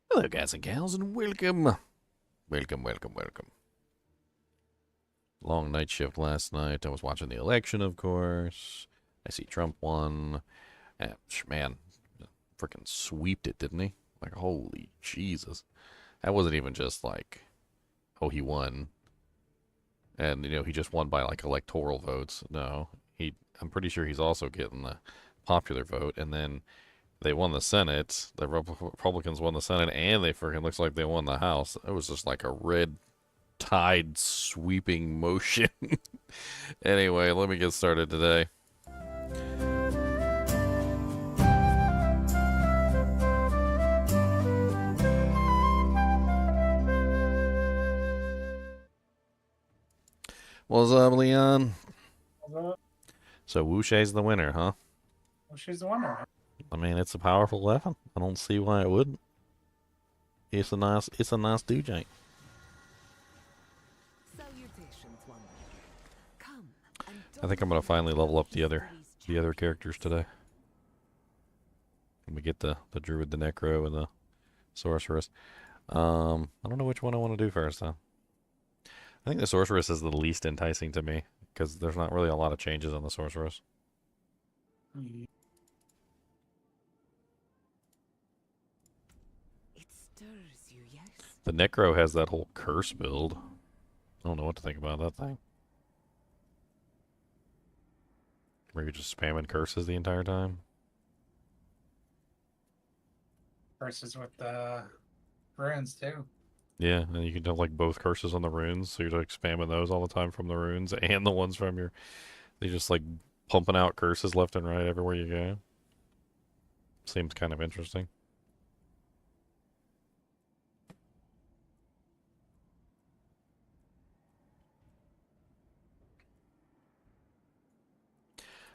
Hello, guys and gals, and welcome. Welcome. Long night shift last night. I was watching the election, of course. I see Trump won. And, man, freaking sweeped it, didn't he? Like, holy Jesus. That wasn't even just like, oh, he won. And, he just won by, like, electoral votes. No, I'm pretty sure he's also getting the popular vote. And then they won the Senate. The Republicans won the Senate, and they freaking looks like they won the House. It was just like a red tide sweeping motion. Anyway, let me get started today. What's up, Leon? So Wuxie's the winner, huh? Well, she's the winner. I mean, it's a powerful weapon. I don't see why it wouldn't. It's a nice DJ. I think I'm gonna finally level up the other characters today. And we get the Druid, the Necro, and the Sorceress. I don't know which one I want to do first, though. I think the Sorceress is the least enticing to me, because there's not really a lot of changes on the Sorceress. It stirs you, yes? The Necro has that whole curse build. I don't know what to think about that thing. Where you're just spamming curses the entire time. Versus with the runes, too. Yeah, and you can have like both curses on the runes, so you're like spamming those all the time from the runes and the ones from your... They just like pumping out curses left and right everywhere you go. Seems kind of interesting.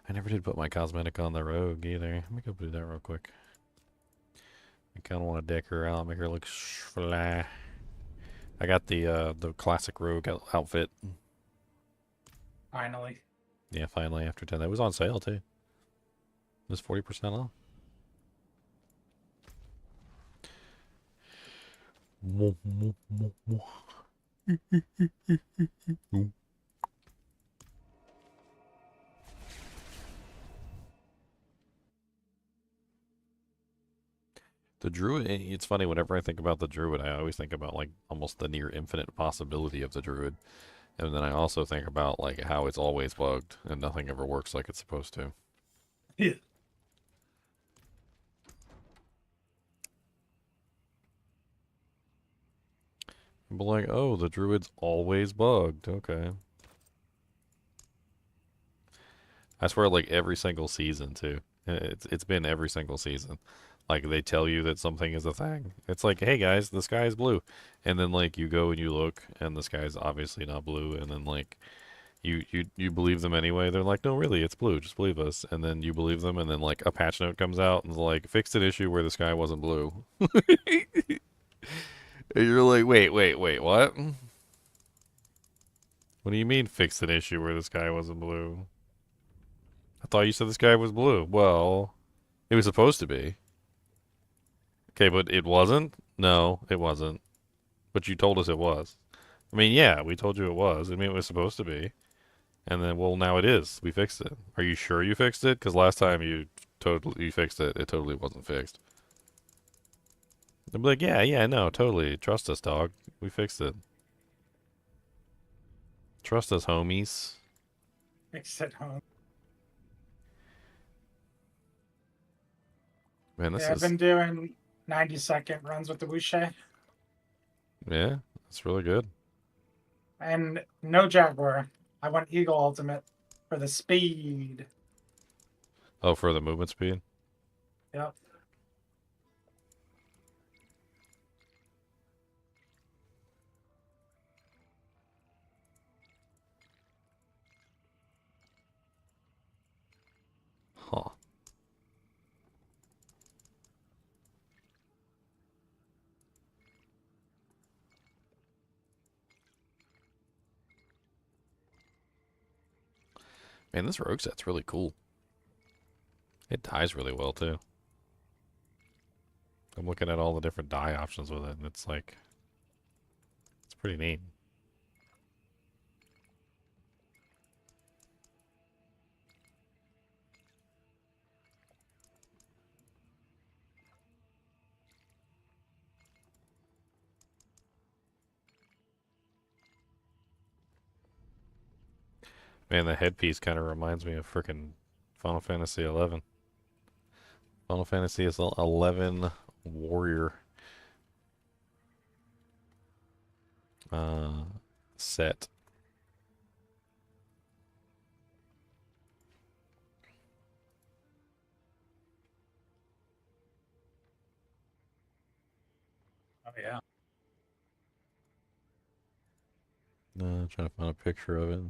I never did put my cosmetic on the rogue either. Let me go do that real quick. I kind of want to deck her out, make her look fly. I got the classic rogue outfit. Finally. Yeah, finally after 10. That was on sale too. It was 40% off. The Druid, it's funny, whenever I think about the Druid, I always think about like almost the near infinite possibility of the Druid. And then I also think about like how it's always bugged and nothing ever works like it's supposed to. Yeah. But like, oh, the Druid's always bugged. Okay. I swear, like every single season too. It's been every single season. Like they tell you that something is a thing. It's like, hey guys, the sky is blue, and then like you go and you look, and the sky is obviously not blue, and then like you believe them anyway. They're like, no, really, it's blue. Just believe us. And then you believe them, and then like a patch note comes out and like fixed an issue where the sky wasn't blue. And you're like, wait, what? What do you mean fixed an issue where the sky wasn't blue? I thought you said the sky was blue. Well, it was supposed to be. Okay, but it wasn't? No, it wasn't. But you told us it was. I mean, yeah, we told you it was. I mean, it was supposed to be. And then, well, now it is. We fixed it. Are you sure you fixed it? Because last time you fixed it, it totally wasn't fixed. They'll be like, yeah, no, totally. Trust us, dog. We fixed it. Trust us, homies. Fix it home. Man, this Yeah, I've is... been doing 90-second runs with the Wuxie. Yeah, that's really good. And no Jaguar. I went Eagle Ultimate for the speed. Oh, for the movement speed? Yep. Huh. Man, this rogue set's really cool. It dies really well, too. I'm looking at all the different dye options with it, and it's like, it's pretty neat. Man, the headpiece kind of reminds me of frickin' Final Fantasy 11. Final Fantasy is 11 warrior uh, set. Oh yeah. Trying to find a picture of it.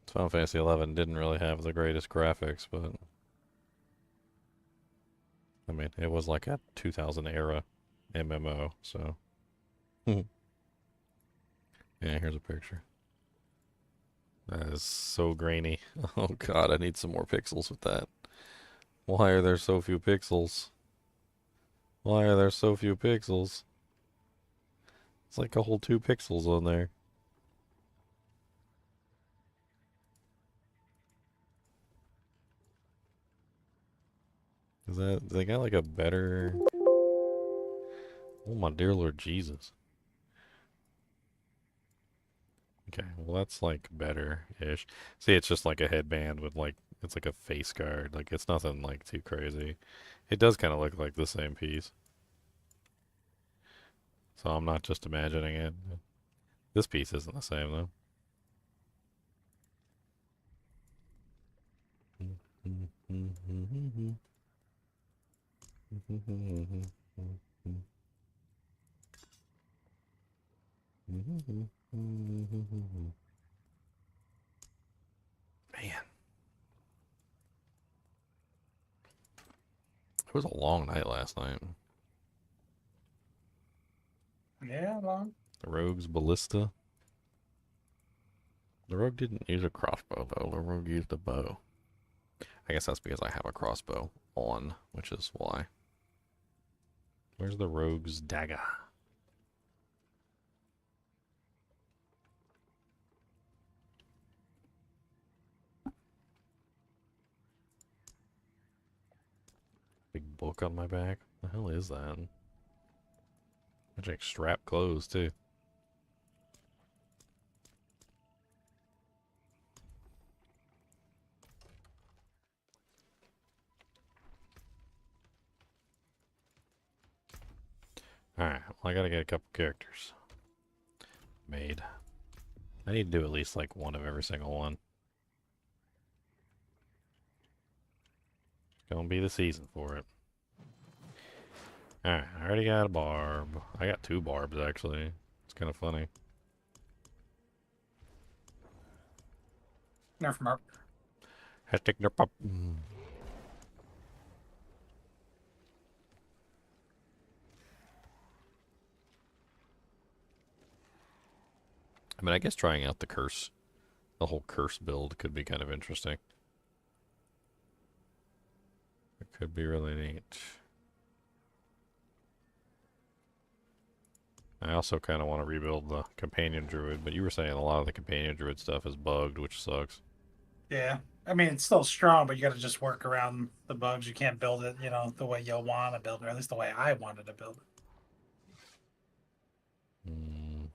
Final Fantasy 11 didn't really have the greatest graphics, but I mean, it was like a 2000 era MMO, so. Yeah, here's a picture. That is so grainy. Oh god, I need some more pixels with that. Why are there so few pixels? Why are there so few pixels? It's like a whole 2 pixels on there. Is that, they got like a better... Oh my dear Lord Jesus. Okay, well that's like better-ish. See, it's just like a headband with like, it's like a face guard. Like, it's nothing like too crazy. It does kind of look like the same piece. So I'm not just imagining it. This piece isn't the same though. Man, it was a long night last night. Yeah, long. The Rogue's Ballista. The Rogue didn't use a crossbow though. The Rogue used a bow. I guess that's because I have a crossbow on, which is why. Where's the Rogue's dagger? Big book on my back? What the hell is that? Magic strap clothes too. Alright, well I gotta get a couple characters made. I need to do at least like one of every single one. It's gonna be the season for it. Alright, I already got a barb. I got 2 barbs actually. It's kind of funny. Nerf mark. Hashtag nerf pop. I mean, I guess trying out the curse, the whole curse build could be kind of interesting. It could be really neat. I also kind of want to rebuild the companion druid, but you were saying a lot of the companion druid stuff is bugged, which sucks. Yeah. I mean, it's still strong, but you got to just work around the bugs. You can't build it, the way you'll want to build it, or at least the way I wanted to build it. Mm.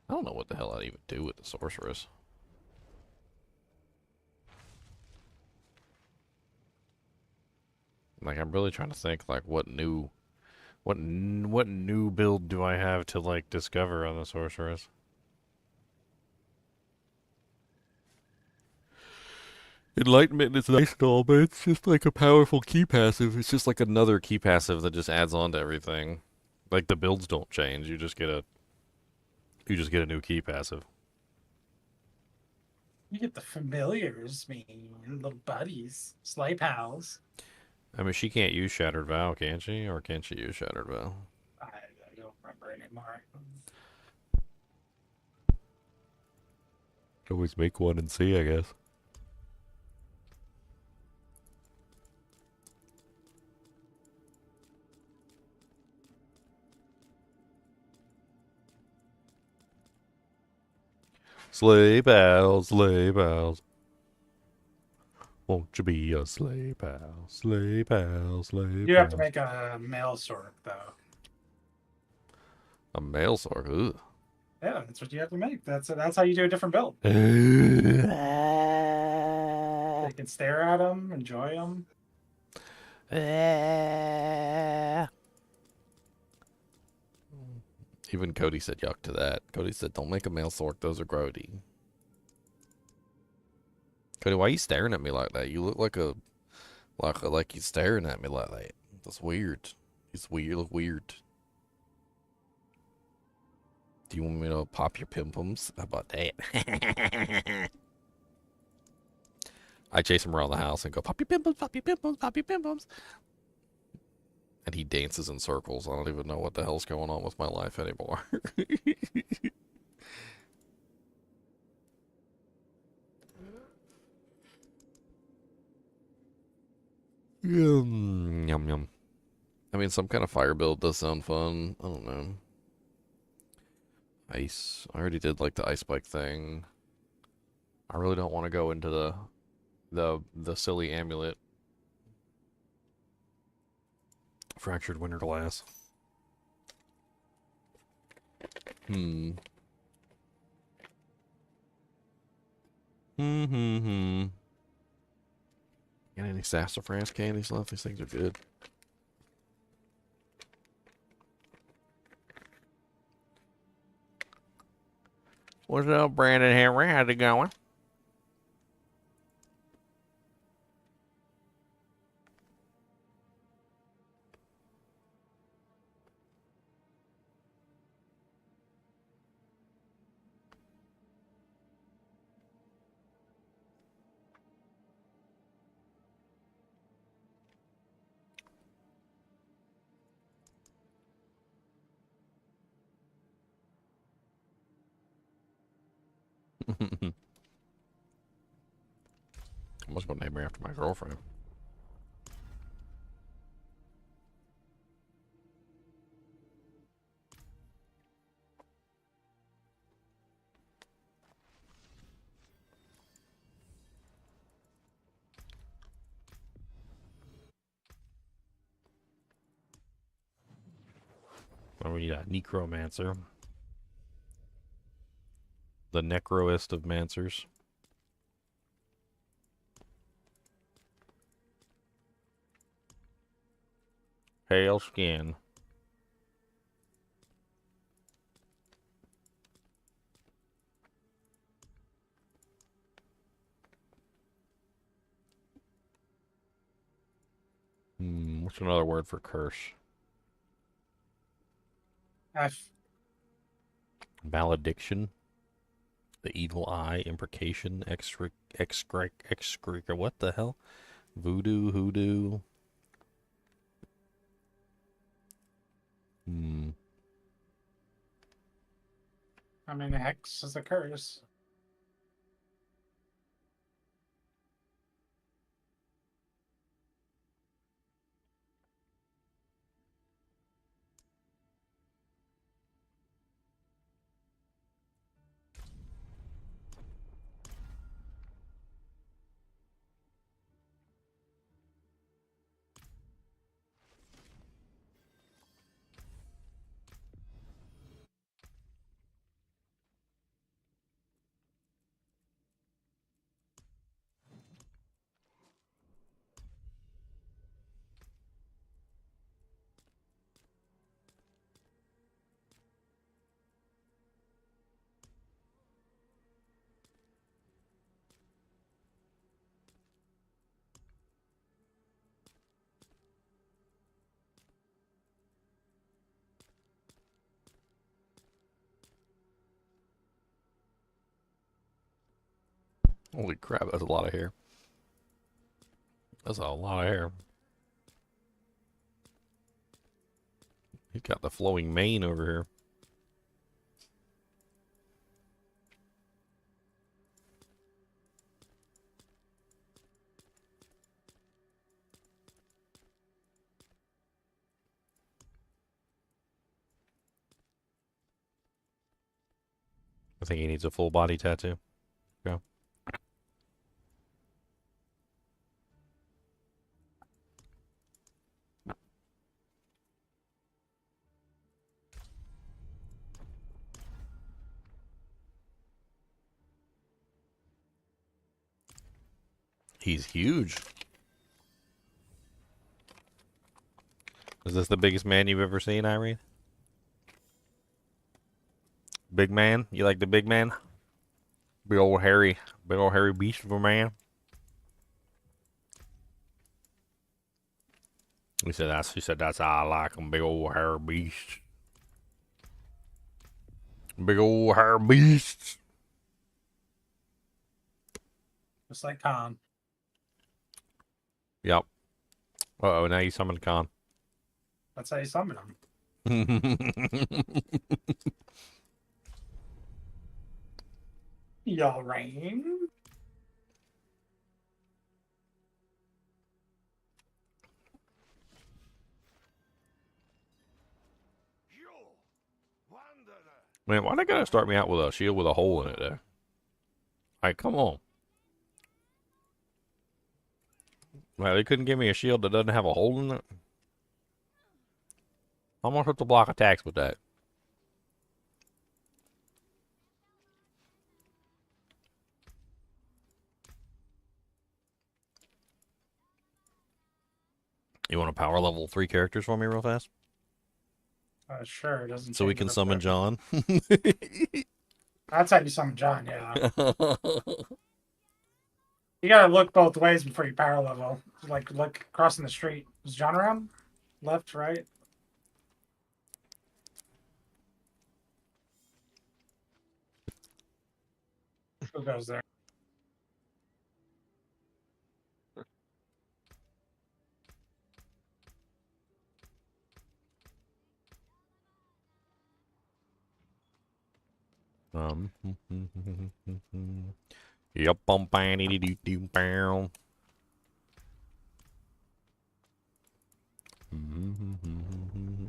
I don't know what the hell I'd even do with the sorceress. Like, I'm really trying to think, like, what new build do I have to, like, discover on the sorceress? Enlightenment is nice and all, but it's just like a powerful key passive. It's just like another key passive that just adds on to everything. Like, the builds don't change. You just get a new key passive. You get the familiars, man, little buddies, sleigh pals. I mean, she can't use Shattered Vow, can she? Or can she use Shattered Vow? I don't remember anymore. Always make one and see, I guess. Sleigh bells, sleigh bells. Won't you be a sleigh pal, sleigh pal, sleigh You have to pal. make a male Sorc, though. A male Sorc, ugh. Yeah, that's what you have to make. That's how you do a different build. Uh, You can stare at them, enjoy them. Even Cody said yuck to that. Cody said, don't make a male Sorc, those are grody. Cody, why are you staring at me like that? You look like like you're staring at me like that. That's weird. It's weird. You look weird. Do you want me to pop your pimpums? How about that? I chase him around the house and go, pop your pimpums, pop your pimpums, pop your pimpums. And he dances in circles. I don't even know what the hell's going on with my life anymore. Yum, yum, yum. I mean, some kind of fire build does sound fun. I don't know. Ice. I already did like the ice bike thing. I really don't want to go into the silly amulet. Fractured winter glass. Hmm. Hmm. Got any sassafras candies left? These things are good. What's up, Brandon Henry? How's it going? I must go name her after my girlfriend. Oh, yeah, necromancer. The necroist of mancers. Pale skin. What's another word for curse? F. Malediction. The evil eye. Imprecation. Excreta. What the hell? Voodoo. Hoodoo. I mean, hex is a curse. Holy crap, that's a lot of hair. That's a lot of hair. He's got the flowing mane over here. I think he needs a full body tattoo. Go. He's huge. Is this the biggest man you've ever seen, Irene? Big man? You like the big man? Big old hairy beast of a man. He said that's how I like him, big old hairy beast. Big old hairy beast. Just like Khan. Yep. Uh-oh, now you summoned Khan. That's how you summon him. Y'all rain? Man, why they gotta start me out with a shield with a hole in it there? Like, come on. Well, they couldn't give me a shield that doesn't have a hole in it? I'm gonna have to block attacks with that. You want to power level 3 characters for me real fast? Sure, it doesn't. So we change can it up summon there. John? That's how you summon John, yeah. You gotta look both ways before you power level. Like, look crossing the street. Is John around? Left, right? Who goes there? Yup, doo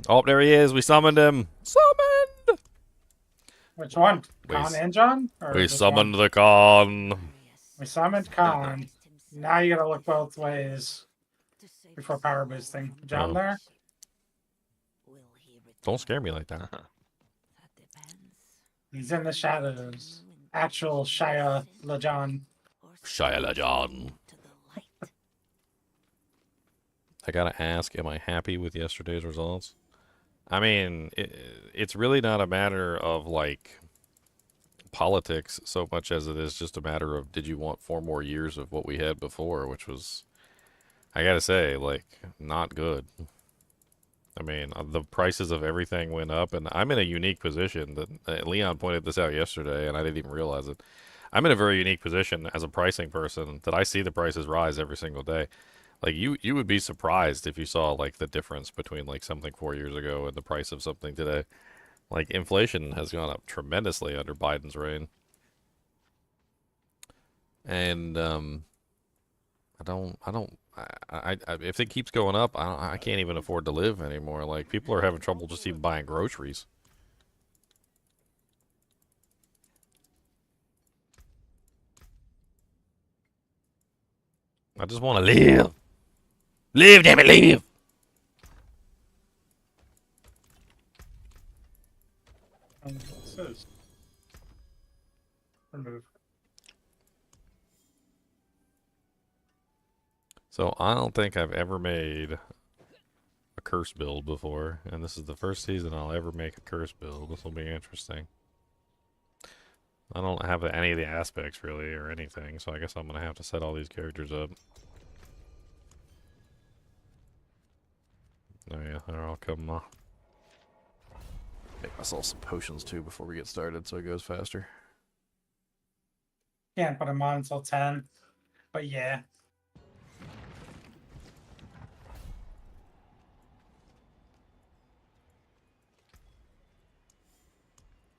Oh, there he is. We summoned him. Summoned. Which one? We Khan s- and John? Or We just summoned one? the Khan. We summoned Khan. Now you gotta look both ways before power boosting. John Oh. there? Don't scare me like that. He's in the shadows. Actual Shia LaJohn. Shia LaJohn. I gotta ask, am I happy with yesterday's results? I mean, it's really not a matter of, like, politics so much as it is just a matter of, did you want 4 more years of what we had before, which was, I gotta say, like, not good. I mean, the prices of everything went up, and I'm in a unique position that Leon pointed this out yesterday, and I didn't even realize it. I'm in a very unique position as a pricing person that I see the prices rise every single day. Like, you would be surprised if you saw, like, the difference between, like, something 4 years ago and the price of something today. Like, inflation has gone up tremendously under Biden's reign. And if it keeps going up, I can't even afford to live anymore. Like, people are having trouble just even buying groceries. I just want to live. Live, damn it, live. What's this? Remove. So I don't think I've ever made a curse build before, and this is the first season I'll ever make a curse build. This will be interesting. I don't have any of the aspects really or anything, so I guess I'm gonna have to set all these characters up. Oh yeah, they're all coming off. Make myself some potions too before we get started so it goes faster. Can't put him on until 10. But yeah.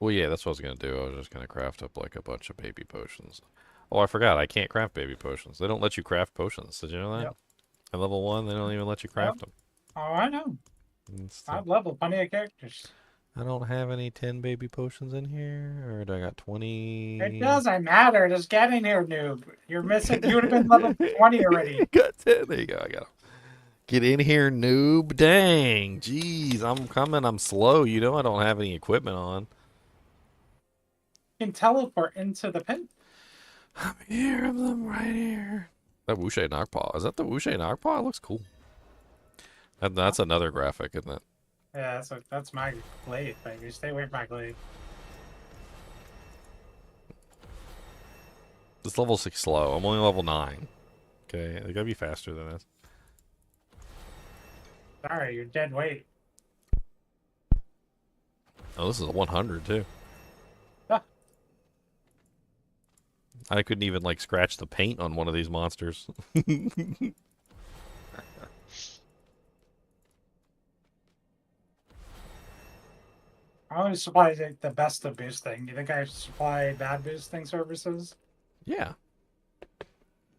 Well, yeah, that's what I was gonna do. I was just gonna craft up like a bunch of baby potions. Oh, I forgot. I can't craft baby potions. They don't let you craft potions. Did you know that? Yep. At level 1, they don't even let you craft them. Oh, I know. It's I've leveled plenty of characters. I don't have any 10 baby potions in here, or do I got 20? It doesn't matter. Just get in here, noob. You're missing. You would have been level 20 already. Got 10. There you go. I got 'em. Get in here, noob. Dang. Jeez, I'm coming. I'm slow. You know I don't have any equipment on. You can teleport into the pit. I'm here. I'm right here. That Wuxia Knockpaw. Is that the Wuxia Knockpaw? It looks cool. That's another graphic, isn't it? Yeah, that's my glade, baby. Stay away from my glade. This level 6 slow. I'm only level 9. Okay, they gotta be faster than this. Sorry, you're dead weight. Oh, this is a 100 too. Ah. I couldn't even like scratch the paint on one of these monsters. I only supply the best of boosting. You think I supply bad boosting services? Yeah.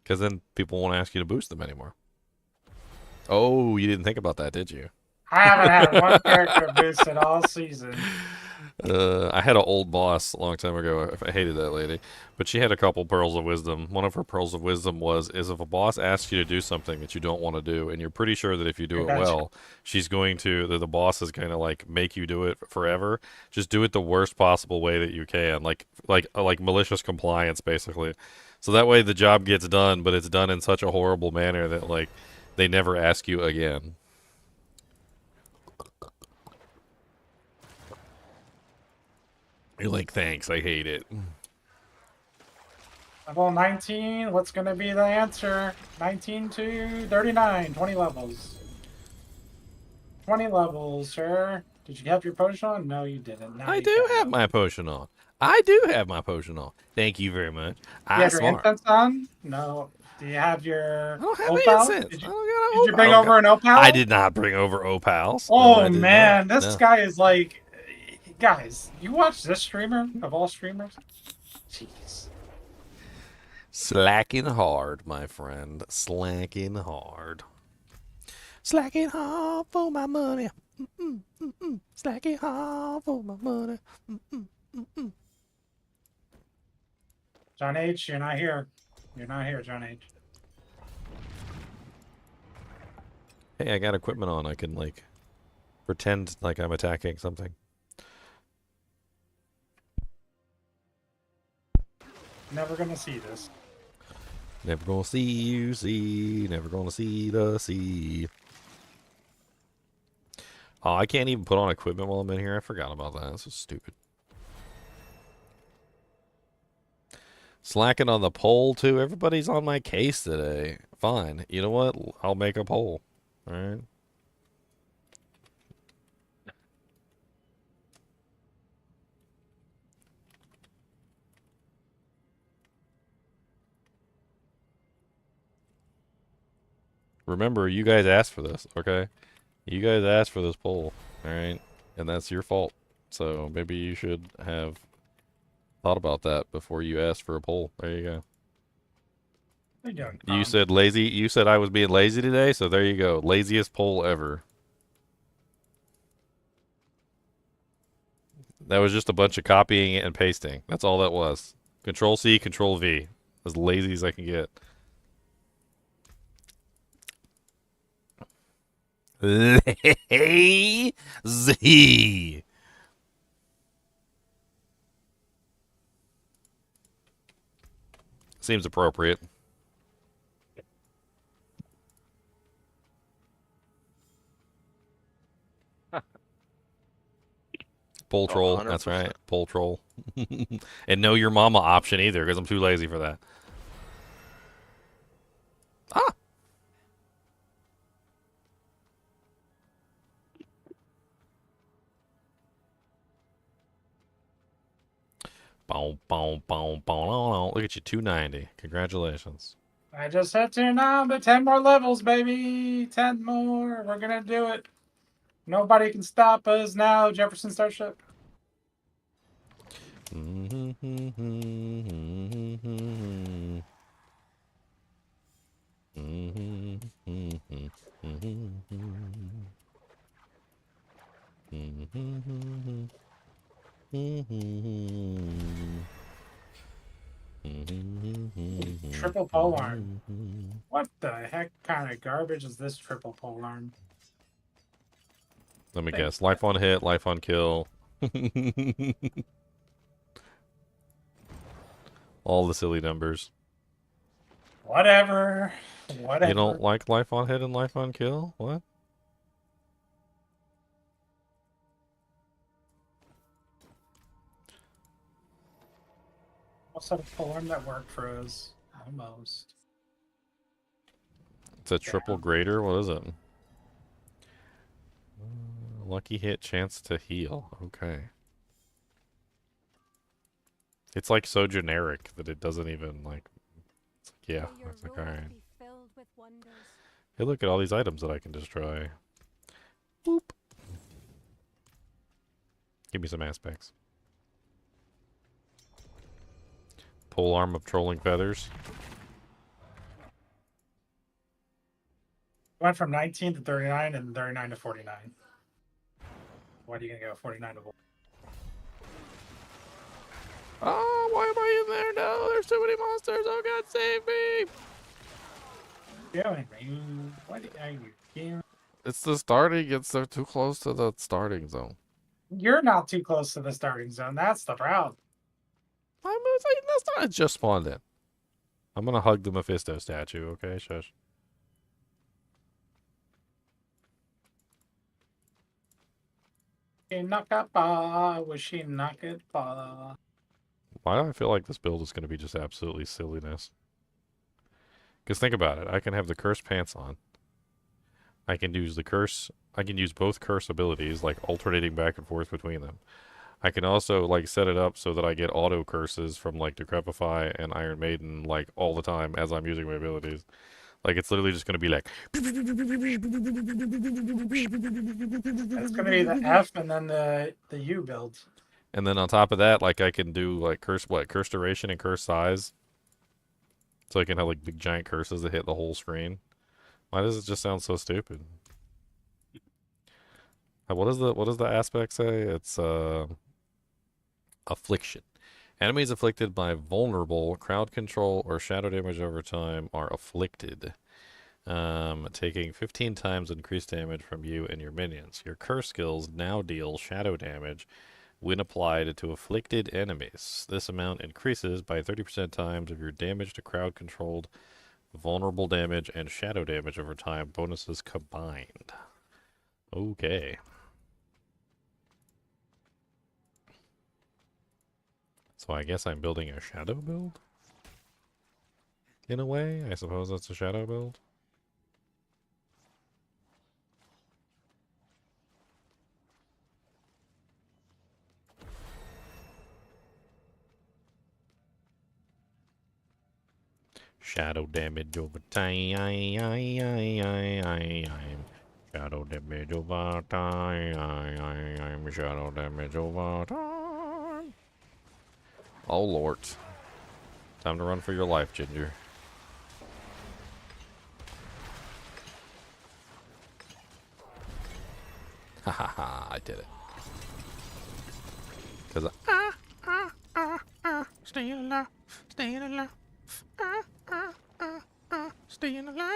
Because then people won't ask you to boost them anymore. Oh, you didn't think about that, did you? I haven't had one character boosted all season. I had an old boss a long time ago. I hated that lady, but she had a couple pearls of wisdom. One of her pearls of wisdom is if a boss asks you to do something that you don't want to do, and you're pretty sure that if you do it well, she's going to the boss is going to like make you do it forever. Just do it the worst possible way that you can, like malicious compliance, basically. So that way the job gets done, but it's done in such a horrible manner that like they never ask you again. You're like, thanks, I hate it. Level 19, what's going to be the answer? 19 to 39, 20 levels. 20 levels, sir. Did you have your potion on? No, you didn't. Now I you do got have it. my potion on. I do have my potion on. Thank you very much. Do you have your Smart. incense on? No. Do you have your I don't have opal? incense. Did I you, don't got did you bring opal. over an opal? I did not bring over opals. No, I Oh did man, not. this No. guy is like, guys, you watch this streamer of all streamers? Jeez. Slacking hard, my friend. Slacking hard. Slacking hard for my money. Slacking hard for my money. John H, you're not here. You're not here, John H. Hey, I got equipment on. I can like pretend like I'm attacking something. Never gonna see this. Never gonna see you see. Never gonna see the sea. Oh, I can't even put on equipment while I'm in here. I forgot about that. This is stupid. Slacking on the poll, too. Everybody's on my case today. Fine. You know what? I'll make a poll. All right. Remember, you guys asked for this, okay? You guys asked for this poll, all right? And that's your fault. So maybe you should have thought about that before you asked for a poll. There you go. What are you doing, You said lazy. You said I was being lazy today, so there you go. Laziest poll ever. That was just a bunch of copying and pasting. That's all that was. Control C, Control V. As lazy as I can get. Lazy. Seems appropriate. Poll troll, that's right. Poll troll. And no your mama option either, because I'm too lazy for that. Ah! Boom, boom, boom, boom. Look at you, 290. Congratulations. I just hit 290, 10 more levels, baby. 10 more. We're gonna do it. Nobody can stop us now, Jefferson Starship. Triple polearm. What the heck kind of garbage is this triple polearm? Let me guess. Life on hit, life on kill. All the silly numbers. Whatever. Whatever. You don't like life on hit and life on kill? What? Also, the polearm that worked froze. Almost. It's a triple grader? What is it? Lucky hit, chance to heal. Okay. It's like so generic that it doesn't even like. It's like, yeah. It's like, alright. Hey, look at all these items that I can destroy. Boop. Give me some aspects. Pole arm of trolling feathers. Went from 19 to 39 and 39 to 49. Why are you gonna go 49 to 1? Oh, why am I in there? No, there's too many monsters. Oh God, save me! What are you doing? It's the starting. It's too close to the starting zone. You're not too close to the starting zone. That's the problem. I'm saying that's not. It just spawned in. I'm gonna hug the Mephisto statue. Okay, shush. Was she knock it? Why do I feel like this build is going to be just absolutely silliness? Because think about it. I can have the curse pants on. I can use the curse. I can use both curse abilities, like alternating back and forth between them. I can also like set it up so that I get auto curses from like Decrepify and Iron Maiden like all the time as I'm using my abilities. Like it's literally just going to be like. It's gonna be the F and then the U build. And then on top of that, like I can do like curse duration and curse size. So I can have like big giant curses that hit the whole screen. Why does it just sound so stupid? What does the aspect say? It's affliction. Enemies afflicted by vulnerable, crowd control, or shadow damage over time are afflicted. Taking 15 times increased damage from you and your minions. Your curse skills now deal shadow damage when applied to afflicted enemies. This amount increases by 30% times of your damage to crowd controlled, vulnerable damage, and shadow damage over time, bonuses combined. Okay. So I guess I'm building a shadow build? In a way, I suppose that's a shadow build. Shadow damage over time. Shadow damage over time. Shadow damage over time. Oh Lord. Time to run for your life, Ginger. Ha ha ha, I did it. Cause staying alive, staying alive. Staying alive.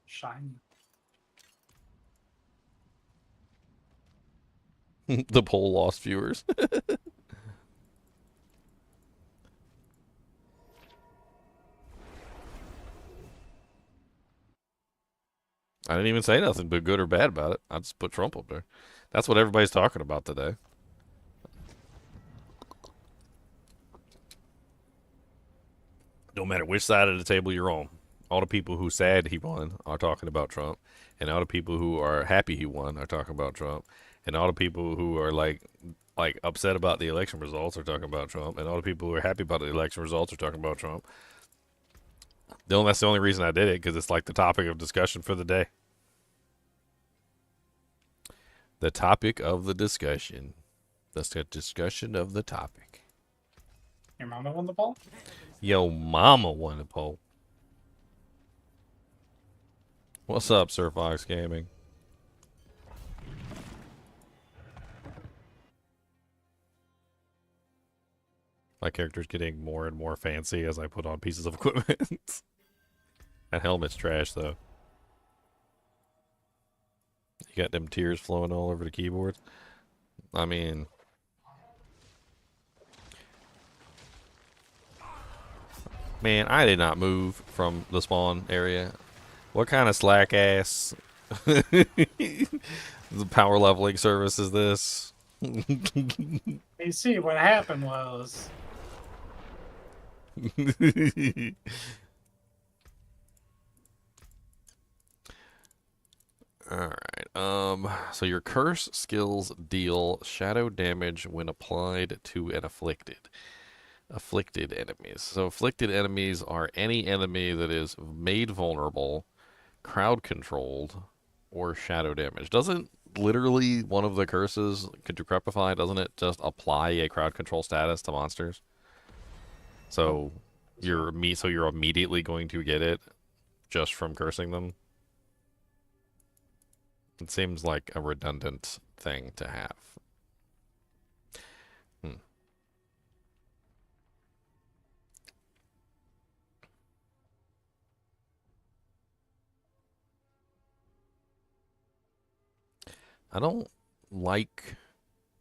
Shiny. The poll lost viewers. I didn't even say nothing but good or bad about it. I just put Trump up there. That's what everybody's talking about today. No matter which side of the table you're on, all the people who sad he won are talking about Trump, and all the people who are happy he won are talking about Trump, and all the people who are like upset about the election results are talking about Trump, and all the people who are happy about the election results are talking about Trump. That's the only reason I did it, because it's like the topic of discussion for the day. The topic of the discussion. The discussion of the topic. Your mama won the poll? Yo, mama won the poll. What's up, Sir Fox Gaming? My character's getting more and more fancy as I put on pieces of equipment. That helmet's trash, though. You got them tears flowing all over the keyboards. I mean... Man, I did not move from the spawn area. What kind of slack ass the power leveling service is this? You see, what happened was... Alright, so your curse skills deal shadow damage when applied to an afflicted enemies. So afflicted enemies are any enemy that is made vulnerable, crowd controlled, or shadow damage. Doesn't literally one of the curses, Decrepify, doesn't it just apply a crowd control status to monsters? So you're immediately going to get it just from cursing them. It seems like a redundant thing to have. I don't like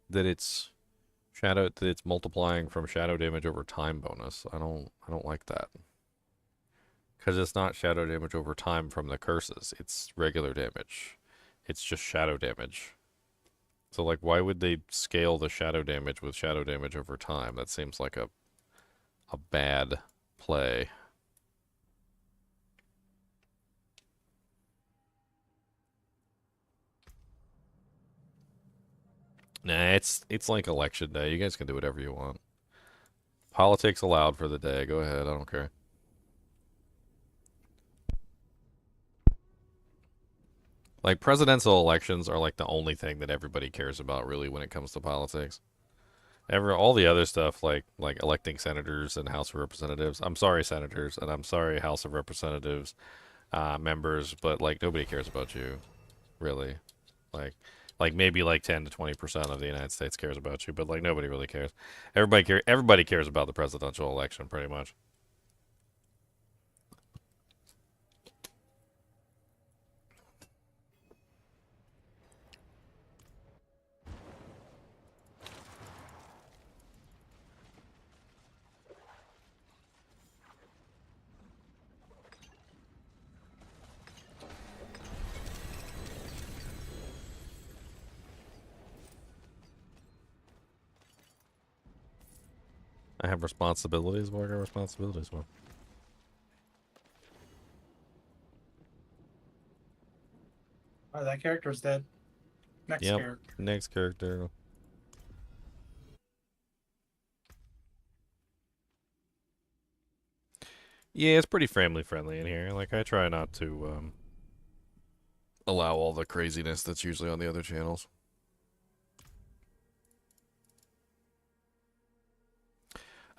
that it's multiplying from shadow damage over time bonus. I don't like that. Because it's not shadow damage over time from the curses. It's regular damage. It's just shadow damage. So like why would they scale the shadow damage with shadow damage over time? That seems like a bad play. Nah, it's like election day. You guys can do whatever you want. Politics allowed for the day. Go ahead. I don't care. Like presidential elections are like the only thing that everybody cares about really when it comes to politics. All the other stuff like electing senators and House of Representatives. I'm sorry, senators, and I'm sorry, House of Representatives members, but like nobody cares about you, really. Like maybe like 10 to 20% of the United States cares about you, but like nobody really cares. Everybody cares about the presidential election pretty much. I have responsibilities. What are your responsibilities? Well, Oh, that character's dead. Next yep. character. Next character. Yeah, it's pretty family friendly in here. Like I try not to allow all the craziness that's usually on the other channels.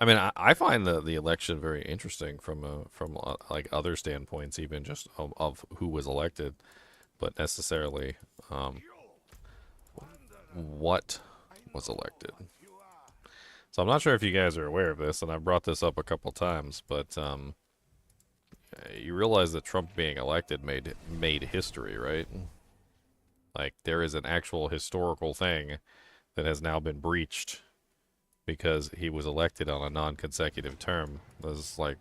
I mean, I find the election very interesting from like other standpoints, even just of who was elected, but necessarily what was elected. So I'm not sure if you guys are aware of this, and I've brought this up a couple times, but you realize that Trump being elected made history, right? Like there is an actual historical thing that has now been breached because he was elected on a non-consecutive term. There's like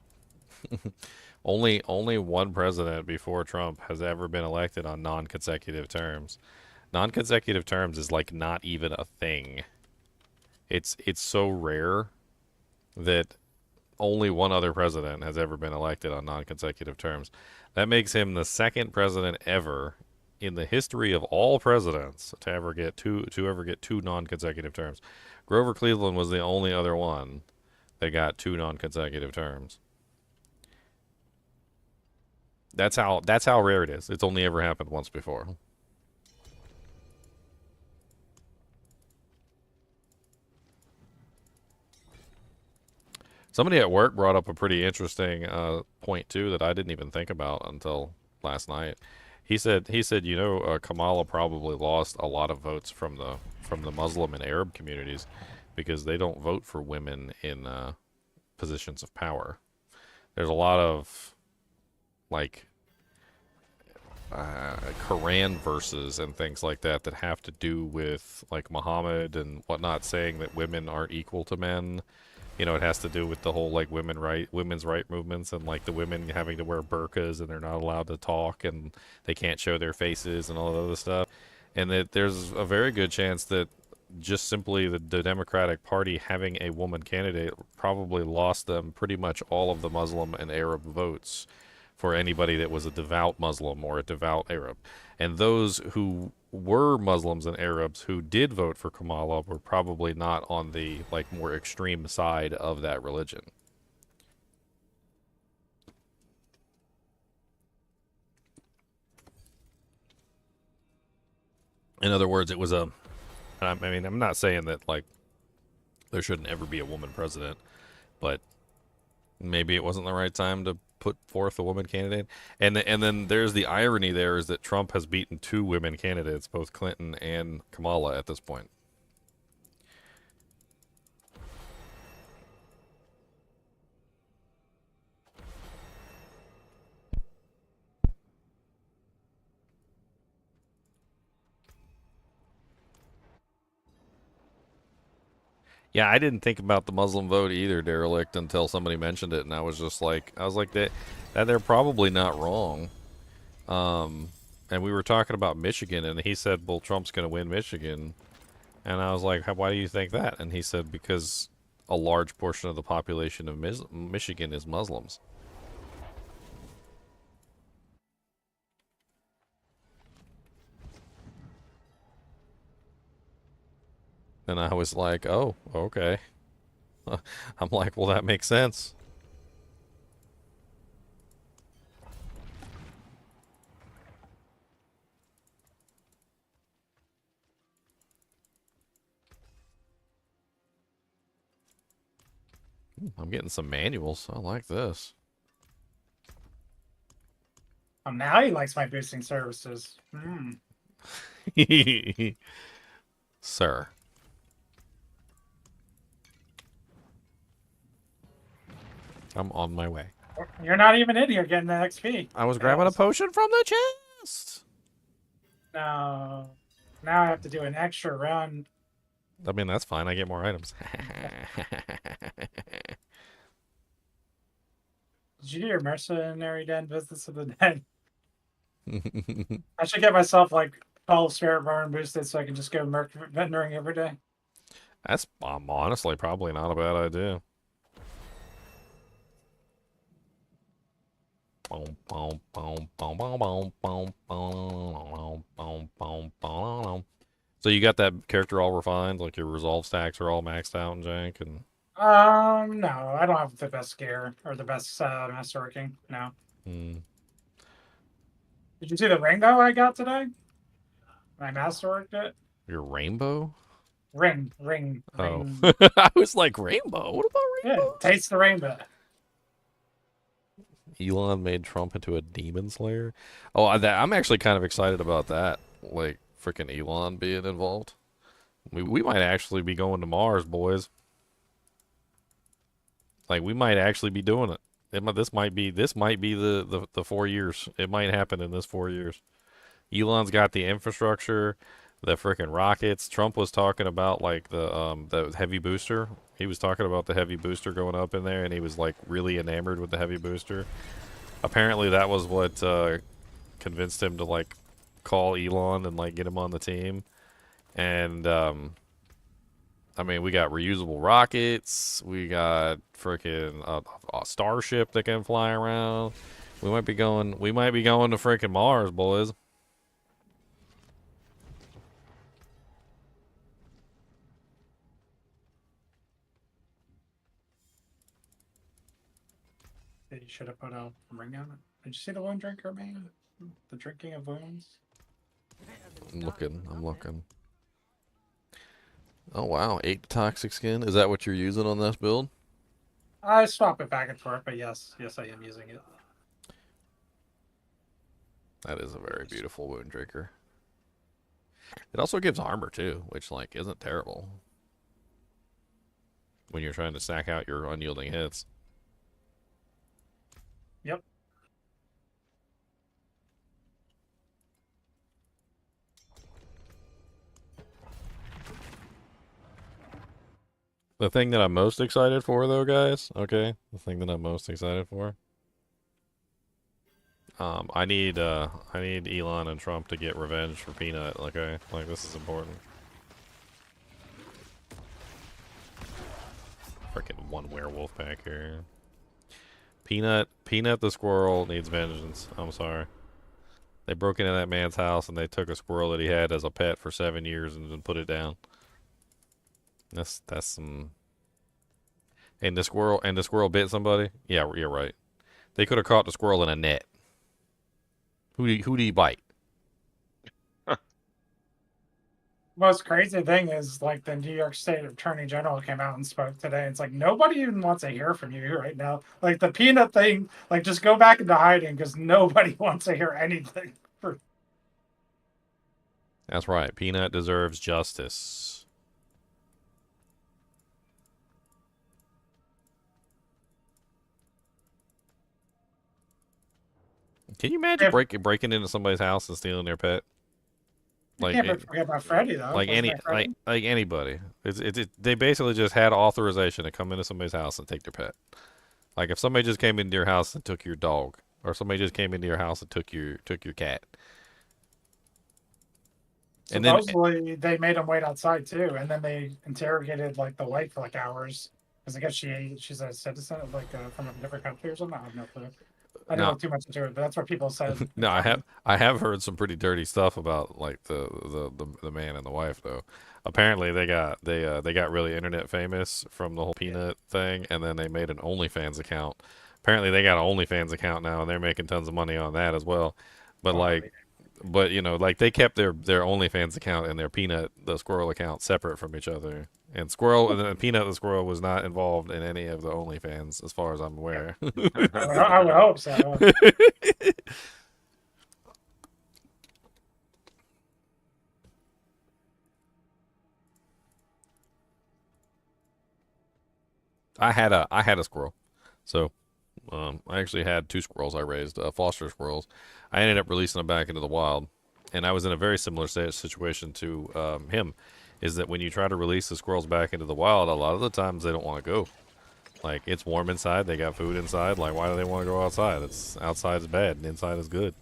only one president before Trump has ever been elected on non-consecutive terms. Non-consecutive terms is like not even a thing. It's so rare that only one other president has ever been elected on non-consecutive terms. That makes him the second president ever in the history of all presidents to ever get two non-consecutive terms. Grover Cleveland was the only other one that got two non-consecutive terms. That's how rare it is. It's only ever happened once before. Somebody at work brought up a pretty interesting point too that I didn't even think about until last night. He said, you know, Kamala probably lost a lot of votes from the Muslim and Arab communities because they don't vote for women in positions of power. There's a lot of like Quran verses and things like that that have to do with like Muhammad and whatnot, saying that women aren't equal to men. You know, it has to do with the whole like women's right movements and like the women having to wear burqas and they're not allowed to talk and they can't show their faces and all that other stuff. And that there's a very good chance that just simply the Democratic Party having a woman candidate probably lost them pretty much all of the Muslim and Arab votes for anybody that was a devout Muslim or a devout Arab. And those who were Muslims and Arabs who did vote for Kamala were probably not on the like more extreme side of that religion. In other words, it was a I mean, I'm not saying that like there shouldn't ever be a woman president, but maybe it wasn't the right time to put forth a woman candidate. And then there's the irony there is that Trump has beaten two women candidates, both Clinton and Kamala at this point. Yeah, I didn't think about the Muslim vote either, derelict, until somebody mentioned it, and I was like that they're probably not wrong. And we were talking about Michigan, and he said, "Well, Trump's going to win Michigan," and I was like, "Why do you think that?" And he said, "Because a large portion of the population of Michigan is Muslims." And I was like, "Oh, okay." I'm like, "Well, that makes sense." I'm getting some manuals. I like this. Oh, now he likes my boosting services. Sir. I'm on my way. You're not even in here getting the XP. I was grabbing a potion from the chest. No. Now I have to do an extra run. I mean, that's fine. I get more items. Did you do your mercenary den business of the dead? I should get myself like 12 spirit burn boosted so I can just go merc vendoring every day. That's honestly probably not a bad idea. So you got that character all refined, like your resolve stacks are all maxed out and jank, and No, I don't have the best gear or the best master working. No. hmm. Did you see the rainbow I got today? I master worked it. Your rainbow? Ring. Oh, I was like rainbow. What about rainbow? Yeah, taste the rainbow. Elon made Trump into a demon slayer. Oh, I'm actually kind of excited about that. Like freaking Elon being involved. We might actually be going to Mars, boys. Like we might actually be doing it. This might be the 4 years. It might happen in this 4 years. Elon's got the infrastructure, the freaking rockets. Trump was talking about like the heavy booster. He was talking about the heavy booster going up in there, and he was like really enamored with the heavy booster. Apparently, that was what convinced him to like call Elon and like get him on the team. And I mean, we got reusable rockets. We got freaking a starship that can fly around. We might be going. We might be going to freaking Mars, boys. You should have put a ring on it. Did you see the one drinker, man? The drinking of wounds? I'm looking. Oh wow, 8 toxic skin. Is that what you're using on this build? I swap it back and forth, but yes, I am using it. That is a very beautiful wound drinker. It also gives armor too, which like isn't terrible when you're trying to stack out your unyielding hits. Yep. The thing that I'm most excited for, though, guys, okay? The thing that I'm most excited for. I need Elon and Trump to get revenge for Peanut, okay? Like, this is important. Freaking one werewolf back here. Peanut the squirrel needs vengeance. I'm sorry. They broke into that man's house and they took a squirrel that he had as a pet for 7 years and then put it down. That's some. And the squirrel bit somebody? Yeah, you're right. They could have caught the squirrel in a net. Who do you bite? Most crazy thing is like the New York State Attorney General came out and spoke today. It's like nobody even wants to hear from you right now. Like the peanut thing, like just go back into hiding because nobody wants to hear anything. That's right. Peanut deserves justice. Can you imagine breaking into somebody's house and stealing their pet? Like, you can't forget about Freddy though. Like anybody. They basically just had authorization to come into somebody's house and take their pet. Like if somebody just came into your house and took your dog, or somebody just came into your house and took your cat. Supposedly they made him wait outside too, and then they interrogated like the wife for like hours because I guess she's a citizen of like from a different country or something. I have no clue. I don't know too much into it, but that's what people said. No, I have heard some pretty dirty stuff about like the man and the wife though. Apparently they got really internet famous from the whole Peanut thing, and then they made an OnlyFans account. Apparently they got an OnlyFans account now, and they're making tons of money on that as well. But but you know, like they kept their OnlyFans account and their Peanut the squirrel account separate from each other. And Peanut the squirrel was not involved in any of the OnlyFans, as far as I'm aware. I would hope so. I had a squirrel, so I actually had 2 squirrels I raised, foster squirrels. I ended up releasing them back into the wild, and I was in a very similar situation to him. Is that when you try to release the squirrels back into the wild, a lot of the times they don't want to go. Like it's warm inside, they got food inside. Like why do they want to go outside? It's outside is bad and inside is good,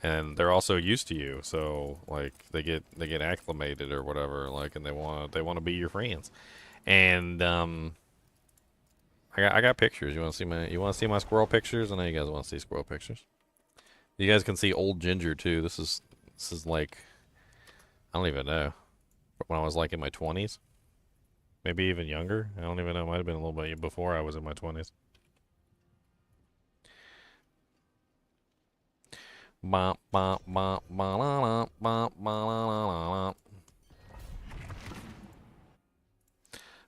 and they're also used to you. So like they get acclimated or whatever. Like and they want to be your friends, and I got pictures. You want to see my squirrel pictures? I know you guys want to see squirrel pictures. You guys can see old Ginger too. This is like I don't even know. When I was like in my 20s, maybe even younger. I don't even know. It might have been a little bit before I was in my 20s.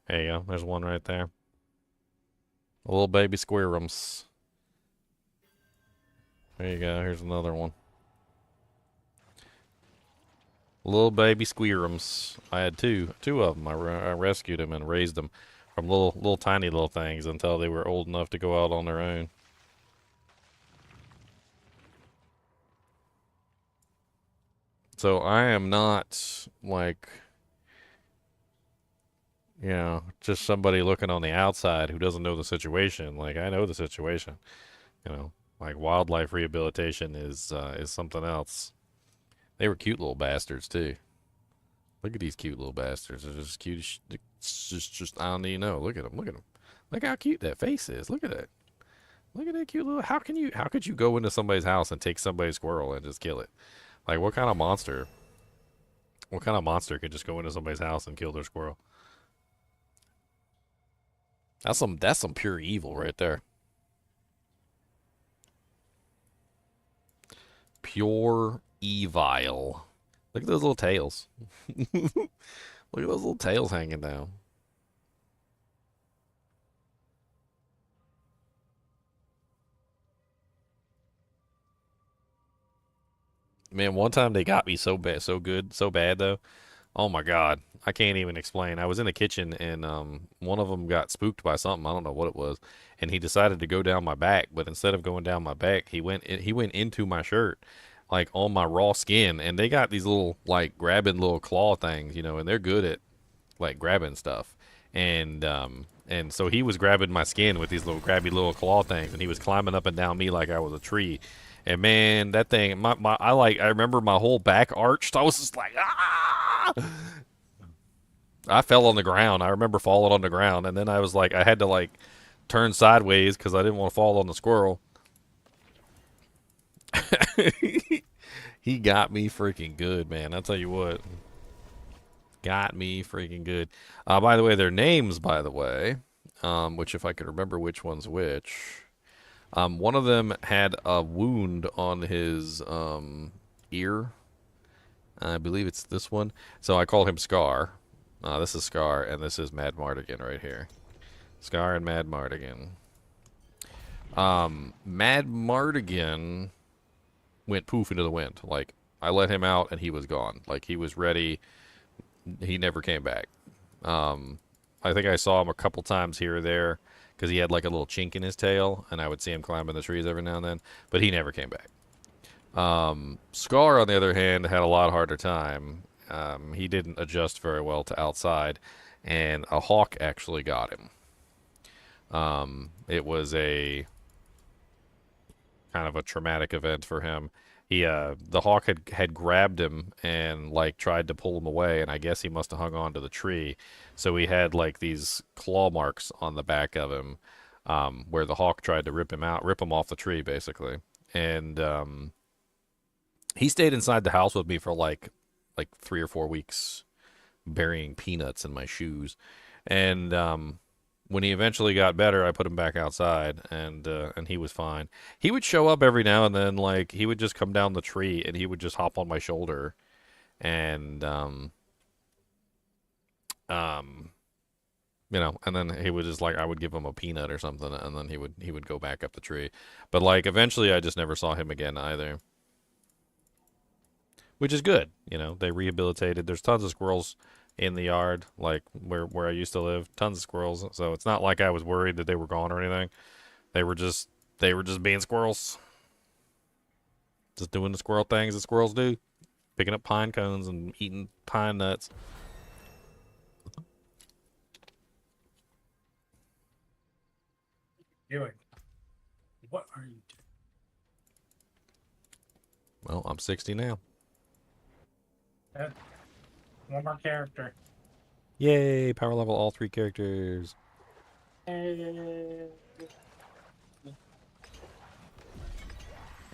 There you go. There's one right there. Little baby squirrums. There you go. Here's another one. Little baby squirrums. I had two of them. I rescued them and raised them from little tiny little things until they were old enough to go out on their own. So I am not like, you know, just somebody looking on the outside who doesn't know the situation. Like I know the situation. You know, like wildlife rehabilitation is something else. They were cute little bastards too. Look at these cute little bastards. They're just cute. It's just I don't even know. Look at them. Look at them. Look how cute that face is. Look at that. Look at that cute little. How could you go into somebody's house and take somebody's squirrel and just kill it? Like what kind of monster? What kind of monster could just go into somebody's house and kill their squirrel? That's some pure evil right there. Pure evil. Look at those little tails. Look at those little tails hanging down. Man, one time they got me so bad, so good, so bad though. Oh my God, I can't even explain. I was in the kitchen and one of them got spooked by something. I don't know what it was, and he decided to go down my back. But instead of going down my back, he went into my shirt, like on my raw skin. And they got these little like grabbing little claw things, you know, and they're good at like grabbing stuff. And so he was grabbing my skin with these little grabby little claw things, and he was climbing up and down me like I was a tree. And man, that thing, I remember my whole back arched. I was just like, ah! I fell on the ground. I remember falling on the ground, and then I was like, I had to like turn sideways because I didn't want to fall on the squirrel. He got me freaking good, man. I'll tell you what, got me freaking good. By the way, their names, by the way, which if I could remember which one's which. One of them had a wound on his ear. I believe it's this one. So I call him Scar. This is Scar, and this is Mad Mardigan right here. Scar and Mad Mardigan. Mad Mardigan went poof into the wind. Like, I let him out, and he was gone. Like, he was ready. He never came back. I think I saw him a couple times here or there because he had like a little chink in his tail, and I would see him climbing the trees every now and then, but he never came back. Scar, on the other hand, had a lot harder time. He didn't adjust very well to outside, and a hawk actually got him. It was a kind of a traumatic event for him. The hawk had grabbed him and like tried to pull him away, and I guess he must have hung on to the tree. So he had like these claw marks on the back of him, where the hawk tried to rip him off the tree, basically. And he stayed inside the house with me for like 3 or 4 weeks, burying peanuts in my shoes. And when he eventually got better, I put him back outside, and he was fine. He would show up every now and then, like he would just come down the tree, and he would just hop on my shoulder, and you know, and then he would just like I would give him a peanut or something, and then he would go back up the tree. But like eventually, I just never saw him again either, which is good. You know, they rehabilitated. There's tons of squirrels in the yard, like where I used to live. Tons of squirrels. So it's not like I was worried that they were gone or anything. They were just being squirrels, just doing the squirrel things that squirrels do, picking up pine cones and eating pine nuts. Doing. What are you doing? Well, I'm 60 now. Good. One more character. Yay! Power level all 3 characters.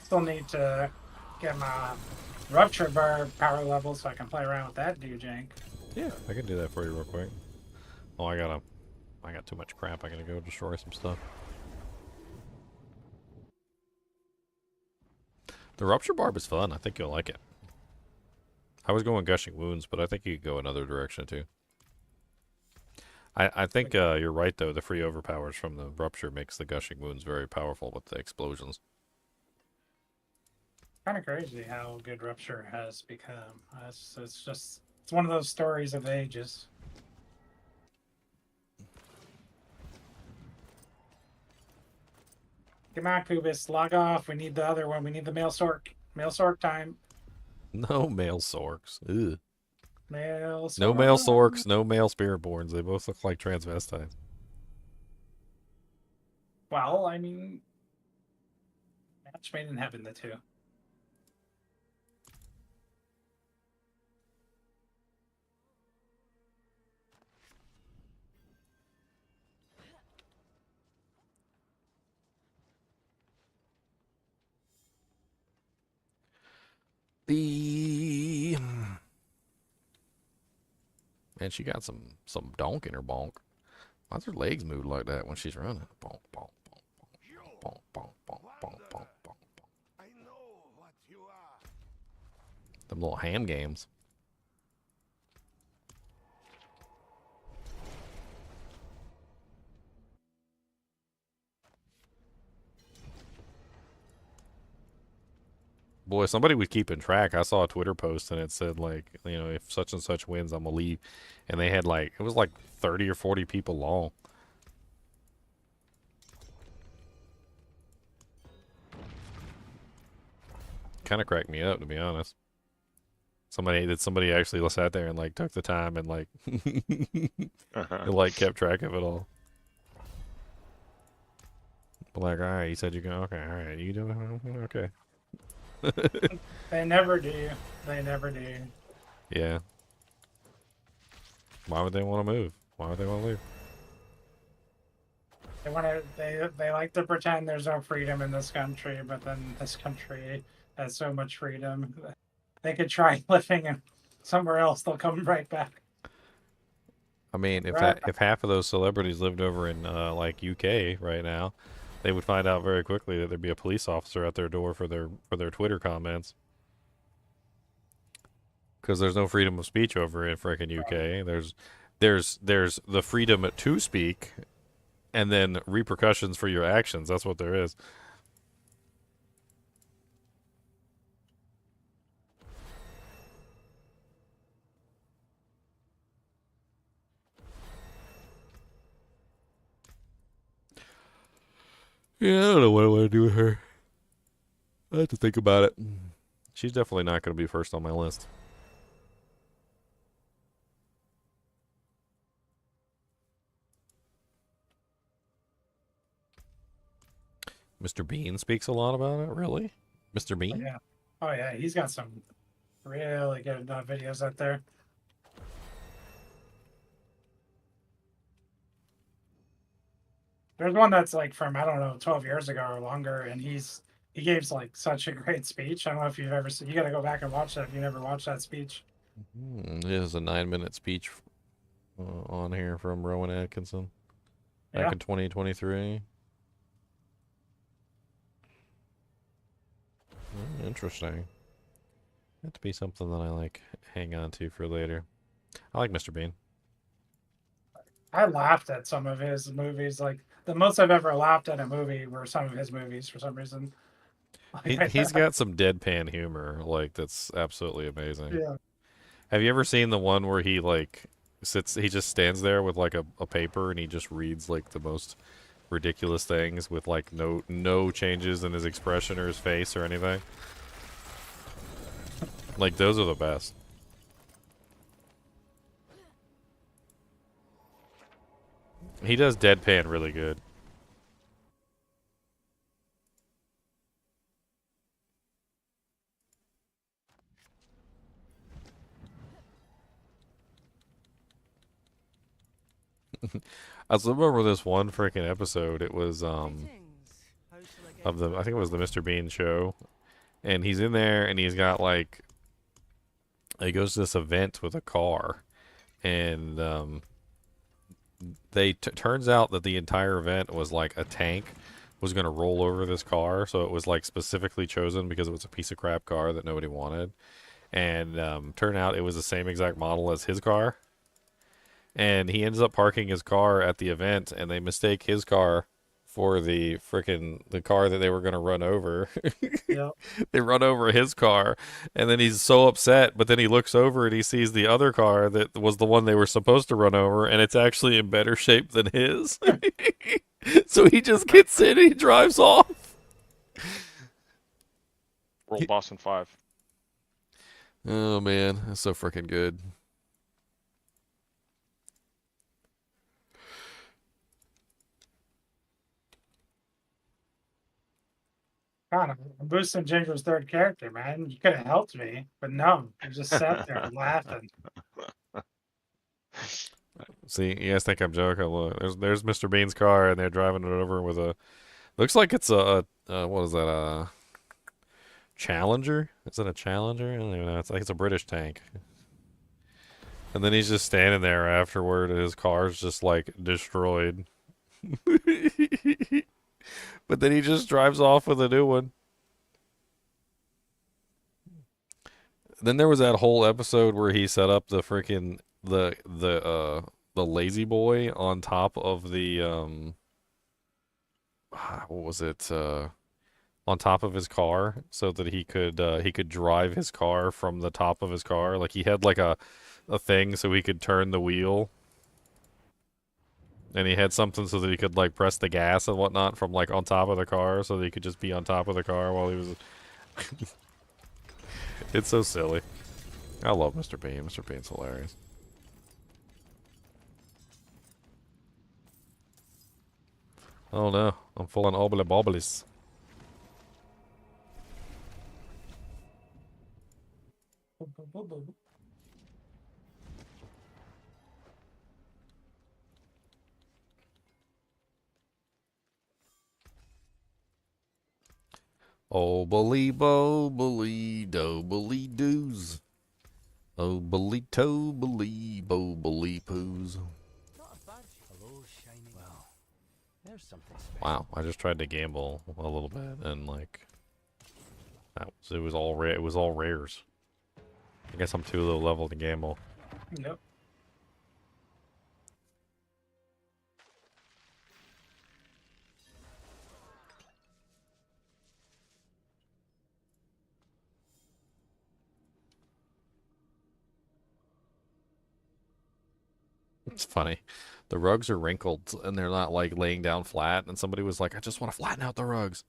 Still need to get my rupture bar power level so I can play around with that dude jank. Yeah, I can do that for you real quick. Oh, I got too much crap. I gotta go destroy some stuff. The rupture barb is fun. I think you'll like it. I was going gushing wounds, but I think you could go another direction too. I think you're right though. The free overpowers from the rupture makes the gushing wounds very powerful with the explosions. Kind of crazy how good rupture has become. It's one of those stories of ages. Come on, Kubis, log off. We need the other one. We need the male Sorc. Male Sorc time. No male Sorcs. Ugh. Male Sorc. No male Sorcs, no male Spiritborns. They both look like transvestites. Well, I mean, match made in heaven, the two. Man, she got some donk in her bonk. Why's her legs move like that when she's running? Bonk, bonk, bonk, bonk, bonk, bonk, bonk, bonk, bonk, bonk. I know what you are. Them little hand games. Boy, somebody was keeping track. I saw a Twitter post and it said like, you know, if such and such wins, I'm gonna leave. And they had like it was like 30 or 40 people long. Kind of cracked me up, to be honest. Somebody actually sat there and like took the time and like and, like kept track of it all. But like, all right, you said you can. Okay, all right, you do it. Okay. They never do. They never do. Yeah. Why would they want to move? Why would they want to leave? They want to. They like to pretend there's no freedom in this country, but then this country has so much freedom. They could try living in somewhere else. They'll come right back. I mean, Right. if half of those celebrities lived over in like UK right now, they would find out very quickly that there'd be a police officer at their door for their Twitter comments. Because there's no freedom of speech over in frickin' UK. There's the freedom to speak, and then repercussions for your actions. That's what there is. Yeah, I don't know what I want to do with her. I have to think about it. She's definitely not going to be first on my list. Mr. Bean speaks a lot about it, really? Mr. Bean? Yeah. Oh yeah, he's got some really good videos out there. There's one that's like from I don't know 12 years ago or longer, and he gave like such a great speech. I don't know if you've ever seen. You got to go back and watch that if you never watched that speech. There's a 9-minute speech on here from Rowan Atkinson back in 2023. Interesting. That to be something that I like hang on to for later. I like Mr. Bean. I laughed at some of his movies. Like the most I've ever laughed at a movie were some of his movies for some reason. He's got some deadpan humor, like that's absolutely amazing. Yeah. Have you ever seen the one where he like he just stands there with like a paper and he just reads like the most ridiculous things with like no changes in his expression or his face or anything? Like those are the best. He does deadpan really good. I still remember this one freaking episode. It was of the I think it was the Mr. Bean show, and he's in there and he's got like he goes to this event with a car, and turns out that the entire event was like a tank was going to roll over this car, so it was like specifically chosen because it was a piece of crap car that nobody wanted, and turned out it was the same exact model as his car. And he ends up parking his car at the event, and they mistake his car for the car that they were going to run over. Yep. They run over his car, and then he's so upset, but then he looks over and he sees the other car that was the one they were supposed to run over, and it's actually in better shape than his. So he just gets in and he drives off. Roll Boston 5. Oh, man. That's so freaking good. God, I'm boosting Ginger's third character, man. You could have helped me, but no, you just sat there laughing. See, you guys think I'm joking? Look, there's Mr. Bean's car, and they're driving it over with a. Looks like it's a what is that? A Challenger? Is it a Challenger? I don't even know. It's like it's a British tank. And then he's just standing there afterward, and his car's just like destroyed. But then he just drives off with a new one. Then there was that whole episode where he set up the freaking the lazy boy on top of the what was it? On on top of his car so that he could drive his car from the top of his car. Like he had like a thing so he could turn the wheel. And he had something so that he could like press the gas and whatnot from like on top of the car so that he could just be on top of the car while he was It's so silly. I love Mr. Bean. Mr. Bean's hilarious. Oh no, I'm full on obly bobblies. Obly bobly dobly doos. Obly tobly bobly poos. Hello, shiny. Well, there's something special. Wow, I just tried to gamble a little bit and like it was all rares. I guess I'm too low level to gamble. Yep. It's funny. The rugs are wrinkled and they're not like laying down flat. And somebody was like, I just want to flatten out the rugs.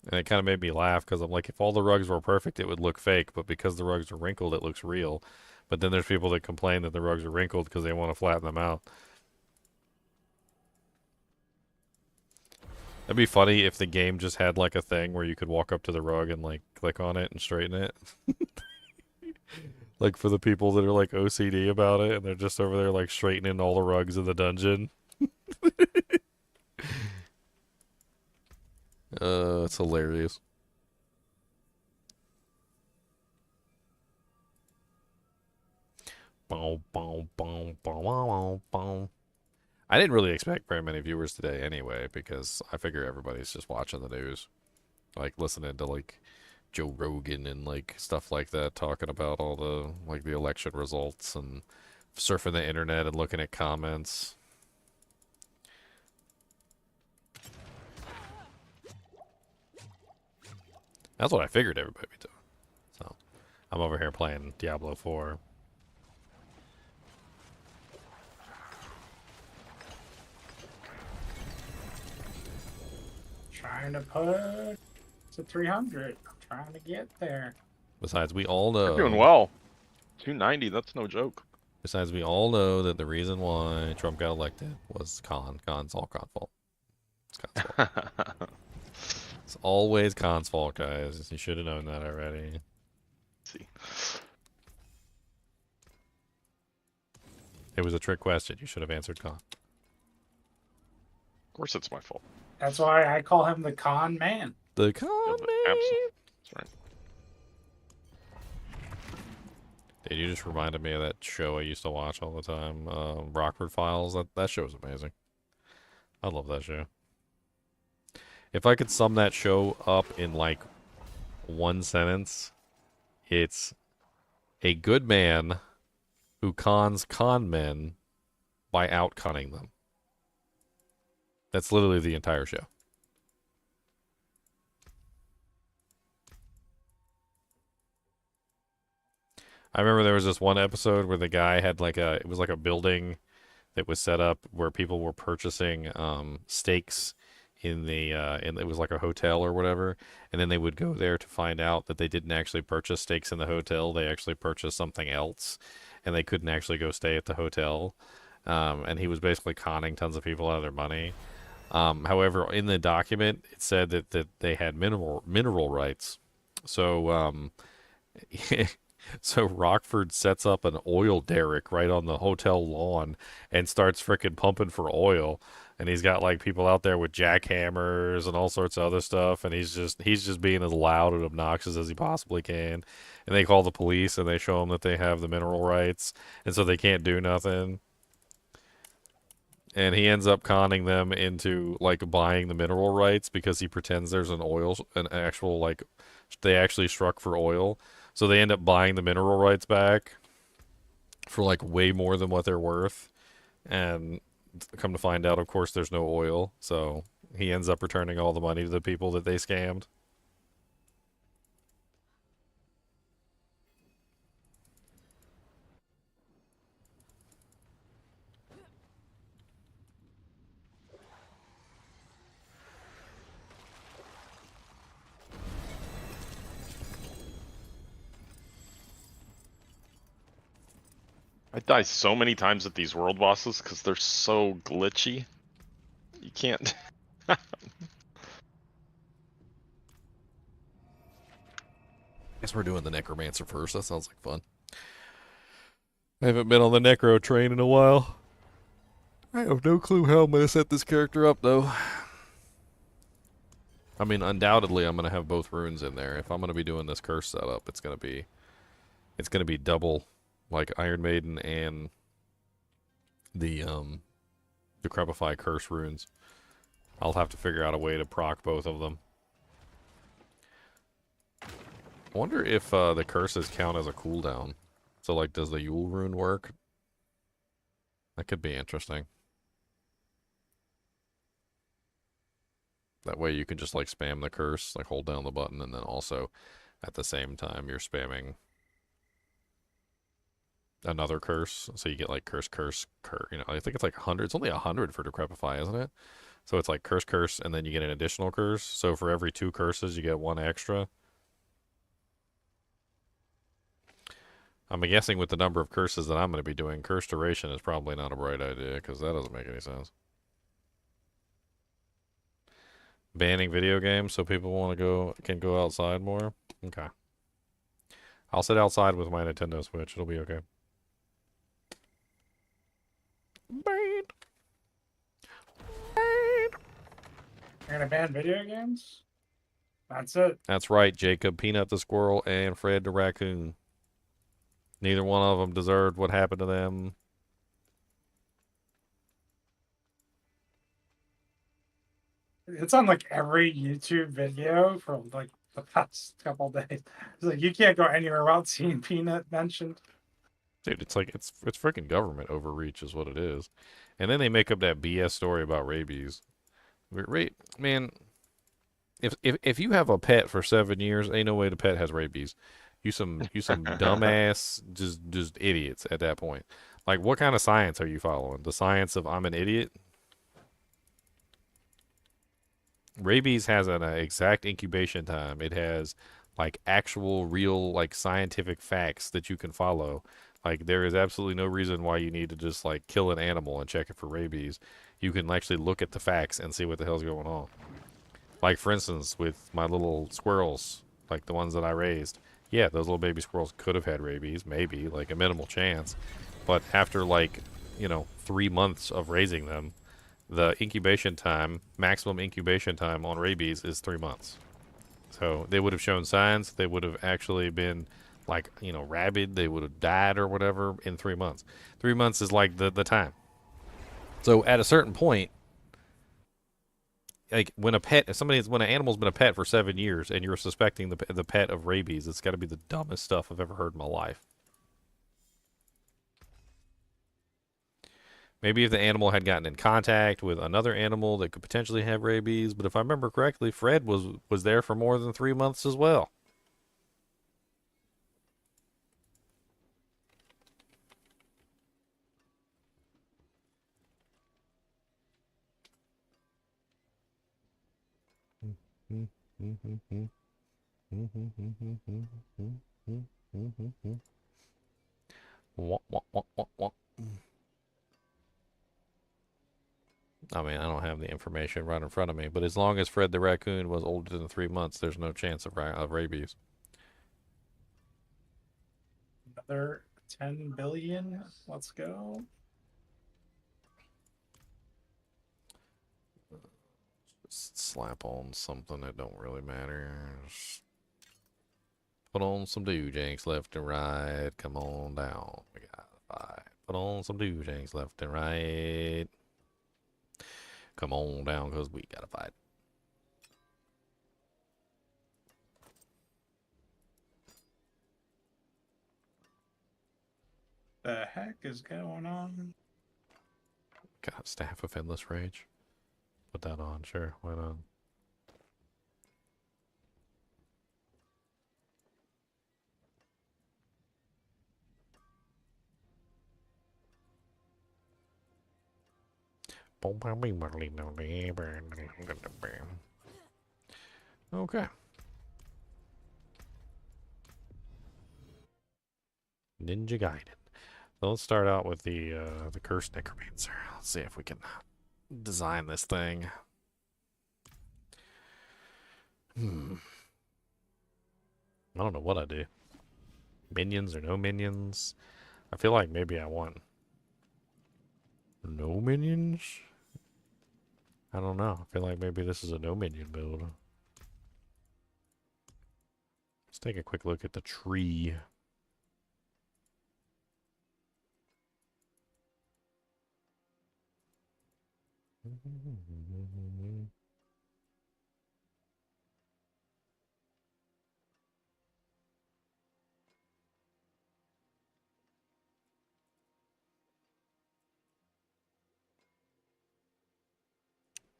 And it kind of made me laugh because I'm like, if all the rugs were perfect, it would look fake. But because the rugs are wrinkled, it looks real. But then there's people that complain that the rugs are wrinkled because they want to flatten them out. That'd be funny if the game just had like a thing where you could walk up to the rug and like click on it and straighten it. Like for the people that are like OCD about it and they're just over there like straightening all the rugs in the dungeon. It's hilarious. Boom, boom, boom, boom, boom, boom. I didn't really expect very many viewers today anyway, because I figure everybody's just watching the news. Like listening to like Joe Rogan and like stuff like that, talking about all the like the election results and surfing the internet and looking at comments. That's what I figured everybody would be doing. So I'm over here playing Diablo 4. Trying to put to 300. I'm trying to get there. Besides, we all know. You're doing well. 290, that's no joke. Besides, we all know that the reason why Trump got elected was Khan's all Khan's fault. It's Khan's fault. It's always Khan's fault, guys. You should have known that already. Let's see. It was a trick question. You should have answered Khan. Of course it's my fault. That's why I call him the con man. The Khan man. Absolutely. That's right. Dude, you just reminded me of that show I used to watch all the time, Rockford Files. That show was amazing. I love that show. If I could sum that show up in like one sentence, it's a good man who cons con men by out-conning them. That's literally the entire show. I remember there was this one episode where the guy had like it was like a building that was set up where people were purchasing steaks in the it was like a hotel or whatever, and then they would go there to find out that they didn't actually purchase steaks in the hotel. They actually purchased something else, and they couldn't actually go stay at the hotel. And he was basically conning tons of people out of their money. However, in the document, it said that they had mineral rights. So so Rockford sets up an oil derrick right on the hotel lawn and starts frickin' pumping for oil. And he's got like people out there with jackhammers and all sorts of other stuff. And he's just being as loud and obnoxious as he possibly can. And they call the police and they show them that they have the mineral rights, and so they can't do nothing. And he ends up conning them into like buying the mineral rights because he pretends there's an actual like they actually struck for oil. So they end up buying the mineral rights back for like way more than what they're worth. And come to find out, of course, there's no oil. So he ends up returning all the money to the people that they scammed. I die so many times at these world bosses because they're so glitchy. You can't. Guess we're doing the Necromancer first. That sounds like fun. I haven't been on the Necro train in a while. I have no clue how I'm going to set this character up, though. I mean, undoubtedly, I'm going to have both runes in there. If I'm going to be doing this curse setup, it's going to be double, like Iron Maiden and the Decrepify curse runes. I'll have to figure out a way to proc both of them. I wonder if the curses count as a cooldown. So, like, does the Yule rune work? That could be interesting. That way you can just, like, spam the curse, like, hold down the button, and then also, at the same time, you're spamming another curse. So you get, like, curse, you know, I think it's like 100. It's only 100 for Decrepify, isn't it? So it's like curse, and then you get an additional curse. So for every 2 curses, you get 1 extra. I'm guessing with the number of curses that I'm going to be doing, curse duration is probably not a bright idea, because that doesn't make any sense. Banning video games so people can go outside more? Okay. I'll sit outside with my Nintendo Switch. It'll be okay. Ban. You're gonna ban video games? That's it. That's right, Jacob, Peanut the Squirrel, and Fred the Raccoon. Neither one of them deserved what happened to them. It's on like every YouTube video for like the past couple days. It's like you can't go anywhere without seeing Peanut mentioned. Dude, it's like it's freaking government overreach is what it is. And then they make up that BS story about rabies. Man, if you have a pet for 7 years, ain't no way the pet has rabies. You some dumbass just idiots at that point. Like, what kind of science are you following? The science of I'm an idiot? Rabies has an exact incubation time. It has like actual real like scientific facts that you can follow. Like, there is absolutely no reason why you need to just like kill an animal and check it for rabies. You can actually look at the facts and see what the hell's going on. Like, for instance, with my little squirrels, like the ones that I raised. Yeah, those little baby squirrels could have had rabies, maybe, like a minimal chance. But after, like, 3 months of raising them, the incubation time, maximum incubation time on rabies is 3 months. So they would have shown signs. They would have actually been, like, rabid. They would have died or whatever in 3 months. 3 months is, like, the time. So at a certain point, like, when an animal's been a pet for 7 years and you're suspecting the pet of rabies, it's got to be the dumbest stuff I've ever heard in my life. Maybe if the animal had gotten in contact with another animal that could potentially have rabies, but if I remember correctly, Fred was there for more than 3 months as well. I mean, I don't have the information right in front of me, but as long as Fred the raccoon was older than 3 months, there's no chance of rabies. Another 10 billion. Let's go. Just slap on something that don't really matter. Just put on some doojanks left and right. Come on down. We got to fight. Put on some doojanks left and right. Come on down, because we got to fight. The heck is going on? God, Staff of Endless Rage. put that on. Sure, why not? Okay. Ninja Gaiden. So let's start out with the cursed necromancer. Let's see if we can design this thing. I don't know what I do. Minions or no minions? I feel like maybe I want no minions? I don't know. I feel like maybe this is a no minion build. Let's take a quick look at the tree.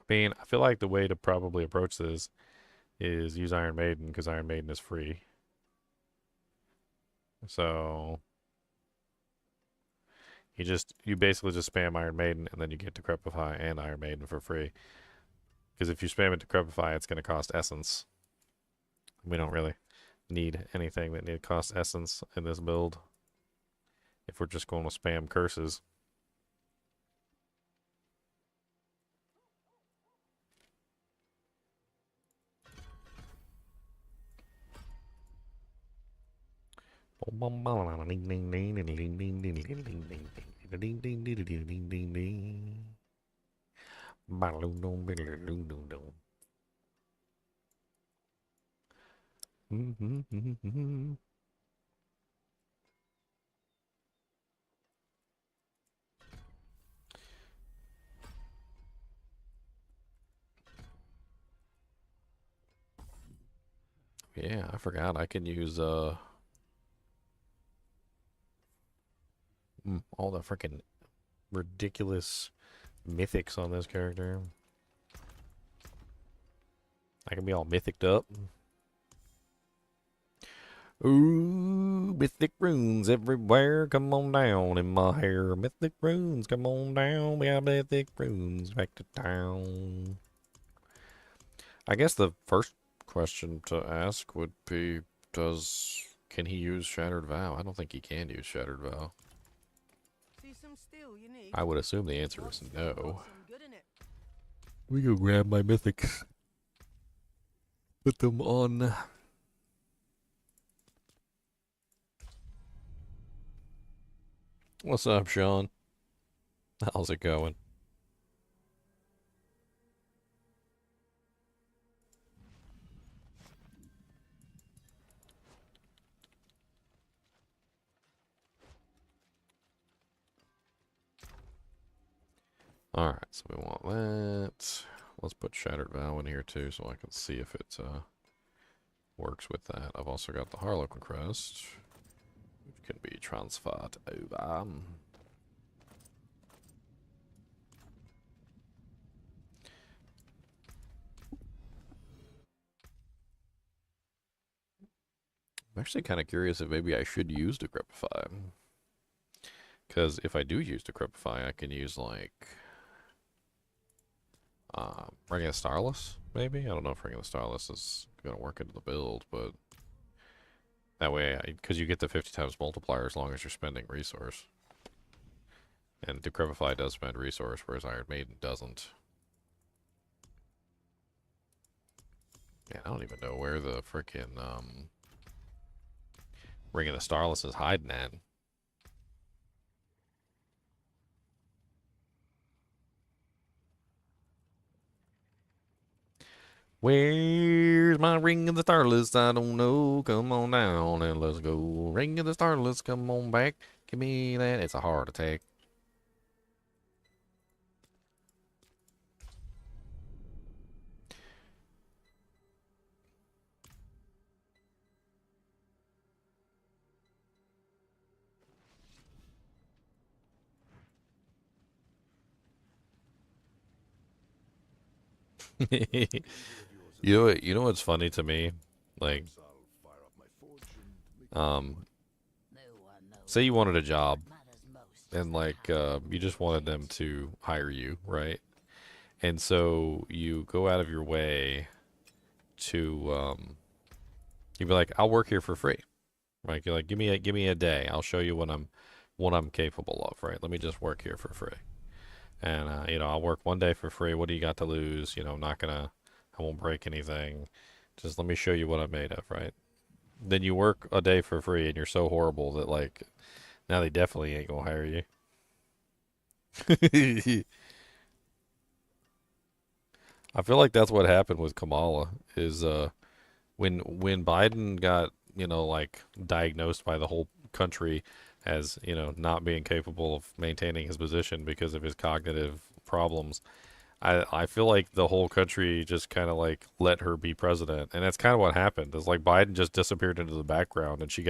I mean, I feel like the way to probably approach this is use Iron Maiden because Iron Maiden is free. So you basically just spam Iron Maiden and then you get Decrepify and Iron Maiden for free. Because if you spam it Decrepify, it's going to cost essence. We don't really need anything that cost essence in this build. If we're just going to spam curses. Yeah, I forgot I can use all the freaking ridiculous mythics on this character. I can be all mythiced up. Ooh, mythic runes everywhere, come on down in my hair. Mythic runes, come on down, we got mythic runes back to town. I guess the first question to ask would be, can he use Shattered Vow? I don't think he can use Shattered Vow. See some steel you need. I would assume the answer is no. Some good in it. We go grab my mythics. Put them on. What's up, Sean? How's it going? Alright, so we want that. Let's put Shattered Vow in here too so I can see if it works with that. I've also got the Harlequin Crest, which can be transferred over. I'm actually kind of curious if maybe I should use Decrepify. Because if I do use Decrepify, I can use, like, Ring of the Starless, maybe? I don't know if Ring of the Starless is going to work into the build, but that way, because you get the 50 times multiplier as long as you're spending resource. And Decrepify does spend resource, whereas Iron Maiden doesn't. Yeah, I don't even know where the frickin' Ring of the Starless is hiding at. Where's my Ring of the Starless? I don't know. Come on down and let's go. Ring of the Starless, come on back. Give me that. It's a heart attack. You know what's funny to me? Like, um, say you wanted a job and like you just wanted them to hire you, right? And so you go out of your way to you'd be like, I'll work here for free. Right? You're like, give me a day. I'll show you what I'm capable of, right? Let me just work here for free. And you know, I'll work one day for free. What do you got to lose? You know, I won't break anything. Just let me show you what I'm made of, right? Then you work a day for free and you're so horrible that like now they definitely ain't gonna hire you. I feel like that's what happened with Kamala is when Biden got, you know, like diagnosed by the whole country as, you know, not being capable of maintaining his position because of his cognitive problems. I feel like the whole country just kind of like let her be president, and that's kind of what happened. It's like Biden just disappeared into the background, and she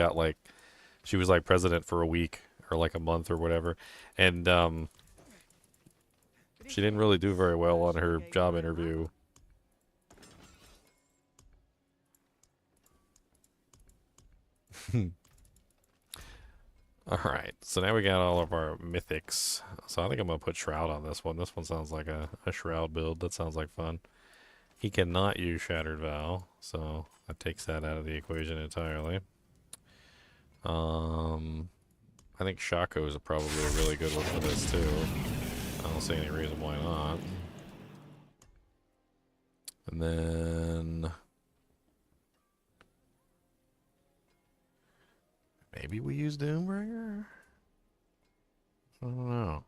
was like president for a week or like a month or whatever, and she didn't really do very well on her job interview. All right, so now we got all of our mythics. So I think I'm gonna put Shroud on this one. This one sounds like a Shroud build. That sounds like fun. He cannot use Shattered Vow, so that takes that out of the equation entirely. I think Shaco is probably a really good one for this too. I don't see any reason why not. And then maybe we use Doombringer? I don't know.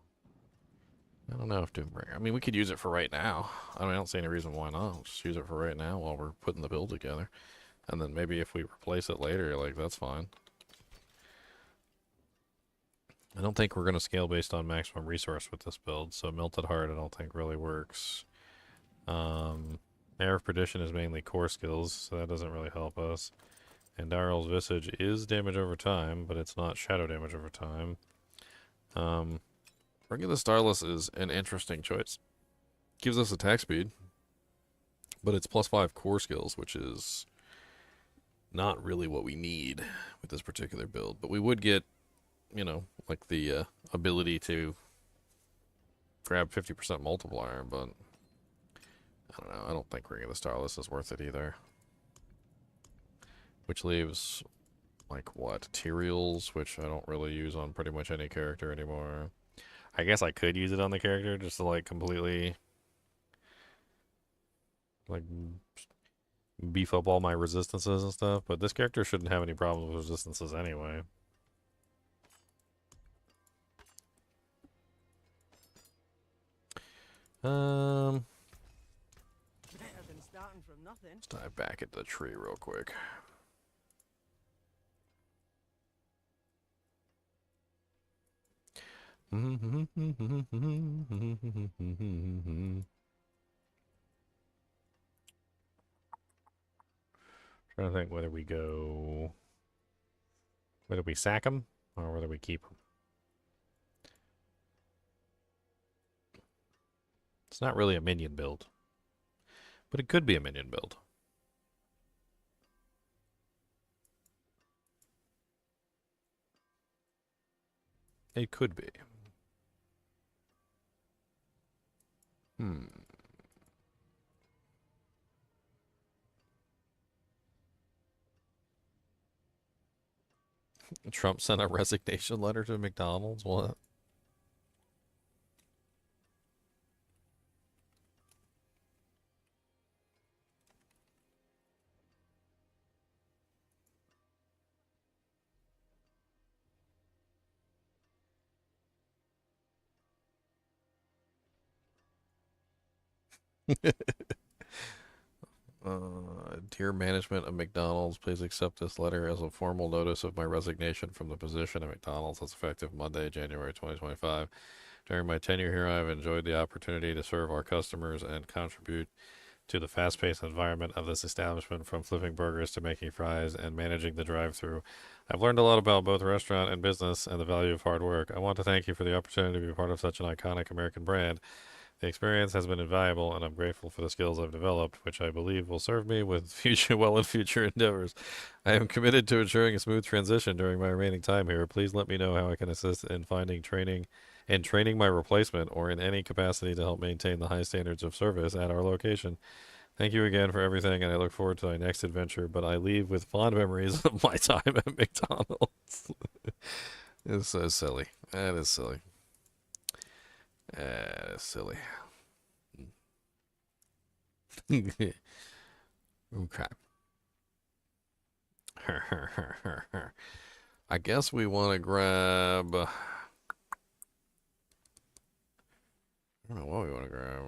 I don't know if Doombringer. I mean, we could use it for right now. I don't see any reason why not. We'll just use it for right now while we're putting the build together. And then maybe if we replace it later, like, that's fine. I don't think we're going to scale based on maximum resource with this build, so Melted Heart I don't think really works. Air of Perdition is mainly core skills, so that doesn't really help us. And Daryl's Visage is damage over time, but it's not shadow damage over time. Regular Starless is an interesting choice. Gives us attack speed, but it's +5 core skills, which is not really what we need with this particular build. But we would get, you know, like the ability to grab 50% multiplier, but I don't know. I don't think Regular Starless is worth it either. Which leaves, like, what? Tyraels, which I don't really use on pretty much any character anymore. I guess I could use it on the character just to, like, completely, like, beef up all my resistances and stuff, but this character shouldn't have any problems with resistances anyway. Better than starting from nothing. Let's dive back at the tree real quick. Trying to think whether we sack him or whether we keep him. It's not really a minion build, but it could be a minion build. It could be. Trump sent a resignation letter to McDonald's? What? Dear management of McDonald's, please accept this letter as a formal notice of my resignation from the position at McDonald's that's effective Monday, January 2025. During my tenure here, I have enjoyed the opportunity to serve our customers and contribute to the fast-paced environment of this establishment, from flipping burgers to making fries and managing the drive-thru. I've learned a lot about both restaurant and business and the value of hard work. I want to thank you for the opportunity to be part of such an iconic American brand. The experience has been invaluable, and I'm grateful for the skills I've developed, which I believe will serve me with future endeavors. I am committed to ensuring a smooth transition during my remaining time here. Please let me know how I can assist in finding training and training my replacement, or in any capacity to help maintain the high standards of service at our location. Thank you again for everything, and I look forward to my next adventure, but I leave with fond memories of my time at McDonald's. It's so silly. That is silly. That is silly. Okay. I guess we want to grab... I don't know what we want to grab.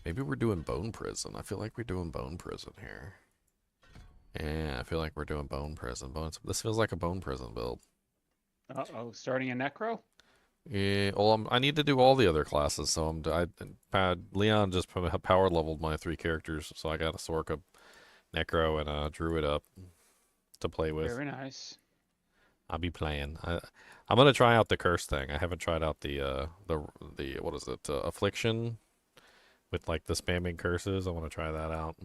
Maybe we're doing Bone Prison. I feel like we're doing Bone Prison here. Yeah, I feel like we're doing Bone Prison. This feels like a Bone Prison build. Uh-oh, starting a Necro? Yeah, well, I need to do all the other classes, so Leon just power leveled my 3 characters, so I got a Sorc, a Necro, and a Druid up to play with. Very nice. I'll be playing. I'm gonna try out the curse thing. I haven't tried out the what is it, affliction, with like the spamming curses. I want to try that out.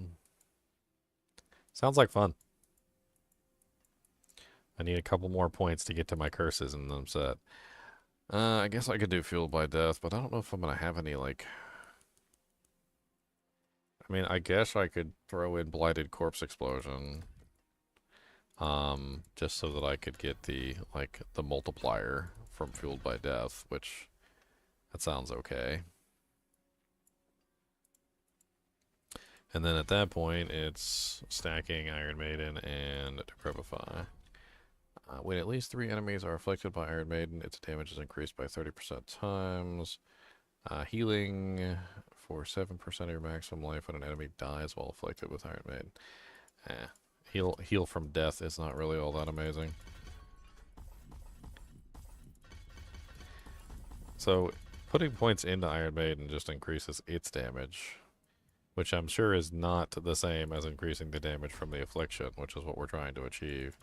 Sounds like fun. I need a couple more points to get to my curses, and then I'm set. I guess I could do Fueled by Death, but I don't know if I'm gonna have any, like... I mean, I guess I could throw in Blighted Corpse Explosion. Just so that I could get the multiplier from Fueled by Death, which... that sounds okay. And then at that point, it's stacking Iron Maiden and Decrepify. When at least 3 enemies are afflicted by Iron Maiden, its damage is increased by 30% times. Healing for 7% of your maximum life when an enemy dies while afflicted with Iron Maiden. Heal from death is not really all that amazing. So putting points into Iron Maiden just increases its damage, which I'm sure is not the same as increasing the damage from the affliction, which is what we're trying to achieve.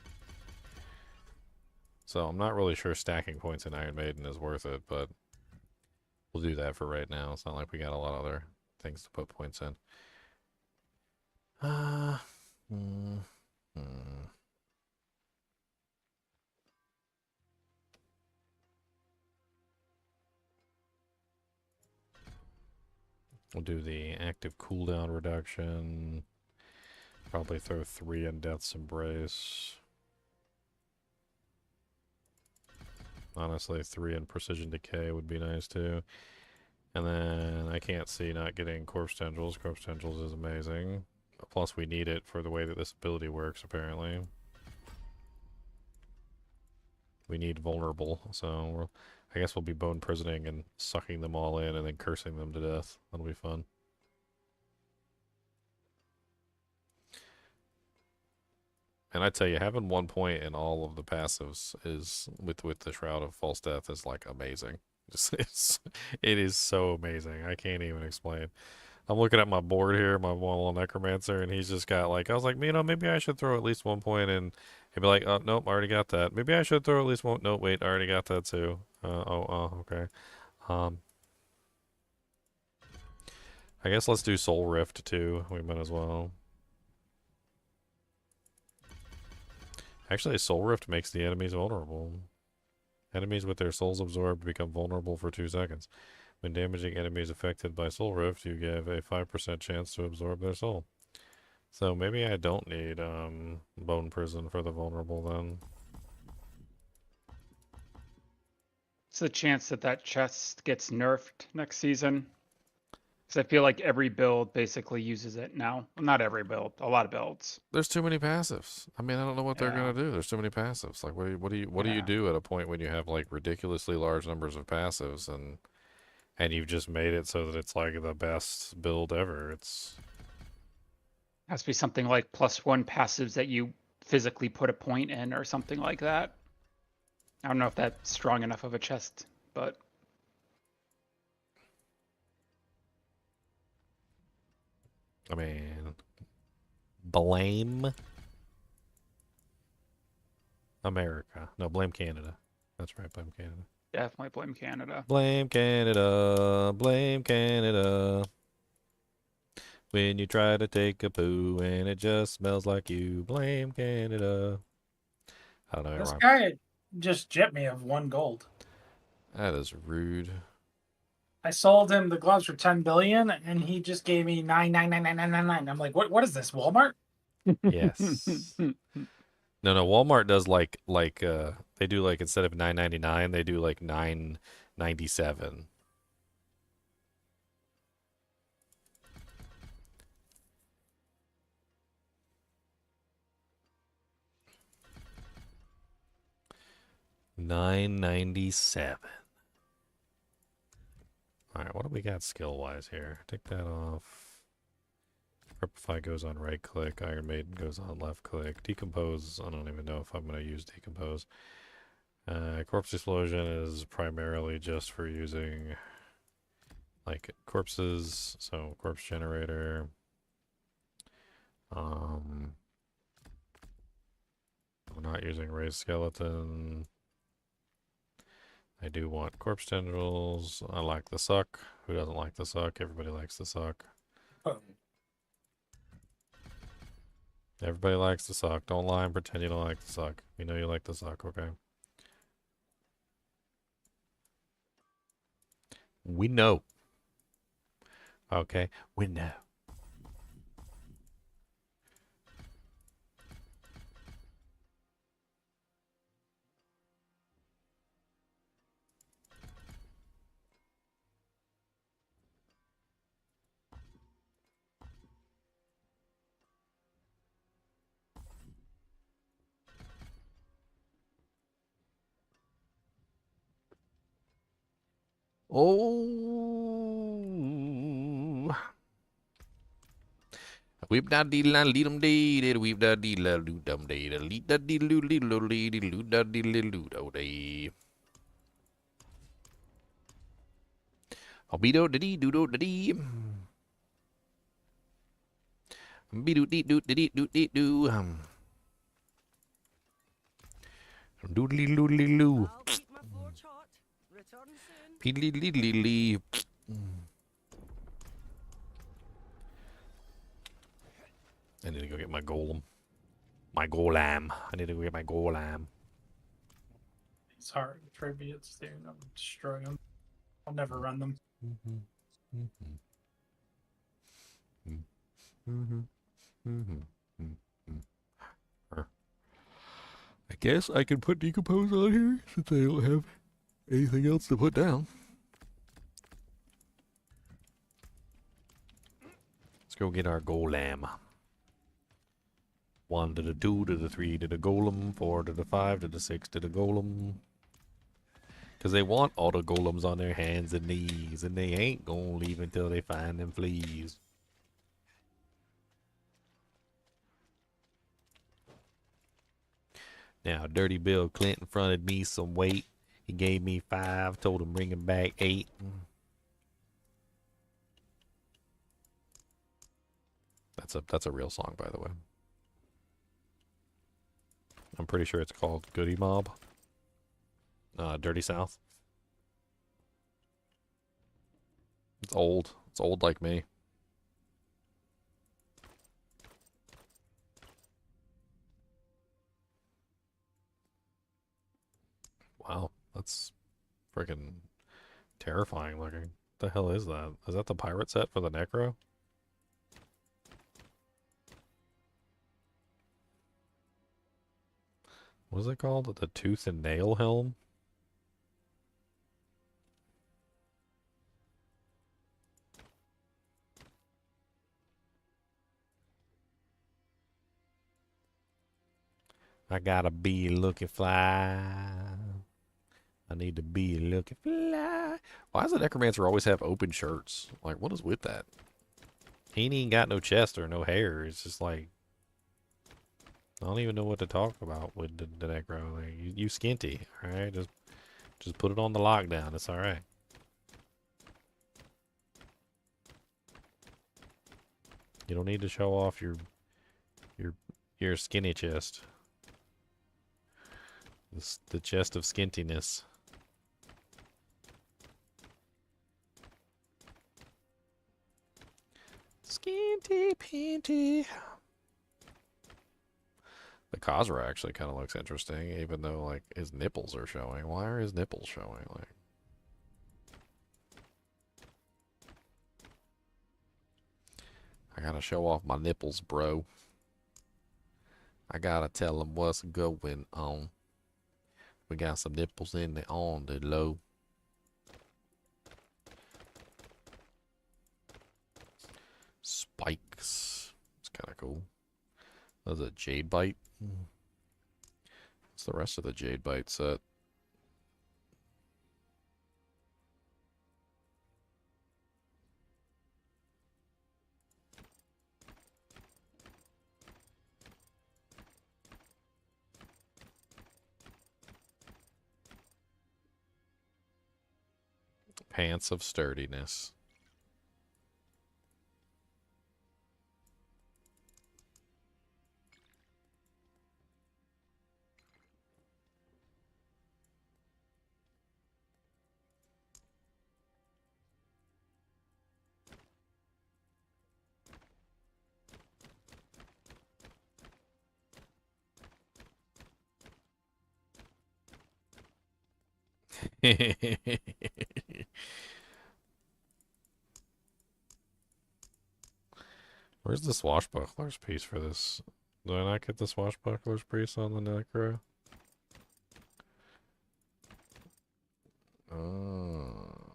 So I'm not really sure stacking points in Iron Maiden is worth it, but we'll do that for right now. It's not like we got a lot of other things to put points in. We'll do the active cooldown reduction. Probably throw 3 in Death's Embrace. Honestly, 3 in Precision Decay would be nice too. And then I can't see not getting Corpse Tendrils. Corpse Tendrils is amazing. Plus we need it for the way that this ability works, apparently. We need Vulnerable, so I guess we'll be Bone Prisoning and sucking them all in and then cursing them to death. That'll be fun. And I tell you, having 1 point in all of the passives is with the Shroud of False Death is like amazing. It is so amazing. I can't even explain. I'm looking at my board here, my one little Necromancer, and he's just got like, I was like, you know, maybe I should throw at least 1 point in. He'd be like, oh, nope, I already got that. Maybe I should throw at least 1. Nope, wait, I already got that too. Okay. I guess let's do Soul Rift too. We might as well. Actually, Soul Rift makes the enemies vulnerable. Enemies with their souls absorbed become vulnerable for 2 seconds. When damaging enemies affected by Soul Rift, you give a 5% chance to absorb their soul. So maybe I don't need Bone Prison for the vulnerable then. It's a chance that that chest gets nerfed next season. Because I feel like every build basically uses it now. Well, not every build, a lot of builds. There's too many passives. I mean, I don't know what they're Yeah. gonna do. There's too many passives. Like, what do you do at a point when you have like ridiculously large numbers of passives and you've just made it so that it's like the best build ever? It's Has to be something like +1 passives that you physically put a point in or something like that. I don't know if that's strong enough of a chest, but I mean, blame America. No, blame Canada. That's right, blame Canada. Definitely blame Canada. Blame Canada, blame Canada. When you try to take a poo and it just smells like you, blame Canada. I don't know. This Rhyme. guy just gypped me of 1 gold. That is rude. I sold him the gloves for 10 billion, and he just gave me 9,999,999. I'm like, what is this, Walmart? Yes. No, Walmart does like they do like instead of $9.99, they do like $9.97. $9.97. All right, what do we got skill wise here? Take that off. Repify goes on right click. Iron Maiden goes on left click. Decompose. I don't even know if I'm going to use decompose. Corpse explosion is primarily just for using like corpses. So corpse generator. We're not using raised skeleton. I do want corpse tendrils. I like the suck. Who doesn't like the suck? Everybody likes the suck. Oh, Everybody likes the suck. Don't lie and pretend you don't like the suck. We know you like the suck, okay? We know. Okay? We know. Oh. Weep da dee la lead 'em dee dee weep da dee la loo dum dee da lead da dee loo dee loo dee dee loo da dee loo do dee. I'll be do dee doo do dee. Be do dee doo dee doo dee doo. Doodly loodly loo. I'll keep my forge hot. Return soon. Peedly leedly lee. I need to go get my golem. My golem. I need to go get my golem. these hard tributes, dude. I'm destroying them. I'll never run them. I guess I can put decompose on here since I don't have anything else to put down. Let's go get our golem. 1 to the 2 to the 3 to the golem, 4 to the 5 to the 6 to the golem. Because they want all the golems on their hands and knees, and they ain't gonna leave until they find them fleas. Now, Dirty Bill Clinton fronted me some weight. He gave me 5, told him bring him back 8. That's a real song, by the way. I'm pretty sure it's called Goody Mob. Dirty South. It's old. It's old like me. Wow, that's freaking terrifying looking. The hell is that? Is that the pirate set for the Necro? What is it called? The Tooth and Nail Helm? I gotta be looking fly. I need to be looking fly. Why does the Necromancer always have open shirts? Like, what is with that? He ain't even got no chest or no hair. It's just like, I don't even know what to talk about with the Necro. Like, you skinty, alright? Just put it on the lockdown. It's alright. You don't need to show off your skinny chest. The chest of skintiness. Skinty Pinty. The Khazra actually kind of looks interesting, even though, like, his nipples are showing. Why are his nipples showing? Like, I gotta show off my nipples, bro. I gotta tell them what's going on. We got some nipples in the on the low. Spikes. It's kind of cool. That's a jade bite. What's the rest of the jade bite set? Pants of sturdiness. Where's the swashbuckler's piece for this? Did I not get the swashbuckler's piece on the Necro? Oh.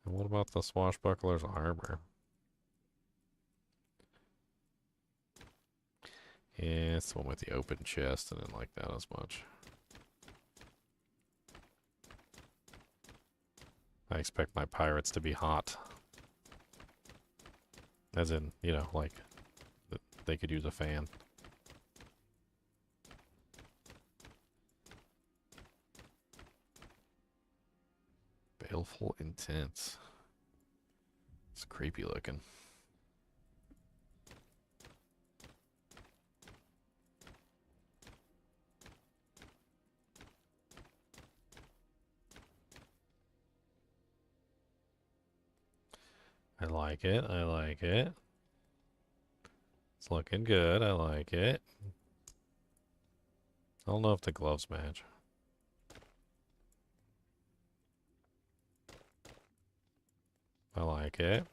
And what about the swashbuckler's armor? Yeah, it's the one with the open chest. I didn't like that as much. I expect my pirates to be hot. As in, you know, like, they could use a fan. Baleful Intent. It's creepy looking. I like it. I like it. It's looking good. I like it. I don't know if the gloves match. I like it.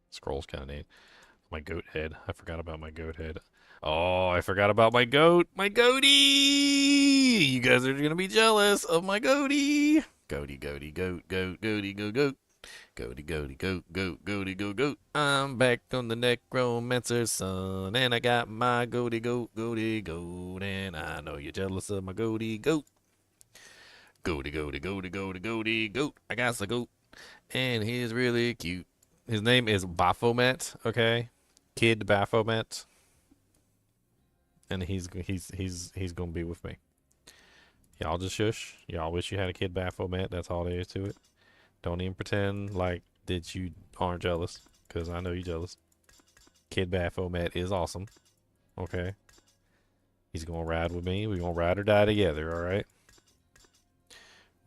Scroll's kind of neat. My goat head. I forgot about my goat head. Oh, I forgot about my goat. My goatee! You guys are going to be jealous of my goatee. Goatee, goatee, goat, goat, goatee, go, goat. Goatee, goatee, goat, goat, goatee, go, goat. I'm back on the Necromancer's son, and I got my goatee, goat, goatee, goat. And I know you're jealous of my goatee, goat. Goatee, goatee, goatee, goatee, goatee, goat. I got the goat, and he's really cute. His name is Baphomet, okay? Kid Baphomet. And he's gonna be with me. Y'all just shush. Y'all wish you had a Kid Baphomet. That's all there is to it. Don't even pretend like that you aren't jealous, because I know you're jealous. Kid Baphomet is awesome. Okay? He's gonna ride with me. We're gonna ride or die together, alright?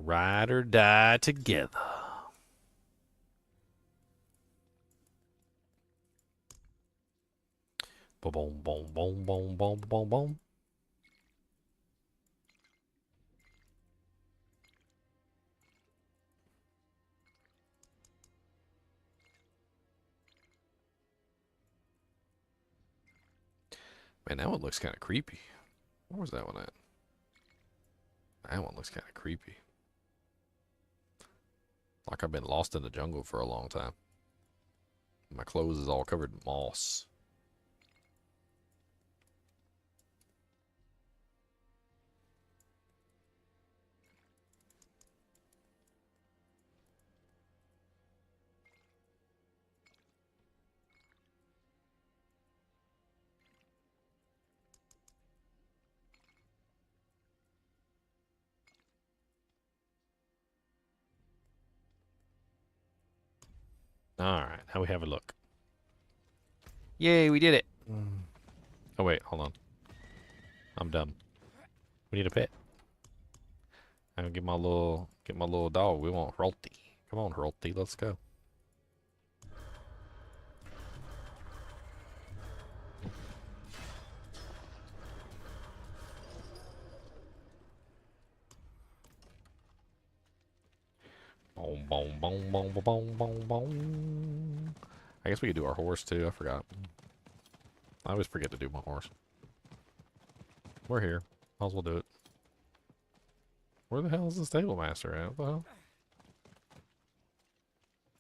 Ride or die together. Boom, boom, boom, boom, boom, boom, boom. Man, that one looks kind of creepy. Where was that one at? That one looks kind of creepy. Like I've been lost in the jungle for a long time. My clothes is all covered in moss. Alright, now we have a look. Yay, we did it! Oh wait, hold on. I'm dumb. We need a pet. I'm gonna get my little dog. We want Hrolti. Come on, Hrolti, let's go. Boom, boom, boom, boom, boom, boom, boom, boom. I guess we could do our horse too. I forgot. I always forget to do my horse. We're here. Might as well do it. Where the hell is the stable master at? What the hell?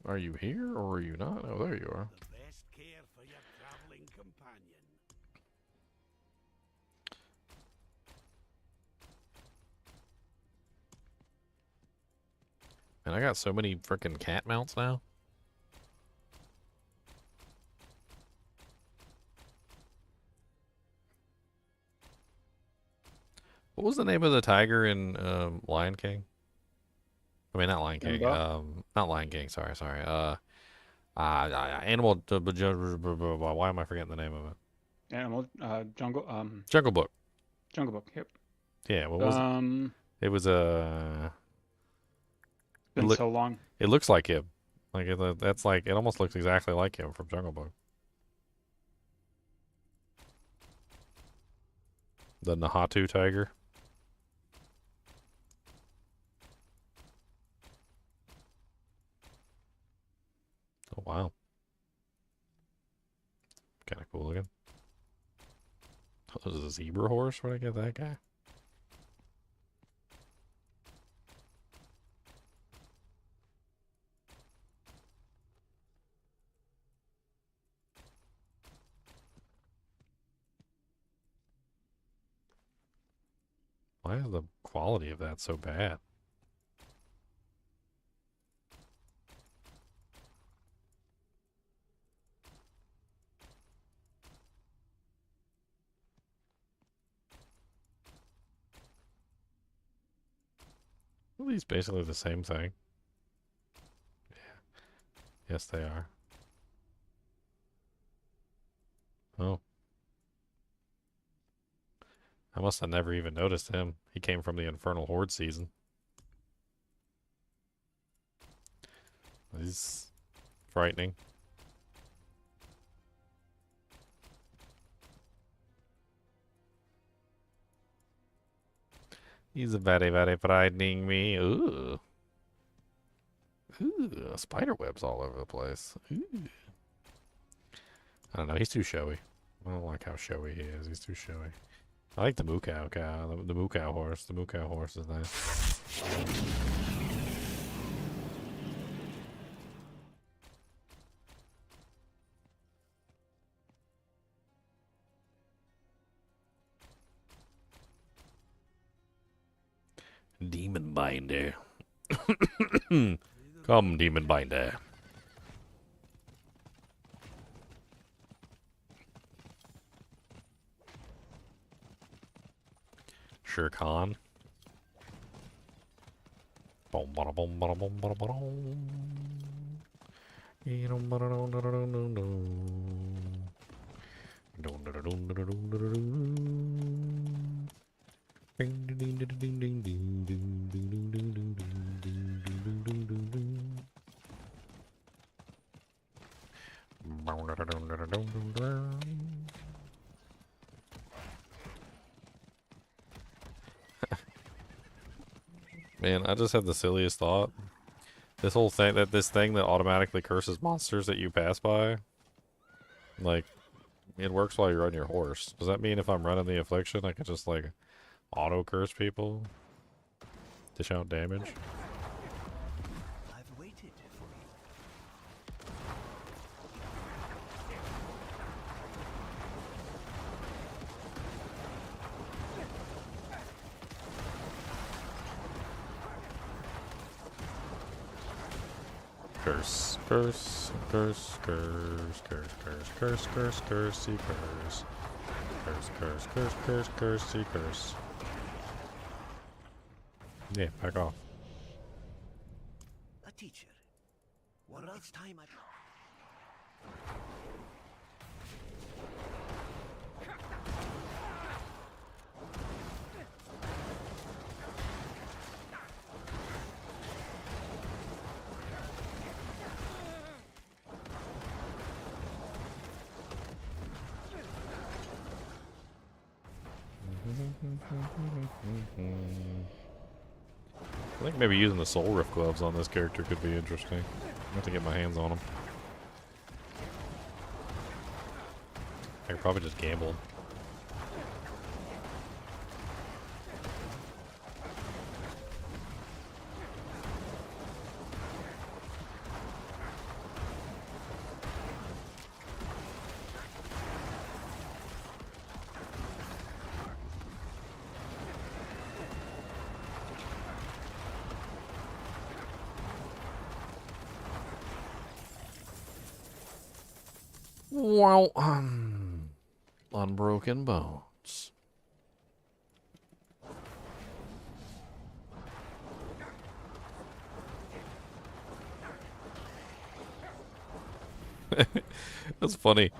Are you here or are you not? Oh, there you are. The best care for your traveling companion. And I got so many freaking cat mounts now. What was the name of the tiger in Lion King? I mean, not Lion King. Simba? Not Lion King. Sorry. Animal. Why am I forgetting the name of it? Animal, jungle, Jungle Book. Jungle Book. Yep. Yeah. What was it? It was Been look- so long. It looks like him. Like that's like it almost looks exactly like him from Jungle Book. The Nahatu tiger. Oh wow. Kind of cool looking. Oh, this is a zebra horse. Where'd I get that guy? Why is the quality of that so bad? Are these basically the same thing? Yeah. Yes, they are. Oh. I must have never even noticed him. He came from the Infernal Horde season. He's frightening. He's very, very frightening me. Ooh. Ooh, spider webs all over the place. Ooh. I don't know, he's too showy. I don't like how showy he is. He's too showy. I like the moo cow, the moo cow horse. The moo cow horse is nice. Demon binder. Come, demon binder. Sure Khan. Boom, bada, boom, bada, boom, bada, bada, boom. Dum, bada, dum, da, da, dum, dum, dum. Dum, da, da, dum, da, da, dum, da, da, dum. Ding, ding, ding, ding, ding, ding, ding, ding, ding, ding, ding, ding, ding, ding, ding, ding, ding, ding. Bow, da, da, dum, da, da, dum, dum, dum. Man, I just had the silliest thought. This whole thing, this thing that automatically curses monsters that you pass by, like, it works while you're on your horse. Does that mean if I'm running the affliction, I can just, like, auto curse people? Dish out damage? I've waited for you. Curse, curse, curse, curse, curse, curse, curse, curse, curse, see curse. Curse, curse, curse, curse, curse, see curse. Yeah, back off. A teacher. One last time I... I think maybe using the Soul Rift gloves on this character could be interesting. I have to get my hands on them. I could probably just gamble. Wow, unbroken bones. That's funny.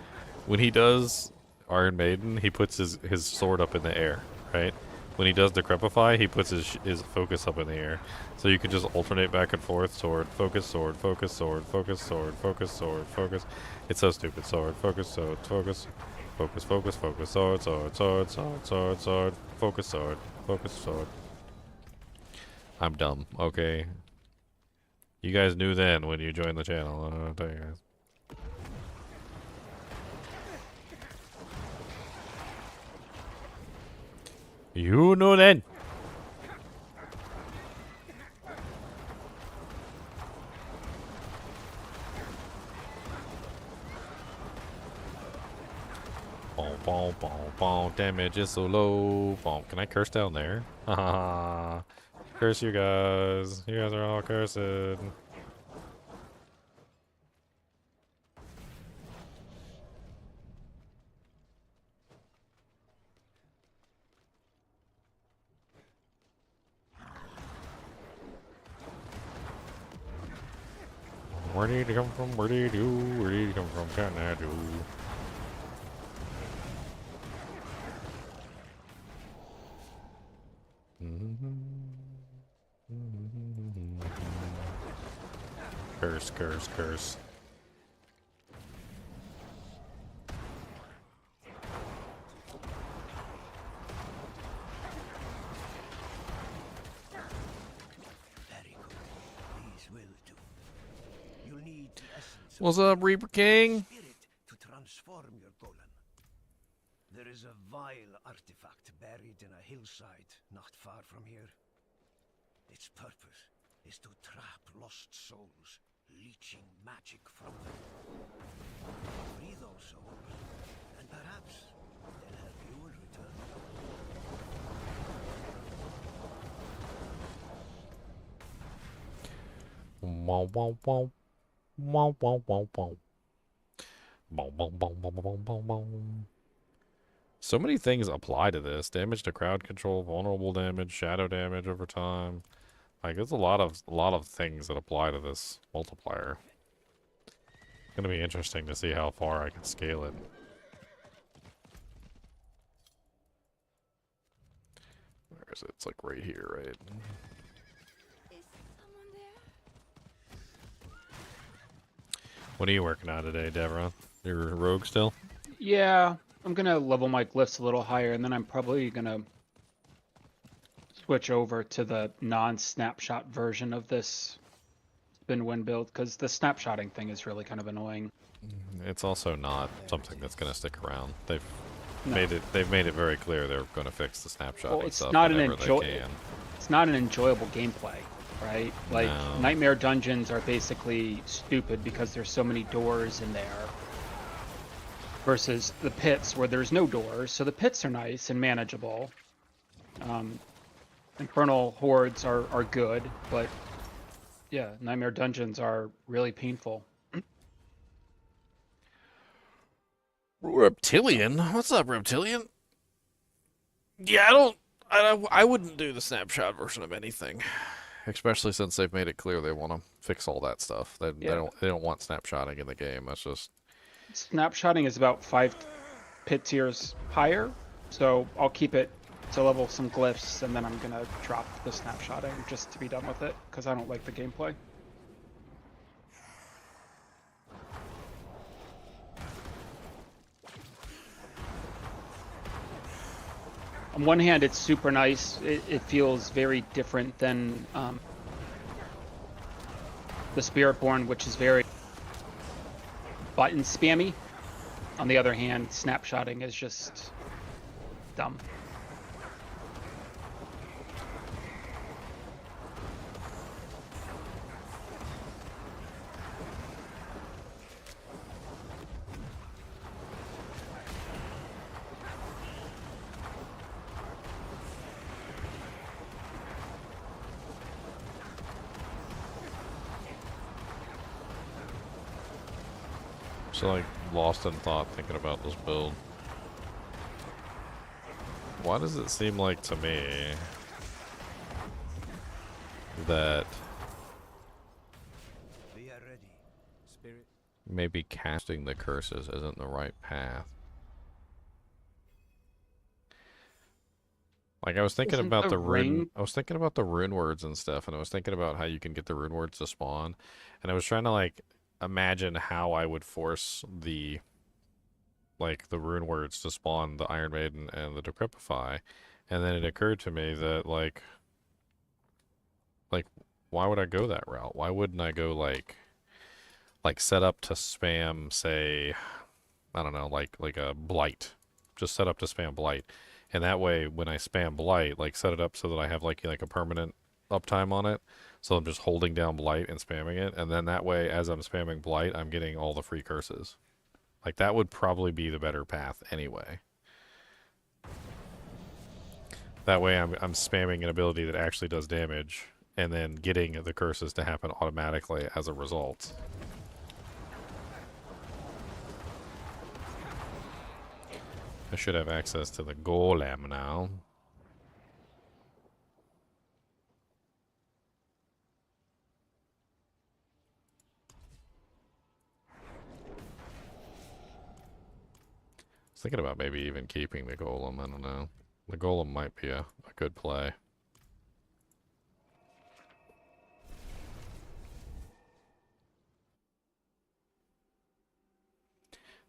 When he does Iron Maiden, he puts his sword up in the air, right? When he does Decrepify, he puts his focus up in the air. So you can just alternate back and forth, sword, focus, sword, focus, sword, focus, sword, focus, sword, focus. It's so stupid. Sword, focus, sword, focus, focus, focus, focus, sword, sword, sword, sword, sword, sword, focus, sword, focus, sword. I'm dumb, okay? You guys knew then when you joined the channel, I'll tell you guys. You know then. Boom, boom, boom, boom. Damage is so low. Boom. Can I curse down there? Haha. Curse you guys. You guys are all cursed. Where did he come from? Where did he do? Where did he come from? Can I do? Curse, curse, curse. Very good. These will do. You'll need the essence of What's up, Reaper King? spirit to transform your golem. There is a vile artifact buried in a hillside not far from here. Its purpose is to trap lost souls, leeching magic from them. Free those souls, and perhaps they'll help you in return. Wow, wow, wow. Wow, wow, wow, wow. Boom, boom, boom, boom, boom, boom, boom. So many things apply to this. Damage to crowd control, vulnerable damage, shadow damage over time. Like, there's a lot of things that apply to this multiplier. It's gonna be interesting to see how far I can scale it. Where is it? It's like right here, right? Is someone there? What are you working on today, Devron? You're a rogue still? Yeah, I'm gonna level my glyphs a little higher, and then I'm probably gonna switch over to the non-snapshot version of this spin win build, because the snapshotting thing is really kind of annoying. It's also not something that's gonna stick around. They've No. made it very clear they're gonna fix the snapshot Well, it's stuff not whenever they can. it's not an enjoyable gameplay, right? Like No. nightmare dungeons are basically stupid because there's so many doors in there. Versus the pits where there's no doors, so the pits are nice and manageable. Infernal hordes are good, but yeah, nightmare dungeons are really painful. Reptilian? What's up, Reptilian? Yeah, I wouldn't do the snapshot version of anything, especially since they've made it clear they want to fix all that stuff. They Yeah. don't want snapshotting in the game. That's just Snapshotting is about 5 pit tiers higher, so I'll keep it to level some glyphs, and then I'm gonna drop the snapshotting just to be done with it, because I don't like the gameplay. On one hand, it's super nice. It feels very different than the Spiritborn, which is very button spammy. On the other hand, snapshotting is just dumb. So like lost in thought thinking about this build. Why does it seem like to me that We are ready. Spirit. maybe casting the curses isn't the right path? Like I was thinking Isn't about the the rune. ring- I was thinking about the rune words and stuff, and I was thinking about how you can get the rune words to spawn, and I was trying to like imagine how I would force the rune words to spawn the Iron Maiden and the Decrepify, and then it occurred to me that like why would I go that route? Why wouldn't I go like set up to spam, say, I don't know, like a blight, just set up to spam blight, and that way when I spam blight, like set it up so that I have like a permanent uptime on it, so I'm just holding down blight and spamming it, and then that way as I'm spamming blight, I'm getting all the free curses. Like that would probably be the better path anyway. That way I'm spamming an ability that actually does damage, and then getting the curses to happen automatically as a result. I should have access to the golem now. I was thinking about maybe even keeping the golem. I don't know. The golem might be a good play.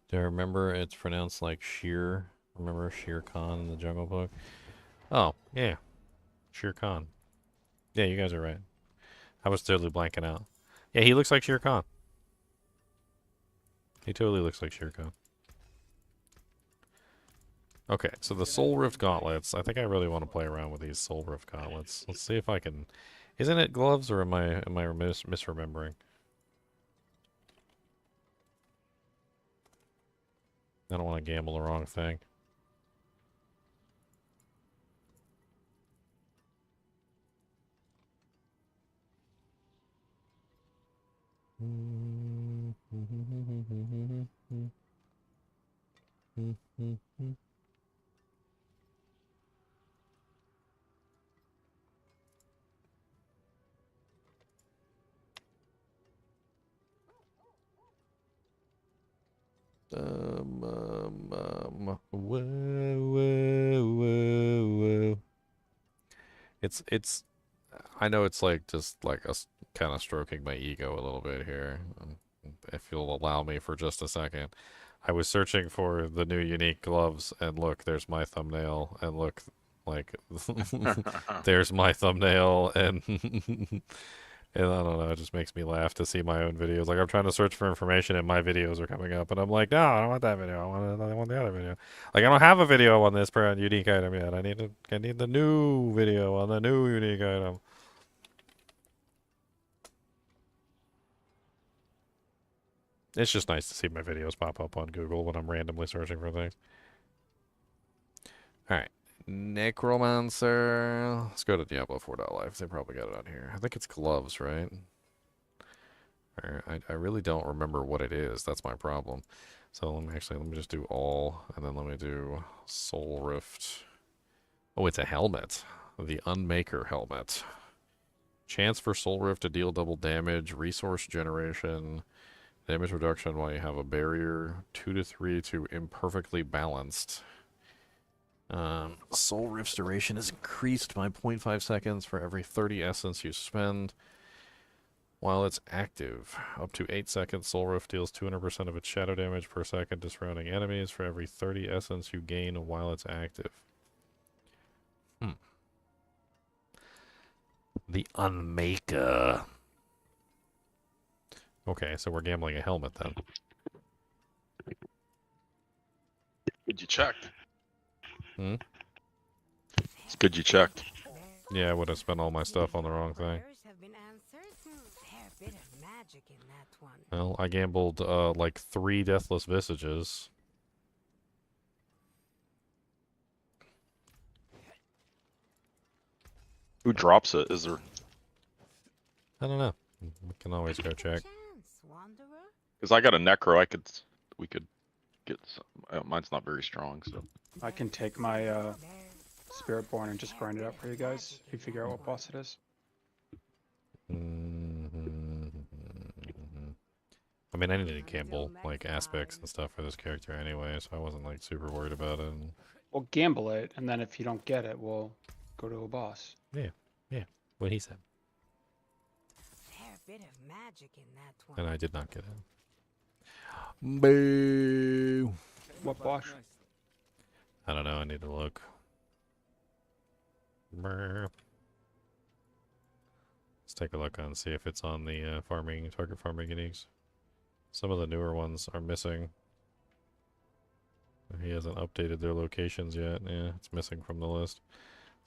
Do I remember it's pronounced like Shere? Remember Shere Khan in the Jungle Book? Oh, yeah. Shere Khan. Yeah, you guys are right. I was totally blanking out. Yeah, he looks like Shere Khan. He totally looks like Shere Khan. Okay, so the Soul Rift Gauntlets. I think I really want to play around with these Soul Rift Gauntlets. Let's see if I can... Isn't it gloves, or am I misremembering? I don't want to gamble the wrong thing. Whoa, whoa, whoa, whoa. It's, I know it's like just like us kind of stroking my ego a little bit here. If you'll allow me for just a second. I was searching for the new unique gloves, and look, there's my thumbnail, and look, like, there's my thumbnail, and and I don't know, it just makes me laugh to see my own videos. Like, I'm trying to search for information, and my videos are coming up, and I'm like, no, I don't want that video. I want the other video. Like, I don't have a video on this unique item yet. I need the new video on the new unique item. It's just nice to see my videos pop up on Google when I'm randomly searching for things. Alright. Necromancer. Let's go to Diablo 4.live. They probably got it on here. I think it's gloves, right? I really don't remember what it is. That's my problem. So let me just do all, and then let me do Soul Rift. Oh, it's a helmet. The Unmaker helmet. Chance for Soul Rift to deal double damage, resource generation, Damage reduction while you have a barrier. 2 to 3 to imperfectly balanced. Soul Rift's duration is increased by 0.5 seconds for every 30 essence you spend while it's active. Up to 8 seconds, Soul Rift deals 200% of its shadow damage per second to surrounding enemies for every 30 essence you gain while it's active. The Unmaker. Okay, so we're gambling a helmet then. Good you checked. Hmm? It's good you checked. Yeah, I would have spent all my stuff on the wrong thing. Have been answered. Fair bit of magic in that one. Well, I gambled like 3 Deathless Visages. Who drops it? Is there? I don't know. We can always go check. Chance, wanderer. Because I got a Necro. We could get some. Mine's not very strong, so. I can take my Spiritborn and just grind it up for you guys. You figure out what boss it is. I mean, I needed to gamble like aspects and stuff for this character anyway, so I wasn't like super worried about it. We'll gamble it, and then if you don't get it, we'll go to a boss. Yeah, what he said. Fair bit of magic in that one. And I did not get it. Boo! What boss? I don't know, I need to look. Brr. Let's take a look and see if it's on the target farming uniques. Some of the newer ones are missing. He hasn't updated their locations yet. Yeah, it's missing from the list.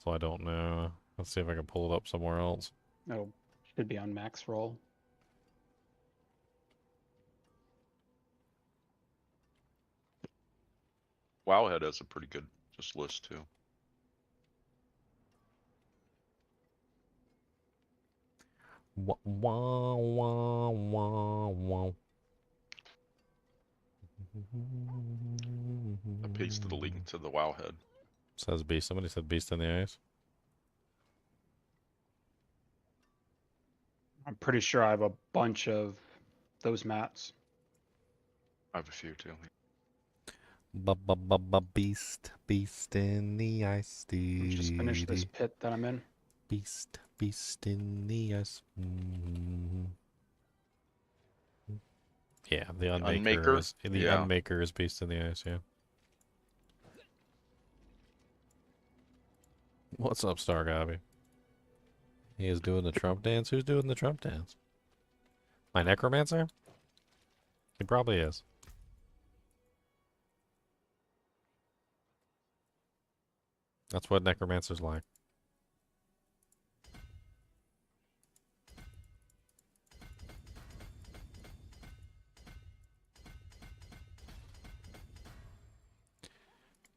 So I don't know. Let's see if I can pull it up somewhere else. Oh, should be on max roll. Wowhead has a pretty good just list too. Wah, wah, wah, wah, wah. I pasted a link to the Wowhead. Says beast. Somebody said beast in the ice. I'm pretty sure I have a bunch of those mats. I have a few too. Beast in the ice. Just finish this pit that I'm in. Beast in the ice. Yeah, the Unmaker. Unmaker is beast in the ice. Yeah. What's up, Star Gobby? He is doing the Trump dance. Who's doing the Trump dance? My necromancer? He probably is. That's what necromancer's like.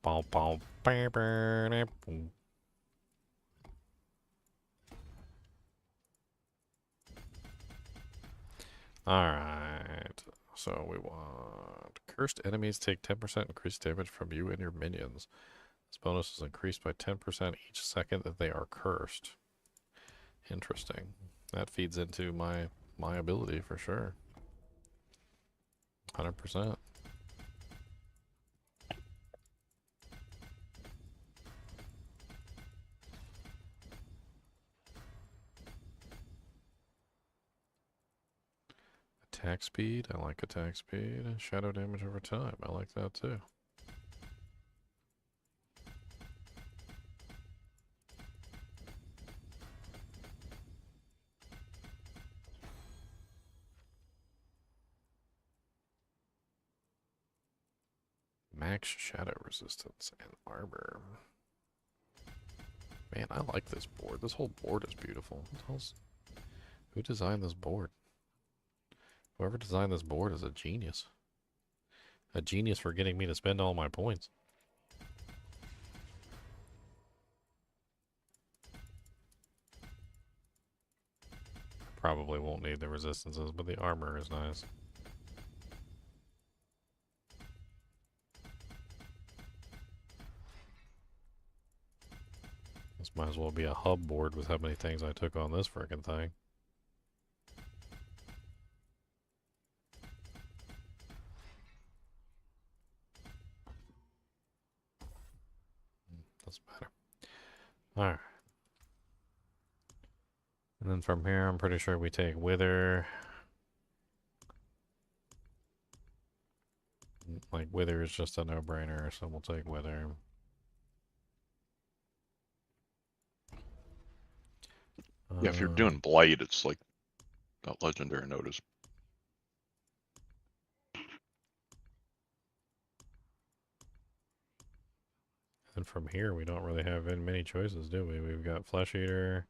Bow, bow, bah, bah, bah, boom. Alright, so we want cursed enemies take 10% increased damage from you and your minions. This bonus is increased by 10% each second that they are cursed. Interesting. That feeds into my ability for sure. 100%. Attack speed, I like attack speed. Shadow damage over time, I like that too. Max shadow resistance and armor. Man, I like this board. This whole board is beautiful. Who designed this board? Whoever designed this board is a genius. A genius for getting me to spend all my points. Probably won't need the resistances, but the armor is nice. This might as well be a hub board with how many things I took on this frickin' thing. Doesn't matter. Alright. And then from here, I'm pretty sure we take Wither. Like, Wither is just a no-brainer, so we'll take Wither. Yeah, if you're doing Blight, it's like that legendary notice. And from here, we don't really have many choices, do we? We've got Flesh Eater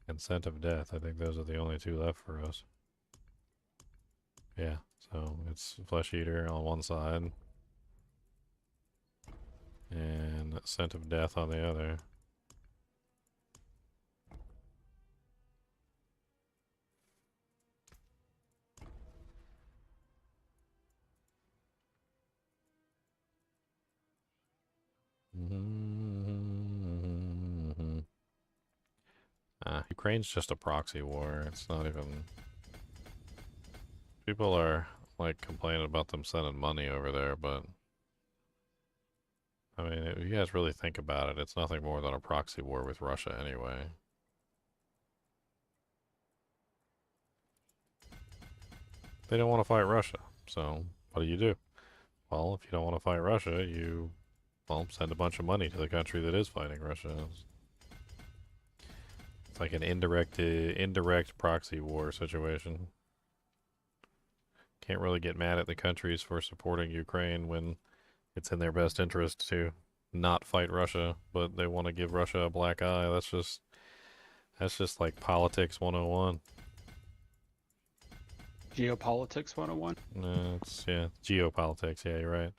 and Scent of Death. I think those are the only two left for us. Yeah, so it's Flesh Eater on one side and Scent of Death on the other. Ukraine's just a proxy war. It's not even... People are, like, complaining about them sending money over there, but... I mean, if you guys really think about it, it's nothing more than a proxy war with Russia anyway. They don't want to fight Russia, so what do? Well, if you don't want to fight Russia, you, well, send a bunch of money to the country that is fighting Russia. It's like an indirect proxy war situation. Can't really get mad at the countries for supporting Ukraine when it's in their best interest to not fight Russia, but they want to give Russia a black eye. That's just like politics 101. Geopolitics 101. It's geopolitics. Yeah, you're right.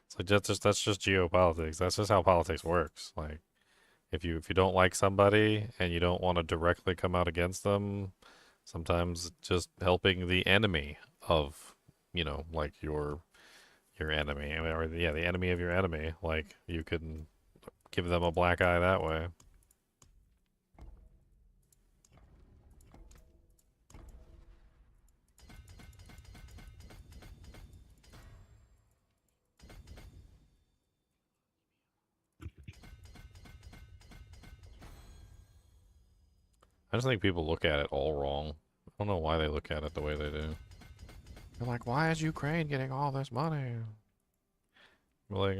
It's like that's just geopolitics. That's just how politics works. Like if you don't like somebody and you don't want to directly come out against them, sometimes just helping the enemy of, like your enemy, or the enemy of your enemy, like you can give them a black eye that way. I just think people look at it all wrong. I don't know why they look at it the way they do. They're like, why is Ukraine getting all this money? Like,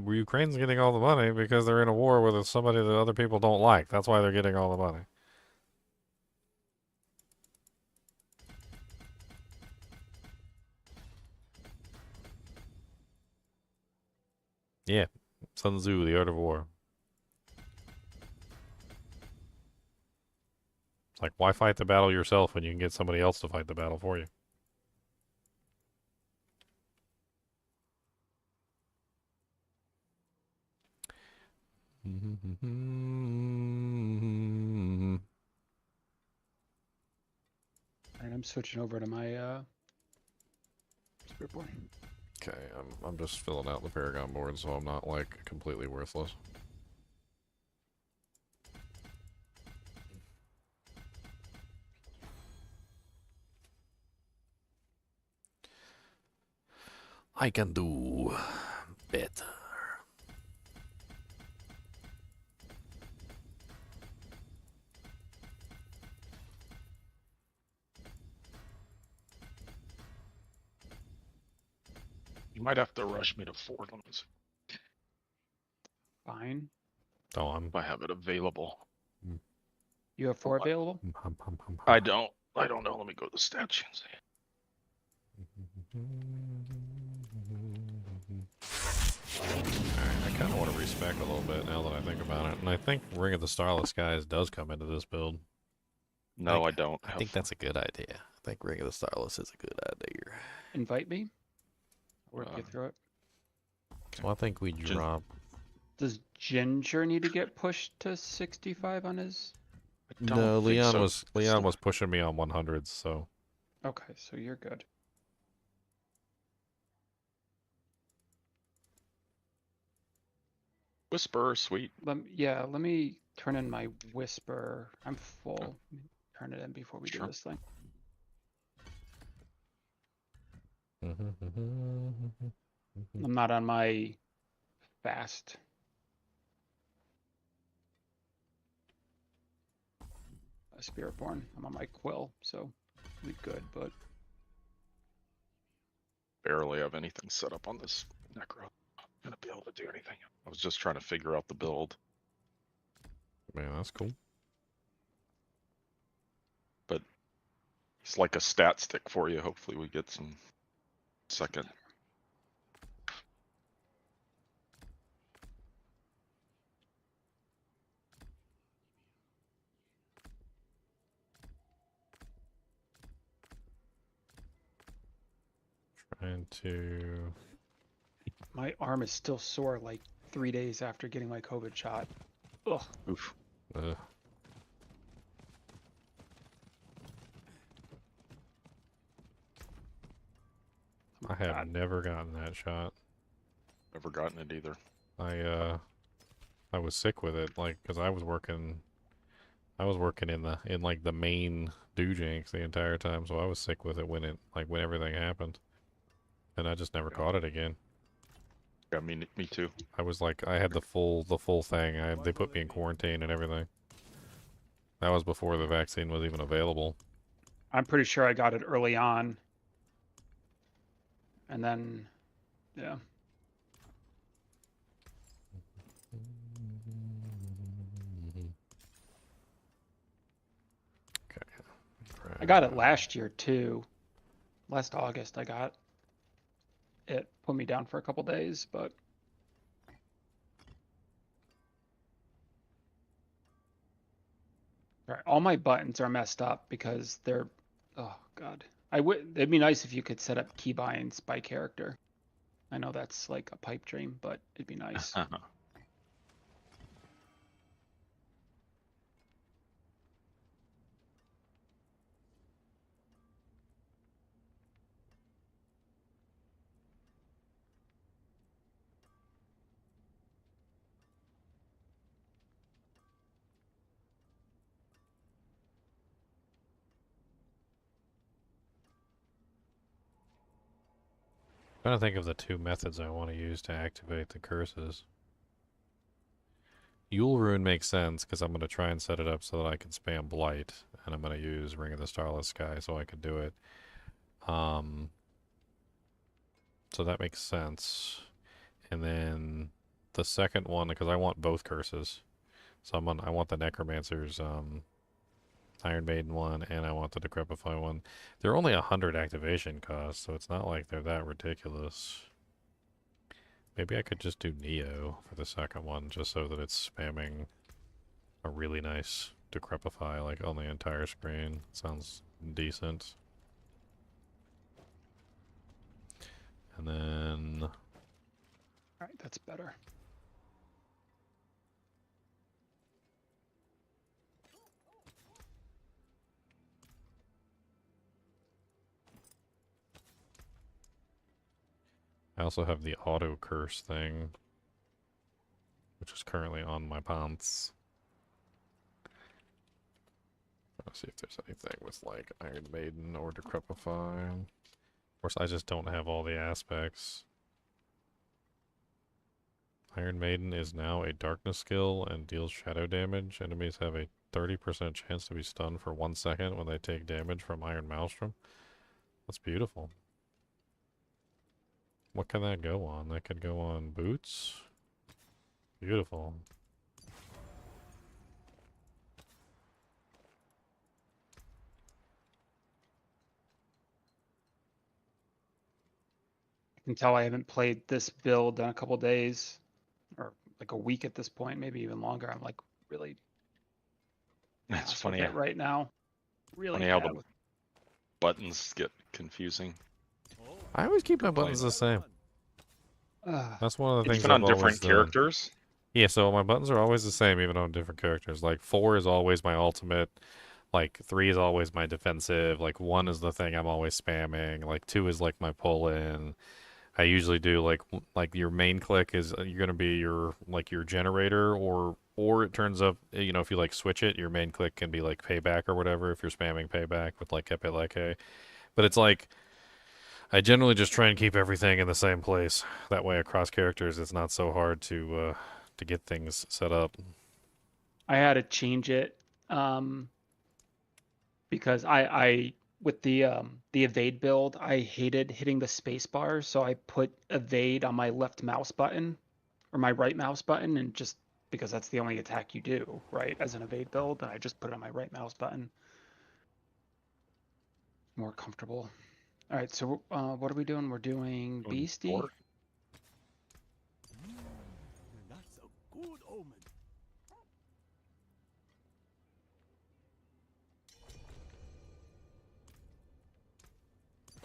Ukraine's getting all the money because they're in a war with somebody that other people don't like. That's why they're getting all the money. Yeah, Sun Tzu, The Art of War. It's like, why fight the battle yourself when you can get somebody else to fight the battle for you? And I'm switching over to my spirit board. Okay, I'm just filling out the Paragon board, so I'm not like completely worthless. I can do better. You might have to rush me to 4 limits Fine. Oh, if I have it available. You have 4 available? I don't know. Let me go to the statue and see. Alright, I kind of want to respec a little bit now that I think about it. And I think Ring of the Starless Skies does come into this build. No, I don't. I think that's a good idea. I think Ring of the Starless is a good idea. Invite me. Work you through it. So I think we drop... Does Ginger need to get pushed to 65 on his? No, Leon was pushing me on 100s, so... Okay, so you're good. Whisper, sweet. Let me turn in my whisper. I'm full. Turn it in before we do this thing. I'm not on my fast. Spiritborn. I'm on my Quill, so it'll be good, but Barely have anything set up on this Necro. I'm gonna be able to do anything. I was just trying to figure out the build. Man, that's cool. But it's like a stat stick for you. Hopefully we get some second. Trying to. my arm is still sore like 3 days after getting my COVID shot. Ugh. Oof. I have God. never gotten that shot. Never gotten it either. I was sick with it, like, cause I was working in like the main Dujinx the entire time, so I was sick with it when everything happened, and I just never caught it again. Yeah, me too. I was like, I had the full thing. They put me in quarantine and everything. That was before the vaccine was even available. I'm pretty sure I got it early on. And then, yeah. Okay. I got it last year too. Last August I got it. Put me down for a couple days, but all right, all my buttons are messed up because they're, oh god. It'd be nice if you could set up keybinds by character. I know that's like a pipe dream, but it'd be nice. Trying to think of the two methods I want to use to activate the curses. Yule Rune makes sense because I'm going to try and set it up so that I can spam Blight, and I'm going to use Ring of the Starless Sky so I can do it. So that makes sense. And then the second one, because I want both curses. So I want the Necromancer's Iron Maiden one, and I want the Decrepify one. They're only 100 activation costs, so it's not like they're that ridiculous. Maybe I could just do Neo for the second one, just so that it's spamming a really nice Decrepify, like, on the entire screen. Sounds decent. And then... Alright, that's better. I also have the auto curse thing, which is currently on my pants. Let's see if there's anything with like Iron Maiden or Decrepify. Of course, I just don't have all the aspects. Iron Maiden is now a darkness skill and deals shadow damage. Enemies have a 30% chance to be stunned for 1 second when they take damage from Iron Maelstrom. That's beautiful. What can that go on? That could go on boots. Beautiful. I can tell I haven't played this build in a couple days, or like a week at this point, maybe even longer. I'm like really It's ass funny. with it right now. Really Funny how bad the with buttons get confusing. I always keep my buttons the same. That's one of the things Even on I've different always done. characters. Yeah, so my buttons are always the same, even on different characters. Like 4 is always my ultimate. Like 3 is always my defensive. Like 1 is the thing I'm always spamming. Like 2 is like my pull in. I usually do like your main click is you're gonna be your generator, or it turns up, you know, if you like switch it, your main click can be like payback or whatever if you're spamming payback with like Epeleke. But it's like I generally just try and keep everything in the same place. That way across characters it's not so hard to get things set up. I had to change it because I with the evade build, I hated hitting the space bar, so I put evade on my left mouse button or my right mouse button, and just because that's the only attack you do, right, as an evade build, and I just put it on my right mouse button. More comfortable. All right, so what are we doing? We're doing Beastie. Four. That's a good omen.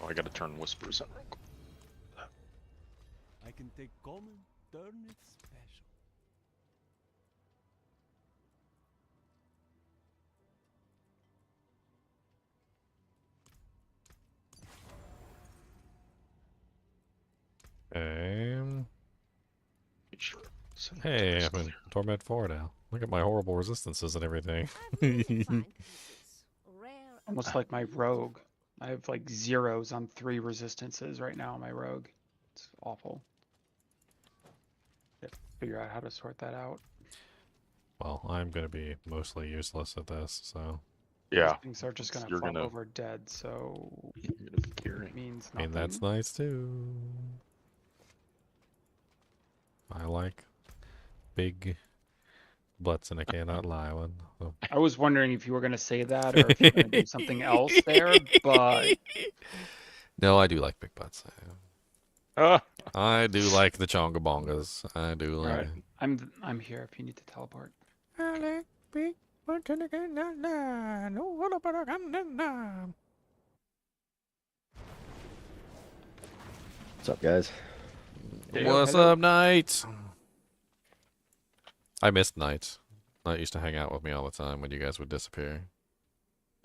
Oh, I gotta turn whispers on. I can take common, turn it special. Sure. Hey, I'm in Torment 4 now. Look at my horrible resistances and everything. Almost like my rogue. I have like zeros on 3 resistances right now on my rogue. It's awful. Have to figure out how to sort that out. Well, I'm going to be mostly useless at this, so... Yeah. Things are just gonna You're fall gonna- over dead, so You're gonna be carrying. it means I mean, nothing. that's nice too. I like big butts and I cannot lie one. So. I was wondering if you were gonna say that or if you were gonna do something else there, but No, I do like big butts. Ah, I do like the chonga bongas. I do like Alright. it. I'm here if you need to teleport. I like big butts and I cannot lie. No, what about a gun? What's up, guys? What's hello. up, Knight? I missed Knight. Knight used to hang out with me all the time when you guys would disappear.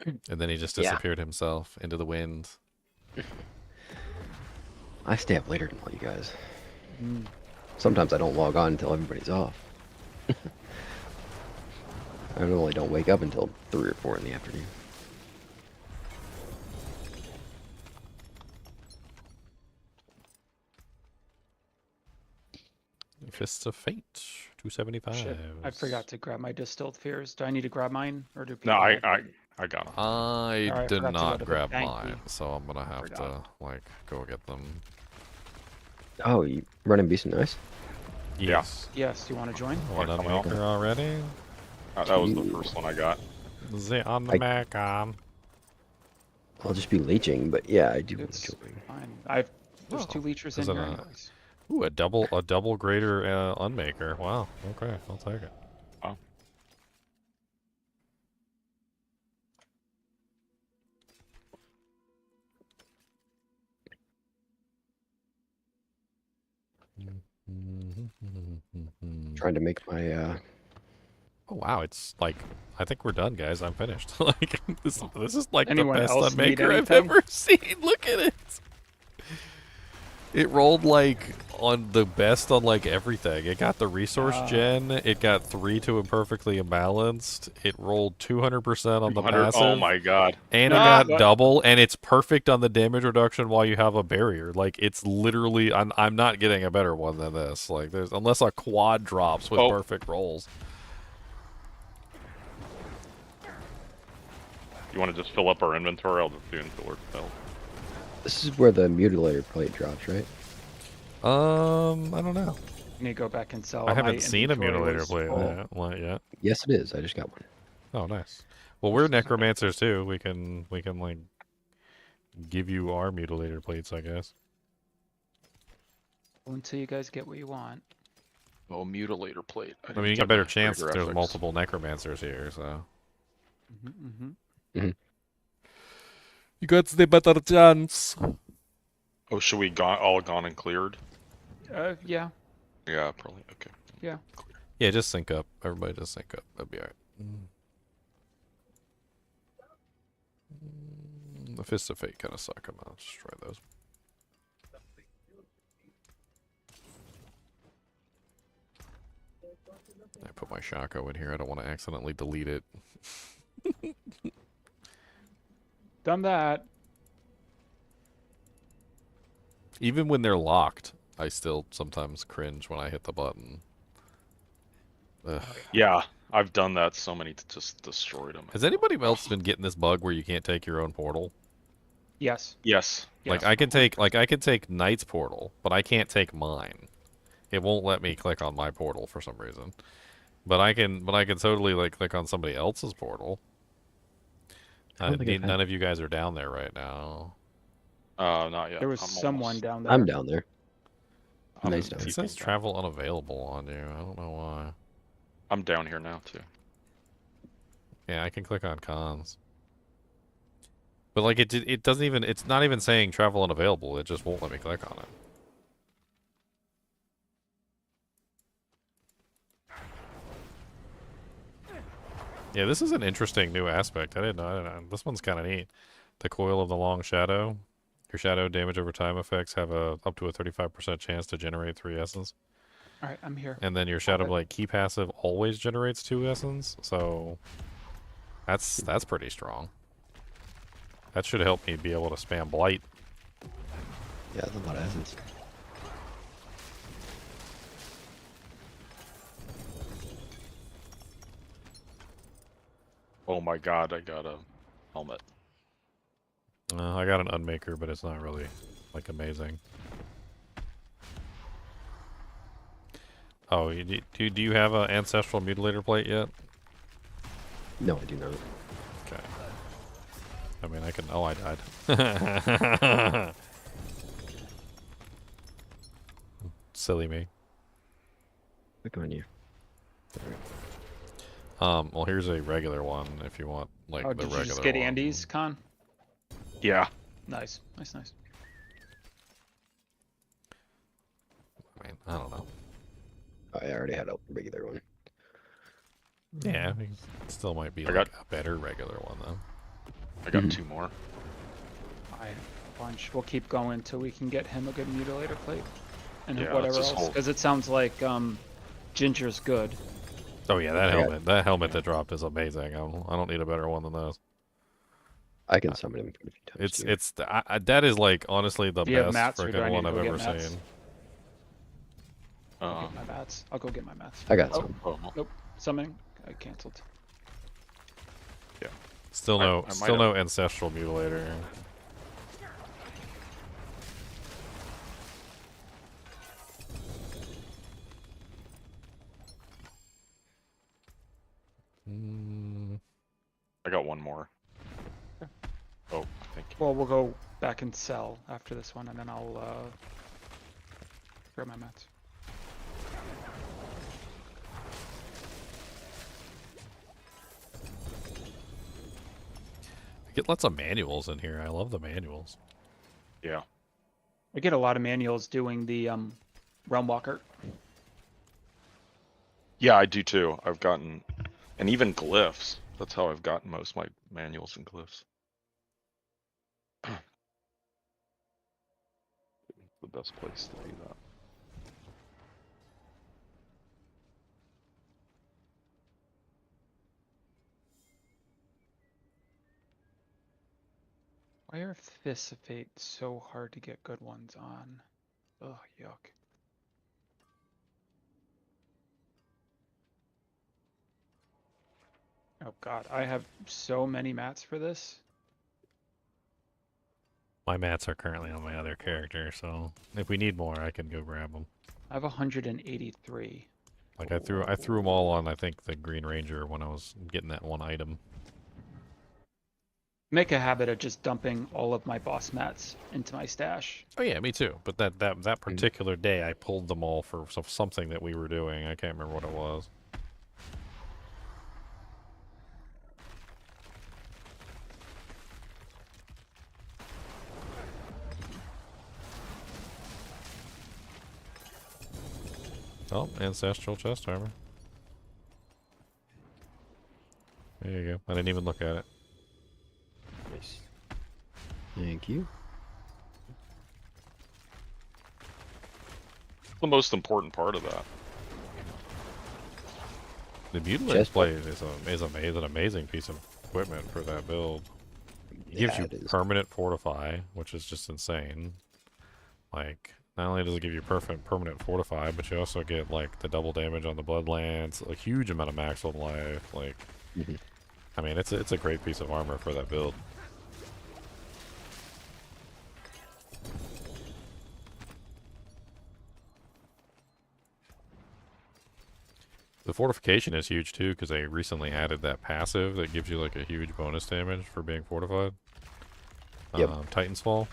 And then he just Yeah. disappeared himself into the wind. I stay up later than all you guys. Mm. Sometimes I don't log on until everybody's off. I normally don't wake up until 3 or 4 in the afternoon. Fists of Fate, 275. Shit, I forgot to grab my distilled fears. Do I need to grab mine or do no, people I have it? got him. I Alright, I did forgot to go not to the grab thank mine, you. so I'm gonna have to Forgot. like go get them. Oh, you running Beast and Ice? Yes. Yes, do you want to join? One Come out. unmaker already. That was the first one I got. The on the Mac on. I'll just be leeching, but yeah, I do want It's to join. fine. There's Oh, 2 leechers is in it here a- anyways. Ooh, a double greater unmaker. Wow. Okay, I'll take it. Wow. Trying to make my Oh wow, it's like I think we're done, guys. I'm finished. Like this is like Anyone the best else need unmaker I've anything? ever seen. Look at it. It rolled like on the best on like everything. It got the resource gen. It got 3 to imperfectly imbalanced. It rolled 200% on the 200 passive. Oh my god. And it Ah, got but- double, and it's perfect on the damage reduction while you have a barrier. Like it's literally, I'm not getting a better one than this. Like there's unless a quad drops with Oh. perfect rolls. You want to just fill up our inventory? I'll just do until fill. This is where the mutilator plate drops, right? I don't know. I need to go back and sell. I My haven't seen a inventory mutilator was plate full. yet. Yes, it is. I just got one. Oh, nice. Well, we're necromancers too. We can like give you our mutilator plates, I guess. Until you guys get what you want. Oh, mutilator plate. I mean, you got a better chance if there's multiple necromancers here, so. Mm-hmm. You got the better chance. Oh, should we all gone and cleared? Yeah. Yeah, probably. Okay. Yeah. Yeah, just sync up. Everybody just sync up. That'd be alright. The Fists of Fate kind of suck. I'm gonna just try those. I put my Shaco in here. I don't want to accidentally delete it. Done that. Even when they're locked, I still sometimes cringe when I hit the button. Ugh. Yeah, I've done that so many, just destroyed them. Has anybody else been getting this bug where you can't take your own portal? Yes. Yes. Like Yes. I can take Knight's portal, but I can't take mine. It won't let me click on my portal for some reason. But I can totally like click on somebody else's portal. I don't think I've had- None of you guys are down there right now. Not yet. There was I'm someone almost- down there. I'm down there. I'm Nice down. It TPing says down. travel unavailable on you. I don't know why. I'm down here now too. Yeah, I can click on cons. But like it doesn't even, it's not even saying travel unavailable. It just won't let me click on it. Yeah, this is an interesting new aspect. I didn't know. This one's kind of neat. The coil of the long shadow. Your shadow damage over time effects have up to a 35% chance to generate 3 essence. All right, I'm here. And then your shadow Okay. blight key passive always generates 2 essence. So that's pretty strong. That should help me be able to spam blight. Yeah, that's a lot of essence. Oh my god, I got a helmet. I got an unmaker, but it's not really like amazing. Oh, do you have an ancestral mutilator plate yet? No, I do not. Okay. I mean, I can. Oh, I died. Silly me. Click on you. Well, here's a regular one if you want, like Oh, the did regular you just get one. Andy's con? Yeah. Nice, nice, nice. I mean, I don't know. Oh, I already had a regular one. Yeah, I mean, it still might be I like a better regular one though. I got Mhm. 2 more. I have a bunch. We'll keep going until we can get him a good mutilator plate. And Yeah, whatever let's just else. hold. Because it sounds like Ginger's good. Oh yeah, that I got- helmet. That helmet that dropped is amazing. I don't need a better one than this. I can summon him a few times. That is like honestly the Do you have best mats, or do I freaking need one to I've go ever get mats? seen. I'll get my mats. I'll go get my mats. I got Oh, some. oh, Summoning. I canceled. Still I no, might still have- no ancestral mutilator. Mm, I got 1 more. Okay. Oh, thank you. Well, we'll go back and sell after this one, and then I'll grab my mats. I get lots of manuals in here. I love the manuals. Yeah. I get a lot of manuals doing the Realm Walker. Yeah, I do too. I've gotten, and even glyphs. That's how I've gotten most of my manuals and glyphs. The best place to do that. Why are Fists of Fate so hard to get good ones on? Ugh, yuck. Oh god, I have so many mats for this. My mats are currently on my other character, so if we need more, I can go grab them. I have 183. Like I threw them all on. I think the Green Ranger when I was getting that one item. Make a habit of just dumping all of my boss mats into my stash. Oh yeah, me too. But that particular day, I pulled them all for something that we were doing. I can't remember what it was. Oh, ancestral chest armor. There you go. I didn't even look at it. Nice. Thank you. The most important part of that. The mutilator Chest plate is an amazing piece of equipment for that build. It gives Yeah, you it is. permanent fortify, which is just insane. Like Not only does it give you permanent fortify, but you also get like the double damage on the blood lance, a huge amount of maximum life. Like, Mhm. I mean, it's a great piece of armor for that build. The fortification is huge too, because they recently added that passive that gives you like a huge bonus damage for being fortified. Yep. Titan's Fall.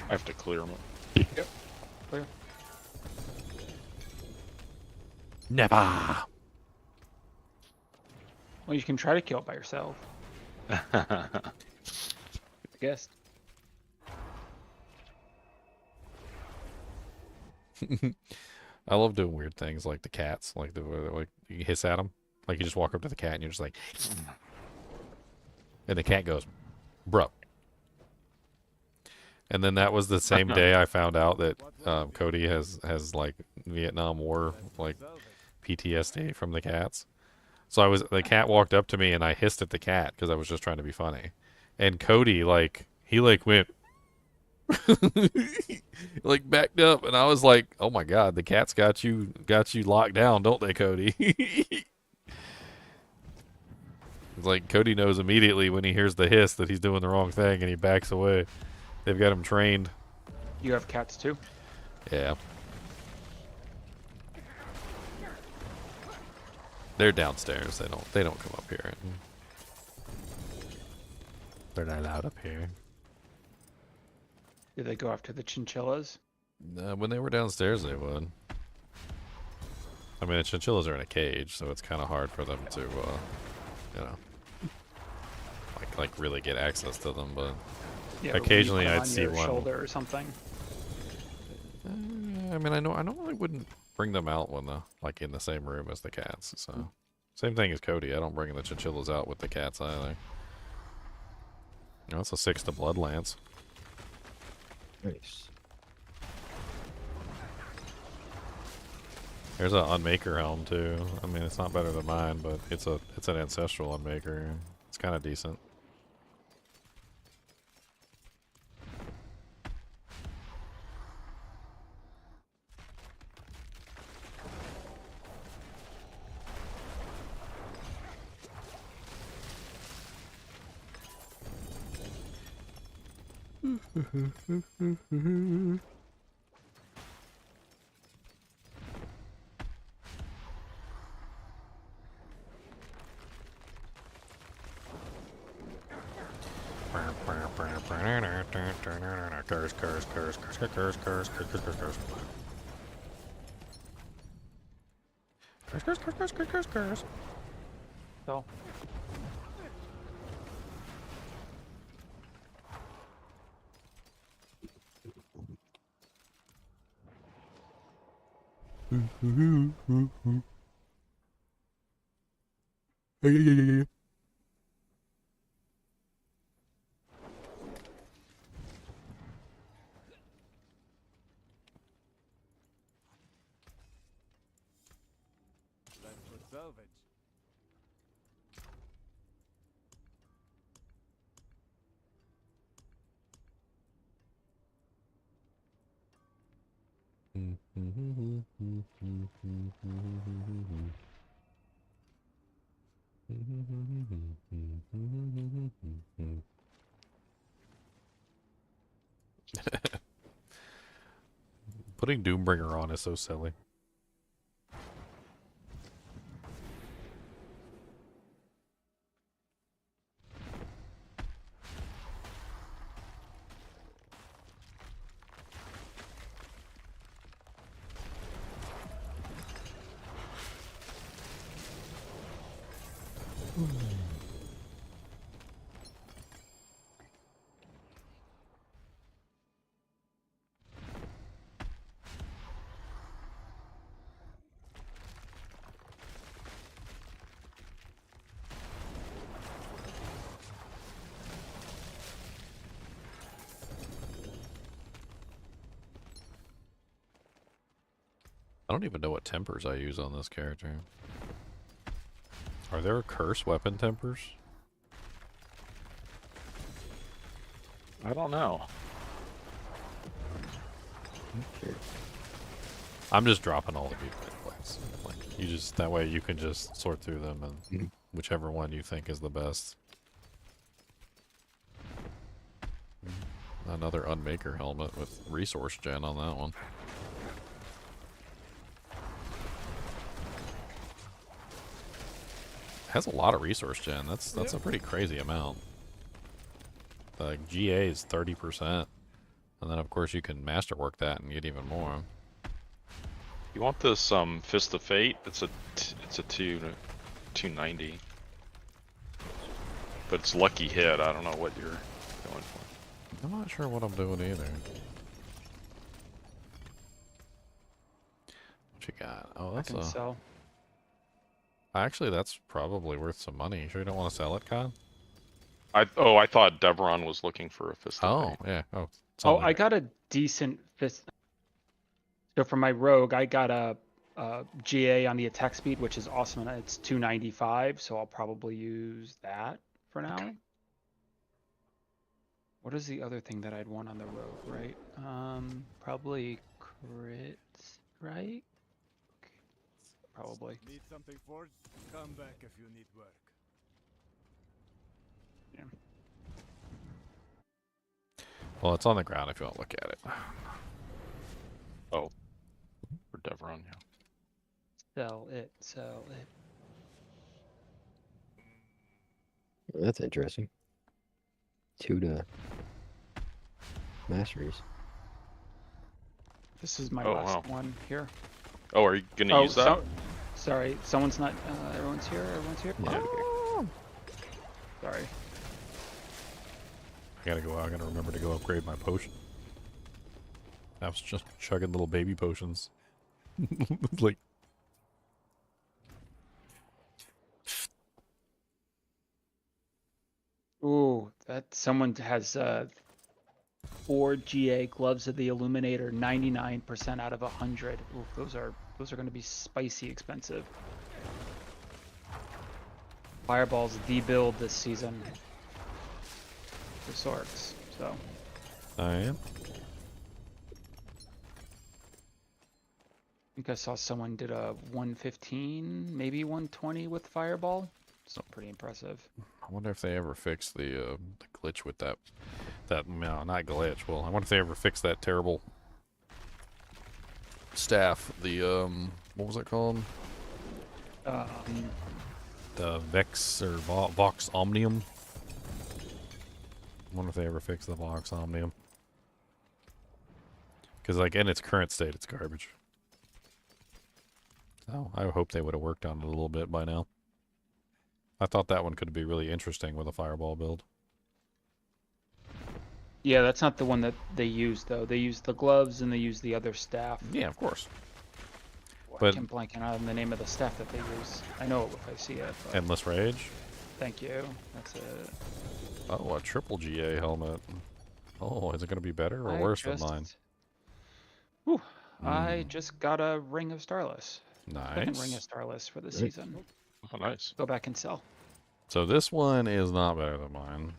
I have to clear them. Clear. Never. Well, you can try to kill it by yourself. I guess. I love doing weird things like the cats, like like you hiss at them, like you just walk up to the cat and you're just like, and the cat goes, "Bro." And then that was the same day I found out that Cody has like Vietnam War like PTSD from the cats. So the cat walked up to me and I hissed at the cat because I was just trying to be funny, and Cody he went like backed up, and I was like, "Oh my god, the cat's got you locked down, don't they, Cody?" It's like Cody knows immediately when he hears the hiss that he's doing the wrong thing, and he backs away. They've got him trained. You have cats too? Yeah. They're downstairs. They don't come up here. They're not allowed up here. Do they go after the chinchillas? When they were downstairs, they would. I mean, the chinchillas are in a cage, so it's kind of hard for them to, you know, like really get access to them. But Yeah, occasionally, or when you I'd put it on see your one. shoulder or something. I mean, I normally wouldn't bring them out when like in the same room as the cats. So same thing as Cody. I don't bring the chinchillas out with the cats either. That's a 6 to blood lance. Nice. There's an Unmaker helm too. I mean, it's not better than mine, but it's an ancestral Unmaker. It's kind of decent. Curse, curse, curse, curse, curse, curse, curse, curse, curse, curse, curse. Curse, curse, curse, curse, curse, curse, curse. So, Putting Doombringer on is so silly. don't even know what tempers I use on this character. Are there curse weapon tempers? I don't know. Sure. I'm just dropping all the people in place. Like, you just, that way you can just sort through them and whichever one you think is the best. Another Unmaker helmet with resource gen on that one. Has a lot of resource gen. That's a pretty crazy amount. Like GA is 30%, and then of course you can masterwork that and get even more. You want this Fist of Fate? It's a 290, but it's lucky hit. I don't know what you're going for. I'm not sure what I'm doing either. What you got? Oh, I that's can a. sell. Actually, that's probably worth some money. You sure you don't want to sell it, Con? I thought Devron was looking for a Fist of Oh, Fate. yeah. Oh, it's Oh, on I there. got a decent fist. So for my rogue, I got a GA on the attack speed, which is awesome. And it's 295, so I'll probably use that for now. Okay. What is the other thing that I'd want on the rogue, right? Probably crit strike. Probably. Need something forged? Come back if you need work. Yeah. Well, it's on the ground if you want to look at it. Oh, for Devron, yeah. Sell it. Sell it. Well, that's interesting. 2 to masteries. This is my Oh, last wow. one here. Oh, are you gonna use that? Sorry, someone's not. Everyone's here. Everyone's here. Yeah. Oh, sorry. I gotta go. I gotta remember to go upgrade my potion. I was just chugging little baby potions. Like, Ooh, that someone has 4 GA gloves of the Illuminator, 99% out of 100. Ooh, those are going to be spicy expensive. Fireball's the build this season for Sorcs, so. I am. I think I saw someone did a 115, maybe 120 with Fireball. So pretty impressive. I wonder if they ever fix the glitch with that. No, not glitch. Well, I wonder if they ever fix that terrible staff. The what was it called? The Vex or Vox Omnium. I wonder if they ever fix the Vox Omnium. Because like in its current state, it's garbage. So I hope they would have worked on it a little bit by now. I thought that one could be really interesting with a fireball build. Yeah, that's not the one that they use though. They use the gloves and they use the other staff. Yeah, of course. I But can't blank on the name of the staff that they use. I know it if I see it. But Endless Rage. thank you. That's it. Oh, a triple GA helmet. Oh, is it going to be better or I worse than mine? Whew, I just got a Ring of Starless. Second Ring of Nice. Starless for the season. Oh, nice. Go back and sell. So this one is not better than mine.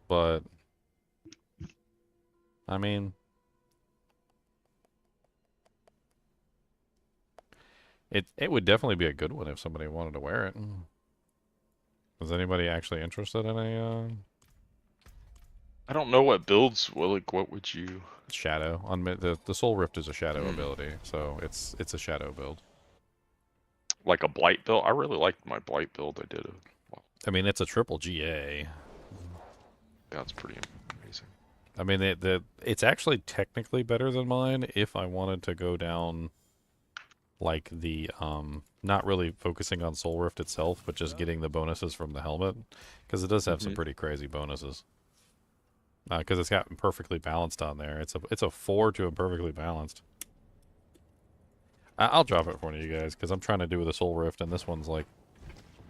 But, I mean, it would definitely be a good one if somebody wanted to wear it. Is anybody actually interested in a I don't know what builds. Well, like, what would you? shadow? On the Soul Rift is a shadow ability, so it's a shadow build. Like a blight build? I really liked my blight build. I did. I mean, it's a triple GA. That's pretty amazing. I mean, it's actually technically better than mine if I wanted to go down like the not really focusing on Soul Rift itself, but just getting the bonuses from the helmet, because it does have some pretty crazy bonuses. Because it's got perfectly balanced on there. It's a 4 to imperfectly balanced. I'll drop it for one of you guys because I'm trying to do with a Soul Rift, and this one's like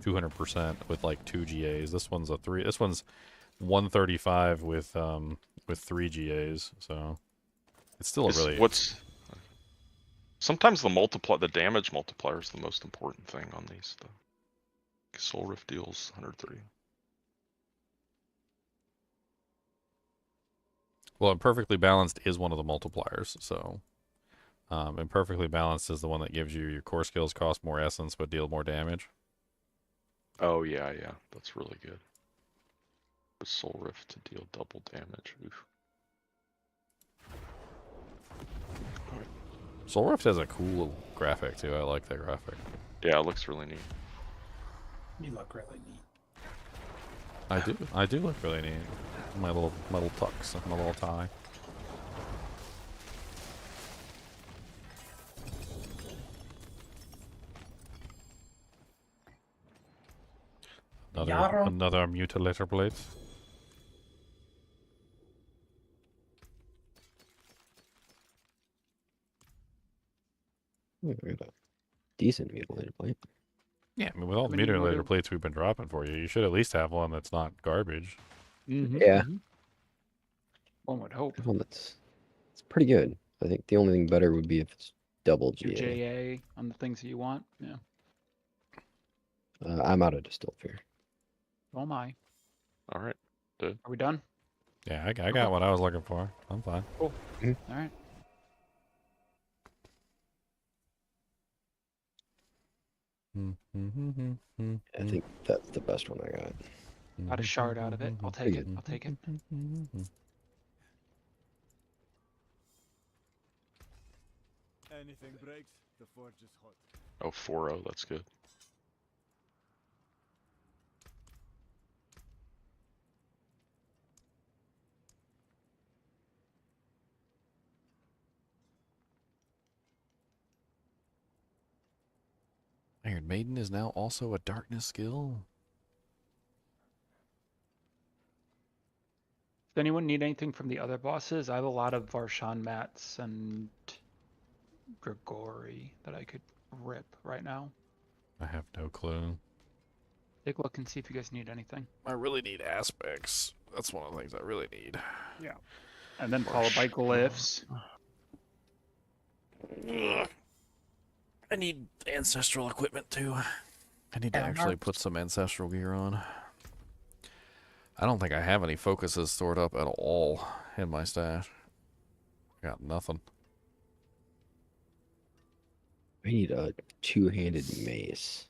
200% with like 2 GAs. This one's a 3. This one's 135 with 3 GAs. So it's still a really. Sometimes the damage multiplier is the most important thing on these. The Soul Rift deals 130. Well, imperfectly balanced is one of the multipliers. So, imperfectly balanced is the one that gives you your core skills cost more essence but deal more damage. Oh yeah, that's really good. The Soul Rift to deal double damage. Oof. Soul Rift has a cool graphic too. I like that graphic. Yeah, it looks really neat. You look really neat. I do look really neat. My little tux, my little tie. Yarrow. Another mutilator blade. We got a decent mutilated plate. Yeah, I mean, with all the many more mutilator do- plates we've been dropping for you, you should at least have one that's not garbage. Yeah. One would hope. One that's it's pretty good. I think the only thing better would be if it's double Your GA. JA on the things that you want. Yeah. I'm out of Distilled Fear. Oh my. All right. Are we done? Yeah, I got what I was looking for. I'm fine. Cool. All right. I think that's the best one I got. Got a shard out of it. I'll take it. I'll take it. Anything breaks, the forge is hot. Oh, 4-0, that's good. Iron Maiden is now also a darkness skill. Does anyone need anything from the other bosses? I have a lot of Varshan mats and Grigori that I could rip right now. I have no clue. Take a look and see if you guys need anything. I really need aspects. That's one of the things I really need. Yeah. And then followed by glyphs. I need ancestral equipment too. I need to actually put some ancestral gear on. I don't think I have any focuses stored up at all in my stash. Got nothing. I need a two-handed mace.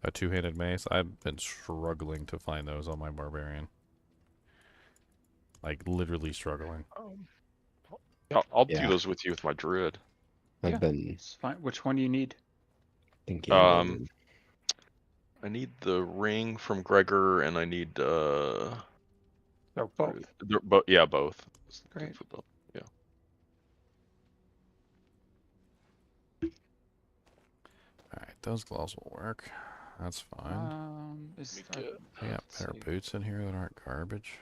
A two-handed mace. I've been struggling to find those on my barbarian. Like literally struggling. I'll Yeah. do those with you with my druid. I've Yeah. been It's fine. Which one do you need? thinking. I need the ring from Gregor, and I need Oh, both. yeah, both. Great. For both. Yeah. Alright, those gloves will work. That's fine. Is Let me I got let's better see. boots in here that aren't garbage.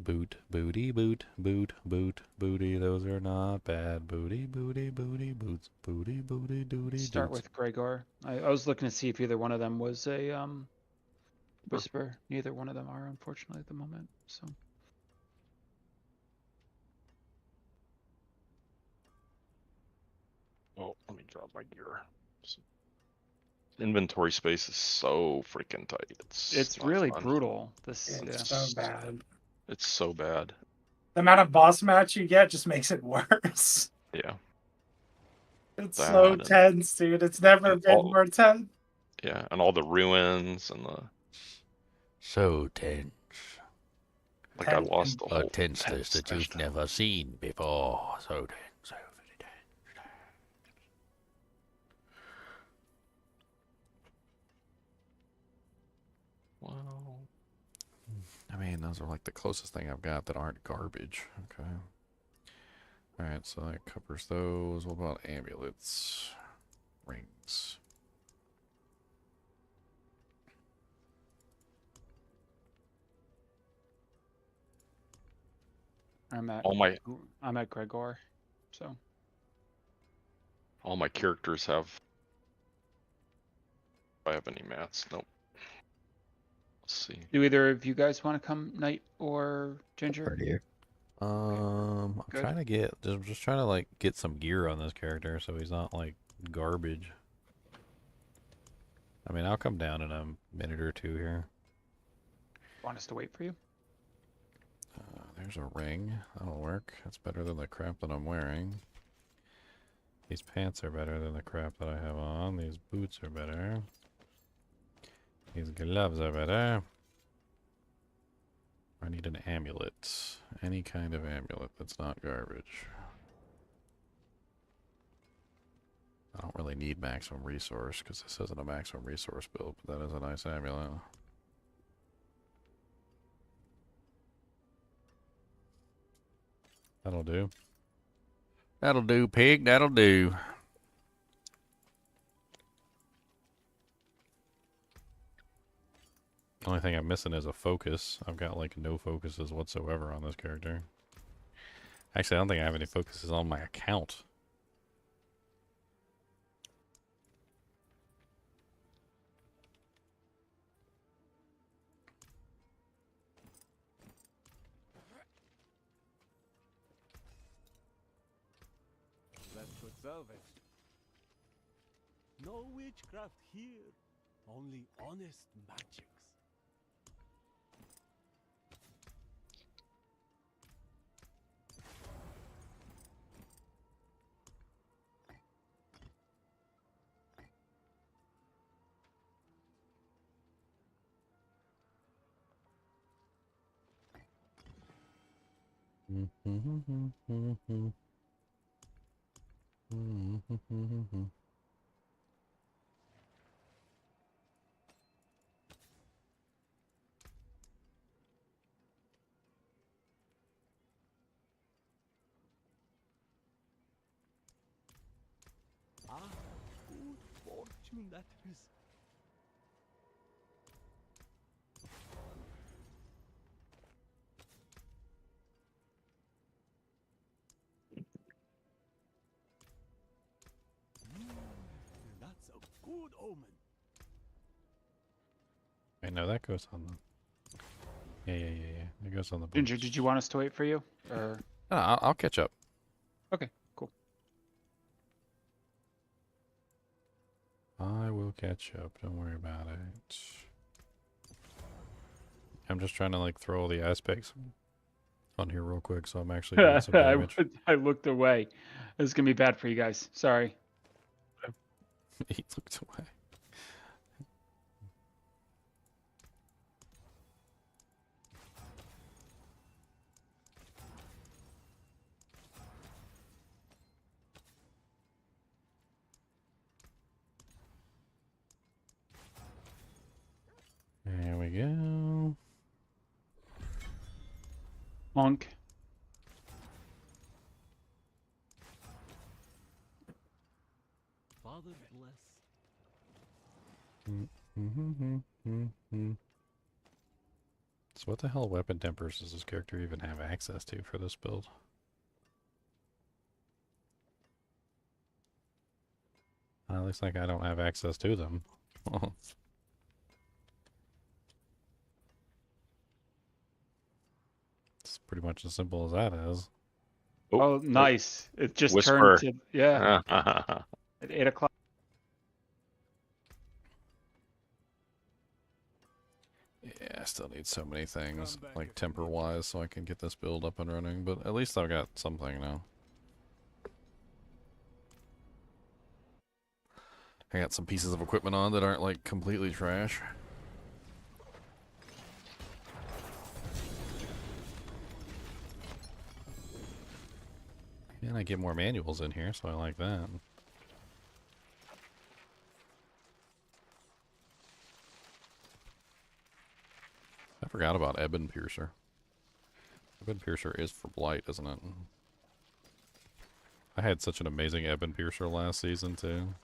Boot, booty, boot, boot, boot, booty. Those are not bad. Booty, booty, booty, boots. Booty, booty, doody, Start boots. with Gregor. I was looking to see if either one of them was a whisper. Neither one of them are, unfortunately, at the moment. So Oh, let me drop my gear. Inventory space is so freaking tight. it's not really fun. brutal. This It's yeah. so bad. It's so bad. The amount of boss match you get just makes it worse. Yeah. It's That so and- tense, dude. It's never and been all- more tense. Yeah, and all the ruins and the So tense. like I lost the whole tenseness that you've session. never seen before. So tense, so very tense. Wow. I mean, those are like the closest thing I've got that aren't garbage. Okay. Alright, so that covers those. What about amulets? Rings. I'm at Gregor. So All my characters have. If I have any mats, nope. Let's see. Do either of you guys want to come, Knight or Ginger? Right here. I'm Good. trying to get just trying to like get some gear on this character so he's not like garbage. I mean, I'll come down in a minute or two here. Want us to wait for you? There's a ring. That'll work. That's better than the crap that I'm wearing. These pants are better than the crap that I have on. These boots are better. These gloves are better. I need an amulet. Any kind of amulet that's not garbage. I don't really need maximum resource because this isn't a maximum resource build, but that is a nice amulet. That'll do. That'll do, pig. That'll do. Only thing I'm missing is a focus. I've got like no focuses whatsoever on this character. Actually, I don't think I have any focuses on my account. Let's preserve it. No witchcraft here, only honest magics. Ah, good fortune that is. That's a good omen. Wait, no, that goes on the... Yeah. It goes on the Ginger, boots. did you want us to wait for you? Or No, I'll catch up. okay, cool. I will catch up. Don't worry about it. I'm just trying to like throw all the aspects on here real quick, so I'm actually doing some damage. I looked away. This is gonna be bad for you guys. Sorry. He looked away. There we go. Monk. Father bless. So what the hell weapon tempers does this character even have access to for this build? Looks like I don't have access to them. It's pretty much as simple as that is. Oh, nice. It just Whisper. turned to, yeah, at 8 o'clock. Yeah, I still need so many things, like temper-wise, so I can get this build up and running, but at least I've got something now. I got some pieces of equipment on that aren't, like, completely trash. And I get more manuals in here, so I like that. I forgot about Ebon Piercer. Ebon Piercer is for Blight, isn't it? I had such an amazing Ebon Piercer last season, too.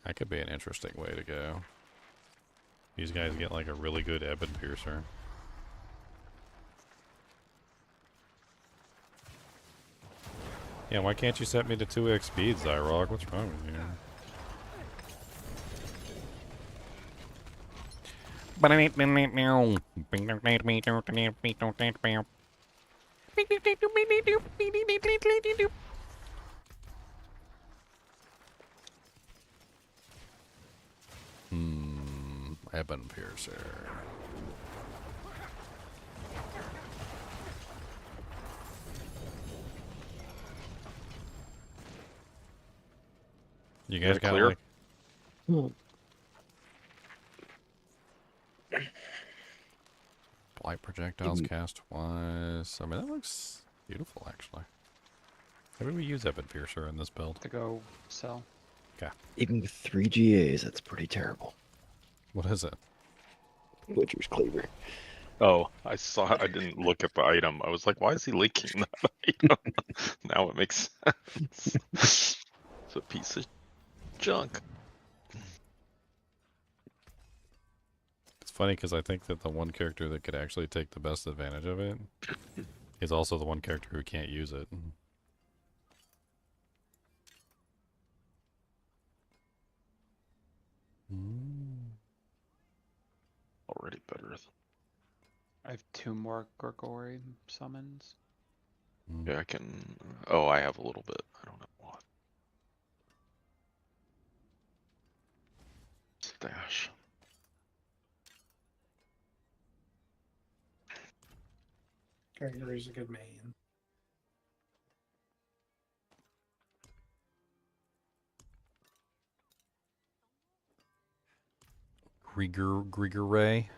That could be an interesting way to go. These guys get like a really good Ebon Piercer. Yeah, why can't you set me to 2x speed, Zyrog? What's wrong with you? Ebon Piercer. You guys it got clear? like Hmm. light projectiles Even- cast twice. I mean, that looks beautiful, actually. Maybe we use Ebon Piercer in this build. To go sell. Even with 3 GAs, that's pretty terrible. What is it? Butcher's Cleaver. Oh, I saw. I didn't look at the item. I was like, why is he leaking that item? Now it makes sense. It's a piece of junk. It's funny because I think that the one character that could actually take the best advantage of it is also the one character who can't use it. Already better. I have 2 more Gorgori summons. Yeah, I can. Oh, I have a little bit. I don't know what. Stash. Gregory's a good main. Grieger Ray.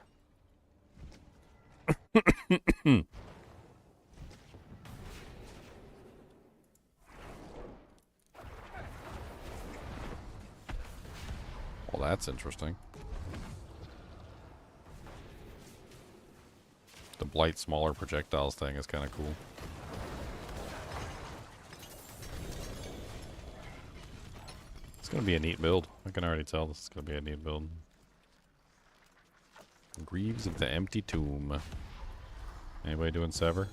Well, that's interesting. The blight smaller projectiles thing is kind of cool. It's going to be a neat build. I can already tell this is going to be a neat build. Greaves of the Empty Tomb. Anybody doing Sever?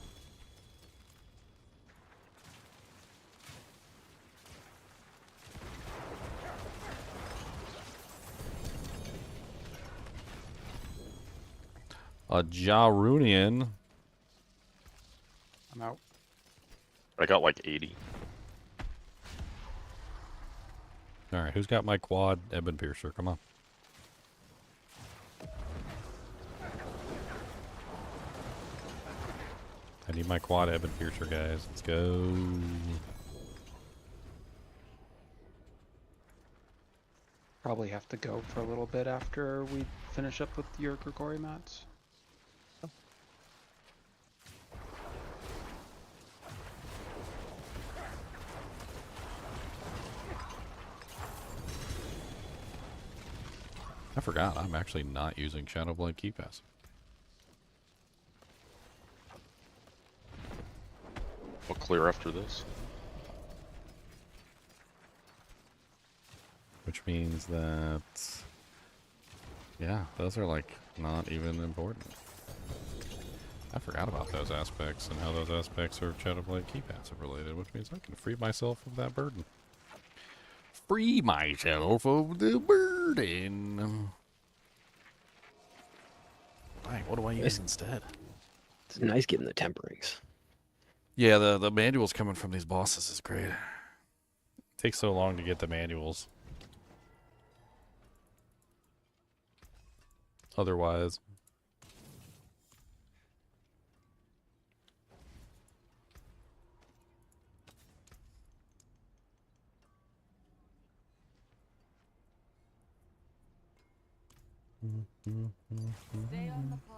A Jarunian. I'm out. I got like 80. Alright, who's got my quad Ebon Piercer? Come on. I need my quad Ebon Piercer, guys. Let's go. Probably have to go for a little bit after we finish up with your Grigori mats. I forgot, I'm actually not using Shadowblade Key Pass. We'll clear after this. Which means that... yeah, those are like not even important. I forgot about those aspects and how those aspects are Shadowblade Key Passive related, which means I can free myself of that burden. Free myself of the burden. Right, what do I use instead? It's nice getting the temperings. Yeah, the manuals coming from these bosses is great. It takes so long to get the manuals. Otherwise. Stay on the pod.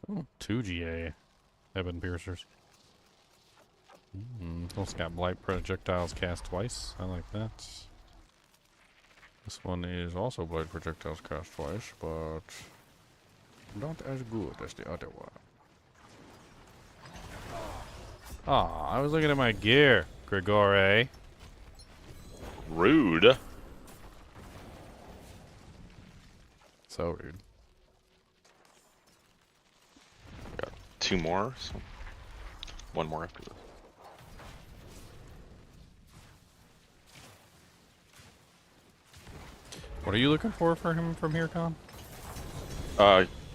Oh, 2 GA Ebon Piercers. Also got Blight Projectiles cast twice. I like that. This one is also blade projectiles cast twice, but not as good as the other one. Ah, I was looking at my gear, Grigore. Rude. So rude. Got 2 more, so 1 more after this. What are you looking for him from here, Con?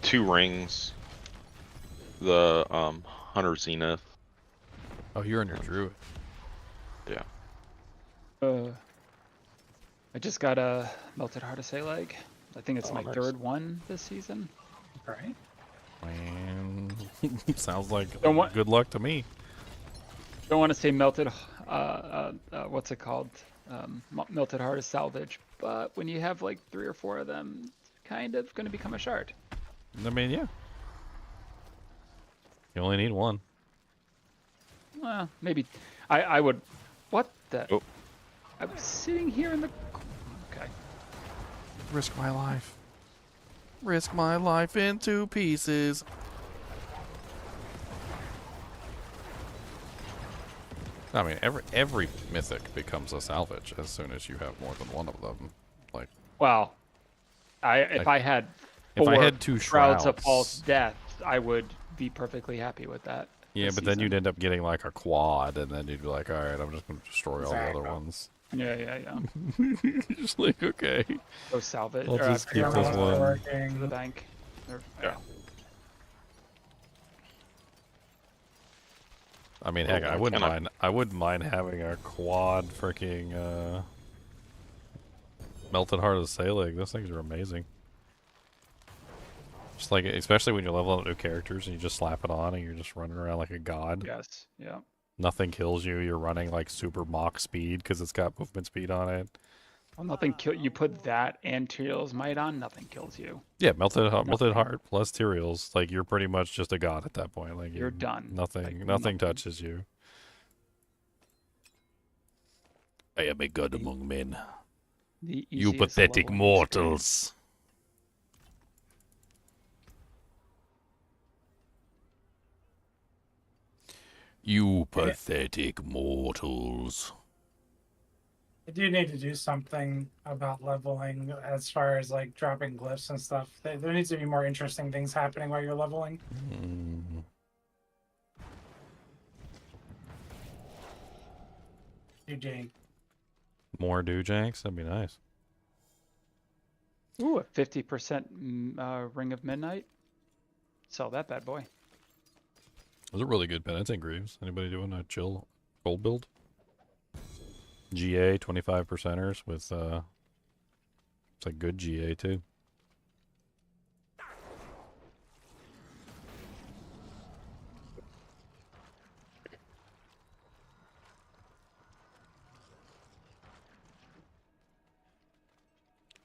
2 rings. The Hunter Zenith. Oh, you're on your Druid. Yeah. I just got a Melted Heart of Saleg. I think it's Oh, my nice. 3rd one this season. Right? Man, sounds like Don't want- good luck to me. Don't want to say melted. What's it called? Melted Heart of Salvage. But when you have like 3 or 4 of them, it's kind of going to become a shard. I mean, yeah. You only need 1. Well, maybe. I would. What the? Oh. I'm sitting here in the. Okay. Risk my life. Risk my life in 2 pieces. I mean, every mythic becomes a salvage as soon as you have more than 1 of them. Like, Well, if I had if I 4 had 2 Shrouds of False shrouds, Death, I would be perfectly happy with that. yeah, this but then you'd season. end up getting like a quad, and then you'd be like, all right, I'm just going to destroy all the Exactly. other ones. Yeah. Just like, okay. Go salvage. I'll or just keep go this to one. the Working. bank. Or, Yeah. I mean, Oh, heck, I why wouldn't can't I- mind. I wouldn't mind having a quad freaking Melted Heart of Salig. Those things are amazing. Just like, especially when you level up new characters and you just slap it on and you're just running around like a god. Yes. Yeah. Nothing kills you. You're running like super Mach speed because it's got movement speed on it. Well, nothing kill you. Put that and Tyrael's Might on. Nothing kills you. Yeah, melted heart plus Tyrael's. Like, you're pretty much just a god at that point. Like, You're done. Nothing, Like, nothing nothing. touches you. I am a god among men. The You easiest pathetic leveling mortals. You pathetic mortals. I do need to do something about leveling as far as like dropping glyphs and stuff. There needs to be more interesting things happening while you're leveling. Mm. GG. More Doojanks? That'd be nice. Ooh, a 50% Ring of Midnight. Sell that bad boy. Those are really good penitent greaves. Anybody doing a chill gold build? GA 25%ers with it's a good GA too.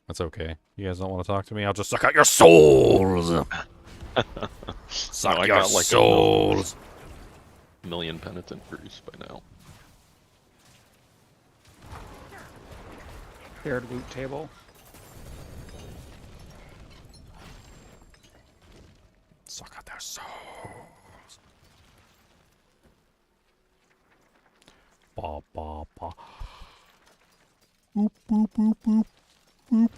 That's okay. You guys don't want to talk to me? I'll just suck out your souls. Suck No, I your got like souls. a million penitent brews by now. Paired loot table. Suck out their souls. Ba ba ba. Boop boop boop boop boop.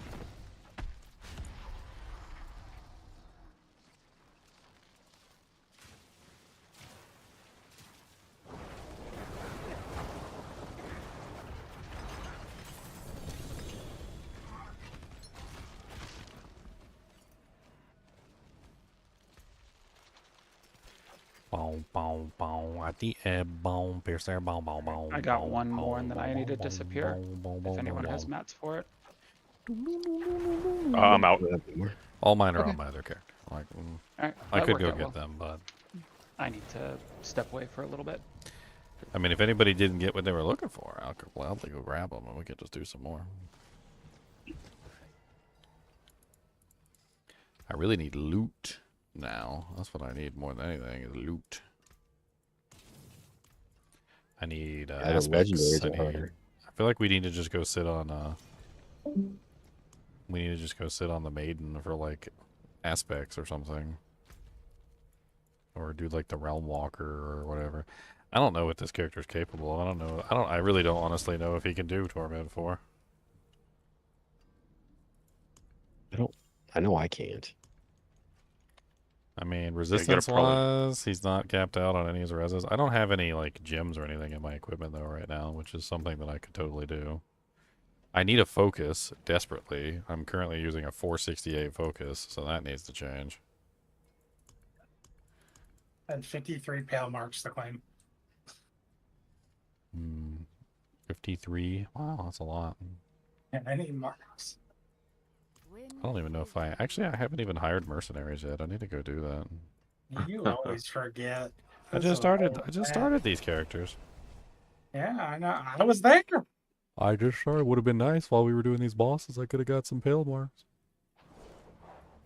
Boom, boom, boom. At the end, boom, pierce there, boom, boom, boom. I got boom, one more, boom, and then boom, I need to boom, disappear. boom, boom, If boom, anyone boom, has boom. mats for it. I'm out. All mine are Okay. on my other character. Like, All right. I that could worked go out get well. them, but I need to step away for a little bit. I mean, if anybody didn't get what they were looking for, I'll gladly go grab them, and we could just do some more. I really need loot now. That's what I need more than anything is loot. I need Yeah, the aspects. legendaries I are need. harder. I feel like we need to just go sit on we need to just go sit on the maiden for like aspects or something. Or do like the Realm Walker or whatever. I don't know what this character's capable of. I don't know. I really don't honestly know if he can do Torment 4. I know I can't. I mean, gotta resistance probably- wise, he's not capped out on any of his reses. I don't have any like gems or anything in my equipment though right now, which is something that I could totally do. I need a focus desperately. I'm currently using a 468 focus, so that needs to change. And 53 pale marks to claim. 53. Wow, that's a lot. And any marks. I don't even know if I haven't even hired mercenaries yet. I need to go do that. You always forget. I just started these characters. Yeah, I know. I was there. I just started. Would have been nice while we were doing these bosses. I could have got some pale marks.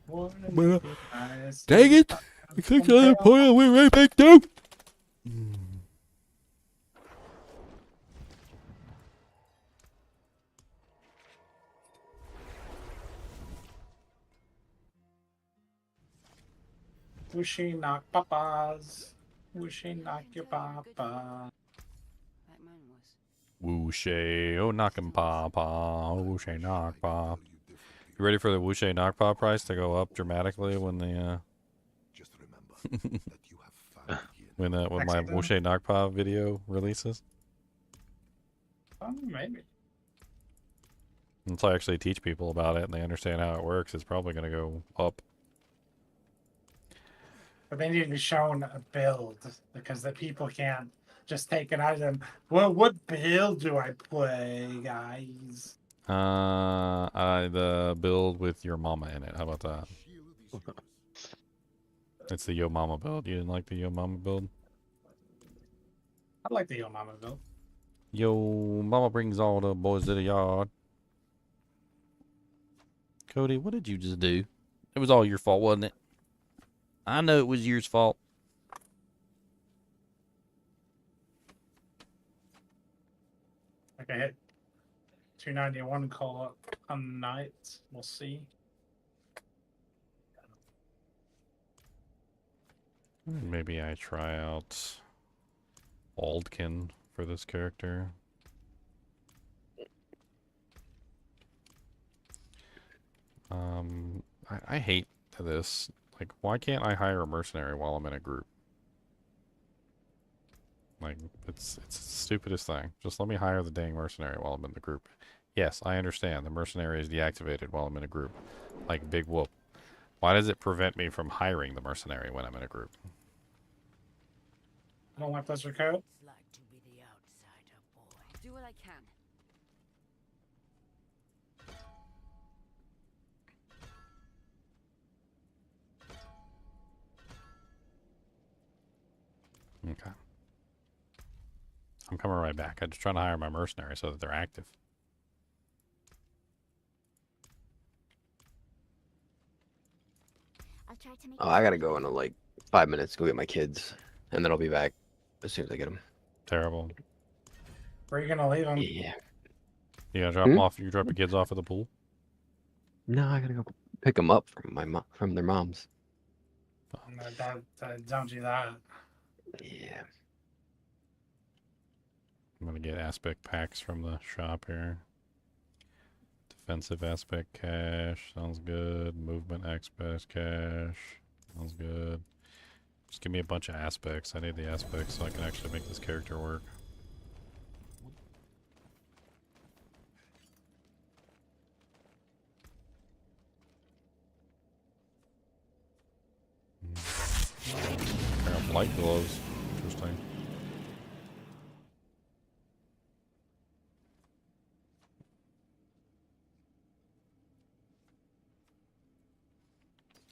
Wouldn't it be nice Dang if it! I I had clicked some on the pale point. I went right back down. Whooshy knock papas. Whooshy knock your papa. That man was. Whooshay, oh knock him pa pa, whooshay knock pa. You ready for the whooshay knock pa price to go up dramatically when the Just remember that you have found here. when my Excellent. whooshay knock pa video releases? Maybe. Until I actually teach people about it and they understand how it works, it's probably going to go up. But they need to be shown a build because the people can't just take an item. Well, what build do I play, guys? The build with your mama in it. How about that? It's the Yo Mama build. You didn't like the Yo Mama build? I like the Yo Mama build. Yo Mama brings all the boys to the yard. Cody, what did you just do? It was all your fault, wasn't it? I know it was your fault. Like I hit 291 call up on night. We'll see. Maybe I try out Aldkin for this character. I hate this. Like, why can't I hire a mercenary while I'm in a group? Like, it's the stupidest thing. Just let me hire the dang mercenary while I'm in the group. Yes, I understand. The mercenary is deactivated while I'm in a group. Like, big whoop. Why does it prevent me from hiring the mercenary when I'm in a group? I don't like this code. It's like to be the outsider, boy. Do what I can. Okay. I'm coming right back. I'm just trying to hire my mercenary so that they're active. I'll try to make Oh, I gotta go in like 5 minutes. Go get my kids, and then I'll be back as soon as I get them. Terrible. Where are you gonna leave them? Yeah. You gotta drop them off. You drop the kids off at the pool. No, I gotta go pick them up from from their moms. Don't do that. Yeah. I'm gonna get aspect packs from the shop here. Defensive aspect cash sounds good. Movement aspect cash sounds good. Just give me a bunch of aspects. I need the aspects so I can actually make this character work. Pair of light gloves. Interesting.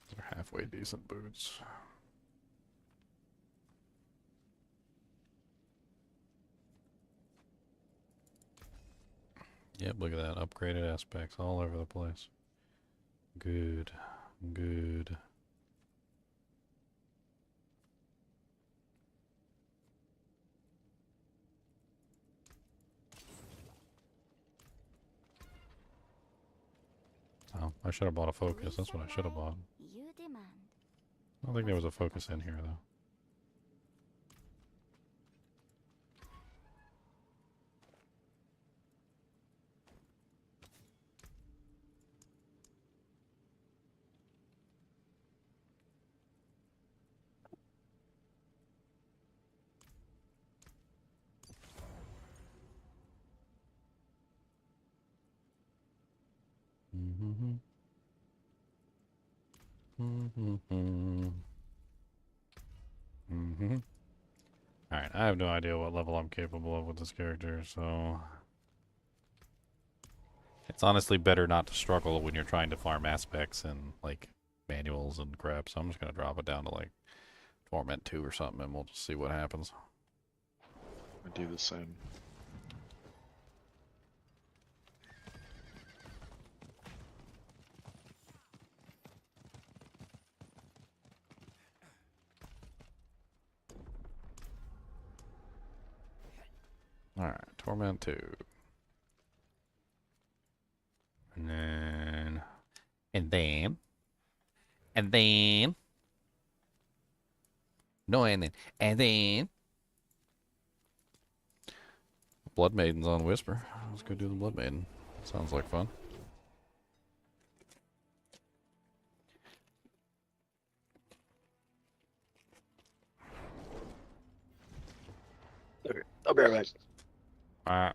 They're halfway decent boots. Yep, look at that. Upgraded aspects all over the place. Good. Good. Oh, I should have bought a focus. That's what I should have bought. You demand. I don't think there was a focus in here, though. Mm-hmm. Mm-hmm. Mm-hmm. Alright, I have no idea what level I'm capable of with this character, so... It's honestly better not to struggle when you're trying to farm aspects and, like, manuals and crap, so I'm just gonna drop it down to, like, Torment 2 or something, and we'll just see what happens. I do the same. Alright, Torment 2. And then... And then... And then... No, and then... And then... Blood Maiden's on Whisper. Let's go do the Blood Maiden. Sounds like fun. Okay, I'll be right back. Alright.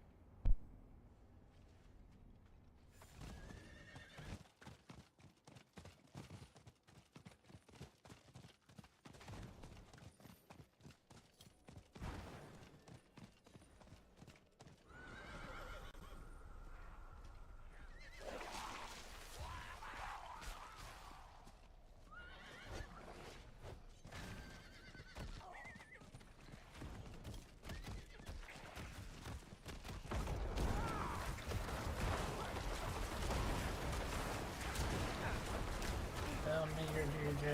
Tell me your DJ.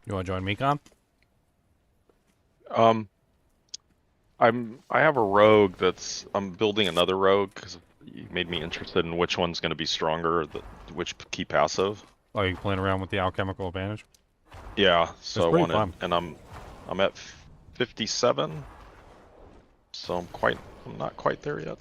You want to join Mekon? I have a rogue that's I'm building another rogue because you made me interested in which one's going to be stronger, which key passive. Oh, you playing around with the alchemical advantage? Yeah, so I pretty wanted, fun. and I'm at 57, so I'm not quite there yet.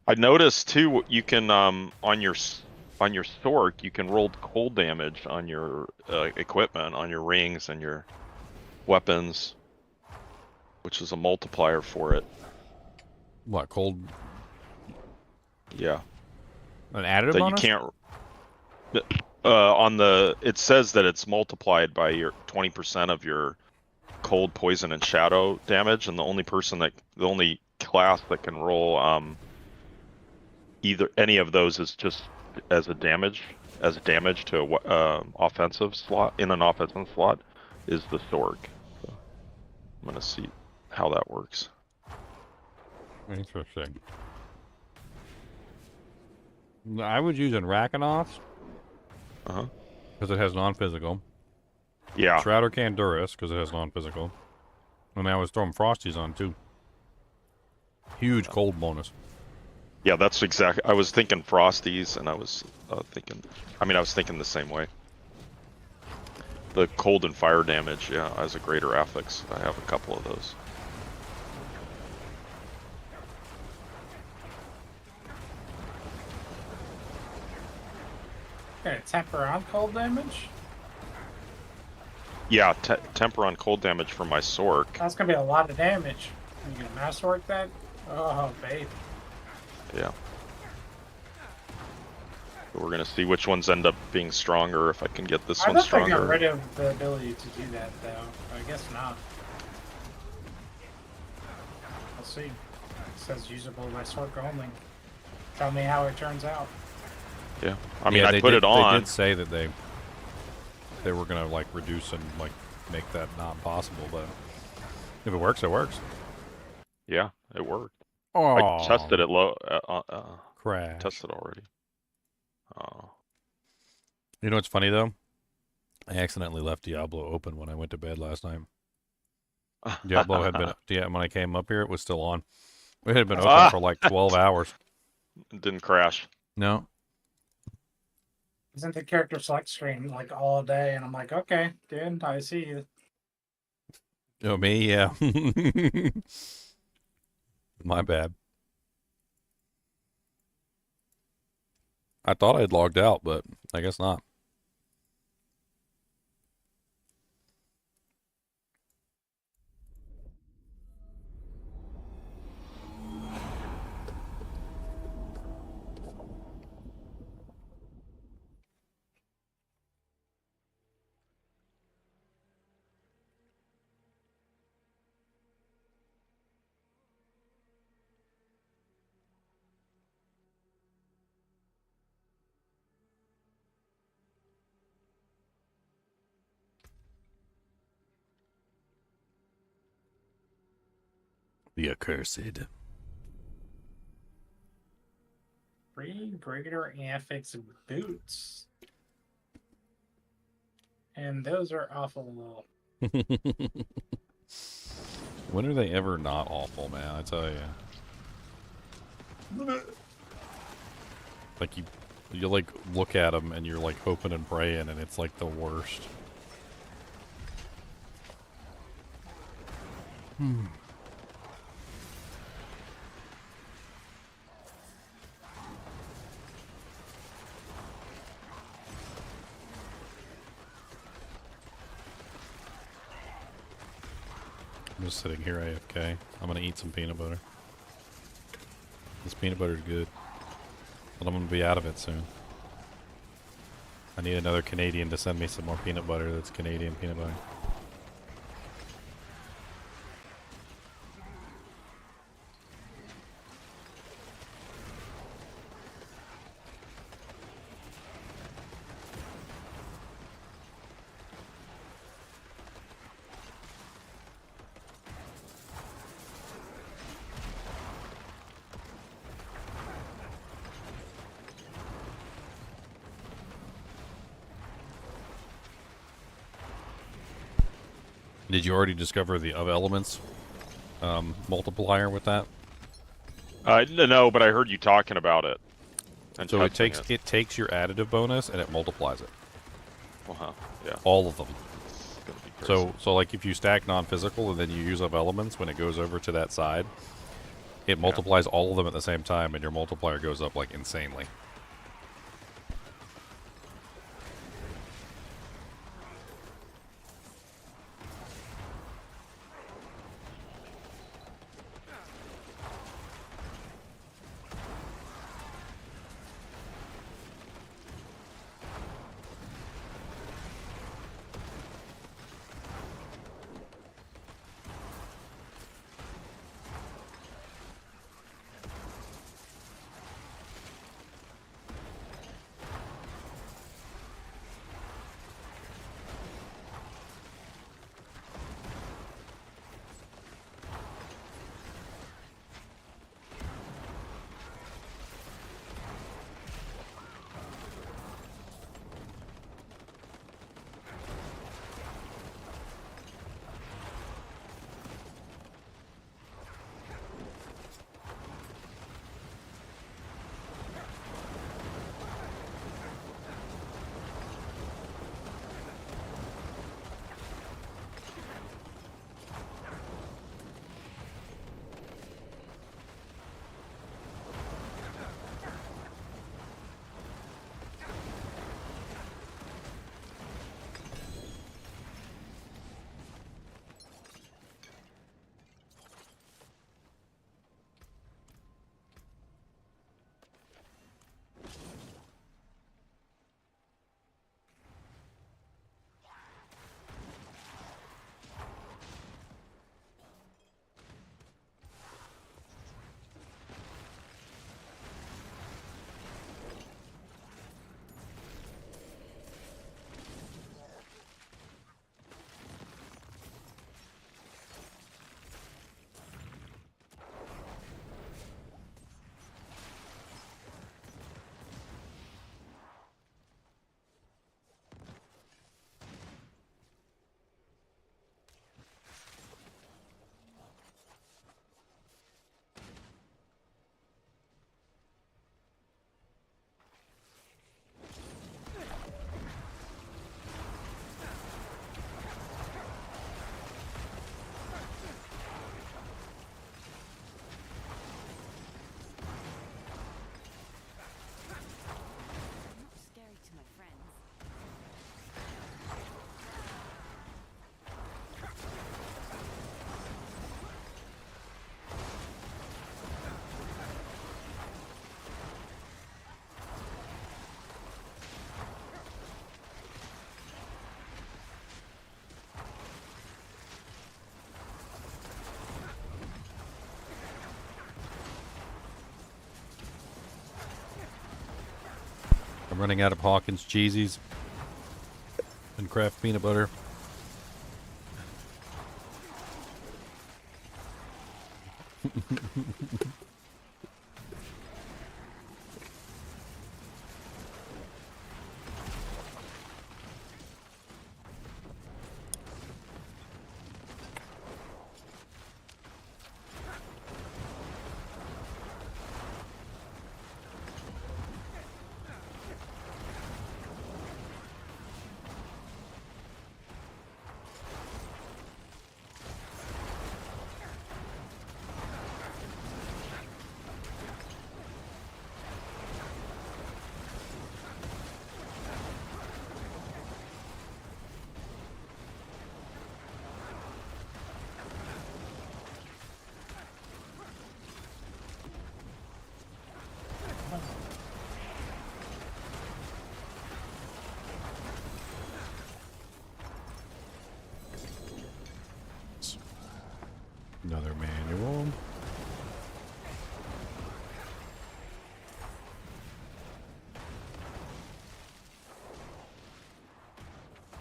I noticed too, you can on your Sorc, you can roll cold damage on your equipment, on your rings and your weapons, which is a multiplier for it. What, cold? Yeah. An additive That bonus? you can't. On the, it says that it's multiplied by your 20% of your cold, poison, and shadow damage, and the only class that can roll either any of those is just as damage to a offensive slot in an offensive slot is the Sorc. So I'm gonna see how that works. Interesting. I would use Arachnoths because it has non-physical. Yeah. Shrouder Candurus because it has non-physical. And I was throwing Frosties on too. Huge cold bonus. Yeah, that's exactly. I was thinking Frosties, and I was thinking the same way. The cold and fire damage, yeah, as a greater affix. I have a couple of those. Okay, temper on cold damage? Yeah, temper on cold damage for my Sorc. That's gonna be a lot of damage. Are you gonna masterwork that? Oh, babe. Yeah. We're gonna see which ones end up being stronger. If I can get this I one thought they got stronger. rid of the ability to do that, though. I guess not. We'll see. It says usable by Sorc only. Tell me how it turns out. Yeah, I mean, Yeah, I they put did, it on. They did say that they were gonna like reduce and like make that not possible, but if it works, it works. Yeah, it worked. Oh, I tested it low. Crash. Tested already. Oh. You know what's funny though? I accidentally left Diablo open when I went to bed last night. Diablo had been when I came up here, it was still on. It had been open for like 12 hours. It didn't crash. No. Isn't the character select screen like all day? And I'm like, okay, dude, I see you. Oh, me? Yeah. My bad. I thought I'd logged out, but I guess not. The accursed. 3 greater affix boots. And those are awful low. When are they ever not awful, man? I tell you. Like you like look at them and you're like hoping and praying, and it's like the worst. I'm just sitting here AFK. I'm gonna eat some peanut butter. This peanut butter's good. But I'm gonna be out of it soon. I need another Canadian to send me some more peanut butter that's Canadian peanut butter. Did you already discover the of elements multiplier with that? No, but I heard you talking about it. And So it testing takes your additive bonus and it multiplies it. Yeah. All of them. It's gonna be crazy. So like if you stack non-physical and then you use of elements when it goes over to that side, it multiplies all of them at the same time, and your multiplier goes up like insanely. running out of Hawkins cheesies and Kraft peanut butter. Another manual.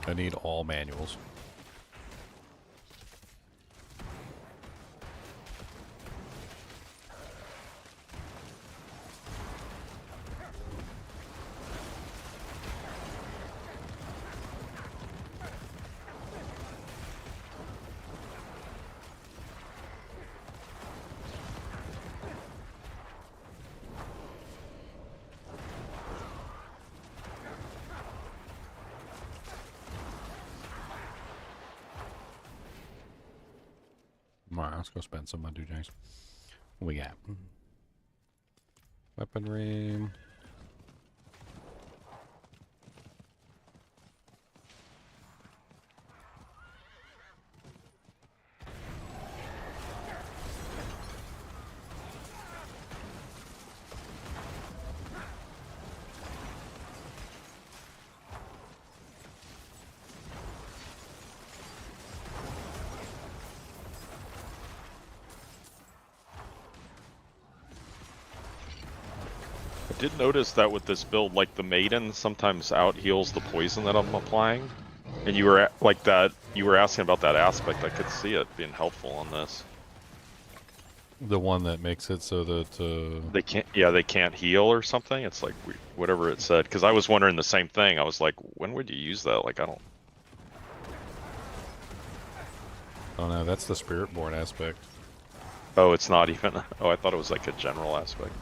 I need all manuals. Alright, let's go spend some on James. What we got? Weaponry. I did notice that with this build, like the Maiden sometimes out heals the poison that I'm applying, and you were like that. You were asking about that aspect. I could see it being helpful on this. The one that makes it so that They can't. Yeah, they can't heal or something. It's like whatever it said. Because I was wondering the same thing. I was like, when would you use that? Like I don't. oh no, that's the Spiritborn aspect. Oh, it's not even. Oh, I thought it was like a general aspect.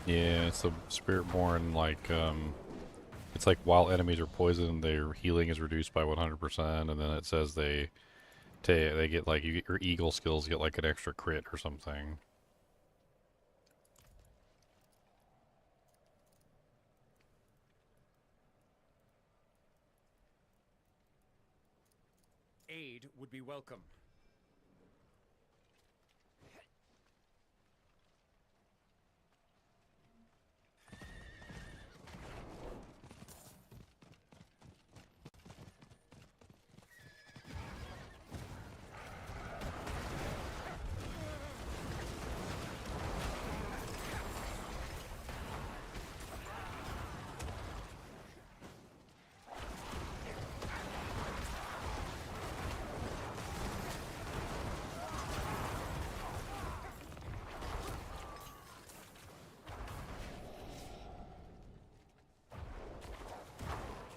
Yeah, it's the Spiritborn, like, it's like while enemies are poisoned, their healing is reduced by 100%, and then it says they get, like, you get your eagle skills get, like, an extra crit or something. Aid would be welcome.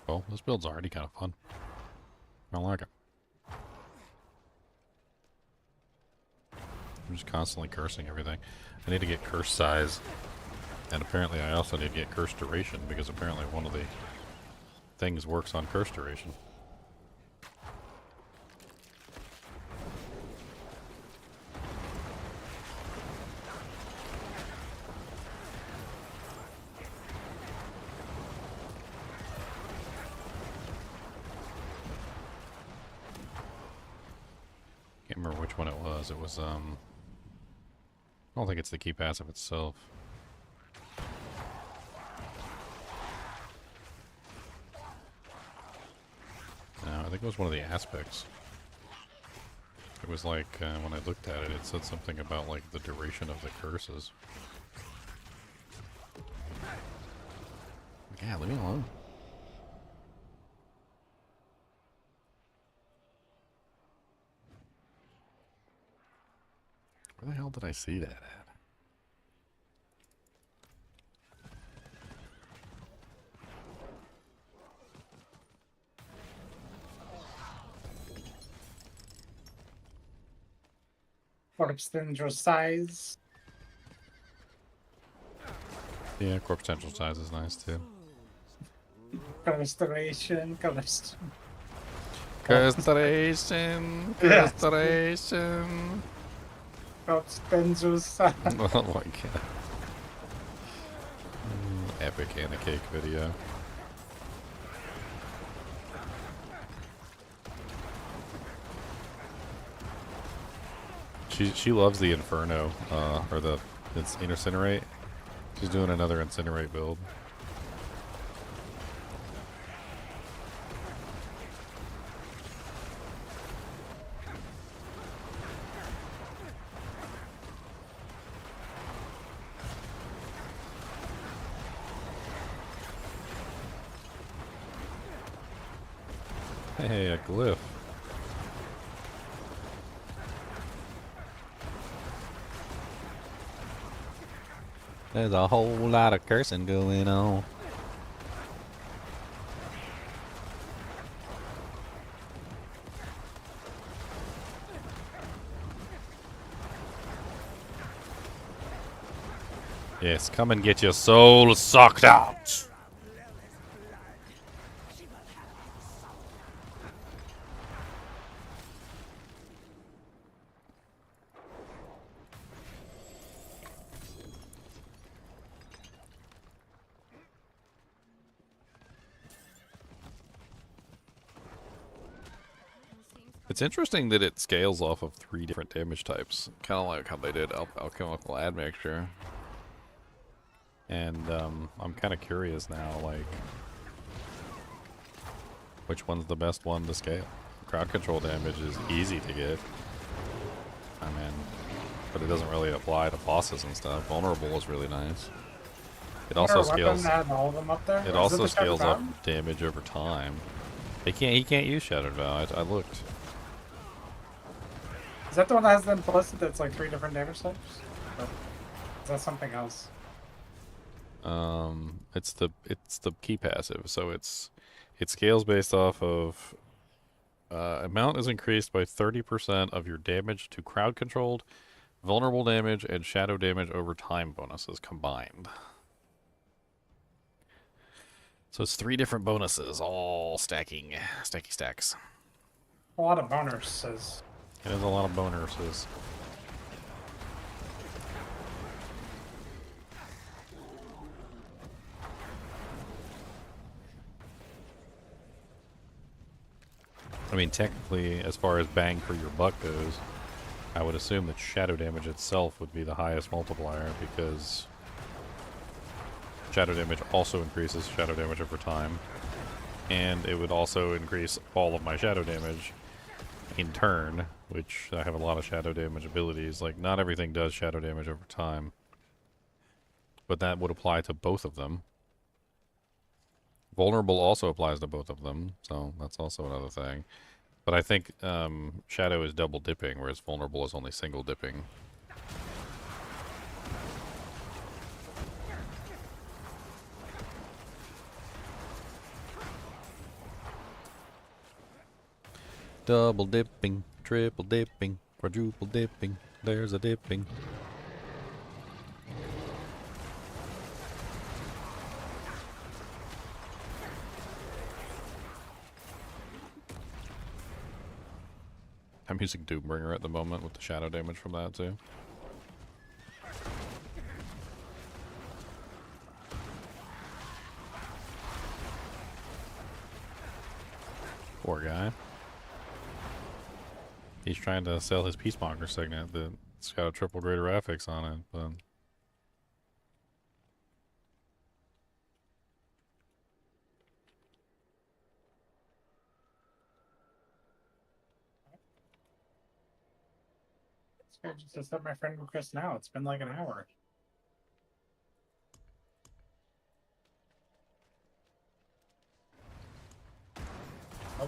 Well, this build's already kind of fun. I like it. I'm just constantly cursing everything. I need to get curse size. And apparently I also need to get curse duration, because apparently one of the things works on curse duration. Can't remember which one it was. It was, I don't think it's the key passive itself. No, I think it was one of the aspects. It was like, when I looked at it, it said something about, like, the duration of the curses. Yeah, leave me alone. Where the hell did I see that at? Corpse Tendril size. Yeah, core potential size is nice too. Restoration. Castration, Yes. castration. Corpse Tendril size. Oh my god. Epic Anna Cake video. She loves the Inferno, or it's Incinerate. She's doing another Incinerate build. Hey, a glyph. There's a whole lot of cursing going on. Yes, come and get your soul sucked out. It's interesting that it scales off of 3 different damage types. Kind of like how they did alchemical admixture. And I'm kind of curious now, like, which one's the best one to scale? Crowd control damage is easy to get. I mean, but it doesn't really apply to bosses and stuff. Vulnerable is really nice. It also scales. All of them up there? It Or is also the Shattered scales up Mountain? damage over time. He can't use Shattered Vow. I looked. Is that the one that has the implicit that's like 3 different damage types? Or is that something else? It's the key passive. So it scales based off of amount is increased by 30% of your damage to crowd controlled, vulnerable damage, and shadow damage over time bonuses combined. So it's 3 different bonuses, all stacky stacks. A lot of bonuses. It is a lot of bonuses. I mean, technically, as far as bang for your buck goes, I would assume that shadow damage itself would be the highest multiplier because shadow damage also increases shadow damage over time. And it would also increase all of my shadow damage in turn, which I have a lot of shadow damage abilities. Like, not everything does shadow damage over time. But that would apply to both of them. Vulnerable also applies to both of them, so that's also another thing. But I think Shadow is double dipping, whereas Vulnerable is only single dipping. Double dipping, triple dipping, quadruple dipping, there's a dipping. I'm using Doombringer at the moment with the shadow damage from that too. Poor guy. He's trying to sell his Peacemonger signet that's got a triple greater affix on it, but... It's good just to set my friend request now. It's been like an hour.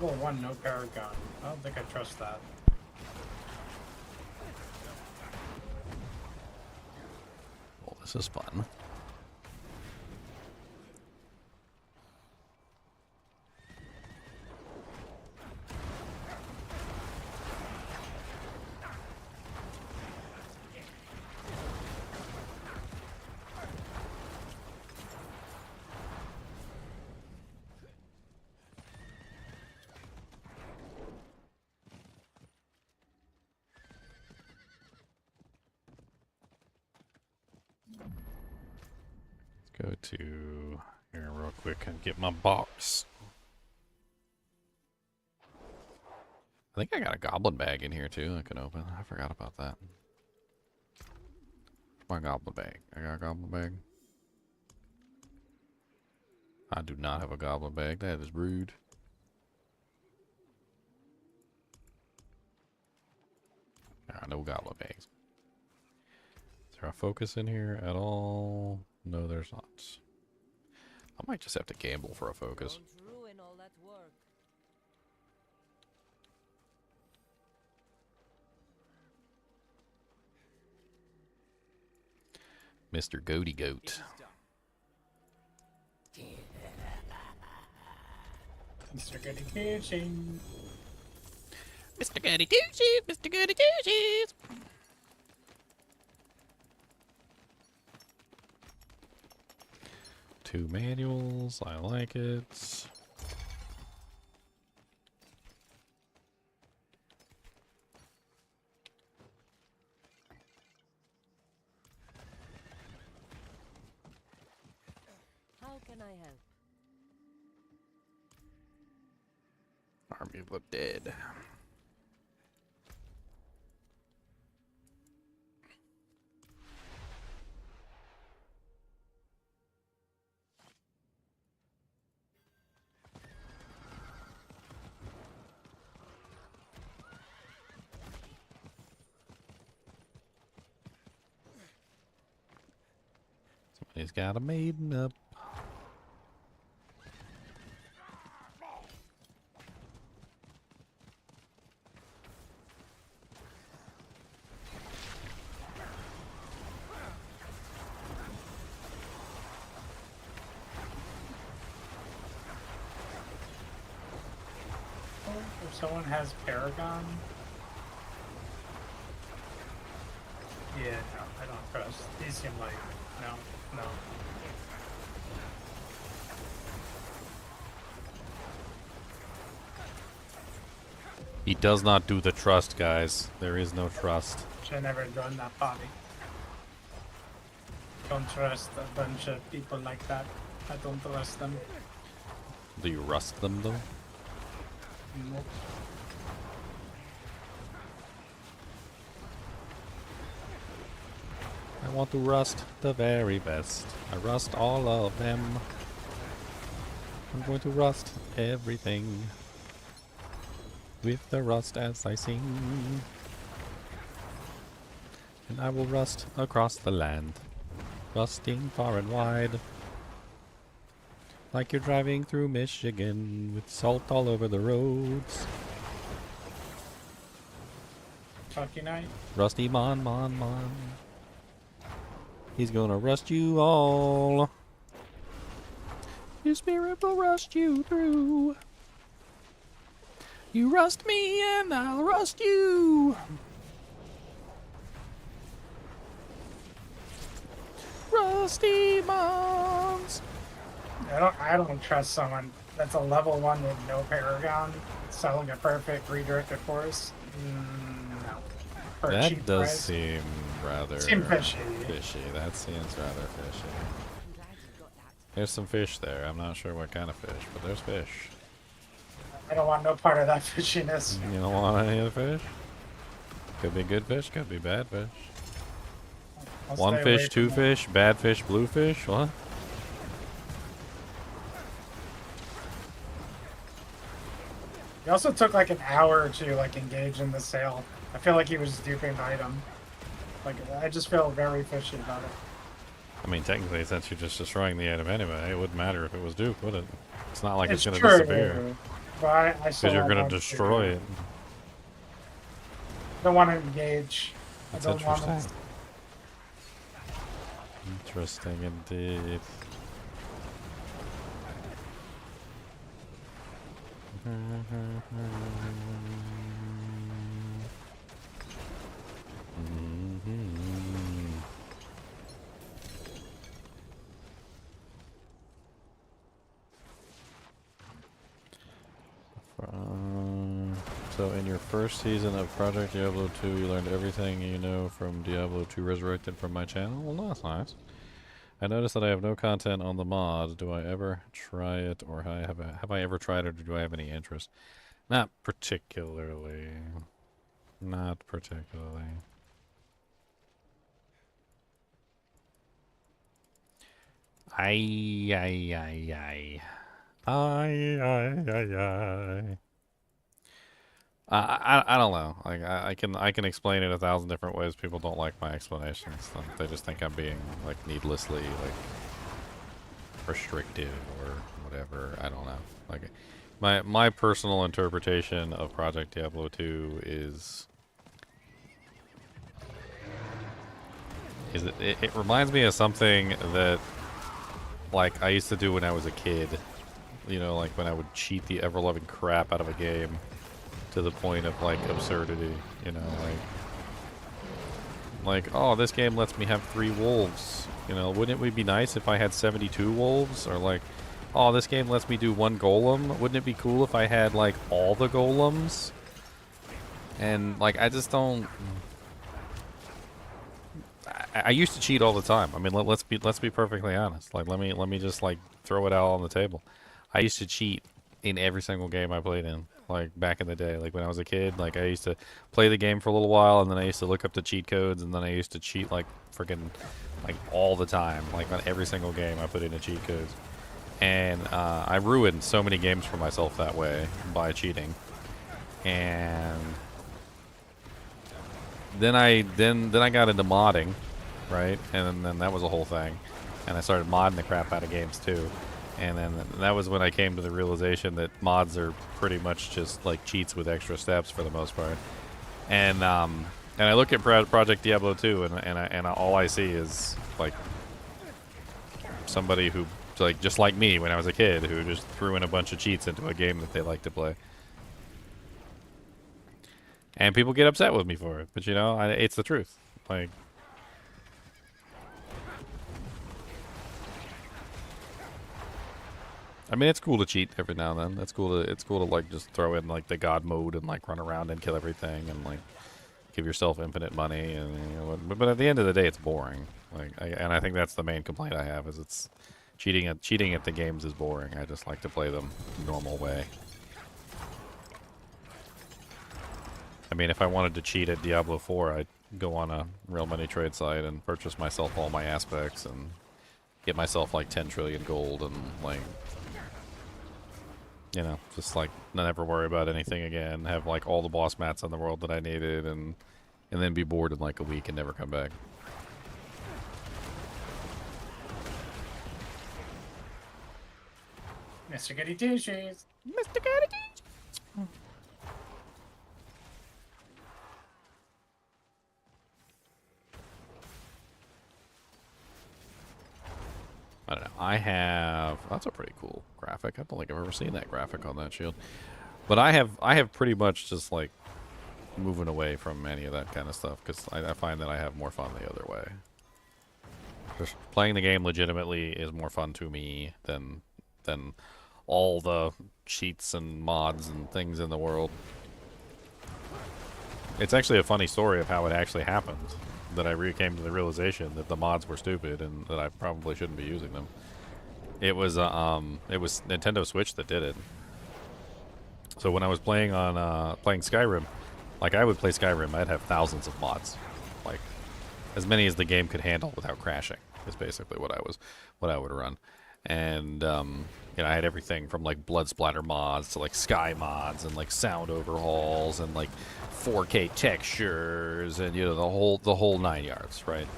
Level 1, no paragon. I don't think I trust that. Well, this is fun. Go to here real quick and get my box. I think I got a goblin bag in here too I can open. I forgot about that. My goblin bag. I got a goblin bag. I do not have a goblin bag. That is rude. No goblin bags. Is there a focus in here at all? No, there's not. I might just have to gamble for a focus. Don't ruin all that work. Mr. Goaty Goat. Mr. Goody Kitchen. Mr. Goody Two Shoes, Mr. Goody Two Shoes. Two manuals, I like it. How can I help? Army of the Dead. Somebody's got a maiden up. If someone has paragon. Yeah, no, I don't trust. These seem like no. He does not do the trust, guys. There is no trust. Should never join that party. Don't trust a bunch of people like that. I don't trust them. Do you rust them, though? Nope. I want to rust the very best. I rust all of them. I'm going to rust everything with the rust as I sing. And I will rust across the land, rusting far and wide. Like you're driving through Michigan with salt all over the roads. Chucky Knight. Rusty Mon. He's gonna rust you all. His spirit will rust you through. You rust me and I'll rust you. Rusty Mons. I don't trust someone that's a level 1 with no paragon selling a perfect redirected force. No. For a That cheap does price. seem rather fishy. That seems rather fishy. I'm glad you got that. There's some fish there. I'm not sure what kind of fish, but there's fish. I don't want no part of that fishiness. You don't want any of the fish? Could be good fish, could be bad fish. I'll One stay away fish, two from fish, bad fish, blue fish? What? He also took like an hour to like engage in the sale. I feel like he was duping the item. Like I just feel very fishy about it. I mean, technically, since you're just destroying the item anyway, it wouldn't matter if it was duped, would it? It's not like it's, It's going to true. disappear. But I still Because you're don't gonna want to destroy it. don't want to engage. That's I don't want interesting. to. Interesting indeed. So in your first season of Project Diablo 2, you learned everything you know from Diablo 2 Resurrected from my channel? Well, that's nice. I noticed that I have no content on the mod. Do I ever try it, or have I ever tried it, or do I have any interest? Not particularly. Not particularly. Ay, ay, ay, ay. Ay, ay, ay, ay. I don't know. Like I can explain it 1,000 different ways. People don't like my explanations. They just think I'm being like needlessly like restrictive or whatever. I don't know. Like my personal interpretation of Project Diablo 2 is it reminds me of something that like I used to do when I was a kid. You know, like when I would cheat the ever-loving crap out of a game to the point of like absurdity, you know, like oh, this game lets me have 3 wolves, you know, wouldn't it be nice if I had 72 wolves? Or like, oh, this game lets me do 1 golem, wouldn't it be cool if I had like all the golems? And like I just don't I used to cheat all the time. I mean, let's be perfectly honest. Like let me just like throw it out on the table. I used to cheat in every single game I played in. Like back in the day, like when I was a kid, like I used to play the game for a little while, and then I used to look up the cheat codes, and then I used to cheat like freaking like all the time. Like on every single game I put in the cheat codes, and I ruined so many games for myself that way by cheating. And then I got into modding, right? And then that was a whole thing, and I started modding the crap out of games too. And then that was when I came to the realization that mods are pretty much just like cheats with extra steps for the most part. And I look at Project Diablo 2, and all I see is like somebody who like just like me when I was a kid who just threw in a bunch of cheats into a game that they like to play. And people get upset with me for it, but you know, it's the truth. Like. I mean, it's cool to cheat every now and then. It's cool to like just throw in like the god mode and like run around and kill everything and like give yourself infinite money and you know, but at the end of the day, it's boring. Like, I think that's the main complaint I have is it's cheating at the games is boring. I just like to play them the normal way. I mean, if I wanted to cheat at Diablo 4, I'd go on a real money trade site and purchase myself all my aspects and get myself like 10 trillion gold and like. You know, just like never worry about anything again. Have like all the boss mats in the world that I needed, and then be bored in like a week and never come back. Mr. Goody Two-Shoes. Mr. Goody Two-Shoes. I don't know. I have. That's a pretty cool graphic. I don't think I've ever seen that graphic on that shield. But I have pretty much just like moving away from any of that kind of stuff because I find that I have more fun the other way. Just playing the game legitimately is more fun to me than all the cheats and mods and things in the world. It's actually a funny story of how it actually happened. That I came to the realization that the mods were stupid and that I probably shouldn't be using them. It was Nintendo Switch that did it. So when I was playing Skyrim, like I would play Skyrim, I'd have thousands of mods, like as many as the game could handle without crashing. Is basically what I would run, and you know, I had everything from like blood splatter mods to like sky mods and like sound overhauls and like 4K textures and you know the whole 9 yards, right?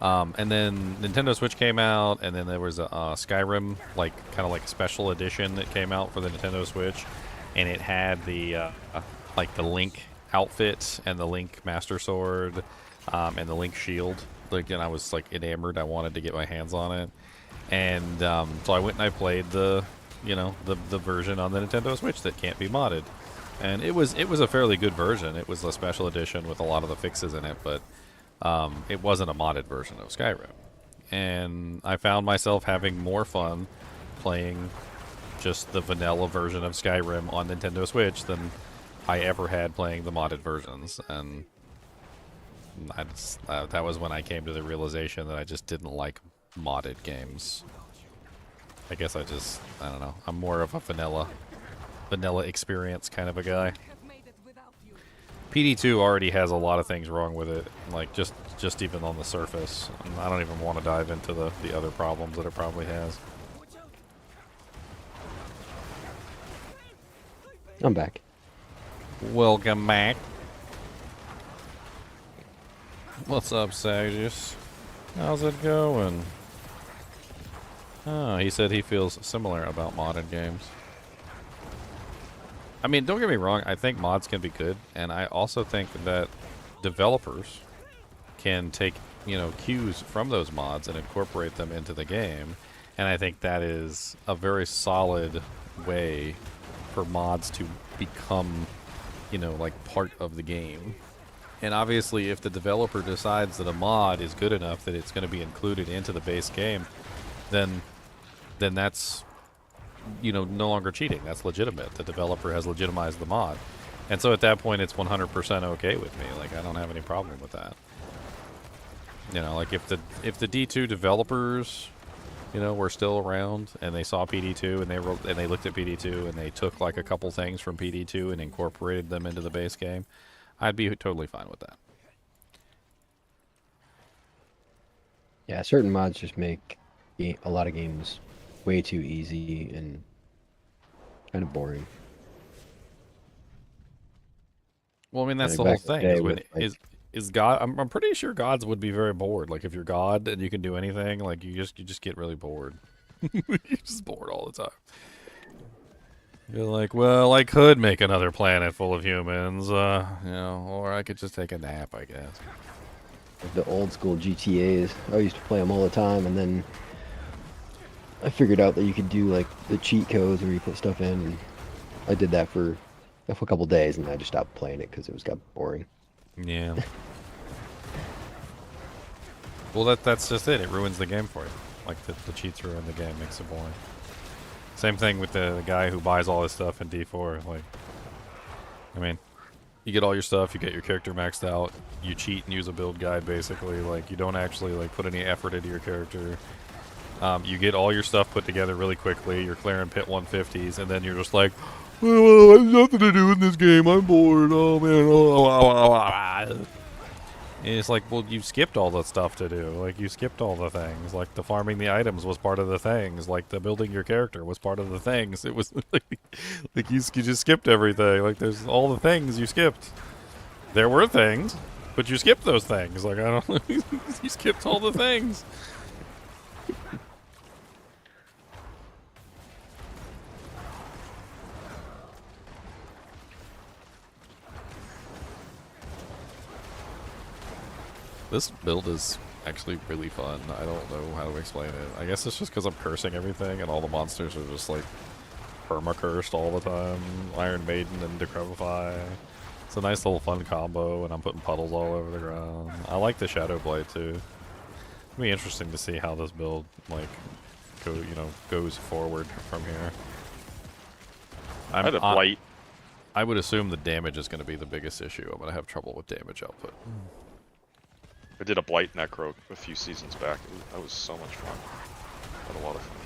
And then Nintendo Switch came out, and then there was a Skyrim like kind of like special edition that came out for the Nintendo Switch, and it had the like the Link outfit and the Link Master Sword and the Link Shield. Like, and I was like enamored. I wanted to get my hands on it, and so I went and I played the version on the Nintendo Switch that can't be modded, and it was a fairly good version. It was a special edition with a lot of the fixes in it, but it wasn't a modded version of Skyrim. And I found myself having more fun playing just the vanilla version of Skyrim on Nintendo Switch than I ever had playing the modded versions. And that was when I came to the realization that I just didn't like modded games. I guess I don't know. I'm more of a vanilla experience kind of a guy. PD2 already has a lot of things wrong with it, like just even on the surface. And I don't even want to dive into the other problems that it probably has. I'm back. Welcome back. What's up, Sagius? How's it going? Oh, he said he feels similar about modded games. I mean, don't get me wrong, I think mods can be good, and I also think that developers can take, cues from those mods and incorporate them into the game, and I think that is a very solid way for mods to become, like part of the game. And obviously, if the developer decides that a mod is good enough that it's going to be included into the base game, then that's no longer cheating. That's legitimate. The developer has legitimized the mod. And so at that point, it's 100% okay with me. Like, I don't have any problem with that. Like if the D2 developers, were still around and they saw PD2 and they looked at PD2 and they took like a couple things from PD2 and incorporated them into the base game, I'd be totally fine with that. Yeah, certain mods just make a lot of games way too easy and kind of boring. Well, I mean, that's Like the whole back in the thing. day Is with, when is God? I'm pretty sure gods would be very bored. Like if you're God and you can do anything, like you just get really bored. You're just bored all the time. You're like, well, I could make another planet full of humans, or I could just take a nap, I guess. the old school GTAs. I used to play them all the time, and then I figured out that you could do like the cheat codes where you put stuff in, and I did that for a couple days, and I just stopped playing it because it got boring. Yeah. Well, that's just it. It ruins the game for you. Like the cheats ruin the game, makes it boring. Same thing with the guy who buys all his stuff in D4. Like, I mean, you get all your stuff, you get your character maxed out, you cheat and use a build guide basically. Like, you don't actually like put any effort into your character. You get all your stuff put together really quickly. You're clearing pit 150s, and then you're just like, well, I have nothing to do in this game. I'm bored. Oh man. And it's like, well, you skipped all the stuff to do. Like, you skipped all the things. Like, the farming the items was part of the things. Like, the building your character was part of the things. It was like you just skipped everything. Like, there's all the things you skipped. There were things, but you skipped those things. Like, I don't you skipped all the things. This build is actually really fun. I don't know how to explain it. I guess it's just because I'm cursing everything and all the monsters are just like perma-cursed all the time. Iron Maiden and Decrepify. It's a nice little fun combo, and I'm putting puddles all over the ground. I like the Shadow Blade too. It'll be interesting to see how this build like goes forward from here. I had a blight. I would assume the damage is going to be the biggest issue. I'm going to have trouble with damage output. I did a blight necro a few seasons back. That was so much fun. Had a lot of fun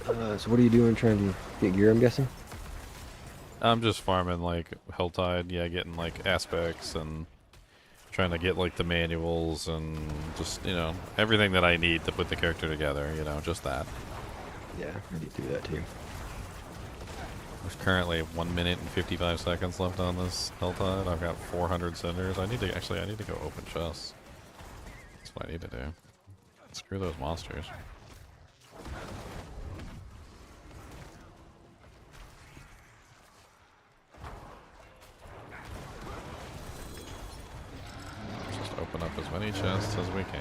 building. So what are you doing? Trying to get gear, I'm guessing? I'm just farming like HellTide, yeah, getting like aspects and trying to get like the manuals and just, everything that I need to put the character together, just that. Yeah, I need to do that too. There's currently 1 minute and 55 seconds left on this HellTide. I've got 400 cinders. I need to go open chests. That's what I need to do. Screw those monsters. many chests as we can.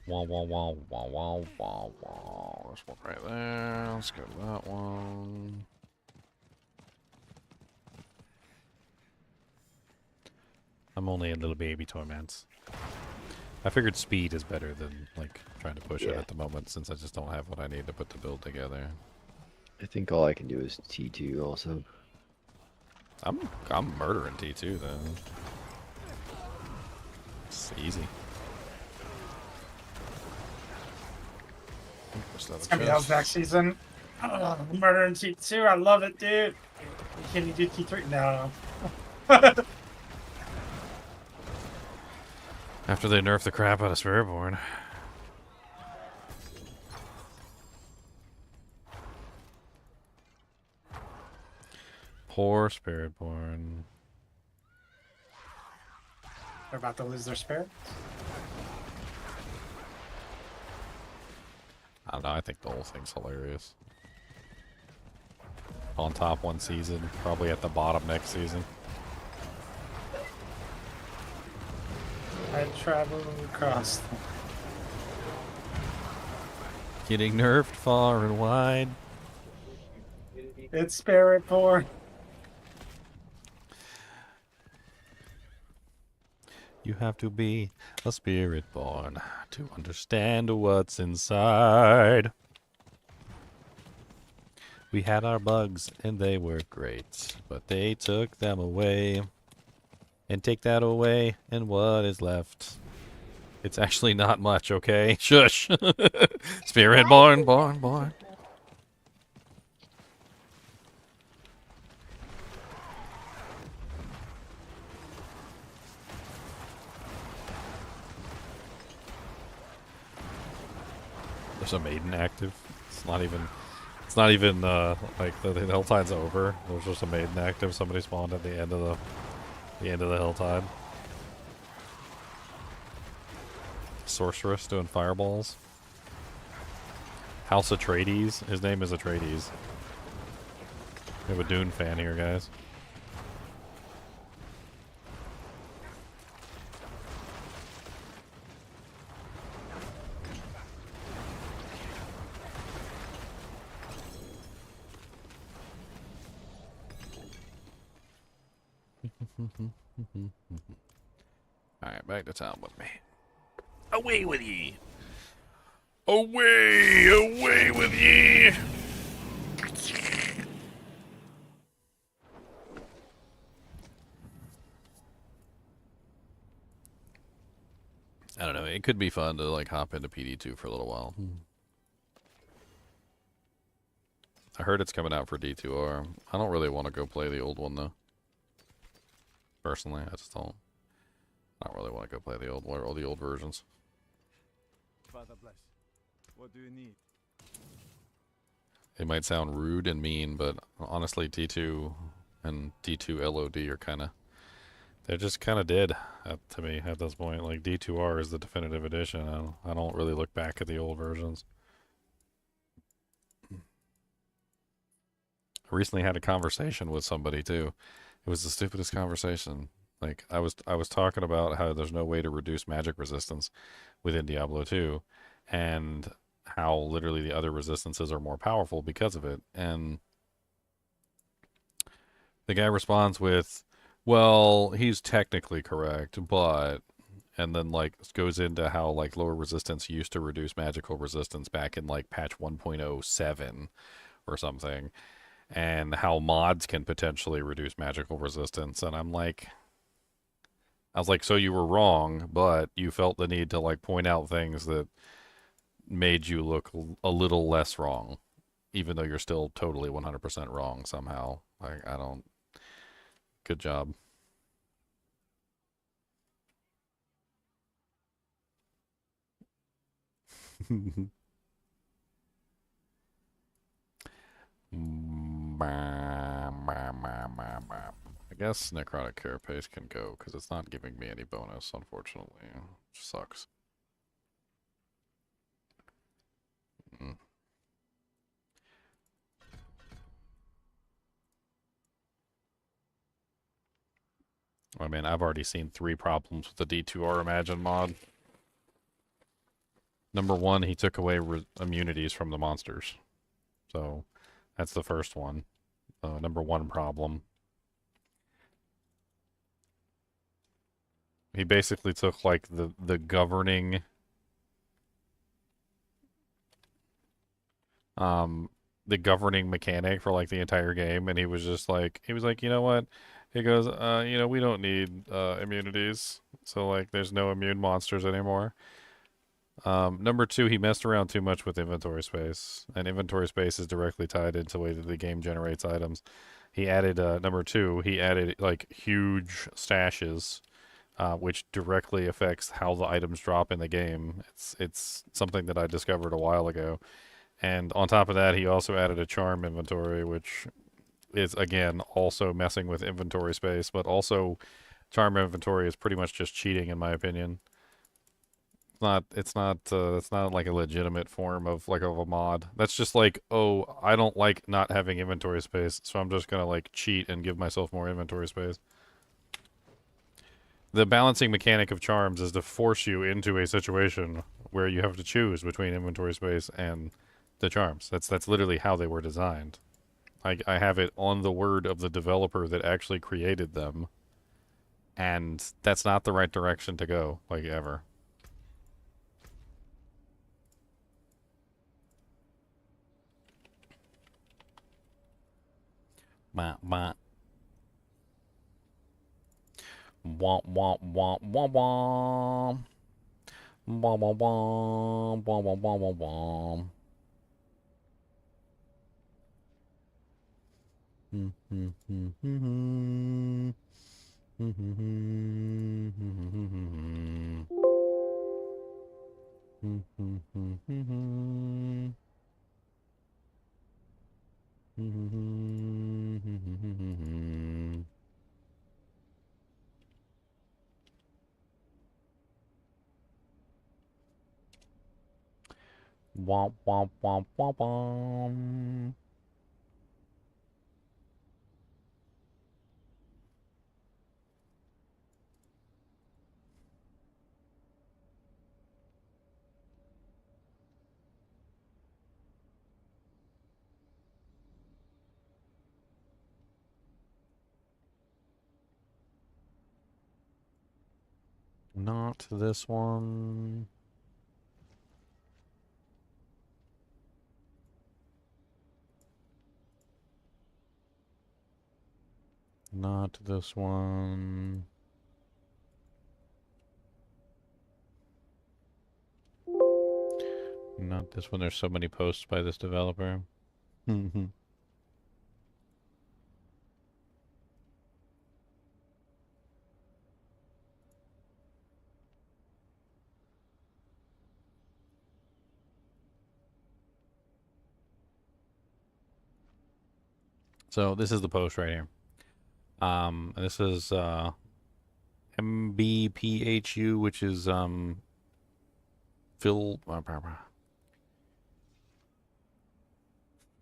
Wah wah wah wah wah wah wah. There's one right there. Let's go to that one. I'm only a little baby torments. I figured speed is better than like trying to push it Yeah. at the moment since I just don't have what I need to put the build together. I think all I can do is T2 also. I'm murdering T2 then. It's easy. It's gonna be hell's next season. Murder in T2, I love it, dude. Can you do T3? No. After they nerf the crap out of Spiritborn. Poor Spiritborn. They're about to lose their spirit. I don't know, I think the whole thing's hilarious. On top one season, probably at the bottom next season. I travel across. Getting nerfed far and wide. It's Spiritborn. You have to be a Spiritborn to understand what's inside. We had our bugs and they were great, but they took them away. And take that away, and what is left? It's actually not much, okay? Shush! Spiritborn, born. There's a maiden active. It's not even like the HellTide's over. There's just a maiden active. Somebody spawned at the end of the HellTide. Sorceress doing fireballs. House Atreides. His name is Atreides. We have a Dune fan here, guys. Alright, back to town with me. Away with ye! Away with ye! I don't know, it could be fun to like hop into PD2 for a little while. I heard it's coming out for D2R. I don't really want to go play the old one though. Personally, I just don't. I don't really want to go play the old one or the old versions. Father bless. What do you need? It might sound rude and mean, but honestly, D2 and D2 LOD are kind of, they're just kind of dead to me at this point. Like D2R is the definitive edition. I don't really look back at the old versions. I recently had a conversation with somebody too. It was the stupidest conversation. Like I was talking about how there's no way to reduce magic resistance within Diablo 2 and how literally the other resistances are more powerful because of it. And the guy responds with, well, he's technically correct, but, and then like goes into how like lower resistance used to reduce magical resistance back in like patch 1.07 or something, and how mods can potentially reduce magical resistance. And I was like, so you were wrong, but you felt the need to like point out things that made you look a little less wrong, even though you're still totally 100% wrong somehow. Like, I don't. Good job. I guess Necrotic Carapace can go, because it's not giving me any bonus, unfortunately. Which sucks. Mm. I mean, I've already seen 3 problems with the D2R Imagine mod. Number 1, he took away immunities from the monsters. So, that's the first one. Number 1 problem. He basically took, like, the governing... the governing mechanic for, like, the entire game, and he was like, you know what? He goes, we don't need, immunities. So, like, there's no immune monsters anymore. Number 2, he messed around too much with inventory space, and inventory space is directly tied into the way that the game generates items. He added, number 2, he added, like, huge stashes, which directly affects how the items drop in the game. It's something that I discovered a while ago. And on top of that, he also added a charm inventory, which is, again, also messing with inventory space, but also charm inventory is pretty much just cheating, in my opinion. It's not like a legitimate form of a mod. That's just like, oh, I don't like not having inventory space, so I'm just gonna like cheat and give myself more inventory space. The balancing mechanic of charms is to force you into a situation where you have to choose between inventory space and the charms. That's literally how they were designed. I have it on the word of the developer that actually created them, and that's not the right direction to go, like, ever. Bah, bah. Womp womp womp womp womp. Womp womp womp womp womp womp womp womp. Womp womp womp womp womp. Not this one. Not this one. Not this one. There's so many posts by this developer. So this is the post right here. This is MBPHU, which is Phil.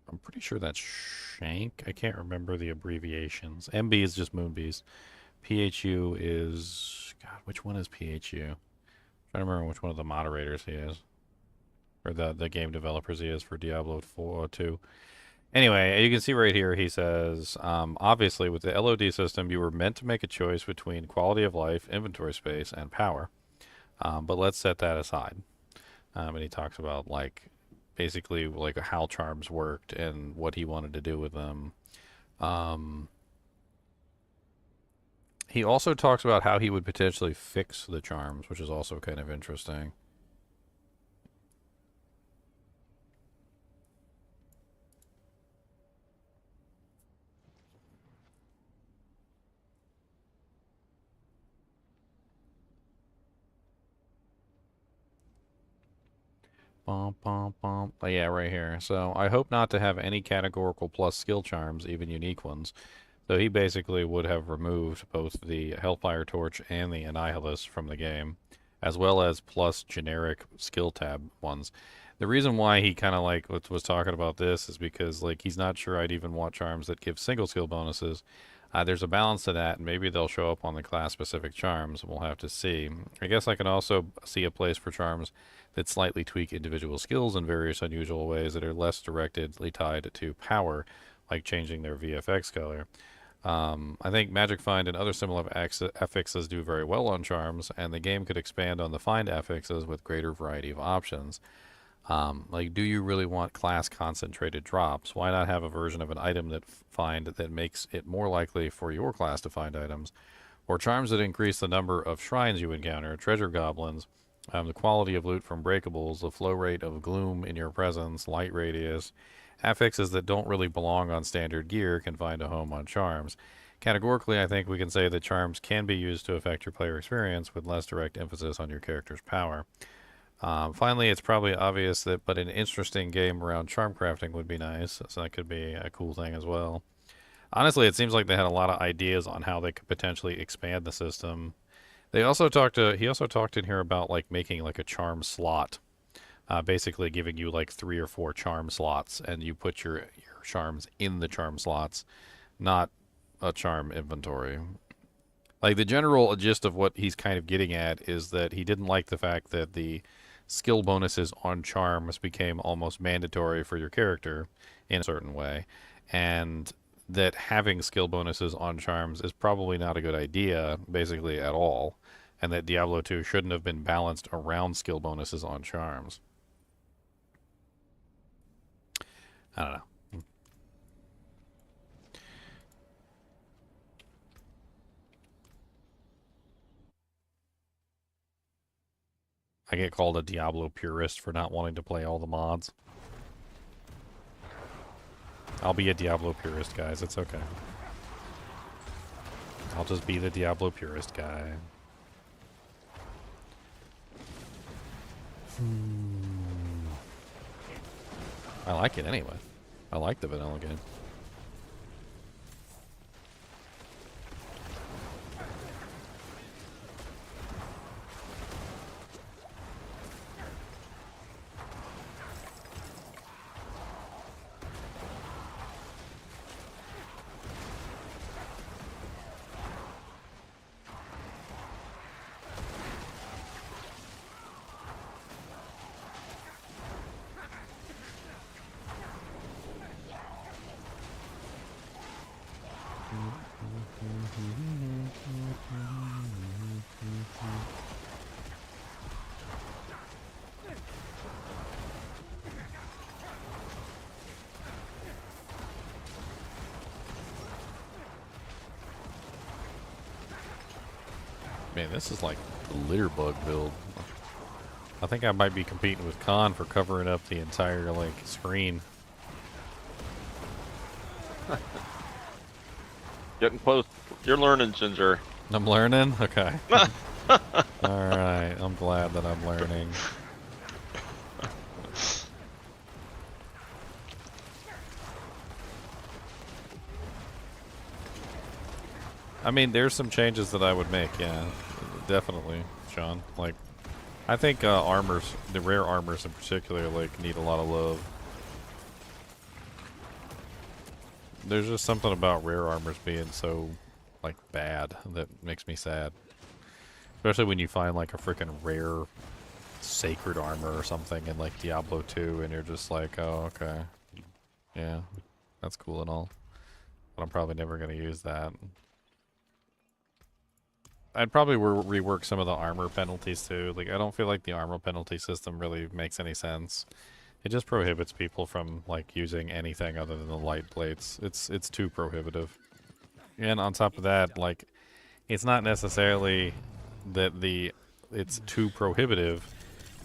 I'm pretty sure that's Shank. I can't remember the abbreviations. MB is just Moonbeast. PHU is, God, which one is PHU? I'm trying to remember which one of the moderators he is, or the game developers he is for Diablo 2. Anyway, you can see right here, he says, obviously with the LOD system, you were meant to make a choice between quality of life, inventory space, and power. But let's set that aside. And he talks about, like, basically, like, how charms worked and what he wanted to do with them. He also talks about how he would potentially fix the charms, which is also kind of interesting. Bum, bum, bum. Oh, yeah, right here. So I hope not to have any categorical plus skill charms, even unique ones. So he basically would have removed both the Hellfire Torch and the Annihilus from the game, as well as plus generic skill tab ones. The reason why he kind of like was talking about this is because like he's not sure I'd even want charms that give single skill bonuses. There's a balance to that, and maybe they'll show up on the class-specific charms. We'll have to see. I guess I can also see a place for charms that slightly tweak individual skills in various unusual ways that are less directly tied to power, like changing their VFX color. I think Magic Find and other similar affixes do very well on charms, and the game could expand on the Find affixes with greater variety of options. Like, do you really want class concentrated drops? Why not have a version of an item that find that makes it more likely for your class to find items, or charms that increase the number of shrines you encounter, treasure goblins, the quality of loot from breakables, the flow rate of gloom in your presence, light radius. Affixes that don't really belong on standard gear can find a home on charms. Categorically, I think we can say that charms can be used to affect your player experience with less direct emphasis on your character's power. Finally, it's probably obvious that, but an interesting game around charm crafting would be nice, so that could be a cool thing as well. Honestly, it seems like they had a lot of ideas on how they could potentially expand the system. He also talked in here about like making like a charm slot, basically giving you like 3 or 4 charm slots, and you put your charms in the charm slots, not a charm inventory. Like the general gist of what he's kind of getting at is that he didn't like the fact that the skill bonuses on charms became almost mandatory for your character in a certain way, and that having skill bonuses on charms is probably not a good idea, basically at all, and that Diablo 2 shouldn't have been balanced around skill bonuses on charms. I don't know. I get called a Diablo purist for not wanting to play all the mods. I'll be a Diablo purist, guys. It's okay. I'll just be the Diablo purist guy. I like it anyway. I like the vanilla game. Man, this is like the litter bug build. I think I might be competing with Khan for covering up the entire like screen. Getting close. You're learning, Ginger. I'm learning? Okay. Alright, I'm glad that I'm learning. I mean, there's some changes that I would make, yeah. Definitely, Sean. Like, I think armors, the rare armors in particular, like, need a lot of love. There's just something about rare armors being so, like, bad that makes me sad. Especially when you find, like, a freaking rare sacred armor or something in, like, Diablo 2, and you're just like, oh, okay. Yeah, that's cool and all. But I'm probably never going to use that. I'd probably rework some of the armor penalties, too. Like, I don't feel like the armor penalty system really makes any sense. It just prohibits people from, like, using anything other than the light plates. It's too prohibitive. And on top of that, like, it's not necessarily that it's too prohibitive,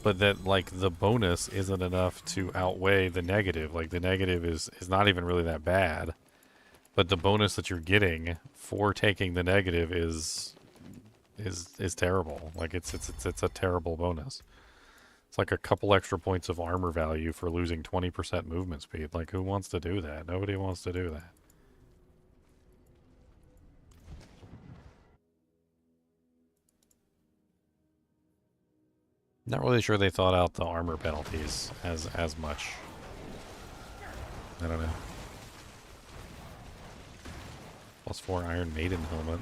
but that, like, the bonus isn't enough to outweigh the negative. Like, the negative is not even really that bad, but the bonus that you're getting for taking the negative is terrible. Like, it's a terrible bonus. It's like a couple extra points of armor value for losing 20% movement speed. Like, who wants to do that? Nobody wants to do that. Not really sure they thought out the armor penalties as much. I don't know. +4 Iron Maiden helmet.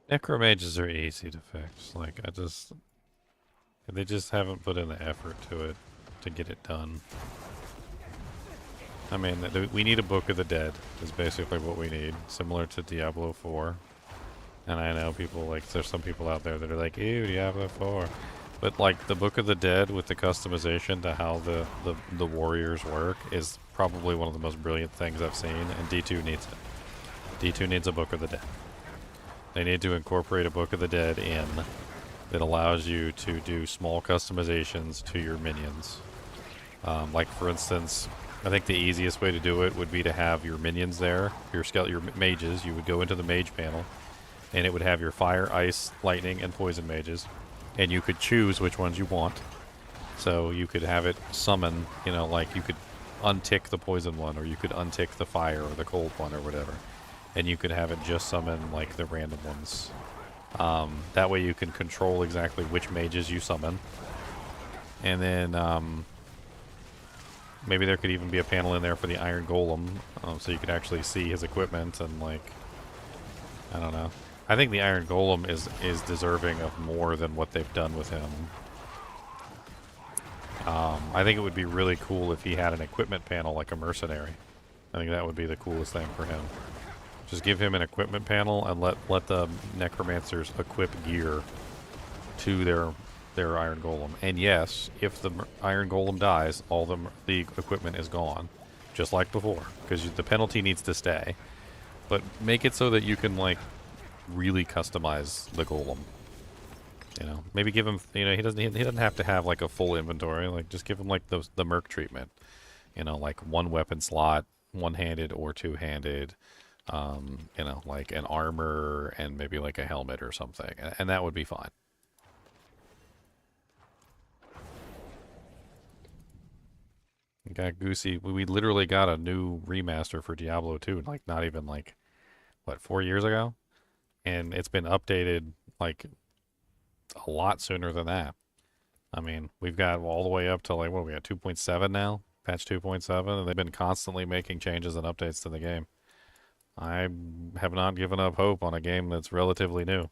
Necromages are easy to fix. Like, they just haven't put in the effort to it to get it done. I mean, we need a Book of the Dead is basically what we need, similar to Diablo 4. And I know people, like, there's some people out there that are like, ew, Diablo 4. But, like, the Book of the Dead with the customization to how the warriors work is probably one of the most brilliant things I've seen, and D2 needs it. D2 needs a Book of the Dead. They need to incorporate a Book of the Dead in that allows you to do small customizations to your minions. Like, for instance, I think the easiest way to do it would be to have your minions there, your mages. You would go into the mage panel, and it would have your fire, ice, lightning, and poison mages. And you could choose which ones you want. So you could have it summon, you know, like you could untick the poison one, or you could untick the fire or the cold one or whatever. And you could have it just summon, like, the random ones. That way you can control exactly which mages you summon. And then, maybe there could even be a panel in there for the Iron Golem, so you could actually see his equipment and, like, I don't know. I think the Iron Golem is deserving of more than what they've done with him. I think it would be really cool if he had an equipment panel like a mercenary. I think that would be the coolest thing for him. Just give him an equipment panel and let the necromancers equip gear to their Iron Golem. And yes, if the Iron Golem dies, all the equipment is gone, just like before, because the penalty needs to stay. But make it so that you can, like, really customize the Golem. You know, maybe give him, you know, he doesn't have to have, like, a full inventory. Like, just give him, like, the merc treatment. You know, like one weapon slot, one-handed or two-handed. You know, like an armor and maybe like a helmet or something, and that would be fine. Got Goosey. We literally got a new remaster for Diablo 2, like not even like, what, 4 years ago? And it's been updated like a lot sooner than that. I mean, we've got all the way up to like, what, we got 2.7 now? Patch 2.7, and they've been constantly making changes and updates to the game. I have not given up hope on a game that's relatively new.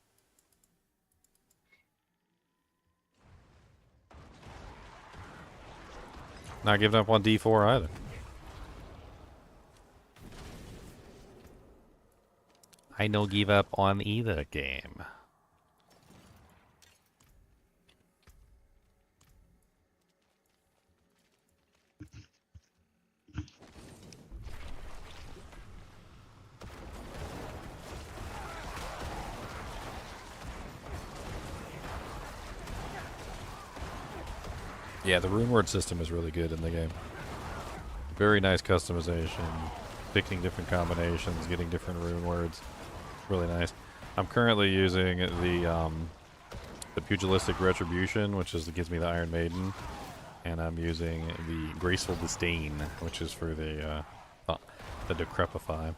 Not giving up on D4 either. I no give up on either game. Yeah, the rune word system is really good in the game. Very nice customization, picking different combinations, getting different rune words. Really nice. I'm currently using the Pugilistic Retribution, which gives me the Iron Maiden, and I'm using the Graceful Disdain, which is for the Decrepify.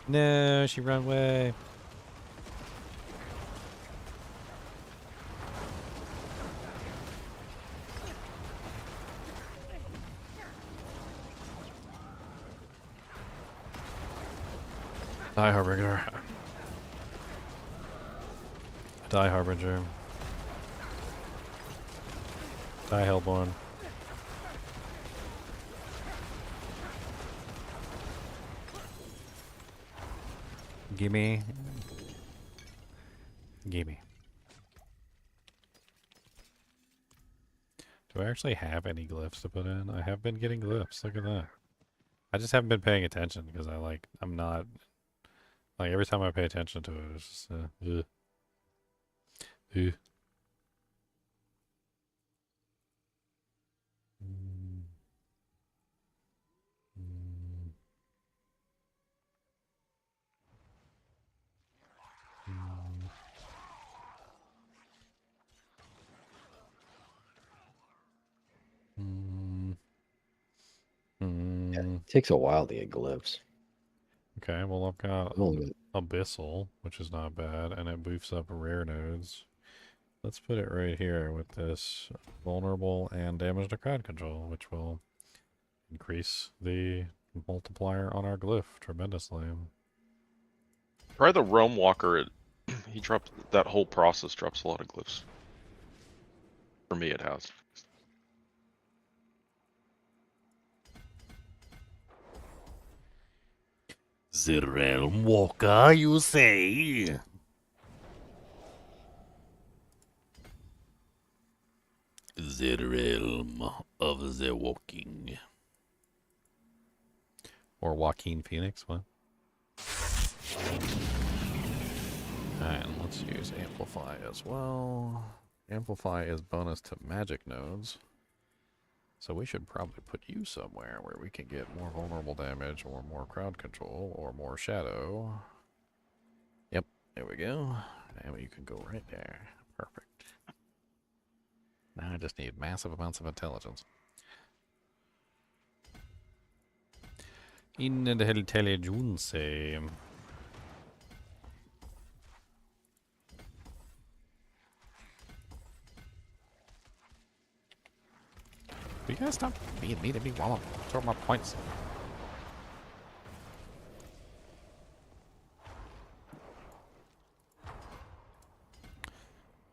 No, she ran away. Die, Harbinger. Die, Harbinger. Die, Hellborn. Gimme. Gimme. Do I actually have any glyphs to put in? I have been getting glyphs. Look at that. I just haven't been paying attention because I'm not, like, every time I pay attention to it, it's just, ugh. Ugh. Mm. Mm. Mm. Mm. Yeah, Mm. it takes a while to get glyphs. Okay, well I've got I've only got Abyssal, which is not bad, and it boofs up rare nodes. Let's put it right here with this vulnerable and damage to crowd control, which will increase the multiplier on our glyph tremendously. Try the Realm Walker. He drops that whole process drops a lot of glyphs. For me, it has. The Realm Walker, you say? The realm of the walking. Or Joaquin Phoenix, what? Alright, and let's use Amplify as well. Amplify is bonus to magic nodes. So we should probably put you somewhere where we can get more vulnerable damage or more crowd control or more shadow. Yep, there we go. And you can go right there. Perfect. Now I just need massive amounts of intelligence. Intelligence. You guys stop being mean to me while I'm throwing my points.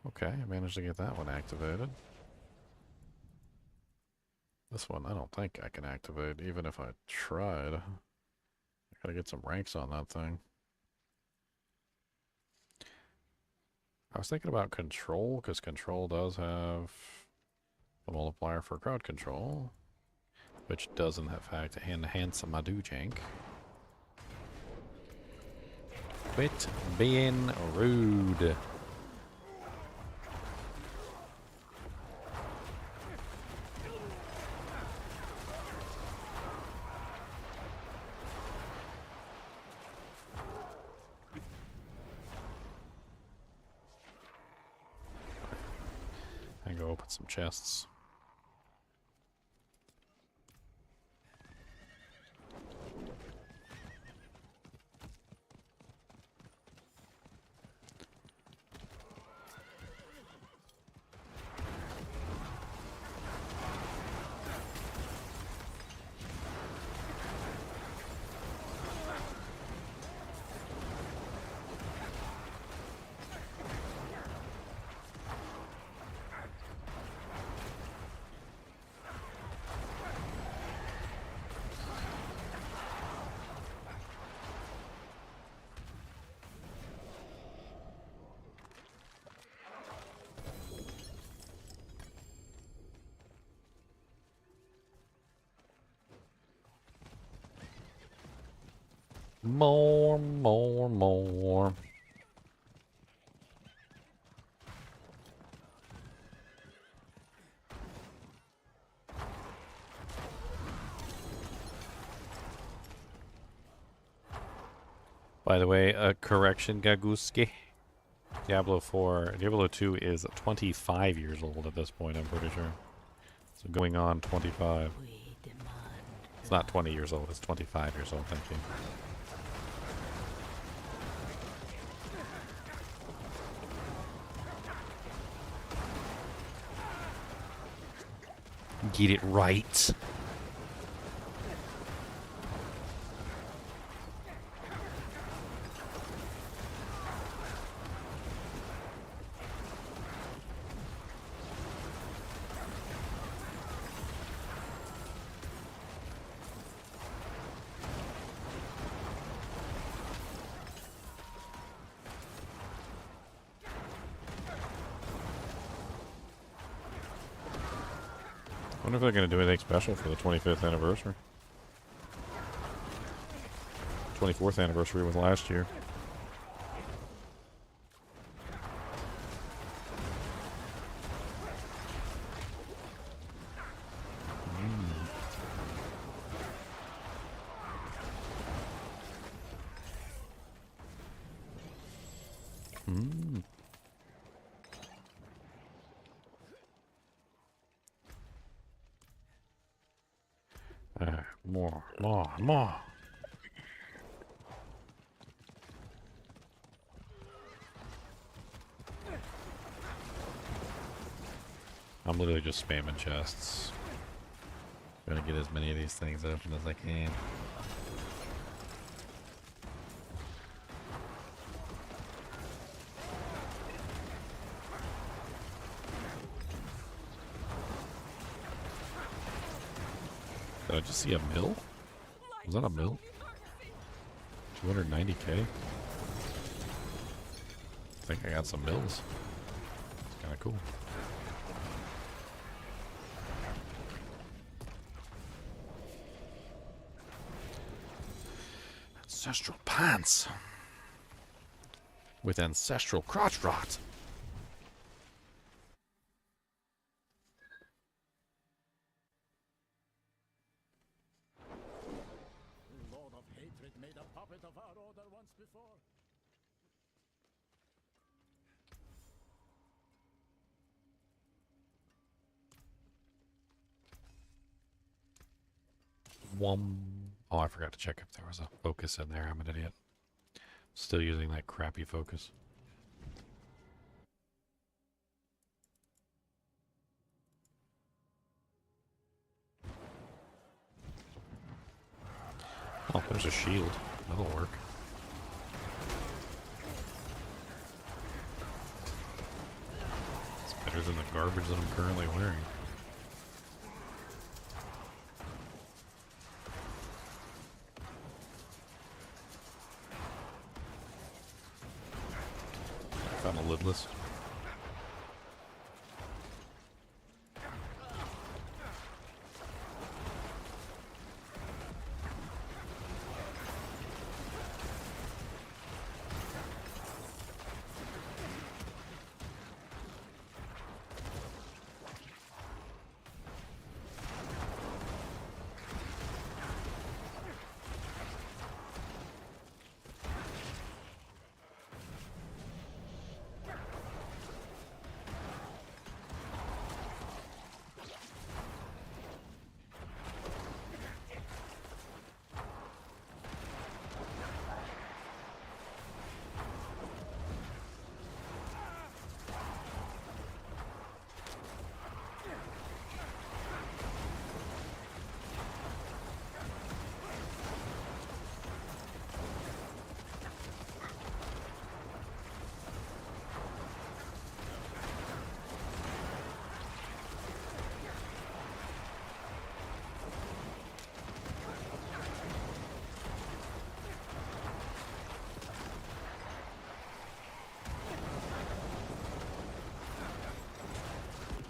Okay, I managed to get that one activated. This one I don't think I can activate, even if I tried. I gotta get some ranks on that thing. I was thinking about control, because control does have a multiplier for crowd control, which does in fact enhance my do-jank. Quit being rude. I go open some chests. More. By the way, a correction, Gaguski. Diablo 2 is 25 years old at this point, I'm pretty sure. So going on 25. It's not 20 years old, it's 25 years old, thank you. Get it right. Wonder if they're gonna do anything special for the 25th anniversary. 24th anniversary was last year. Mm. More. I'm literally just spamming chests. Gonna get as many of these things open as I can. Did I just see a mill? Was that a mill? 290k? I think I got some mills. It's kind of cool. Ancestral pants. With ancestral crotch rot. Lord of Hatred made a puppet of our order once before. Oh, I forgot to check if there was a focus in there. I'm an idiot. Still using that crappy focus. Oh, there's a shield. That'll work. It's better than the garbage that I'm currently wearing. I found a lidless.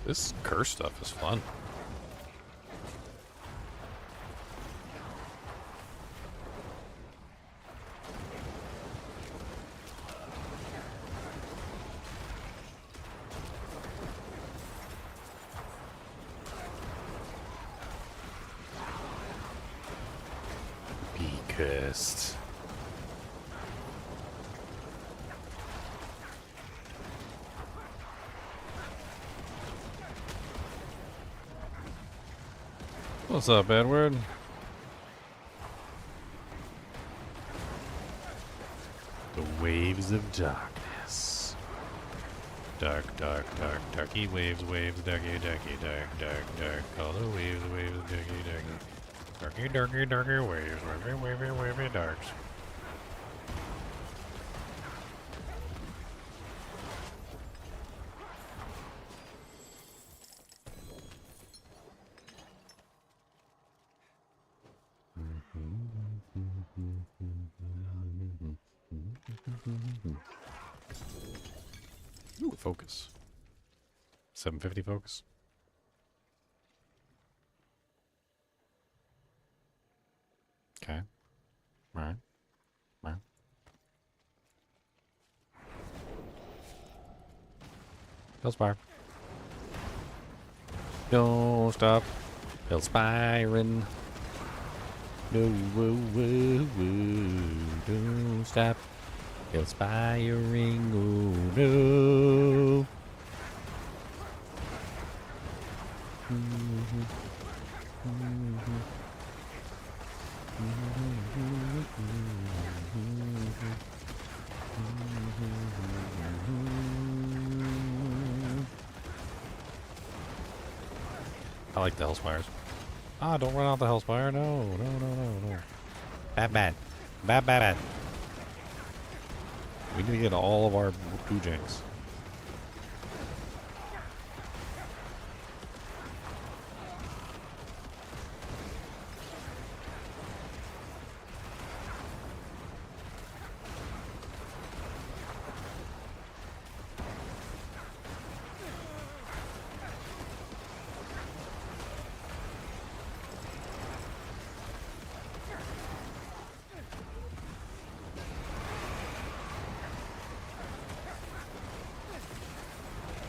This curse stuff is fun. Be cursed. What's up, Edward? The waves of darkness. Dark, darky waves, darky, dark. All the waves, darky. Darky waves, wavy, darks. Ooh, focus. 750 focus. Okay. Alright. Alright. Hellspire. Don't stop. Hellspiring. No, whoa, whoa, whoa. Don't stop. Hellspiring. Oh, no. I like the Hellspires. Ah, don't run out the Hellspire. No, no, no, no, no. Bad, bad. Bad, bad, bad. We need to get all of our Boojanks.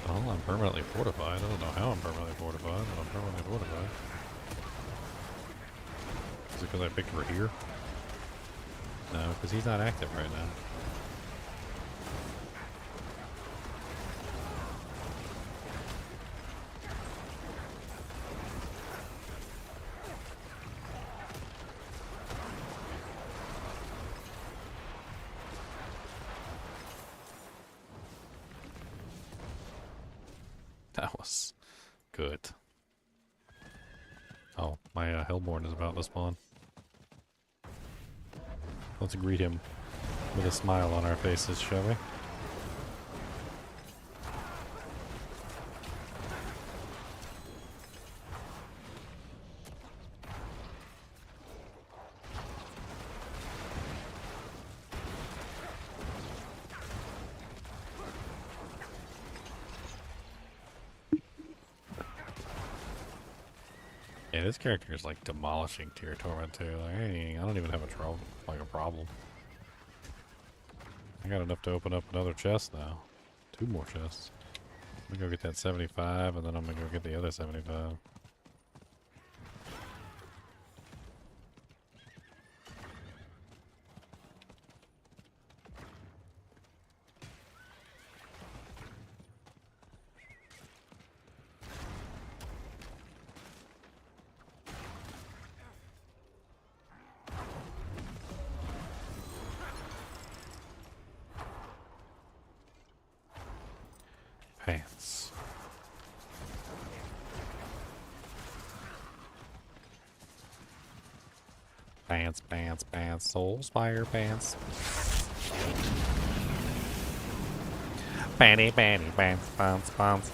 Well, I'm permanently fortified. I don't know how I'm permanently fortified, but I'm permanently fortified. Is it because I picked Rahir? No, because he's not active right now. That was good. Oh, my Hellborn is about to spawn. Let's greet him with a smile on our faces, shall we? Yeah, this character is like demolishing Tier Torment too. Like, hey, I don't even have a problem. I got enough to open up another chest now. 2 more chests. I'm gonna go get that 75, and then I'm gonna go get the other 75. Pants. Pants, pants, pants, Soulspire pants. Panty, panty, pants, pants, pants.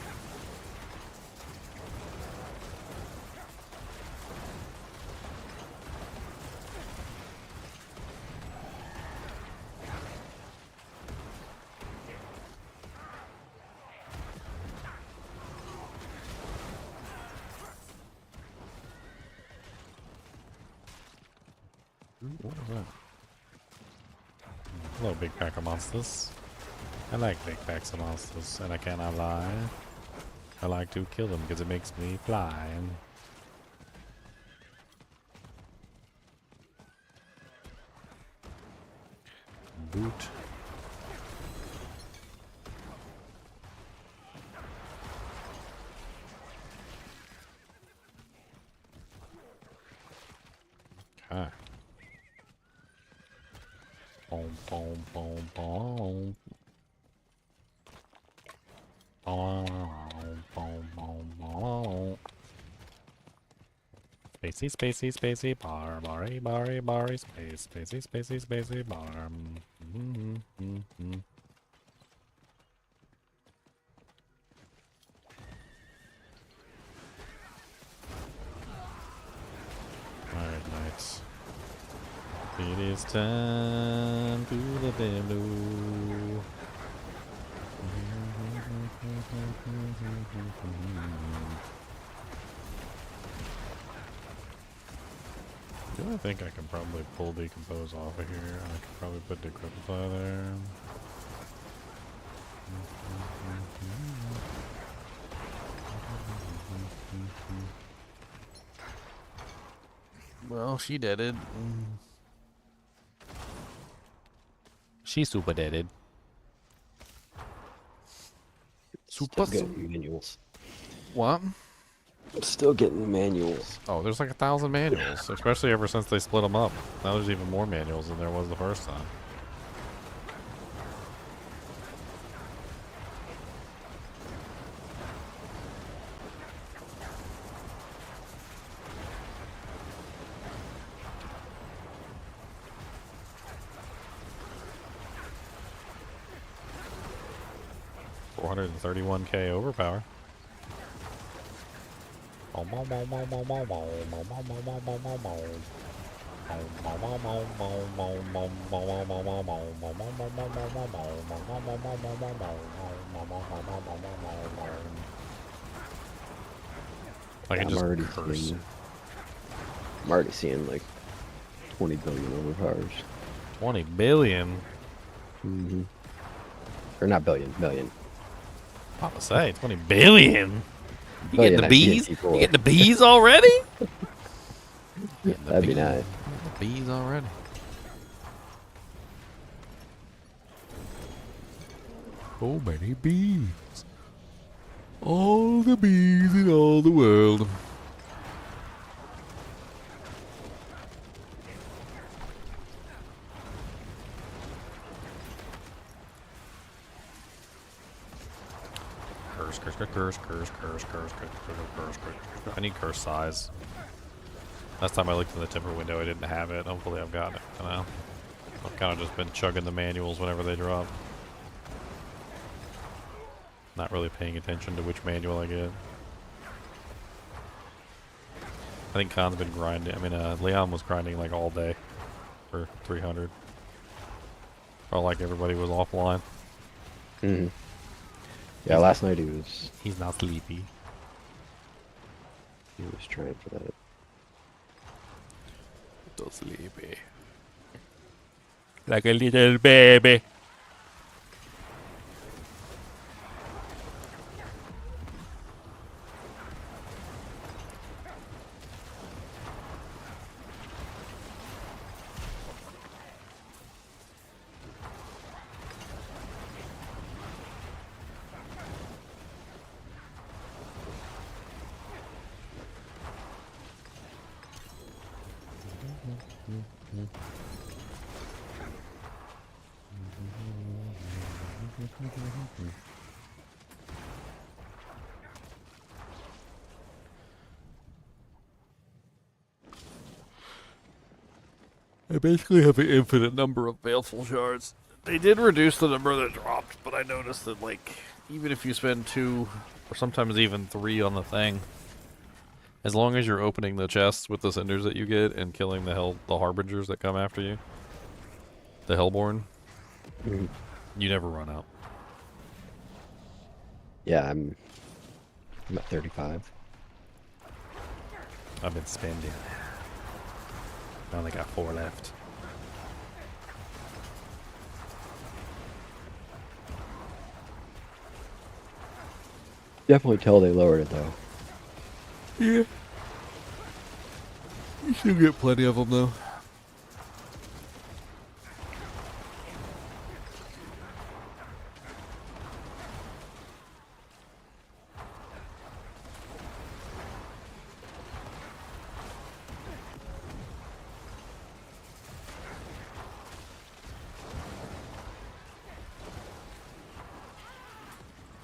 What was that? Hello, big pack of monsters. I like big packs of monsters, and I cannot lie. I like to kill them because it makes me fly. Boot. Okay. Boom, boom, boom, boom. Boom, boom, boom, boom. Spacey, spacey, spacey, bar, barry, barry, barry, space, spacey, spacey, spacey, bar. Alright, knights. It is time to the Diablo. Do I think I can probably pull Decompose off of here? I could probably put Decryptify there. Well, she did it. She super did it. Super. Still getting manuals. What? I'm still getting manuals. Oh, there's like 1,000 manuals, especially ever since they split them up. Now there's even more manuals than there was the first time. $431K overpower. I can just curse. I'm already seeing like 20 billion overpowers. 20 billion? Mm-hmm. Or not billion, million. Papa say 20 billion. You getting the Billion, bees? people. You getting the bees already? That'd be nice. The bees already. So many bees. All the bees in all the world. Curse. I need curse size. Last time I looked in the timber window, I didn't have it. Hopefully I've got it now. I've kind of just been chugging the manuals whenever they drop. Not really paying attention to which manual I get. I think Khan's been grinding. I mean, Leon was grinding like all day for 300. Felt like everybody was offline. Mm-hmm. Yeah, last night he was. He's not sleepy. He was trying for that. So sleepy. Like a little baby. I basically have an infinite number of baleful shards. They did reduce the number that dropped, but I noticed that, like, even if you spend 2 or sometimes even 3 on the thing, as long as you're opening the chests with the cinders that you get and killing the harbingers that come after you, the Hellborn, you never run out. Yeah, I'm at 35. I've been spending. I only got 4 left. Definitely tell they lowered it though. Yeah. You still get plenty of them though.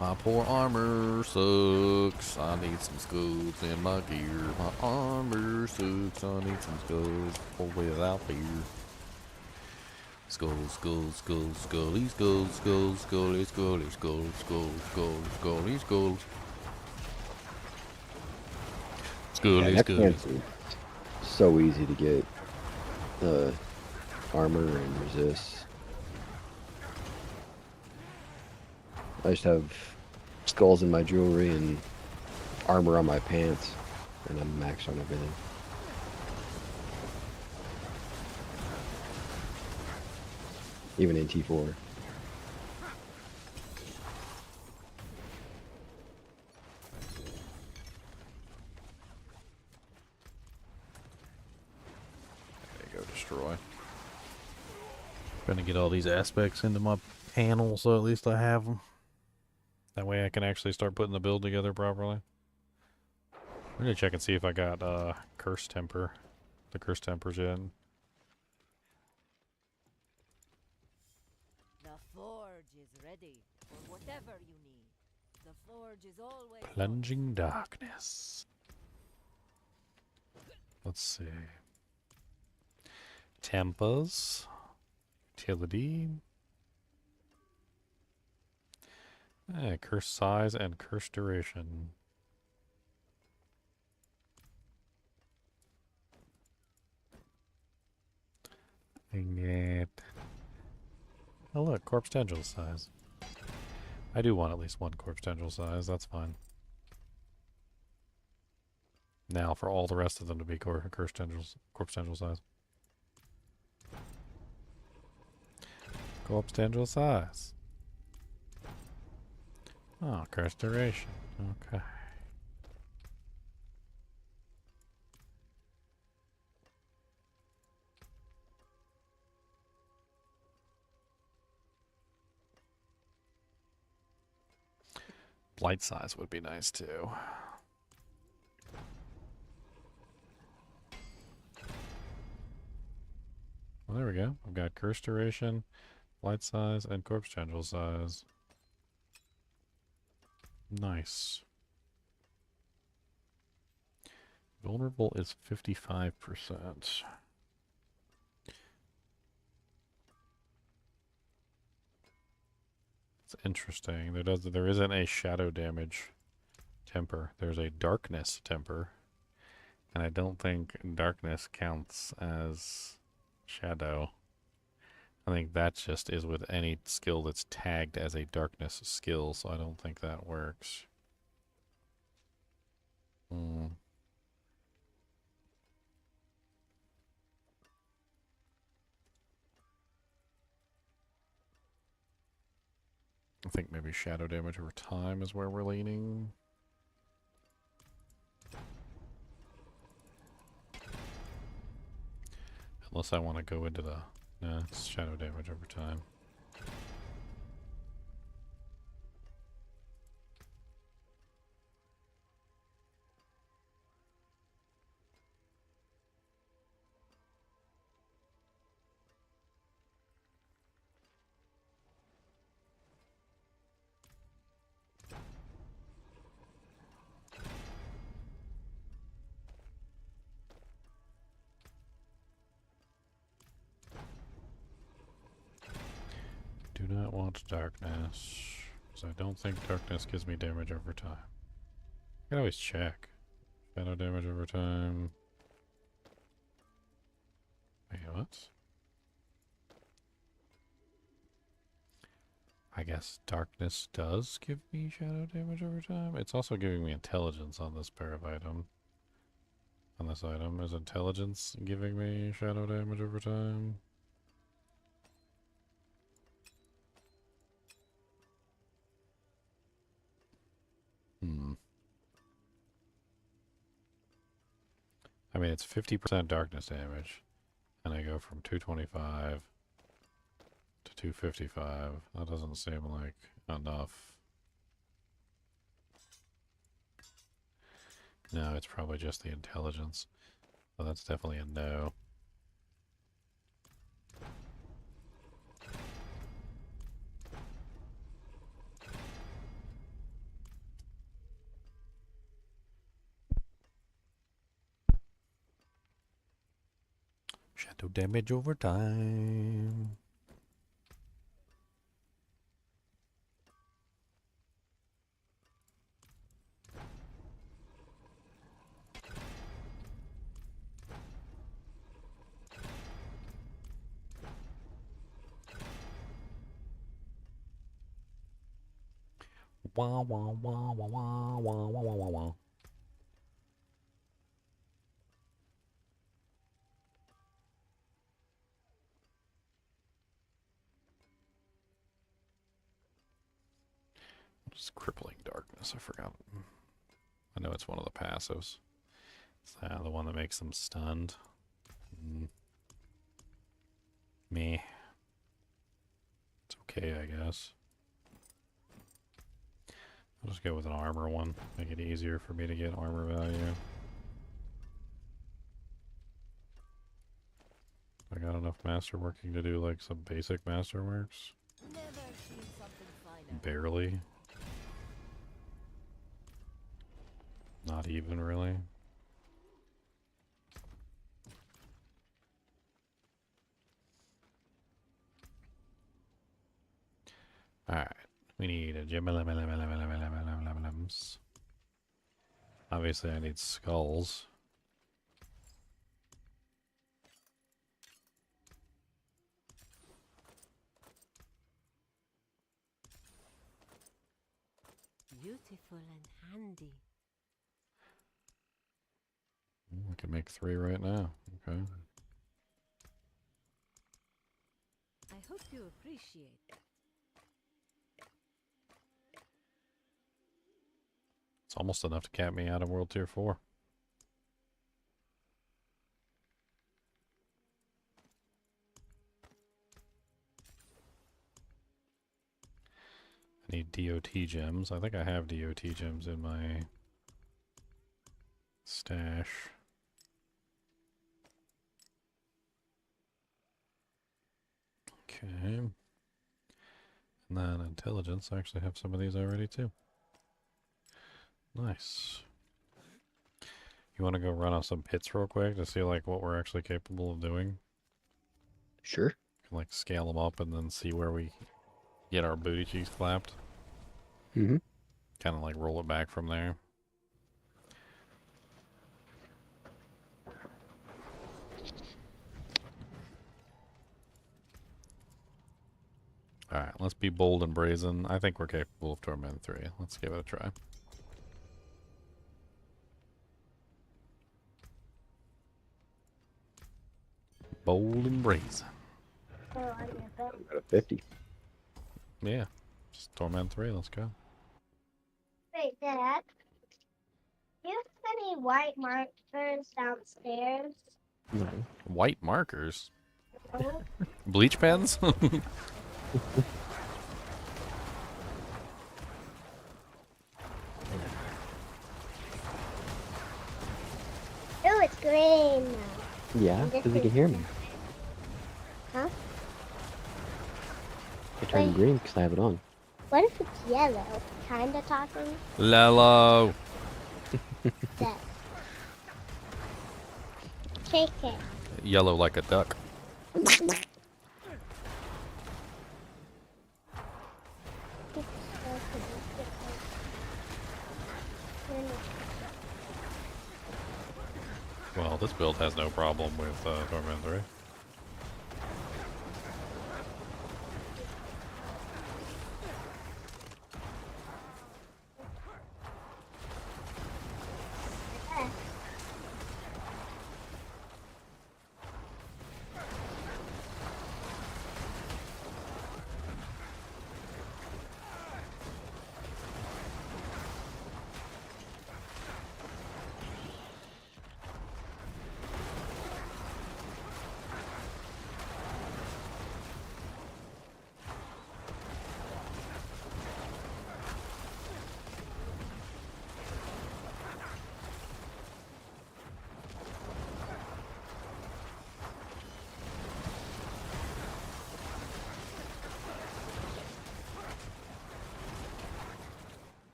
My poor armor sucks. I need some skulls in my gear. My armor sucks. I need some skulls for without fear. Skulls, skulls, skulls, skully, skulls, skulls, skully, skully, skulls, skulls, skulls, skully, skulls. Skully, Yeah, skully. So easy to get armor and resist. I just have skulls in my jewelry and armor on my pants, and I'm maxed on everything. even in T4. There you go, destroy. Trying to get all these aspects into my panel so at least I have them. That way I can actually start putting the build together properly. I'm gonna check and see if I got Curse Temper. The Curse Tempers in. The forge is ready for whatever you need. The forge is always Plunging Darkness. Let's see. Tempers. Utility. Curse size and curse duration. Dang it. Oh look, corpse tendril size. I do want at least one corpse tendril size, that's fine. Now for all the rest of them to be corpse tendril size. Corpse tendril size. Oh, curse duration. Okay. Blight size would be nice too. Well, there we go. I've got curse duration, blight size, and corpse tendril size. Nice. Vulnerable is 55%. It's interesting. There isn't a shadow damage temper. There's a darkness temper. And I don't think darkness counts as shadow. I think that just is with any skill that's tagged as a darkness skill, so I don't think that works. I think maybe shadow damage over time is where we're leaning. Unless I want to go into the... Nah, it's shadow damage over time. Do not want darkness, because I don't think darkness gives me damage over time. I can always check. Shadow damage over time. Wait, what? I guess darkness does give me shadow damage over time. It's also giving me intelligence on this pair of item. On this item, is intelligence giving me shadow damage over time? I mean, it's 50% darkness damage, and I go from 225 to 255. That doesn't seem like enough. No, it's probably just the intelligence. So that's definitely a no. Shadow damage over time. Wah wah wah wah wah wah wah wah wah wah. Just crippling darkness. I forgot. I know it's one of the passives. It's the one that makes them stunned. Meh. It's okay, I guess. I'll just go with an armor one. Make it easier for me to get armor value. I got enough masterworking to do like some basic masterworks. Never seen something finer. Barely. Not even really. Alright. We need a Jimmalams. Obviously I need skulls. Beautiful and handy. I can make 3 right now. Okay. I hope you appreciate. It's almost enough to cap me out of World Tier 4. I need DOT gems. I think I have DOT gems in my stash. Okay. And then intelligence. I actually have some of these already too. Nice. You want to go run on some pits real quick to see like what we're actually capable of doing? Sure. Like scale them up and then see where we get our booty cheeks clapped. Mm-hmm. Kind of like roll it back from there. Alright, let's be bold and brazen. I think we're capable of Torment 3. Let's give it a try. Bold and brazen. I'm at a 50. Yeah. Just Torment 3, let's go. Wait, Dad. Do you have any white markers downstairs? No. White markers? Oh, Bleach pens? oh, it's green. Yeah, because you can hear me. Huh? I turned green because I have it on. What if it's yellow? Kinda talking? Lelo. That. Shake it. Yellow like a duck. Well, this build has no problem with Torment 3.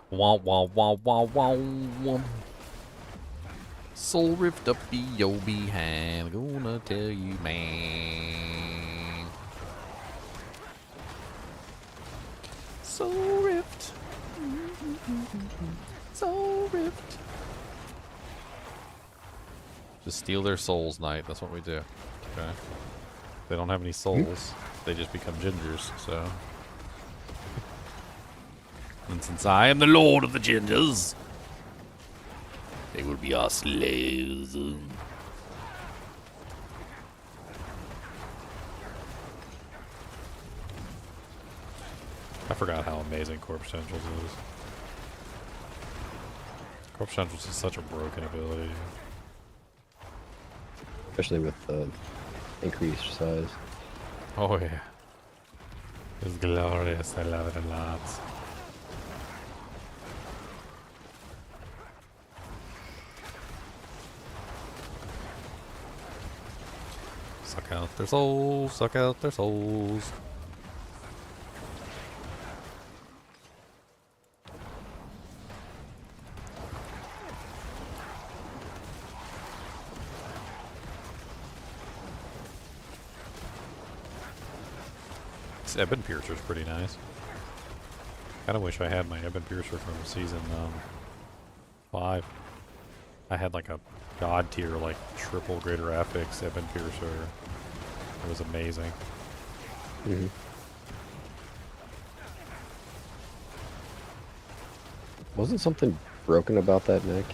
Wah wah wah wah wah wah. Soul rift up your behind, gonna tell you, man. Soul rift, soul rift. Just steal their souls, Knight. That's what we do. Okay. They don't have any souls. They just become gingers. So. And since I am the lord of the gingers, They will be our slaves. I forgot how amazing Corpse Tendrils is. Corpse Tendrils is such a broken ability. Especially with the increased size. Oh yeah. It's glorious. I love it a lot. Suck out their souls. Suck out their souls. This Ebon Piercer's pretty nice. Kinda wish I had my Ebon Piercer from season 5. I had like a god tier, like triple greater affix Ebon Piercer. It was amazing. Mm-hmm. Wasn't something broken about that neck?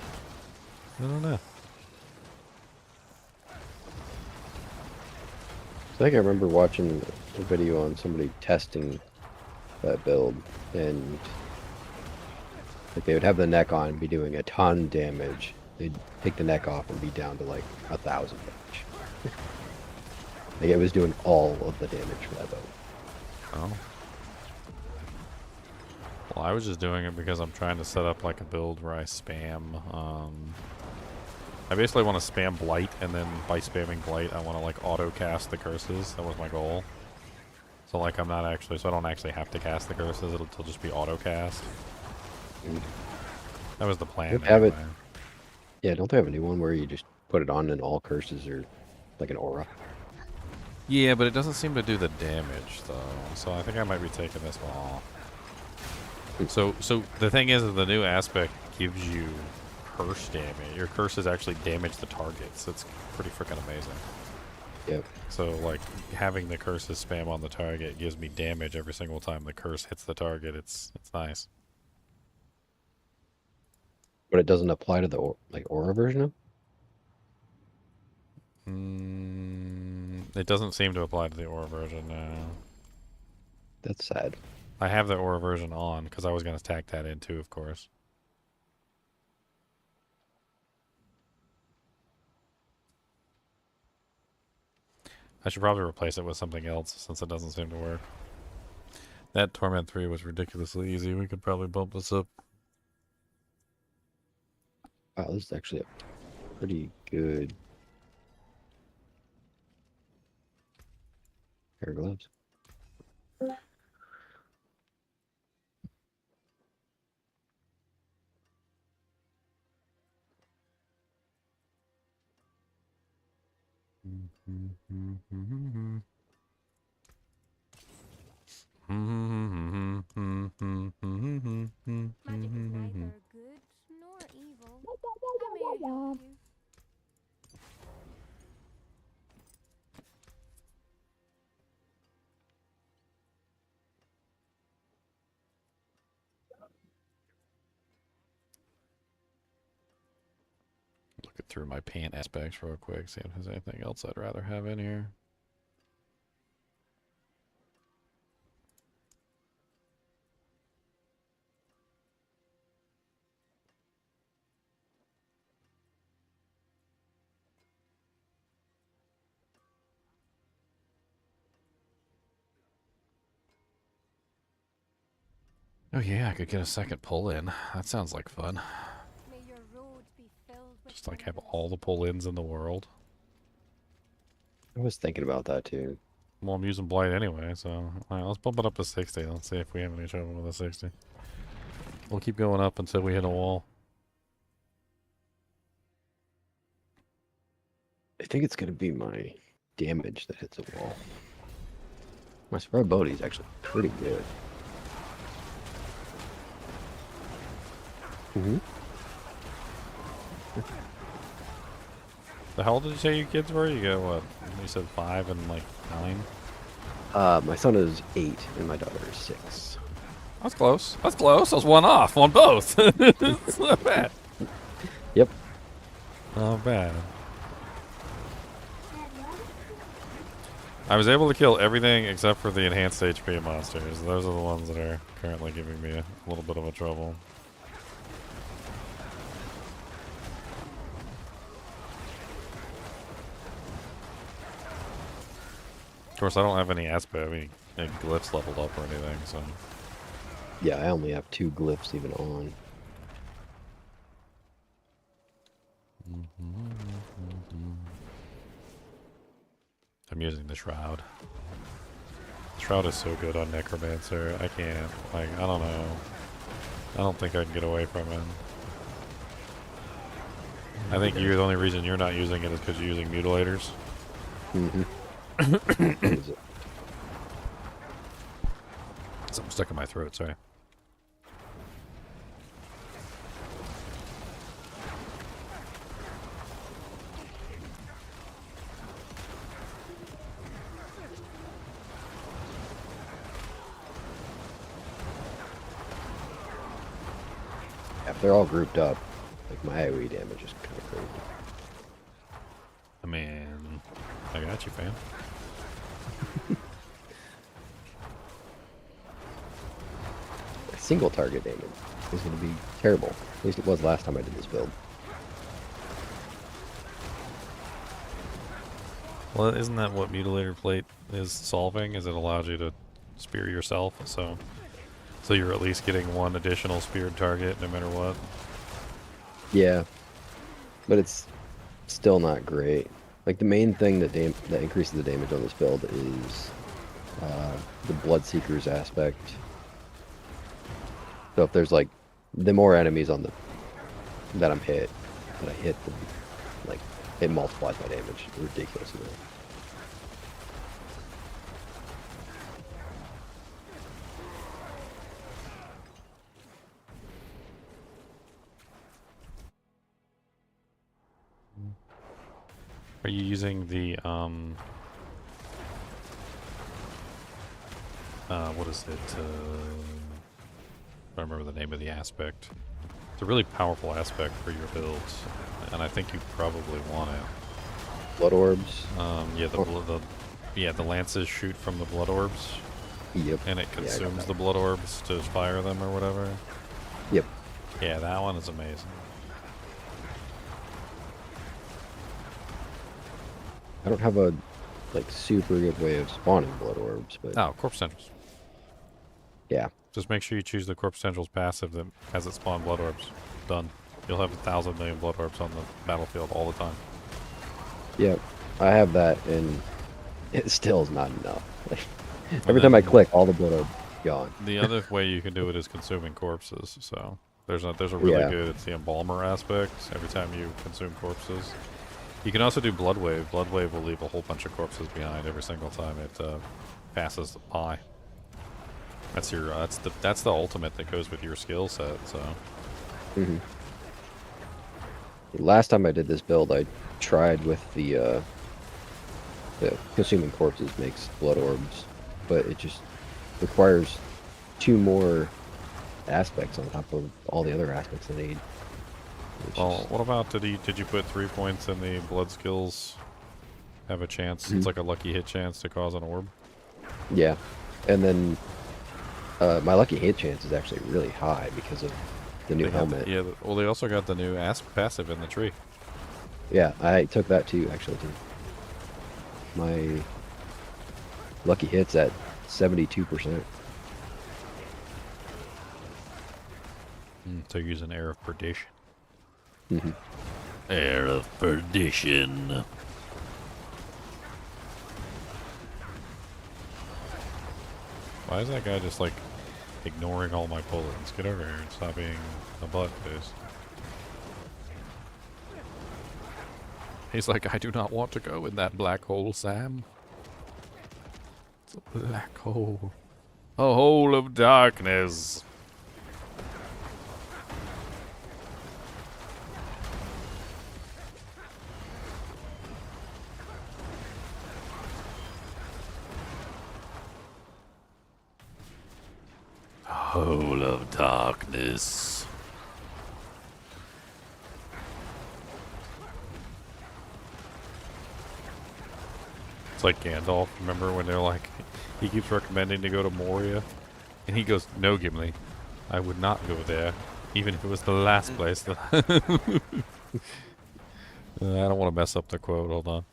I don't know. I think I remember watching a video on somebody testing that build, and like they would have the neck on and be doing a ton damage. They'd take the neck off and be down to like 1,000 damage. Like it was doing all of the damage for that build. Oh. Well, I was just doing it because I'm trying to set up like a build where I spam, I basically want to spam Blight, and then by spamming Blight, I want to like auto cast the curses. That was my goal. So like I'm not actually, so I don't actually have to cast the curses. It'll just be auto cast. That was the plan. Don't have it. Yeah, don't they have a new one where you just put it on and all curses are like an aura? Yeah, but it doesn't seem to do the damage though. So I think I might be taking this one off. So the thing is that the new aspect gives you curse damage. Your curses actually damage the targets. It's pretty freaking amazing. Yep. So like having the curses spam on the target gives me damage every single time the curse hits the target. It's nice. But it doesn't apply to the like aura version of? It doesn't seem to apply to the aura version now. That's sad. I have the aura version on because I was going to tack that in too, of course. I should probably replace it with something else since it doesn't seem to work. That Torment 3 was ridiculously easy. We could probably bump this up. Wow, this is actually a pretty good pair of gloves. Magic is neither good nor evil. I may help you. Looking through my pant aspects real quick, see if there's anything else I'd rather have in here. Oh yeah, I could get a second pull-in. That sounds like fun. May your road be filled with Just like have all the pull-ins in the world. I was thinking about that too. Well, I'm using Blight anyway, so alright, let's bump it up to 60. Let's see if we have any trouble with a 60. We'll keep going up until we hit a wall. I think it's gonna be my damage that hits a wall. My spread ability is actually pretty good. Mm-hmm. The hell did you say you kids were? You got what? You said 5 and like 9? My son is 8 and my daughter is 6. That's close. That's close. I was one off on both. It's not bad. Yep. Not bad. I was able to kill everything except for the enhanced HP monsters. Those are the ones that are currently giving me a little bit of a trouble. Of course, I don't have any any glyphs leveled up or anything, so. Yeah, I only have 2 glyphs even on. I'm using the Shroud. Shroud is so good on Necromancer. I can't, like, I don't know. I don't think I can get away from it. I think the only reason you're not using it is because you're using mutilators. Mm-hmm. Something stuck in my throat, sorry. If they're all grouped up, like my AoE damage is kind of crazy. I mean, I got you, fam. Single target damage is going to be terrible. At least it was last time I did this build. Well, isn't that what Mutilator Plate is solving? Is it allows you to spear yourself, so you're at least getting one additional speared target no matter what? Yeah, but it's still not great. Like the main thing that increases the damage on this build is the Bloodseekers aspect. So if there's like the more enemies on that I hit, like it multiplies my damage ridiculously. Are you using the what is it? I don't remember the name of the aspect. It's a really powerful aspect for your builds, and I think you probably want it. Blood orbs. Yeah, the lances shoot from the blood orbs. Yep. And it consumes the blood orbs to fire them or whatever. Yep. Yeah, that one is amazing. I don't have a like super good way of spawning blood orbs, but Corpse Tendrils. Yeah. Just make sure you choose the Corpse Tendrils passive that has it spawn blood orbs. Done. You'll have 1,000 million blood orbs on the battlefield all the time. Yep. I have that, and it still is not enough. Like, every time I click, all the blood orbs gone. The other way you can do it is consuming corpses. So there's a really good, it's the embalmer aspect. Every time you consume corpses. You can also do Blood Wave. Blood Wave will leave a whole bunch of corpses behind every single time it passes the pie. That's your that's the ultimate that goes with your skill set. So. Mm-hmm. Last time I did this build, I tried with the consuming corpses makes blood orbs, but it just requires 2 more aspects on top of all the other aspects I need. Well, what about did you put 3 points in the blood skills? Have a chance. It's like a lucky hit chance to cause an orb. Yeah, and then my lucky hit chance is actually really high because of the new helmet. Well, they also got the new passive in the tree. Yeah, I took that too, actually. My lucky hit's at 72%. So use an Air of Perdition. Mm-hmm. Air of Perdition. Why is that guy just like ignoring all my pull-ins? Get over here and stop being a butt face. He's like, I do not want to go in that black hole, Sam. It's a black hole. A hole of darkness. Hole of darkness. It's like Gandalf. Remember when they're like, he keeps recommending to go to Moria, and he goes, "No, Gimli, I would not go there, even if it was the last place." That I don't want to mess up the quote. Hold on.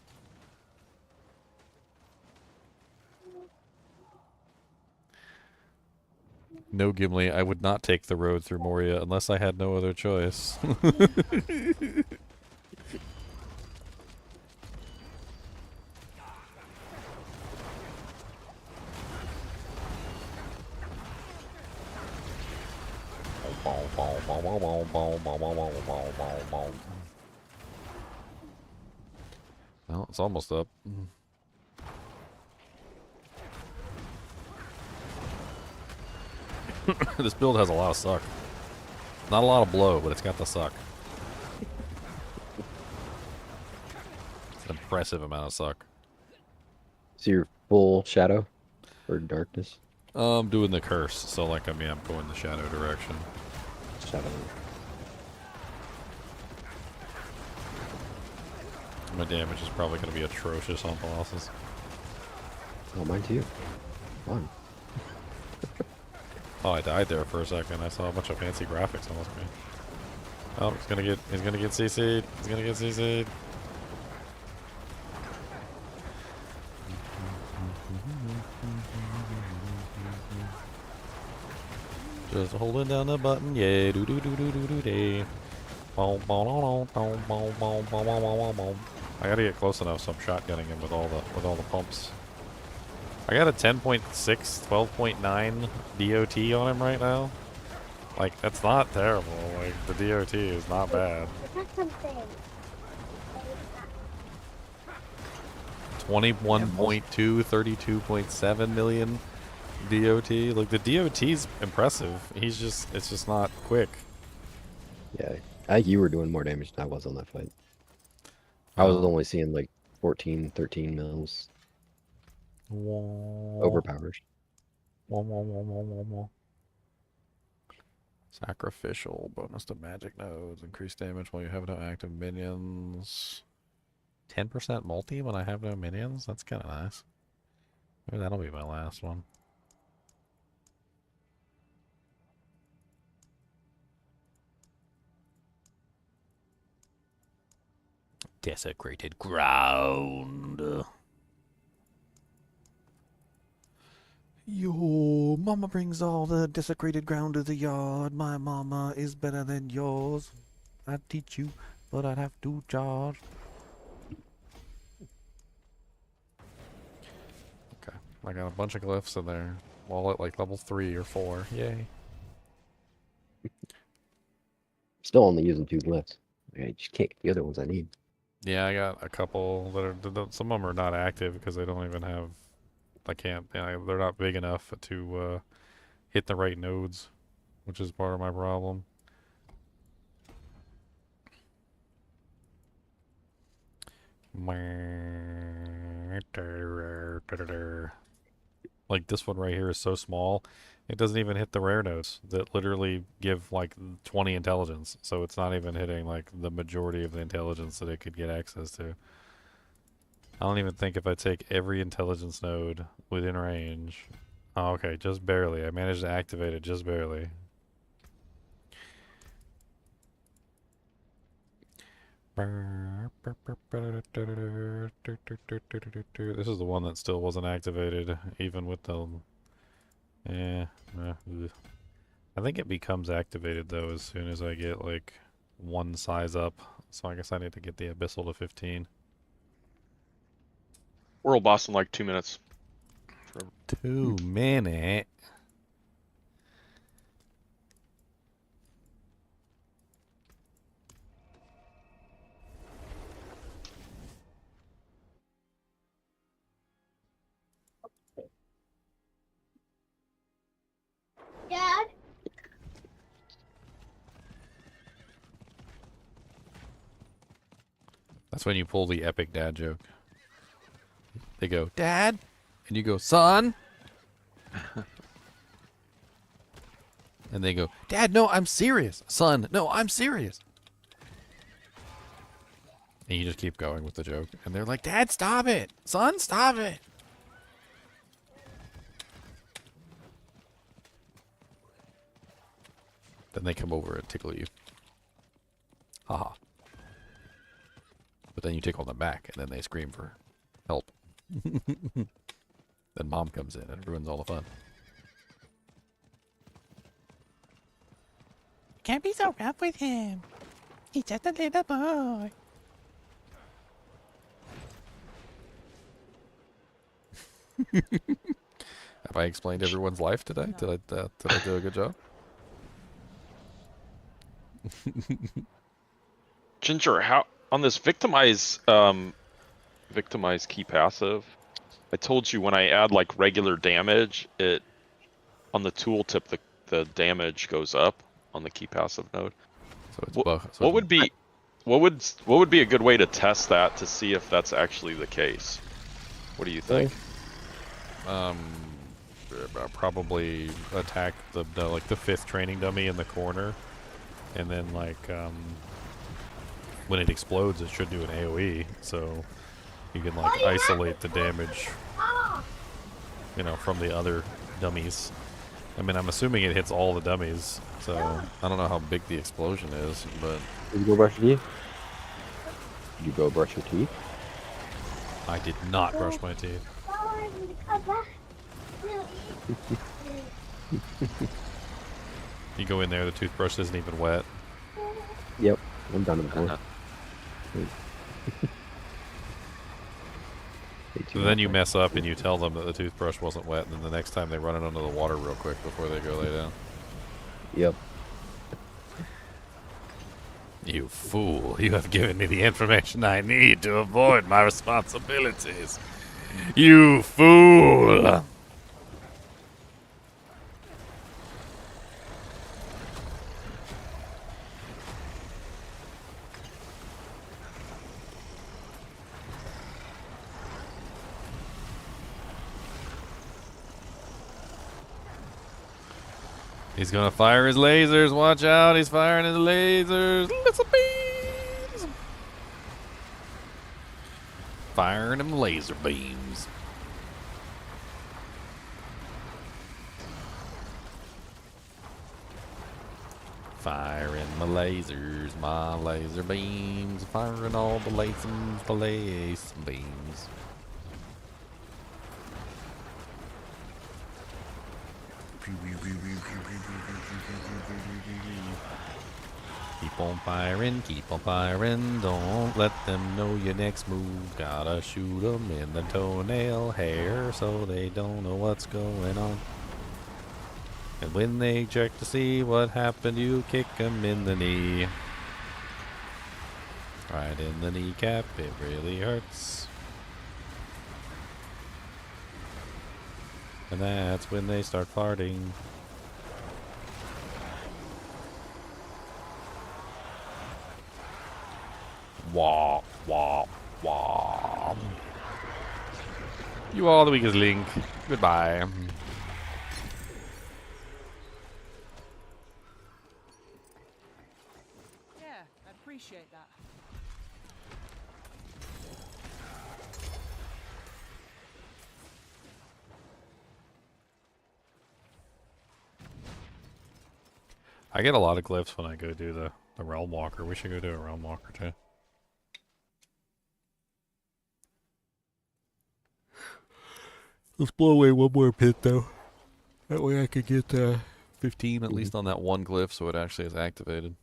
No, Gimli, I would not take the road through Moria unless I had no other choice. Well, it's almost up. This build has a lot of suck. Not a lot of blow, but it's got the suck. It's an impressive amount of suck. So you're full shadow or darkness? I'm doing the curse, so like I'm going the shadow direction. Shadow. My damage is probably going to be atrocious on bosses. Oh, mine too. Fun. Oh, I died there for a second. I saw a bunch of fancy graphics on the screen. Oh, he's gonna get CC'd. He's gonna get CC'd. Just holding down the button, yeah. Do do do do do do day. I gotta get close enough, so I'm shotgunning him with all the pumps. I got a 10.6, 12.9 DOT on him right now. Like, that's not terrible. Like, the DOT is not bad. 21.2, 32.7 million DOT. Like, the DOT's impressive. It's just not quick. Yeah, I think you were doing more damage than I was on that fight. I was only seeing like 14, 13 mils. Overpowered. Sacrificial. Bonus to magic nodes. Increase damage while you have no active minions. 10% multi when I have no minions? That's kind of nice. Maybe that'll be my last one. Desecrated ground. Your mama brings all the desecrated ground to the yard. My mama is better than yours. I'd teach you, but I'd have to charge. Okay, I got a bunch of glyphs in there. All at like level 3 or 4. Yay. Still only using 2 glyphs. I just can't get the other ones I need. Yeah, I got a couple that are. Some of them are not active because they don't even have. I can't. They're not big enough to hit the right nodes, which is part of my problem. Like this one right here is so small, it doesn't even hit the rare nodes that literally give like 20 intelligence. So it's not even hitting like the majority of the intelligence that it could get access to. I don't even think if I take every intelligence node within range. Oh, okay, just barely. I managed to activate it just barely. This is the one that still wasn't activated, even with the... I think it becomes activated, though, as soon as I get, like, one size up. So I guess I need to get the Abyssal to 15. World boss in like 2 minutes. 2 minutes? Dad? That's when you pull the epic dad joke. They go, Dad? And you go, Son? And they go, Dad, no, I'm serious. Son, no, I'm serious. And you just keep going with the joke. And they're like, Dad, stop it! Son, stop it! Then they come over and tickle you. Haha. But then you tickle them back, and then they scream for help. Then Mom comes in and ruins all the fun. Can't be so rough with him. He's just a little boy. Have I explained everyone's life today? Did I do a good job? Ginger, how on this victimize key passive? I told you when I add like regular damage, it on the tooltip the damage goes up on the key passive node. So it's what would be a good way to test that to see if that's actually the case? What do you think? Probably attack the like the 5th training dummy in the corner, and then like when it explodes, it should do an AOE, so you can like isolate the damage, you know, from the other dummies. I mean, I'm assuming it hits all the dummies, so I don't know how big the explosion is, but... Did you go brush your teeth? Did you go brush your teeth? I did not brush my teeth. You go in there, the toothbrush isn't even wet. Yep, I'm done with that. So then you mess up and you tell them that the toothbrush wasn't wet, and then the next time they run it under the water real quick before they go lay down. Yep. You fool, you have given me the information I need to avoid my responsibilities. You fool! He's gonna fire his lasers. Watch out, he's firing his lasers. Little beams. Firing them laser beams. Firing my lasers, my laser beams. Firing all the laser beams. Keep on firing, don't let them know your next move. Gotta shoot them in the toenail hair so they don't know what's going on. And when they check to see what happened, you kick them in the knee. Right in the kneecap, it really hurts. And that's when they start farting. Wah, wah, wah. You are the weakest link. Goodbye. Yeah, I'd appreciate that. I get a lot of glyphs when I go do the Realm Walker. We should go do a Realm Walker too. Let's blow away one more pit though. That way I could get 15 at least on that one glyph so it actually is activated.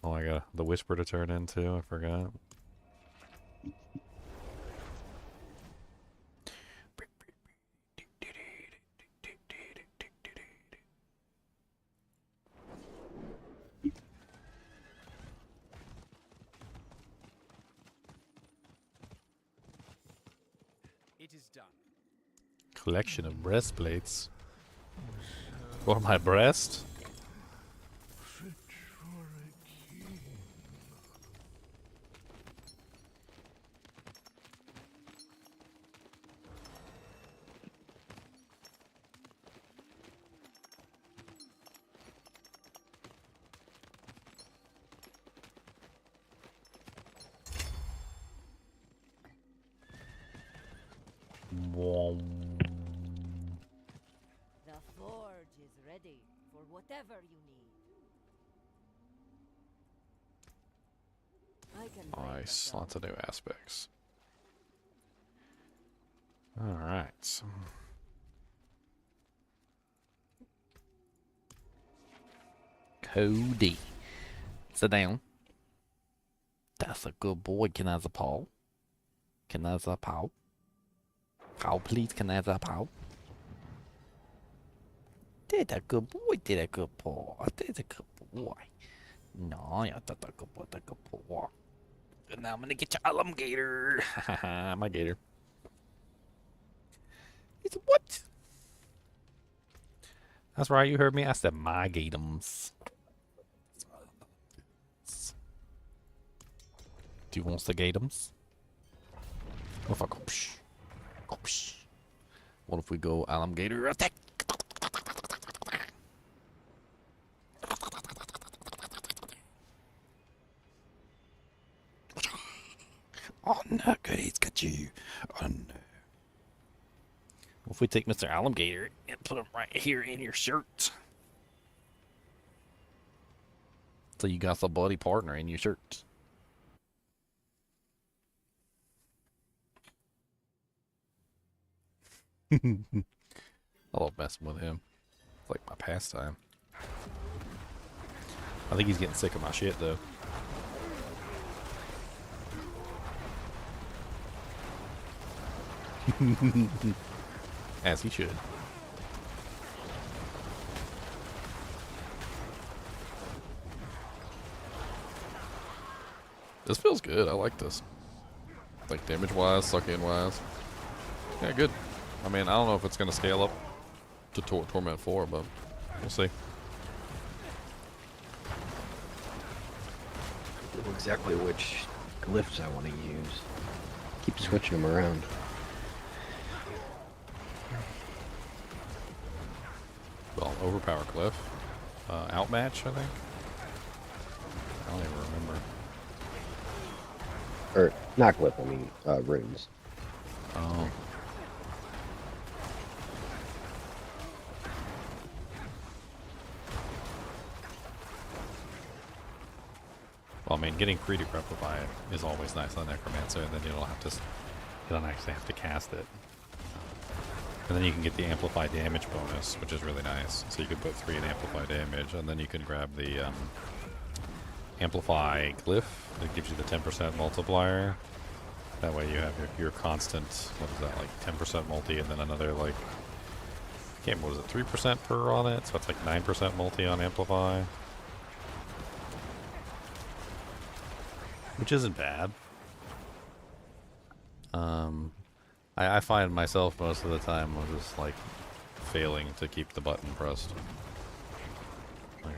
Oh, I got the Whisper to turn into. I forgot. It is done. Collection of breastplates. For my breast? The forge is ready for whatever you need. I can break Nice. us up. Lots of new aspects. Alright. Cody. Sit down. That's a good boy. Can I have a paw? Can I have a paw? Paw, please. Can I have a paw? Did a good boy. Did a good boy. Did a good boy. No, yeah, that's a good boy. That's a good boy. And now I'm gonna get your alligator. My gator. It's what? That's right, you heard me. I said my gatums. Do you want the gatums? What if I go psh? Go psh. What if we go alligator attack? Oh no, Cody's got you. Oh no. What if we take Mr. Alligator and put him right here in your shirt? So you got the buddy partner in your shirt. I love messing with him. It's like my pastime. I think he's getting sick of my shit though. As he should. This feels good. I like this. Like damage wise, suck in wise. Yeah, good. I mean, I don't know if it's going to scale up to Torment 4, but we'll see. I don't know exactly which glyphs I want to use. Keep switching them around. Well, overpower glyph. Outmatch, I think. I don't even remember. Or, not glyph, I mean, runes. Oh. Well, I mean, getting free to Grepify it is always nice on Necromancer, and then you don't actually have to cast it. And then you can get the Amplify damage bonus, which is really nice. So you can put 3 in Amplify damage, and then you can grab the Amplify glyph that gives you the 10% multiplier. That way you have your constant, what is that, like 10% multi, and then another, like, I can't remember, was it 3% per on it? So it's like 9% multi on Amplify. Which isn't bad. I find myself most of the time I'm just like failing to keep the button pressed. Like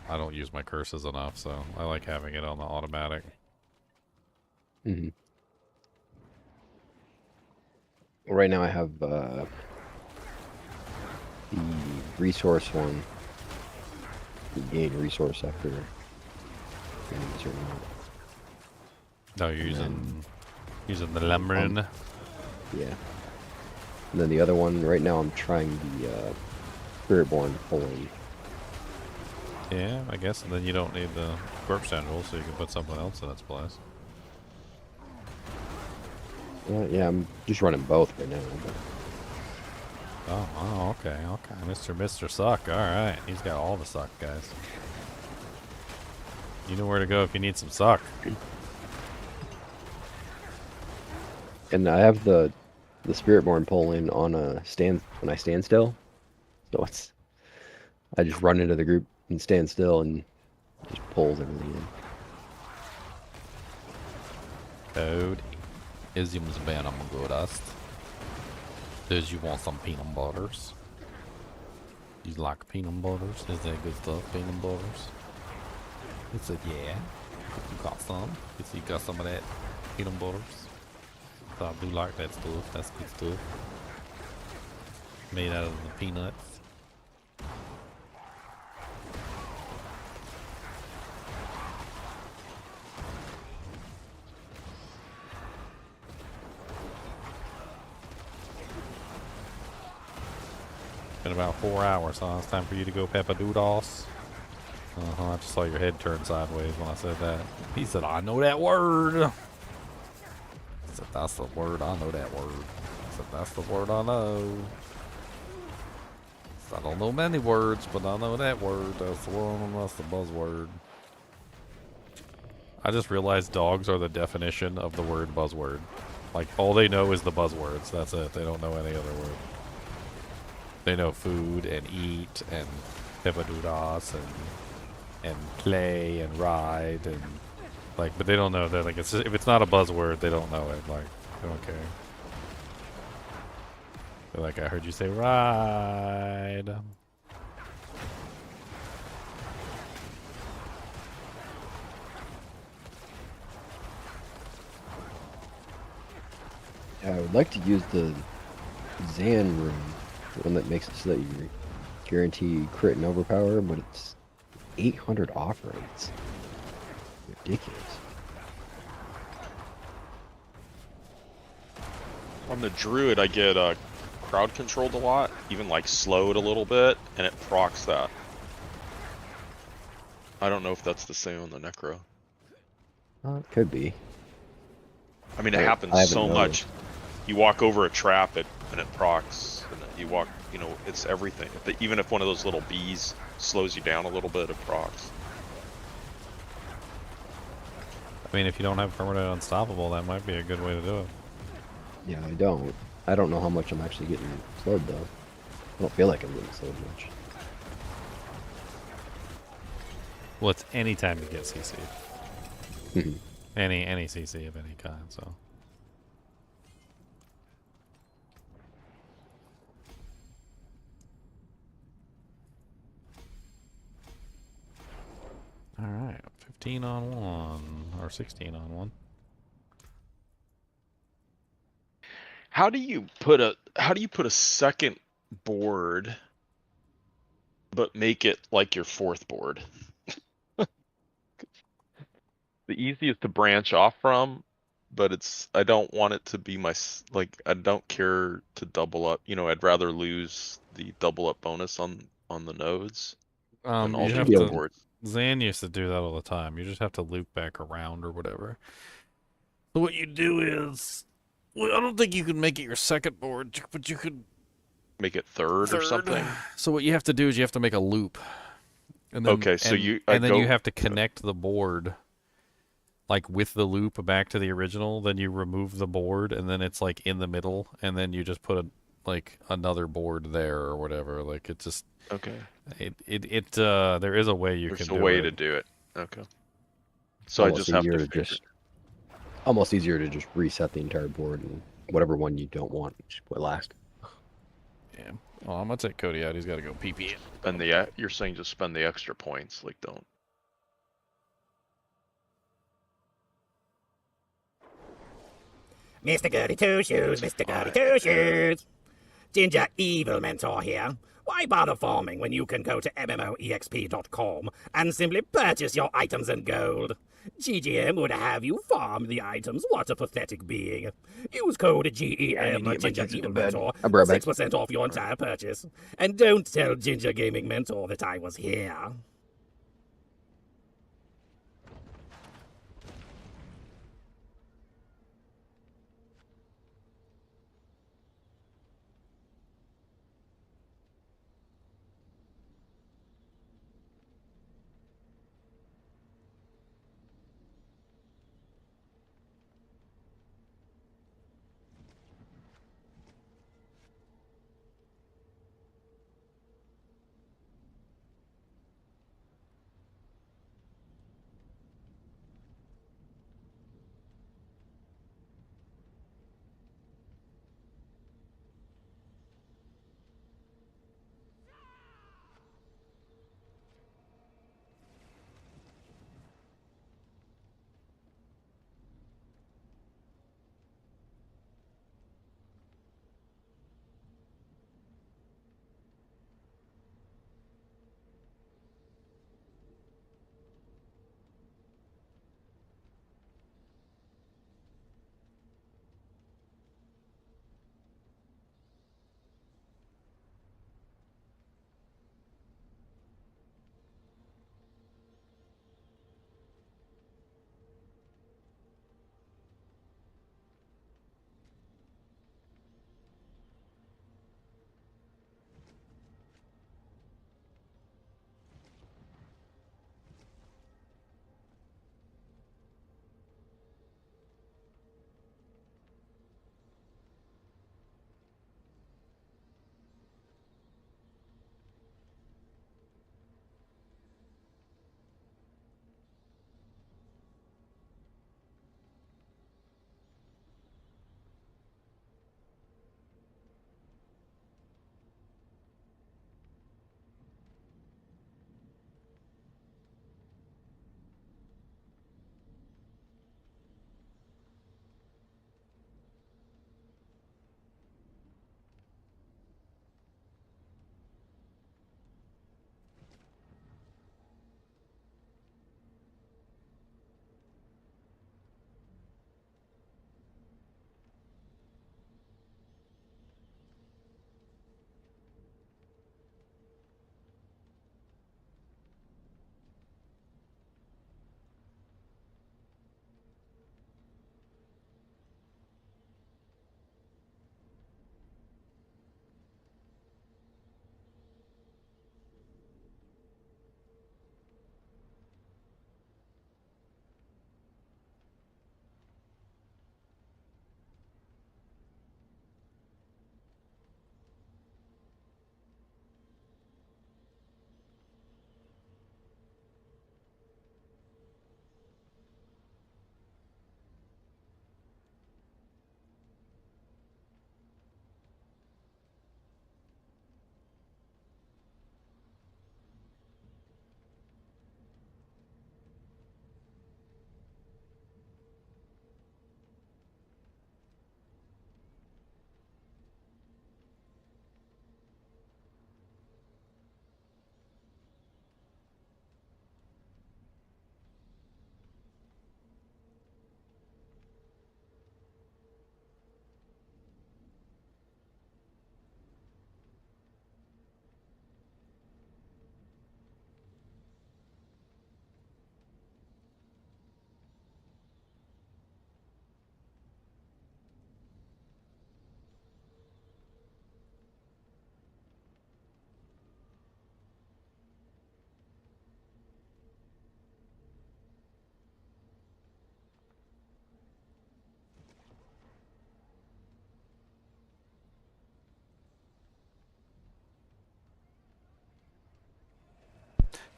I don't use my curses enough, so I like having it on the automatic. Mm-hmm. Right now I have the resource one. You gain resource after getting a certain amount. No, you're using the Lemon. Yeah. And then the other one, right now I'm trying the Spiritborn pulling. Yeah, I guess, and then you don't need the Corpse Tendril, so you can put something else in its place. Yeah, I'm just running both right now. But... Oh, okay. Mr. Suck, alright. He's got all the suck, guys. You know where to go if you need some suck. And I have the Spiritborn pulling on a stand when I stand still. So I just run into the group and stand still and just pulls everything in. Code. Ism's Venom Goodust. Does you want some peanut butters? You like peanut butters? Is that good stuff, peanut butters? He said, yeah. You got some? You got some of that peanut butters? So I do like that stuff. That's good stuff. Made out of the peanuts. been about 4 hours, huh? It's time for you to go peppadoodles. I just saw your head turn sideways when I said that. He said, I know that word. I said, that's the word. I know that word. I said, that's the word I know. I don't know many words, but I know that word. That's the one. That's the buzzword. I just realized dogs are the definition of the word buzzword. Like, all they know is the buzzwords. That's it. They don't know any other word. They know food and eat and peppadoodles and play and ride and like, but they don't know that. Like, it's just, if it's not a buzzword, they don't know it. Like, they don't care. They're like, I heard you say ride. I would like to use the Zan room, the one that makes it so that you guarantee crit and overpower, but it's 800 off rates. Ridiculous. On the Druid, I get crowd controlled a lot, even like slowed a little bit, and it procs that. I don't know if that's the same on the Necro. It could be. I mean, it happens so much. You walk over a trap, and it procs. And you walk, you know, it's everything. Even if one of those little bees slows you down a little bit, it procs. I mean, if you don't have permanent unstoppable, that might be a good way to do it. Yeah, I don't. I don't know how much I'm actually getting slowed though. I don't feel like I'm getting slowed much. Well, it's any time you get CC. Mhm. Any CC of any kind, so. Alright, 15 on 1, or 16 on 1. How do you put a second board, but make it like your fourth board? The easiest to branch off from, but I don't want it to be I don't care to double up. You know, I'd rather lose the double up bonus on the nodes than You have alternate to. boards. Zan used to do that all the time. You just have to loop back around or whatever. So what you do is, well, I don't think you can make it your second board, but you could make it third or something. So what you have to do is you have to make a loop, and then okay, so you have to connect the board, like with the loop back to the original. Then you remove the board, and then it's like in the middle, and then you just put another board there or whatever. Like it just okay. There is a way you There's can do it. There's a way to do it. Okay. So almost I just have to almost easier to just reset the entire board and whatever one you don't want, just put last. Yeah. Well, I'm gonna take Cody out. He's got to go pee. And you're saying just spend the extra points, like don't. Mr. Goody Two Shoes, Mr. Goody Two Shoes. Ginger Evil Mentor here. Why bother farming when you can go to MMOEXP.com and simply purchase your items in gold? GGM would have you farm the items. What a pathetic being. Use code GEM Ginger Evil Mentor for 6% off your entire purchase. And don't tell Ginger Gaming Mentor that I was here.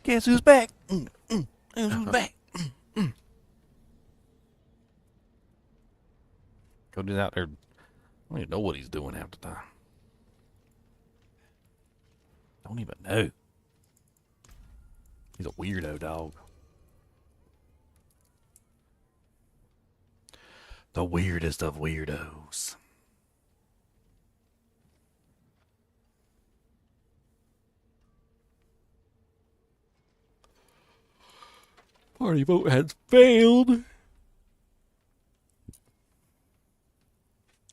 Guess who's back? Who's back? Cody's out there. I don't even know what he's doing half the time. Don't even know. He's a weirdo, dog. The weirdest of weirdos. Party vote has failed.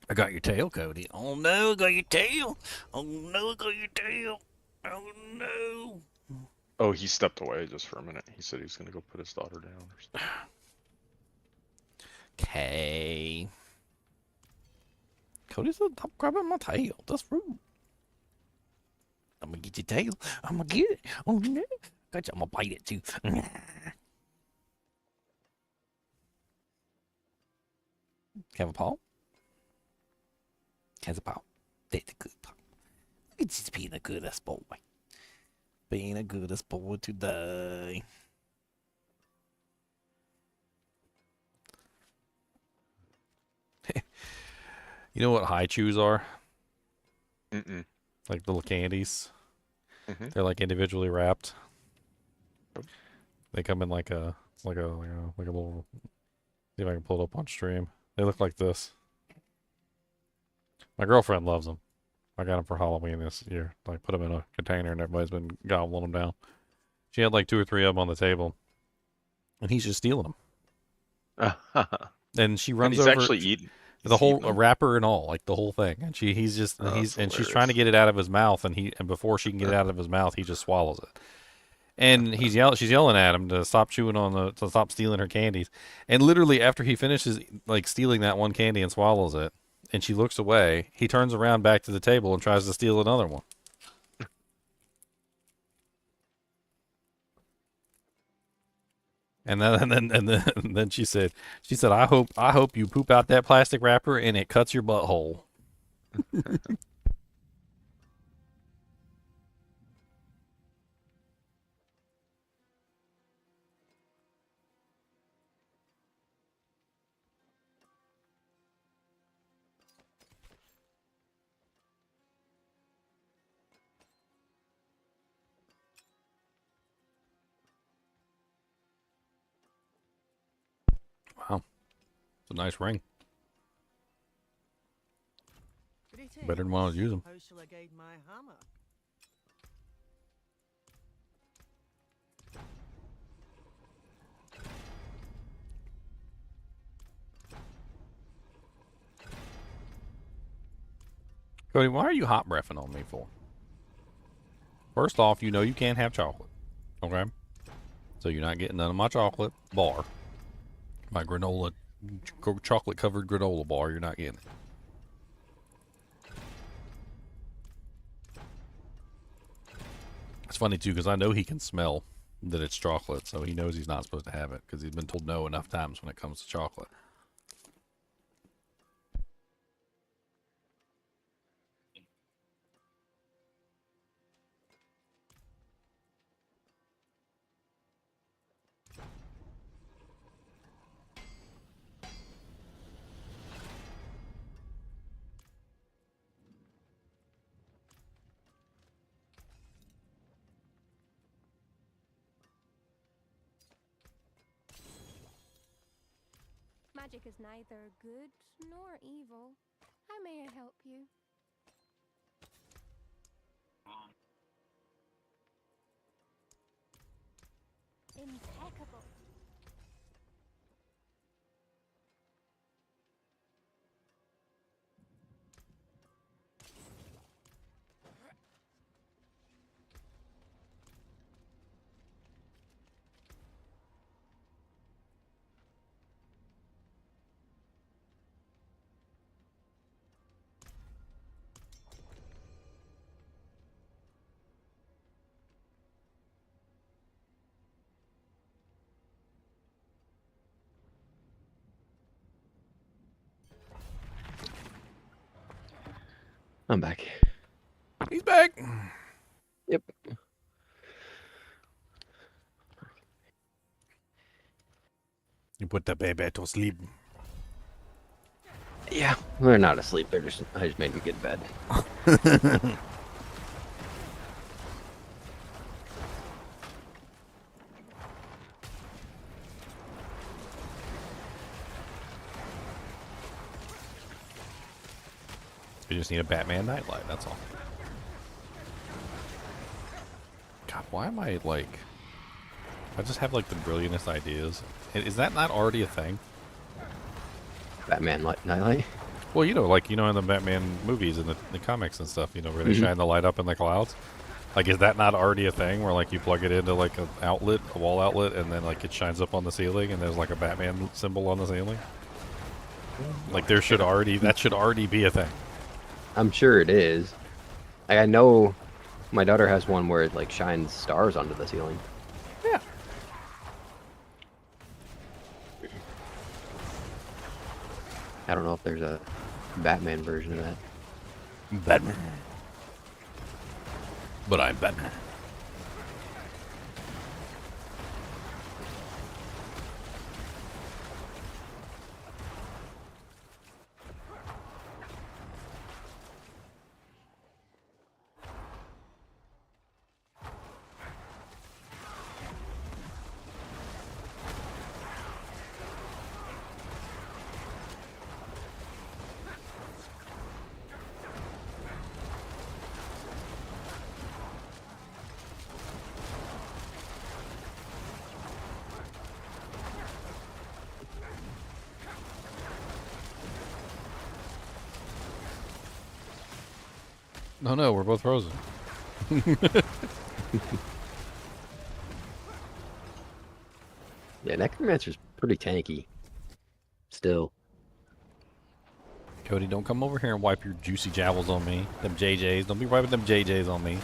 I got your tail, Cody. Oh no, I got your tail. Oh no, I got your tail. Oh no. Oh, he stepped away just for a minute. He said he was gonna go put his daughter down or something. Okay. Cody said, stop grabbing my tail. That's rude. I'm gonna get your tail. I'm gonna get it. Oh no. Gotcha. I'm gonna bite it too. Have a paw? Has a paw. That's a good paw. Look at just being the goodest boy. Being the goodest boy today. You know what high chews are? Mm-mm. Like little candies. Mm-hmm. They're like individually wrapped. They come in like a little. See if I can pull it up on stream. They look like this. My girlfriend loves them. I got them for Halloween this year. Like put them in a container and everybody's been gobbling them down. She had like 2 or 3 of them on the table, and he's just stealing them. And she runs and he's over. actually eating. The whole wrapper and all, like the whole thing, and she's trying to get it out of his mouth, and before she can get it out of his mouth, he just swallows it. And she's yelling at him to stop to stop stealing her candies. And literally after he finishes like stealing that one candy and swallows it, and she looks away, he turns around back to the table and tries to steal another one. And then she said, I hope you poop out that plastic wrapper and it cuts your butthole. Wow, it's a nice ring. Better than when I was using. How shall I guide my hammer? Cody, why are you hot breathing on me for? First off, you know you can't have chocolate. Okay? So you're not getting none of my chocolate bar. My granola, chocolate covered granola bar, you're not getting it. It's funny too, because I know he can smell that it's chocolate, so he knows he's not supposed to have it, because he's been told no enough times when it comes to chocolate. Magic is neither good nor evil. How may I help you? Impeccable. I'm back. He's back. Yep. You put the baby to sleep. Yeah, they're not asleep. I just made them get in bed. You just need a Batman nightlight, that's all. God, why am I like... I just have like the brilliantest ideas. Is that not already a thing? Batman nightlight? Well, you know, like, you know, in the Batman movies and the comics and stuff, you know, where they shine the light up in the clouds. Like, is that not already a thing where, like, you plug it into, like, an outlet, a wall outlet, and then, like, it shines up on the ceiling and there's, like, a Batman symbol on the ceiling? Like, there should already... That should already be a thing. I'm sure it is. I know my daughter has one where it like shines stars onto the ceiling. Yeah. I don't know if there's a Batman version of that. Batman. But I'm Batman. Oh no, we're both frozen. Yeah, Necromancer's pretty tanky. Still. Cody, don't come over here and wipe your juicy jowls on me. Them JJs. Don't be wiping them JJs on me.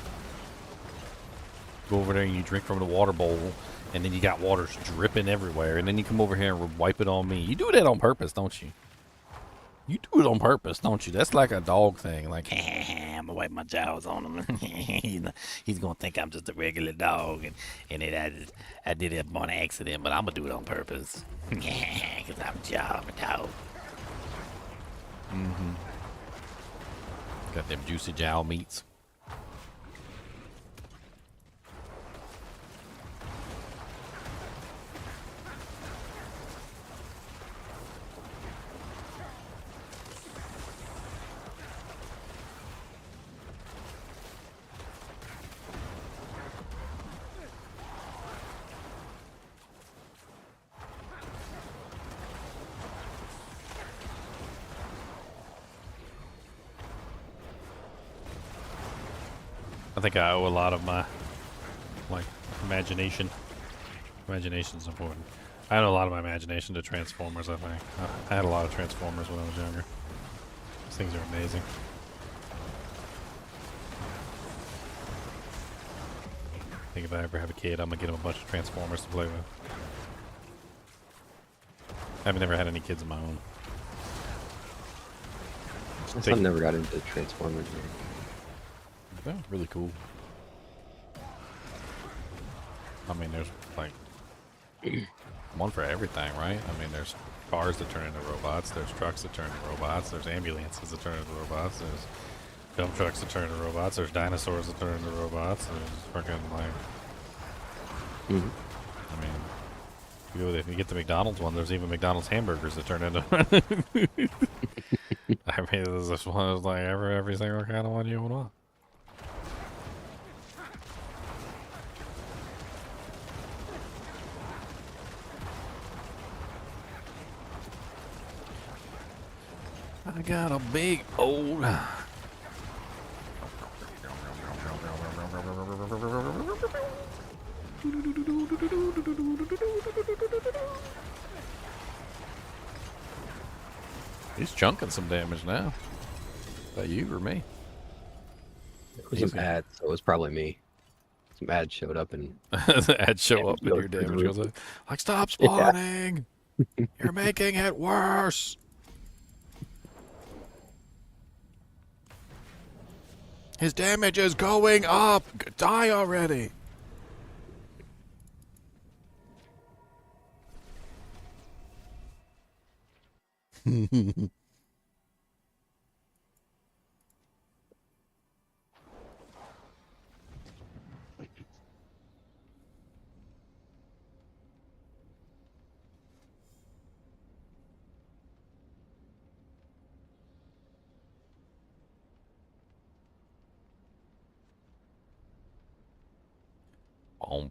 Go over there and you drink from the water bowl, and then you got water dripping everywhere, and then you come over here and wipe it on me. You do that on purpose, don't you? You do it on purpose, don't you? That's like a dog thing. Like, I'm gonna wipe my jowls on him. He's gonna think I'm just a regular dog, and I did it on accident, but I'm gonna do it on purpose. Because I'm a dog. Mm-hmm. Got them juicy jowl meats. I think I owe a lot of my, like, imagination. Imagination's important. I owe a lot of my imagination to Transformers, I think. I had a lot of Transformers when I was younger. These things are amazing. I think if I ever have a kid, I'm going to get him a bunch of Transformers to play with. I've never had any kids of my own. I've never got into Transformers. Yeah, really cool. I mean, there's like one for everything, right? I mean, there's cars that turn into robots, there's trucks that turn into robots, there's ambulances that turn into robots, there's dump trucks that turn into robots, there's dinosaurs that turn into robots, there's freaking like... I mean, if you get the McDonald's one, there's even McDonald's hamburgers that turn into... I mean, there's this one that's like every single kind of one you would want. I got a big old... He's chunking some damage now. Is that you or me? It was an ad, so it was probably me. Some ads showed up and... The ads show up and your damage goes up. Like, stop spawning! Yeah. You're making it worse! His damage is going up! Die already! Boom,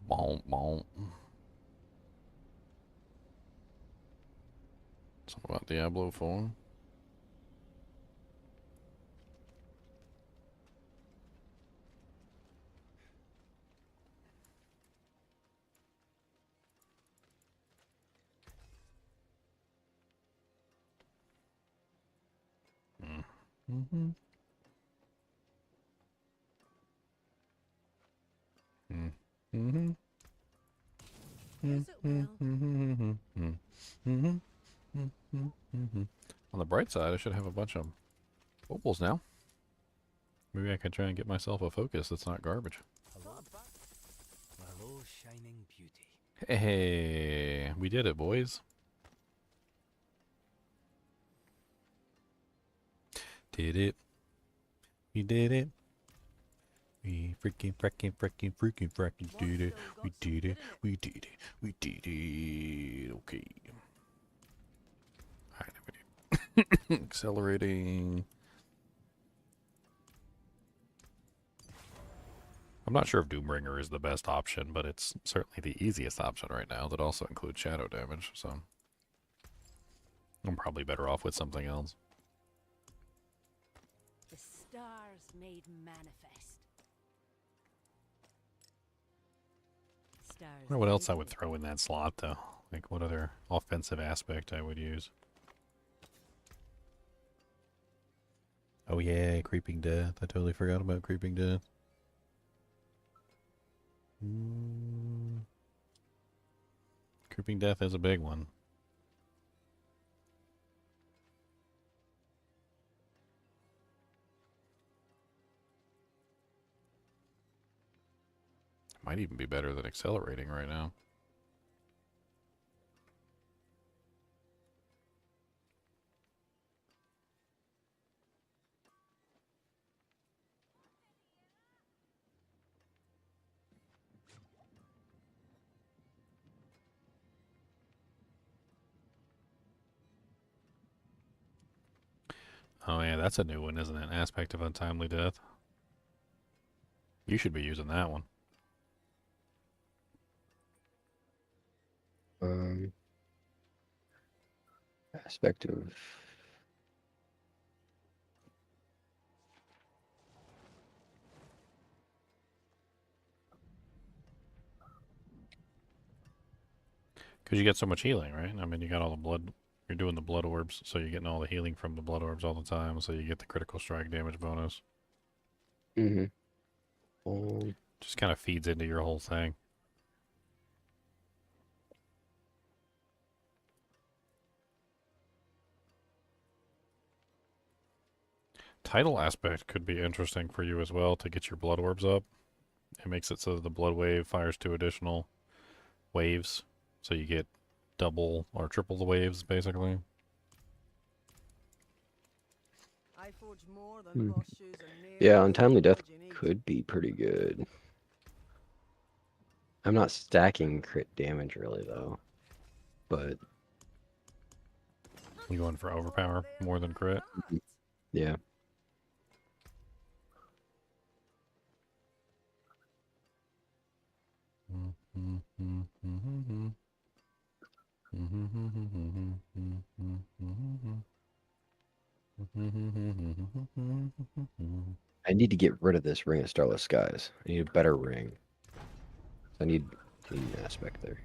boom, boom. Something about Diablo 4. Mm-hmm. Mm-hmm. On the bright side, I should have a bunch of opals now. Maybe I can try and get myself a focus that's not garbage. Hello, shining beauty. Hey, we did it, boys. Did it. We did it. We freaking did it. We did it. We did it. We did it. Okay. Alright, now we do. Accelerating. I'm not sure if Doombringer is the best option, but it's certainly the easiest option right now that also includes shadow damage, so I'm probably better off with something else. The stars made manifest. I wonder what else I would throw in that slot, though. Like, what other offensive aspect I would use. Oh yeah, Creeping Death. I totally forgot about Creeping Death. Creeping Death is a big one. Might even be better than accelerating right now. Oh yeah, that's a new one, isn't it? Aspect of Untimely Death. You should be using that one. Aspect of... Because you get so much healing, right? I mean, you got all the blood. You're doing the blood orbs, so you're getting all the healing from the blood orbs all the time, so you get the critical strike damage bonus. Mm-hmm. Just kind of feeds into your whole thing. Tidal aspect could be interesting for you as well to get your blood orbs up. It makes it so that the blood wave fires 2 additional waves, so you get double or triple the waves, basically. I forge more than horseshoes and nails. Yeah, Untimely Death could be pretty good. I'm not stacking crit damage really, though. But... You going for overpower more than crit? Yeah. I need to get rid of this Ring of Starless Skies. I need a better ring. I need an aspect there.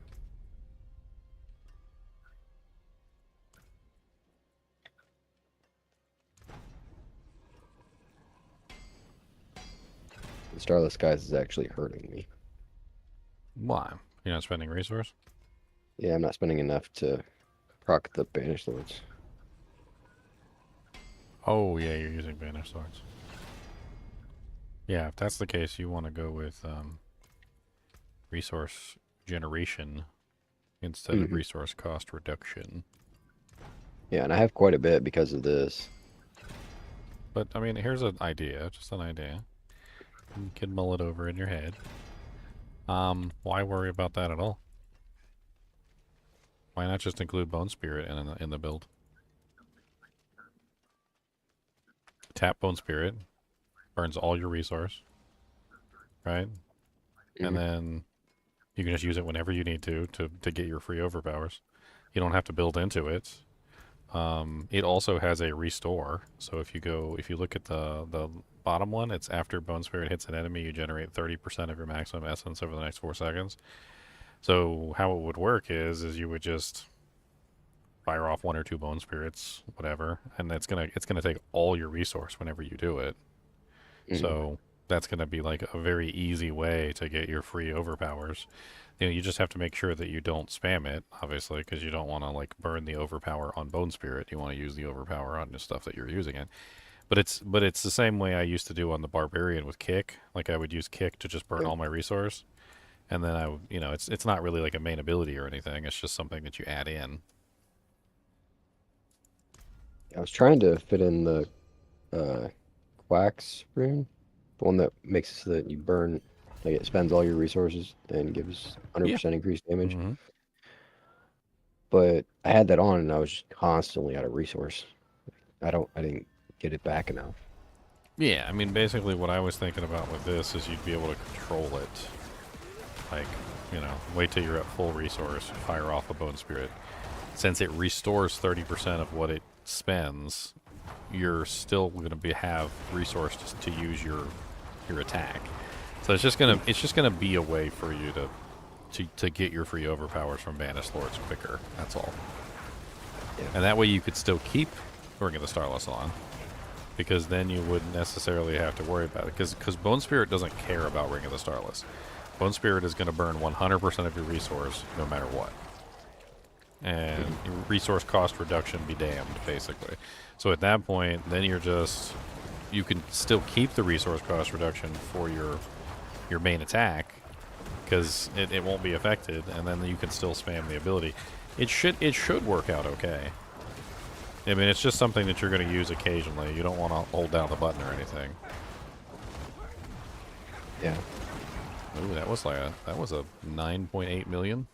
The Starless Skies is actually hurting me. Why? You're not spending resource? Yeah, I'm not spending enough to proc the Banished Lords. Oh, yeah, you're using Banished Swords. Yeah, if that's the case, you want to go with resource generation instead of resource cost reduction. Yeah, and I have quite a bit because of this. But I mean, here's an idea, just an idea. You can mull it over in your head. Why worry about that at all? Why not just include Bone Spirit in the build? Tap Bone Spirit, burns all your resource, right? And then you can just use it whenever you need to get your free overpowers. You don't have to build into it. It also has a restore. So if you look at the bottom one, it's after Bone Spirit hits an enemy, you generate 30% of your maximum essence over the next 4 seconds. So how it would work is you would just fire off 1 or 2 Bone Spirits, whatever, and it's gonna take all your resource whenever you do it. So that's gonna be like a very easy way to get your free overpowers. You just have to make sure that you don't spam it, obviously, because you don't want to like burn the overpower on Bone Spirit. You want to use the overpower on the stuff that you're using it. But it's the same way I used to do on the Barbarian with Kick. Like I would use Kick to just burn all my resource, and then I, it's not really like a main ability or anything. It's just something that you add in. I was trying to fit in the Quax rune, the one that makes it so that you burn, like it spends all your resources and gives 100% increased damage. But I had that on and I was just constantly out of resource. I didn't get it back enough. Yeah, I mean, basically what I was thinking about with this is you'd be able to control it. Like, wait till you're at full resource, fire off a Bone Spirit. Since it restores 30% of what it spends, you're still going to have resources to use your attack. So it's just gonna be a way for you to get your free overpowers from Banished Lords quicker. That's all. Yeah. And that way you could still keep Ring of the Starless on, because then you wouldn't necessarily have to worry about it. Because Bone Spirit doesn't care about Ring of the Starless. Bone Spirit is going to burn 100% of your resource no matter what. And resource cost reduction be damned, basically. So at that point, then you can still keep the resource cost reduction for your main attack, because it won't be affected, and then you can still spam the ability. It should work out okay. I mean, it's just something that you're going to use occasionally. You don't want to hold down the button or anything. Yeah. Ooh, that was a 9.8 million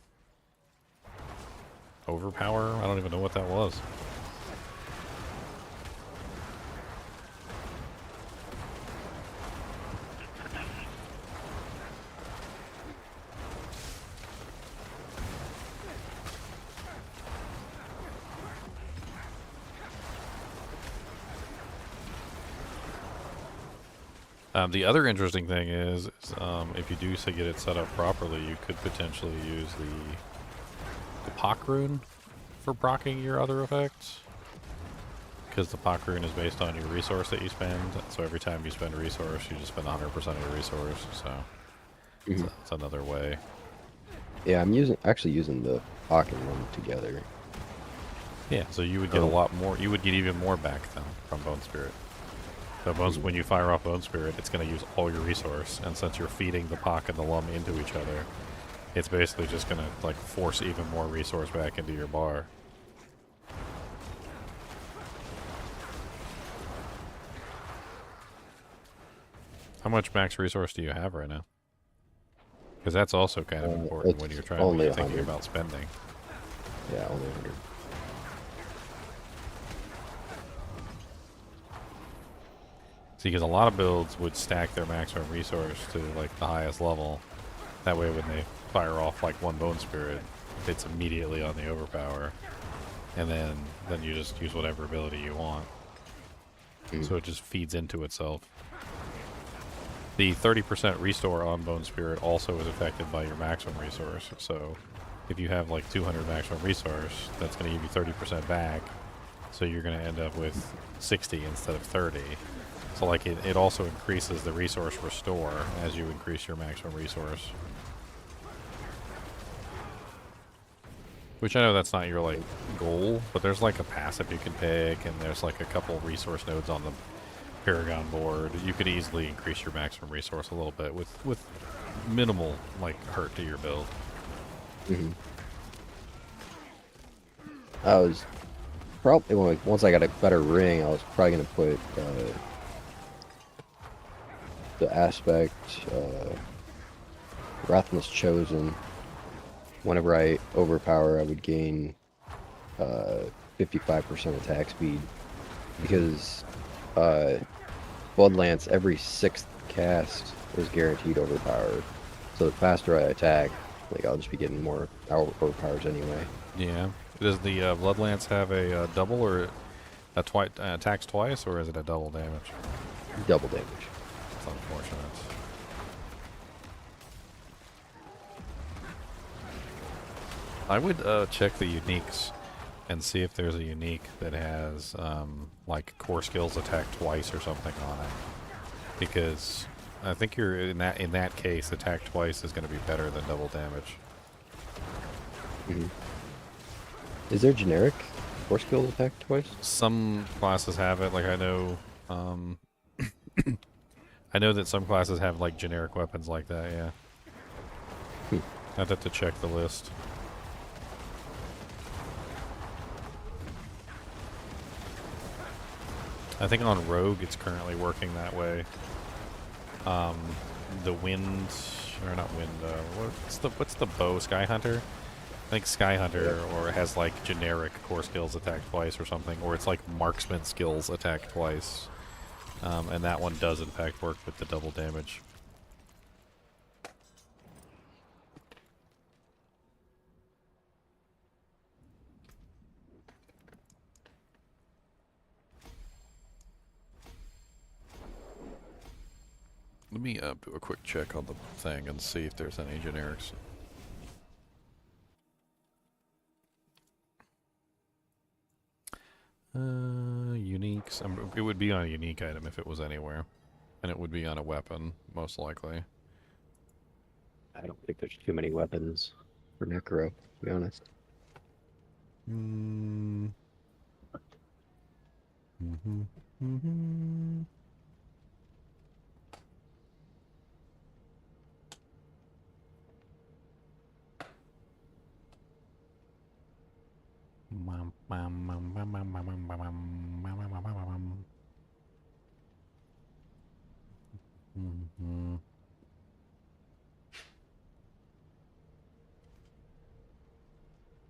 overpower. I don't even know what that was. The other interesting thing is if you do get it set up properly, you could potentially use the Pock rune for proccing your other effects. Because the Pock rune is based on your resource that you spend, so every time you spend a resource, you just spend 100% of your resource. So it's another way. Yeah, I'm actually using the Pock and one together. Yeah, so you would get a lot more. You would get even more back then from Bone Spirit. So when you fire off Bone Spirit, it's going to use all your resource, and since you're feeding the Pock and the Lum into each other, it's basically just going to like force even more resource back into your bar. How much max resource do you have right now? Because that's also kind of important when you're thinking about spending. Yeah, only 100. See, because a lot of builds would stack their maximum resource to like the highest level. That way when they fire off like one Bone Spirit, it's immediately on the overpower. And then you just use whatever ability you want. So it just feeds into itself. The 30% restore on Bone Spirit also is affected by your maximum resource. So if you have like 200 maximum resource, that's going to give you 30% back. So you're going to end up with 60 instead of 30. So like it also increases the resource restore as you increase your maximum resource. Which I know that's not your like goal, but there's like a passive you can pick, and there's like a couple resource nodes on the Paragon board. You could easily increase your maximum resource a little bit with minimal like hurt to your build. Probably once I got a better ring, I was probably gonna put the aspect Wrathmas Chosen. Whenever I overpower, I would gain 55% attack speed because Bloodlance every 6th cast is guaranteed overpowered. So the faster I attack, like I'll just be getting more overpowers anyway. Yeah. Does the Bloodlance have a double or attacks twice, or is it a double damage? Double damage. That's unfortunate. I would check the uniques and see if there's a unique that has like core skills attack twice or something on it, because I think you're in that case attack twice is going to be better than double damage. Mm-hmm. Is there generic core skill attack twice? Some classes have it. Like I know, I know that some classes have like generic weapons like that. Yeah. I'd have to check the list. I think on Rogue it's currently working that way. The wind, or not wind, what's the bow? Sky Hunter? I think Sky Hunter or has like generic core skills attack twice or something, or it's like marksman skills attack twice. And that one does in fact work with the double damage. Let me do a quick check on the thing and see if there's any generics. Uniques. It would be on a unique item if it was anywhere. And it would be on a weapon, most likely. I don't think there's too many weapons for Necro, to be honest.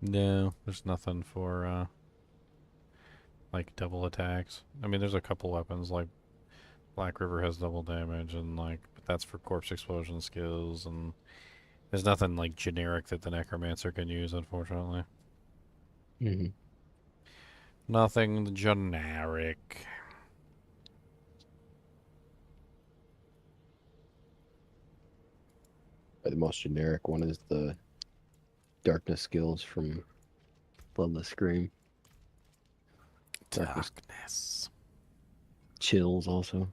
No, there's nothing for like double attacks. I mean, there's a couple weapons like Black River has double damage, and like, but that's for corpse explosion skills, and there's nothing like generic that the Necromancer can use, unfortunately. Mm-hmm. Nothing generic. The most generic one is the darkness skills from Bloodless Scream. Darkness. Chills also.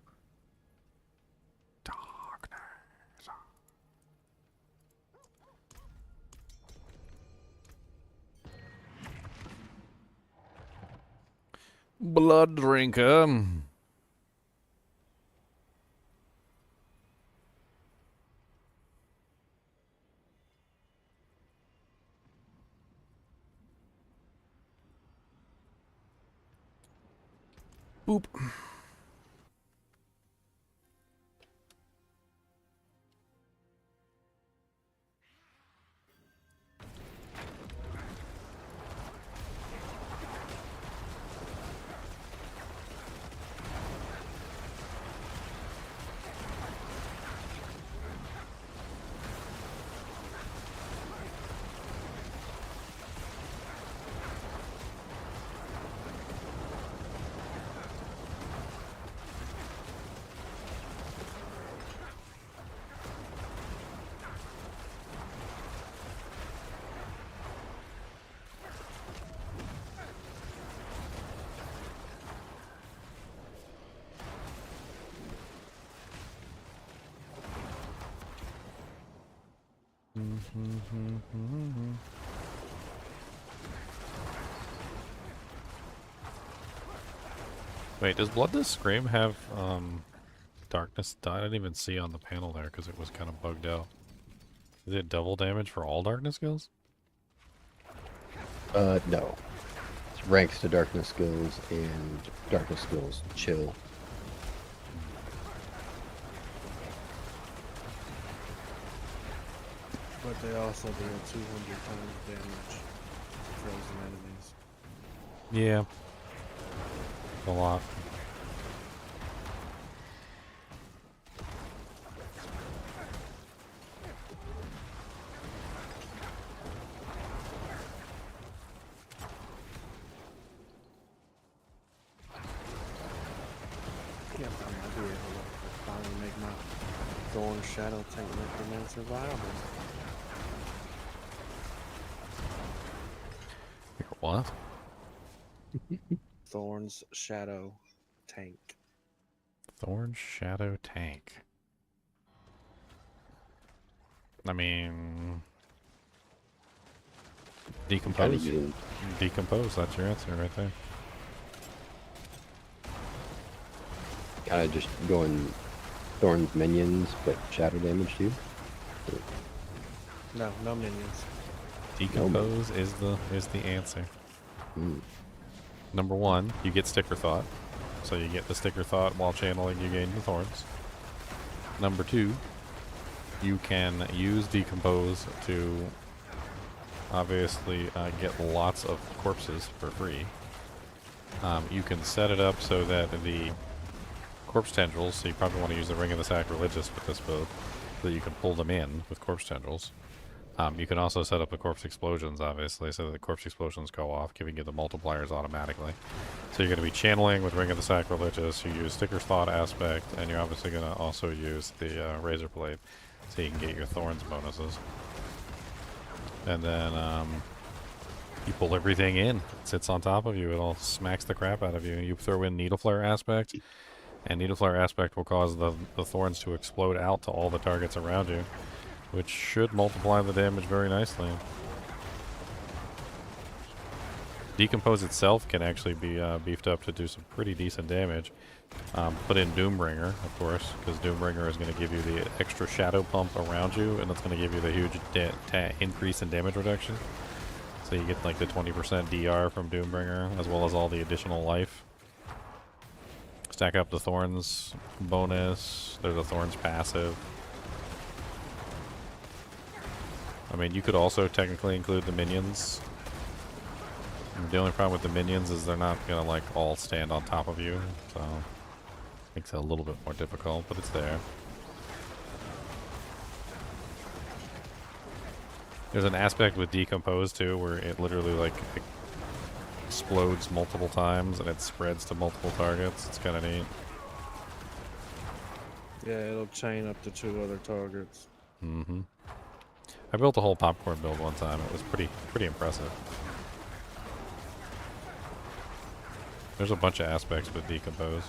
Blood drinker. Boop. Wait, does Bloodless Scream have darkness? I didn't even see on the panel there because it was kind of bugged out. Is it double damage for all darkness skills? No. It's ranks to darkness skills and darkness skills chill. But they also deal 200 times damage to frozen enemies. Yeah. A lot. Yeah, but I might be able to finally make my Thorn Shadow Tank Necromancer viable. What? Thorn's Shadow Tank. Thorn Shadow Tank. I mean, decompose. Decompose. That's your answer right there. Kind of just going Thorn's minions, but shadow damage too. No, no minions. Decompose is the answer. Number one, you get Sticker Thought. So you get the Sticker Thought while channeling, you gain the thorns. Number two, you can use Decompose to obviously get lots of corpses for free. You can set it up so that the corpse tendrils, so you probably want to use the Ring of the Sacrilegious with this build, so that you can pull them in with corpse tendrils. You can also set up the corpse explosions, obviously, so that the corpse explosions go off, giving you the multipliers automatically. So you're going to be channeling with Ring of the Sacrilegious, you use Sticker's Thought aspect, and you're obviously going to also use the Razor Blade, so you can get your Thorns bonuses. And then you pull everything in. It sits on top of you. It all smacks the crap out of you. You throw in Needle Flare aspect, and Needle Flare aspect will cause the Thorns to explode out to all the targets around you, which should multiply the damage very nicely. Decompose itself can actually be beefed up to do some pretty decent damage. Put in Doombringer, of course, because Doombringer is going to give you the extra shadow pump around you, and it's going to give you the huge increase in damage reduction. So you get like the 20% DR from Doombringer, as well as all the additional life. Stack up the Thorns bonus. There's a Thorns passive. I mean, you could also technically include the minions. The only problem with the minions is they're not gonna like all stand on top of you, so makes it a little bit more difficult, but it's there. There's an aspect with Decompose too, where it literally like explodes multiple times and it spreads to multiple targets. It's kind of neat. Yeah, it'll chain up to 2 other targets. Mm-hmm. I built a whole popcorn build one time. It was pretty impressive. There's a bunch of aspects with Decompose.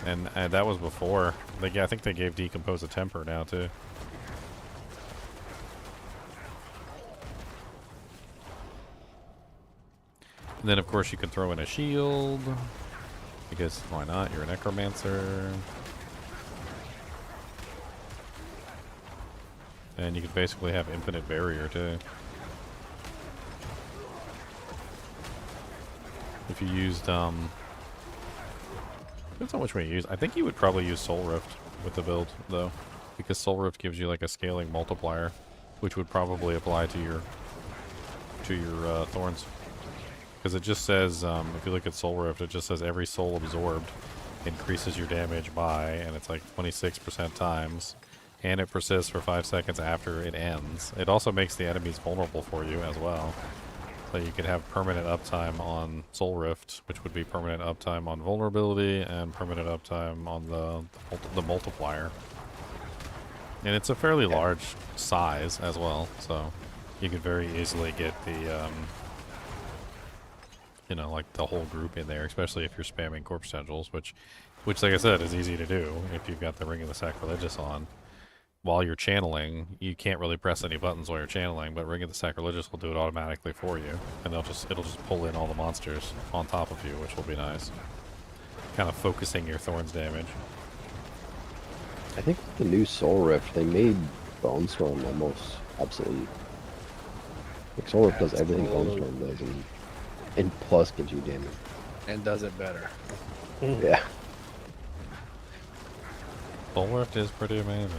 And that was before. Like, yeah, I think they gave Decompose a temper now, too. And then, of course, you can throw in a shield. Because, why not? You're a Necromancer. And you could basically have infinite barrier, too. If you used, depends on which way you use. I think you would probably use Soul Rift with the build, though. Because Soul Rift gives you, like, a scaling multiplier, which would probably apply to your Thorns. Because it just says, if you look at Soul Rift, it just says every soul absorbed increases your damage by, and it's like 26% times. And it persists for 5 seconds after it ends. It also makes the enemies vulnerable for you as well. So you could have permanent uptime on Soul Rift, which would be permanent uptime on vulnerability and permanent uptime on the multiplier. And it's a fairly large size as well, so you could very easily get the, you know, like the whole group in there, especially if you're spamming corpse tendrils, which like I said, is easy to do if you've got the Ring of the Sacrilegious on. While you're channeling, you can't really press any buttons while you're channeling, but Ring of the Sacrilegious will do it automatically for you, and it'll just pull in all the monsters on top of you, which will be nice. Kind of focusing your Thorns damage. I think with the new Soul Rift, they made Bone Storm almost obsolete. Like Solar does everything Absolutely. Bone Storm does, and plus gives you damage. And does it better. Yeah. Bulwark is pretty amazing.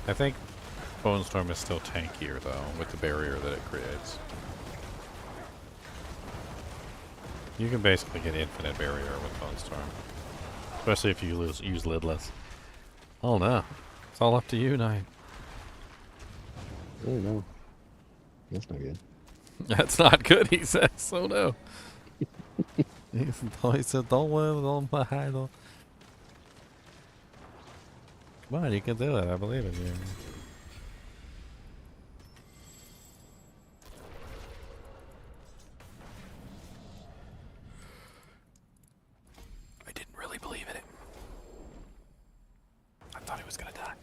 I think Bone Storm is still tankier though, with the barrier that it creates. You can basically get infinite barrier with Bone Storm. Especially if you use lidless. Oh no. It's all up to you, Knight. Oh no. That's not good. That's not good, he says. Oh no. He said, don't worry, don't hide. Come on, you can do it. I believe in you. I didn't really believe in it. I thought he was gonna die.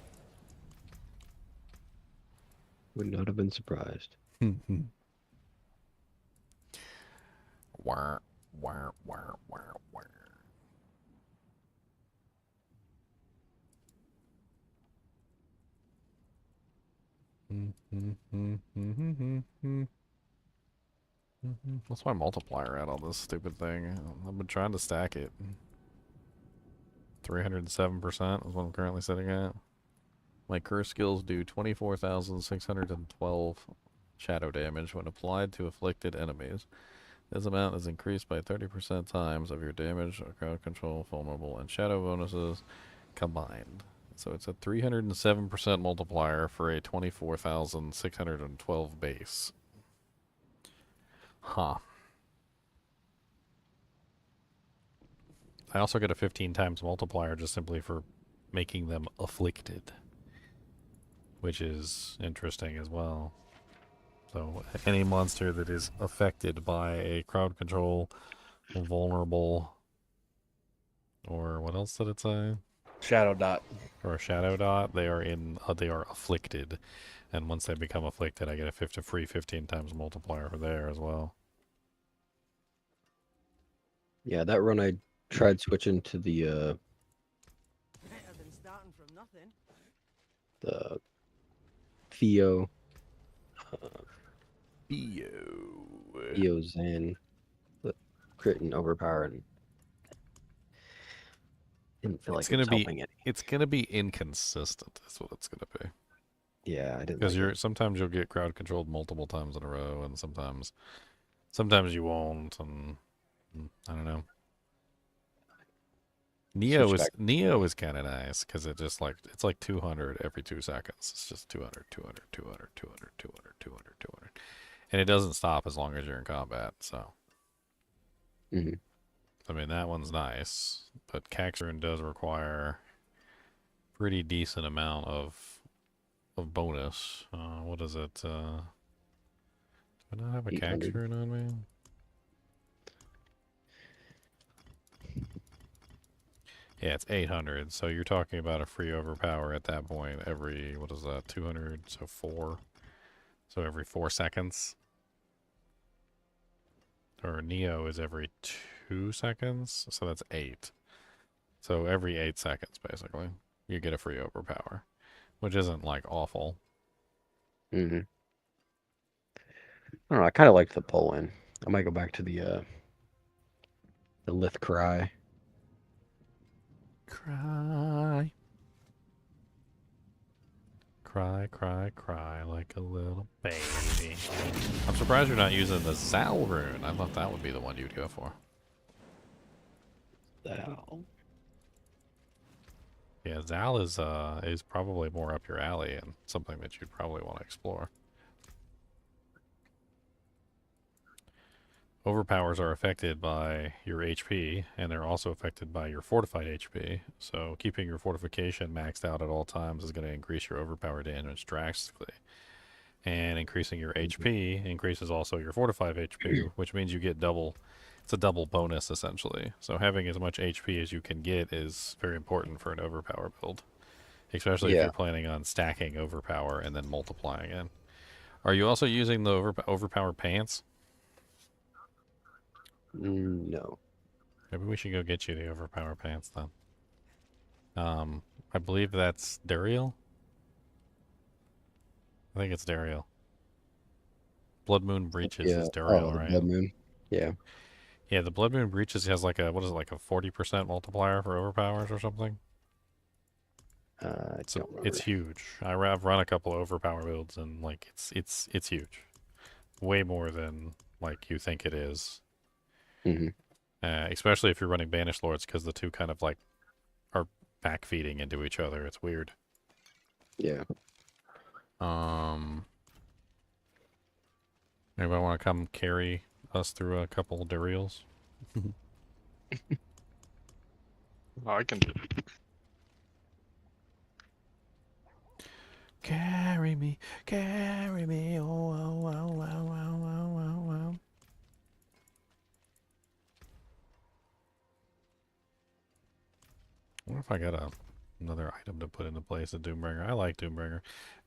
Would not have been surprised. Wah, wah, wah, wah, wah. What's my multiplier at on this stupid thing? I've been trying to stack it. 307% is what I'm currently sitting at. My curse skills do 24,612 shadow damage when applied to afflicted enemies. This amount is increased by 30% times of your damage, crowd control, vulnerable, and shadow bonuses combined. So it's a 307% multiplier for a 24,612 base. Huh. I also get a 15 times multiplier just simply for making them afflicted, which is interesting as well. So any monster that is affected by a crowd control, vulnerable, or what else did it say? Shadow dot. Or a shadow dot, they are afflicted. And once they become afflicted, I get a free 15 times multiplier for there as well. Yeah, that run I tried switching to the Better than starting from nothing. the Theo Theo Zen, but crit and overpower, and didn't feel like it was helping it. It's gonna be inconsistent. That's what it's gonna be. Yeah, I didn't. Because Like sometimes you'll get crowd controlled multiple times in a row, and sometimes you won't, and I don't know. Neo is kind of nice because it's like 200 every 2 seconds. It's just 200, 200, 200, 200, 200, 200, 200, and it doesn't stop as long as you're in combat. So, I mean that one's nice, but Caxerin does require pretty decent amount of bonus. What is it? Do I not have a Caxerin on me? Yeah, it's 800. So you're talking about a free overpower at that point every, what is that, 200? So 4. So every 4 seconds. Or Neo is every 2 seconds. So that's 8. So every 8 seconds, basically, you get a free overpower, which isn't like awful. I don't know. I kind of liked the pull-in. I might go back to the Lith Cry. Cry. Cry, cry, cry like a little baby. I'm surprised you're not using the Zal rune. I thought that would be the one you'd go for. Zal. Yeah, Zal is probably more up your alley and something that you'd probably want to explore. Overpowers are affected by your HP, and they're also affected by your fortified HP. So keeping your fortification maxed out at all times is going to increase your overpower damage drastically. And increasing your HP increases also your fortified HP, which means you get double. It's a double bonus, essentially. So having as much HP as you can get is very important for an overpower build. Especially if you're planning on stacking overpower and then multiplying it. Are you also using the overpower pants? No. Maybe we should go get you the overpower pants then. I believe that's Duriel. I think it's Dariel. Blood Moon Breaches Yeah. is Dariel, the right? Blood Moon. Yeah. Yeah, the Blood Moon Breaches has like a, what is it, like a 40% multiplier for overpowers or something? It's huge. I've run a couple of overpower builds and like it's huge. Way more than like you think it is. Mm-hmm. Especially if you're running Banished Lords, because the two kind of like are backfeeding into each other. It's weird. Yeah. Anybody want to come carry us through a couple Dariels? I can do it. Carry me, oh, oh, oh, oh, oh, oh, oh, oh. I wonder if I got another item to put into place of Doombringer. I like Doombringer.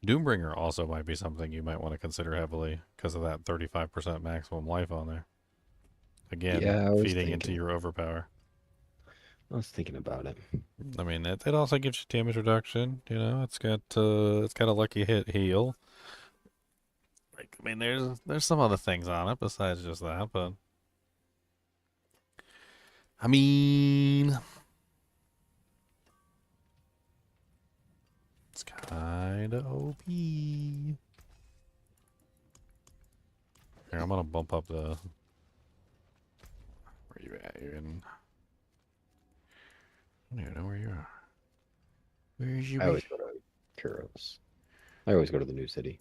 Doombringer also might be something you might want to consider heavily because of that 35% maximum life on there. Again, feeding into your overpower. I was thinking about it. I mean, it also gives you damage reduction. You know, it's got a lucky hit heal. Like, I mean, there's some other things on it besides just that, but I mean, it's kind of OP. Here, I'm gonna bump up the. Where you at? You're in. I don't even know where you are. Where's your? I always go to Kuros. I always go to the new city.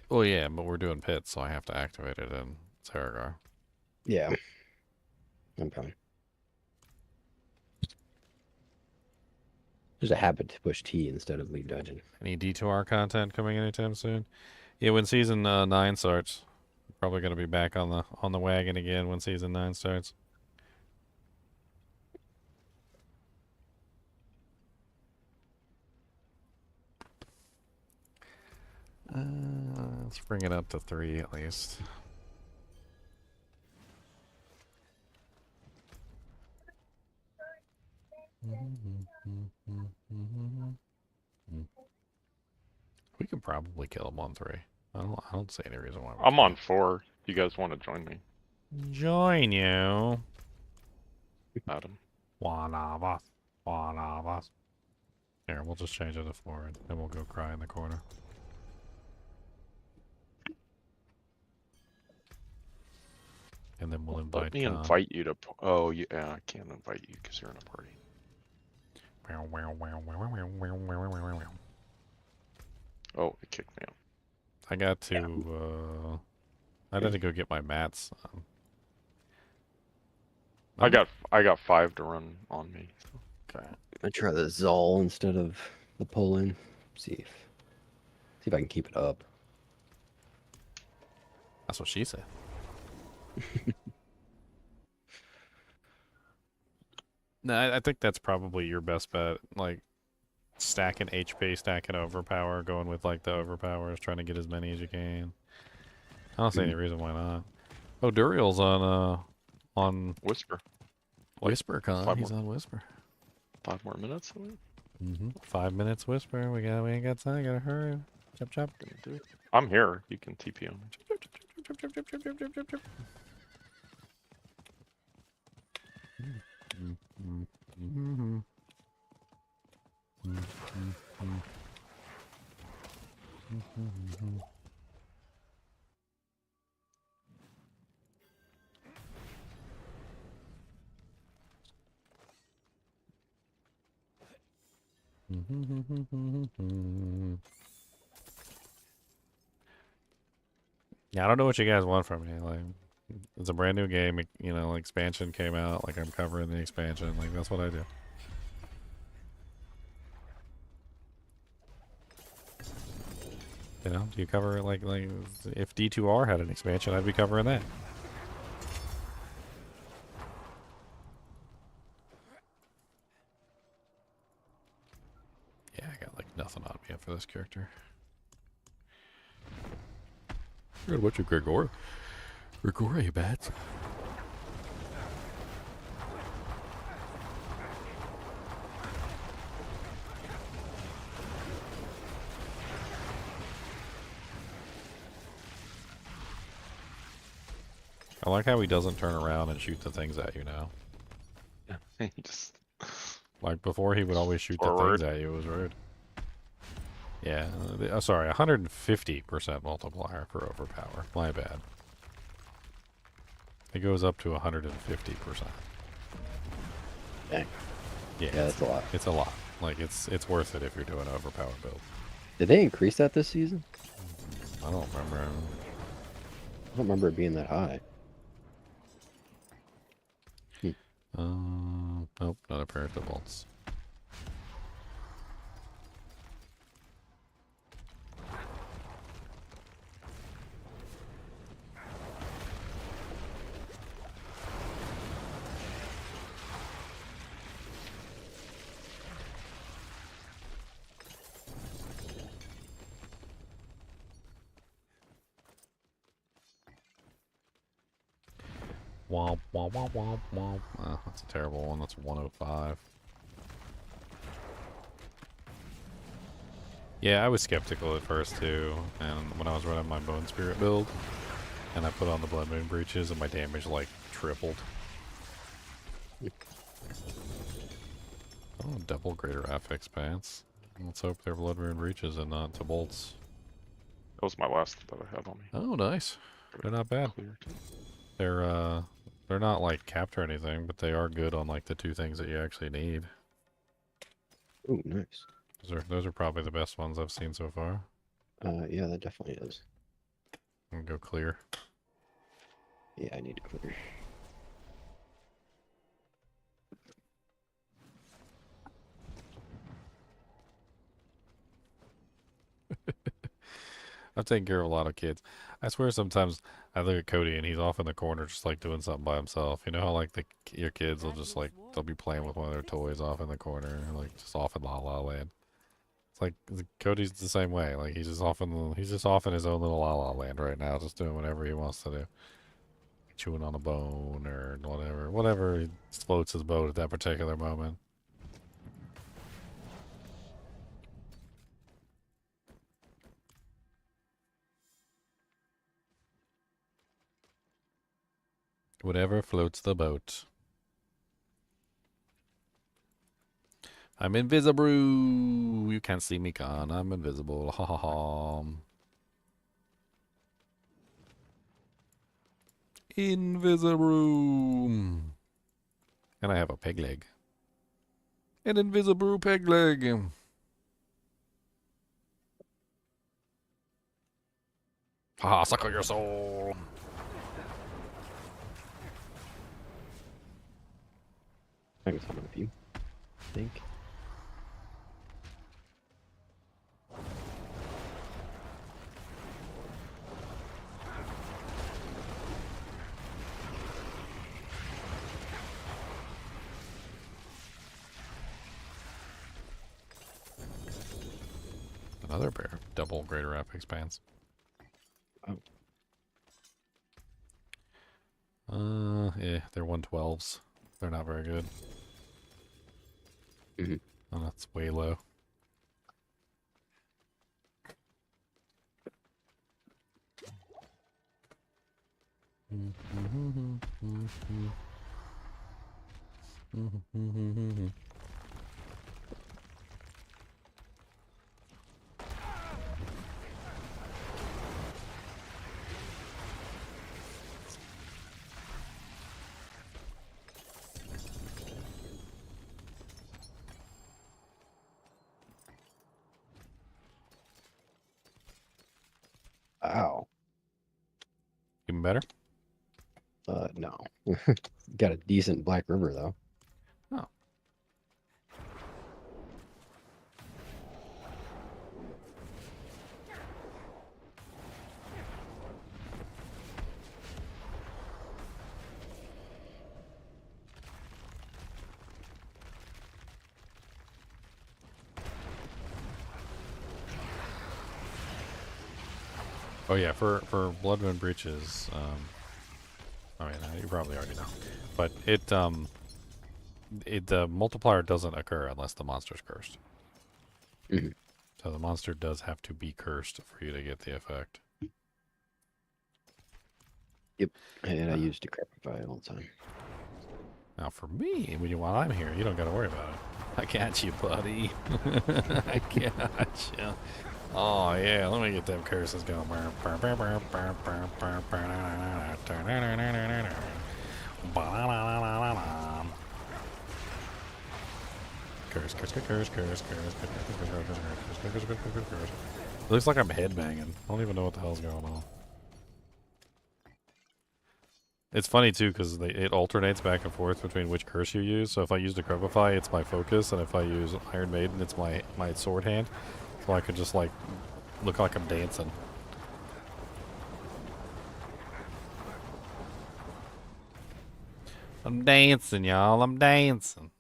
Well, yeah, but we're doing pits, so I have to activate it in Saragar. Yeah. I'm coming. There's a habit to push T instead of leave dungeon. Any D2R content coming anytime soon? Yeah, when season 9 starts, probably going to be back on the wagon again when season 9 starts. Let's bring it up to 3 at least. We could probably kill him on 3. I don't see any reason why. I'm on 4. You guys want to join me? Join you. Adam. One of us. One of us. Here, we'll just change it to 4 and then we'll go cry in the corner. And then we'll invite. Let me invite you to. Oh, yeah, I can't invite you because you're in a party. Oh, it kicked me out. I got to. I had to go get my mats. I got 5 to run on me. Okay. I try the Zol instead of the pull-in. See if I can keep it up. That's what she said. No, I think that's probably your best bet. Like, stacking HP, stacking overpower, going with like the overpowers, trying to get as many as you can. I don't see any reason why not. Oh, Duriel's on Whisper. WhisperCon. He's on Whisper. 5 more minutes. 5 minutes Whisper. We ain't got time. Gotta hurry. Chop chop. I'm here. You can TP on me. Yeah, I don't know what you guys want from me. Like, it's a brand new game. You know, expansion came out. Like, I'm covering the expansion. Like, that's what I do. You know, do you cover it like if D2R had an expansion, I'd be covering that. Yeah, I got like nothing on me for this character. Good, what's your Grigor? Grigor, bats. I like how he doesn't turn around and shoot the things at you now. He just Like before, he would always shoot the forward. things at you. It was rude. Yeah, sorry, 150% multiplier for overpower. My bad. It goes up to 150%. Dang. Yeah, That's a lot. It's a lot. Like it's worth it if you're doing an overpower build. Did they increase that this season? I don't remember. I don't remember it being that high. Nope, not a pair of bolts. Womp, womp, womp, womp, womp. Oh, that's a terrible one. That's 105. Yeah, I was skeptical at first too, and when I was running my Bone Spirit build, and I put on the Blood Moon Breaches, and my damage like tripled. Oh, double greater affix pants. Let's hope they're Blood Moon Breaches and not to bolts. That was my last that I had on me. Oh, nice. They're not bad. They're not like capped or anything, but they are good on like the two things that you actually need. Oh, nice. Those are probably the best ones I've seen so far. Yeah, that definitely is. I'm gonna go clear. Yeah, I need to clear. I've taken care of a lot of kids. I swear sometimes I look at Cody and he's off in the corner just like doing something by himself. You know how like your kids will just like, they'll be playing with one of their toys off in the corner, like just off in La La Land. It's like Cody's the same way. Like he's just off in his own little La La Land right now, just doing whatever he wants to do. Chewing on a bone or whatever floats his boat at that particular moment. Whatever floats the boat. I'm invisible. You can't see me, con. I'm invisible. Ha ha ha. Invisible. And I have a peg leg. An invisible peg leg. Haha, suckle your soul. I can summon a few, I think. Another pair of double greater epic spans. Oh. Yeah, they're 112s. They're not very good. Oh, that's way low. Ow. Even better? No. Got a decent Black River, though. Oh. Oh yeah, for Blood Moon Breaches, I mean, you probably already know, but the multiplier doesn't occur unless the monster's cursed. So the monster does have to be cursed for you to get the effect. Yep. And I used Decrepify all the time. Now for me, while I'm here, you don't got to worry about it. I got you, buddy. I got you. Oh yeah, let me get them curses going. Curse. It looks like I'm headbanging. I don't even know what the hell's going on. It's funny too because it alternates back and forth between which curse you use. So if I use Decrepify, it's my focus, and if I use Iron Maiden, it's my sword hand. So I could just like look like I'm dancing. I'm dancing, y'all. I'm dancing.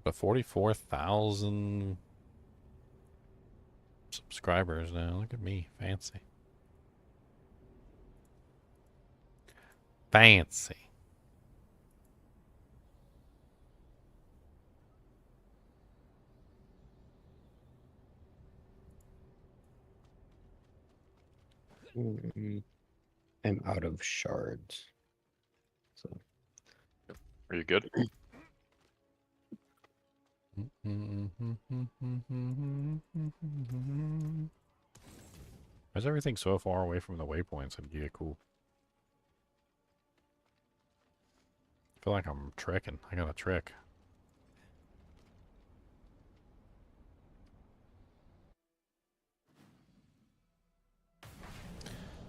But 44,000 subscribers now. Look at me. Fancy. Fancy. I'm out of shards. So. Are you good? Why's everything so far away from the waypoints and get cool? I feel like I'm trekking. I got a trek.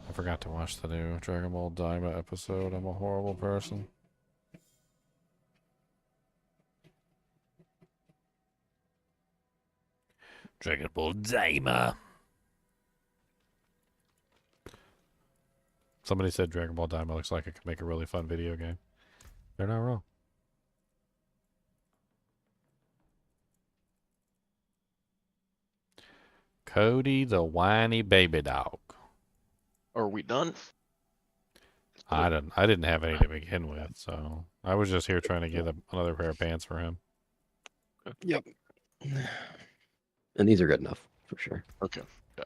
I forgot to watch the new Dragon Ball Daima episode. I'm a horrible person. Dragon Ball Daima. Somebody said Dragon Ball Daima looks like it could make a really fun video game. They're not wrong. Cody the whiny baby dog. Are we done? I didn't have any to begin with, so I was just here trying to get another pair of pants for him. Yep. And these are good enough for sure. Okay. Yeah.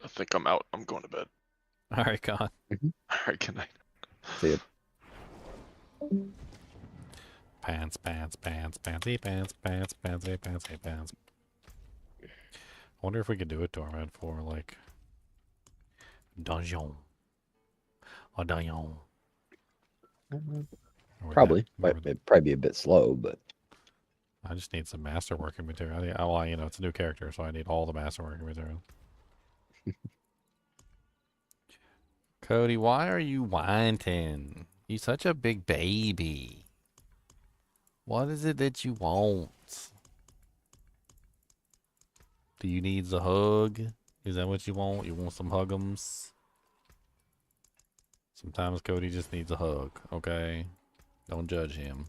I think I'm out. I'm going to bed. All right, Con. All right, good night. See ya. Pants, pantsy pants. I wonder if we could do a torment for like dungeon. A dungeon. Probably. It'd probably be a bit slow, but I just need some masterworking material. Well, you know, it's a new character, so I need all the masterworking material. Cody, why are you whining? You're such a big baby. What is it that you want? Do you need a hug? Is that what you want? You want some hug'ems? Sometimes Cody just needs a hug, okay? Don't judge him.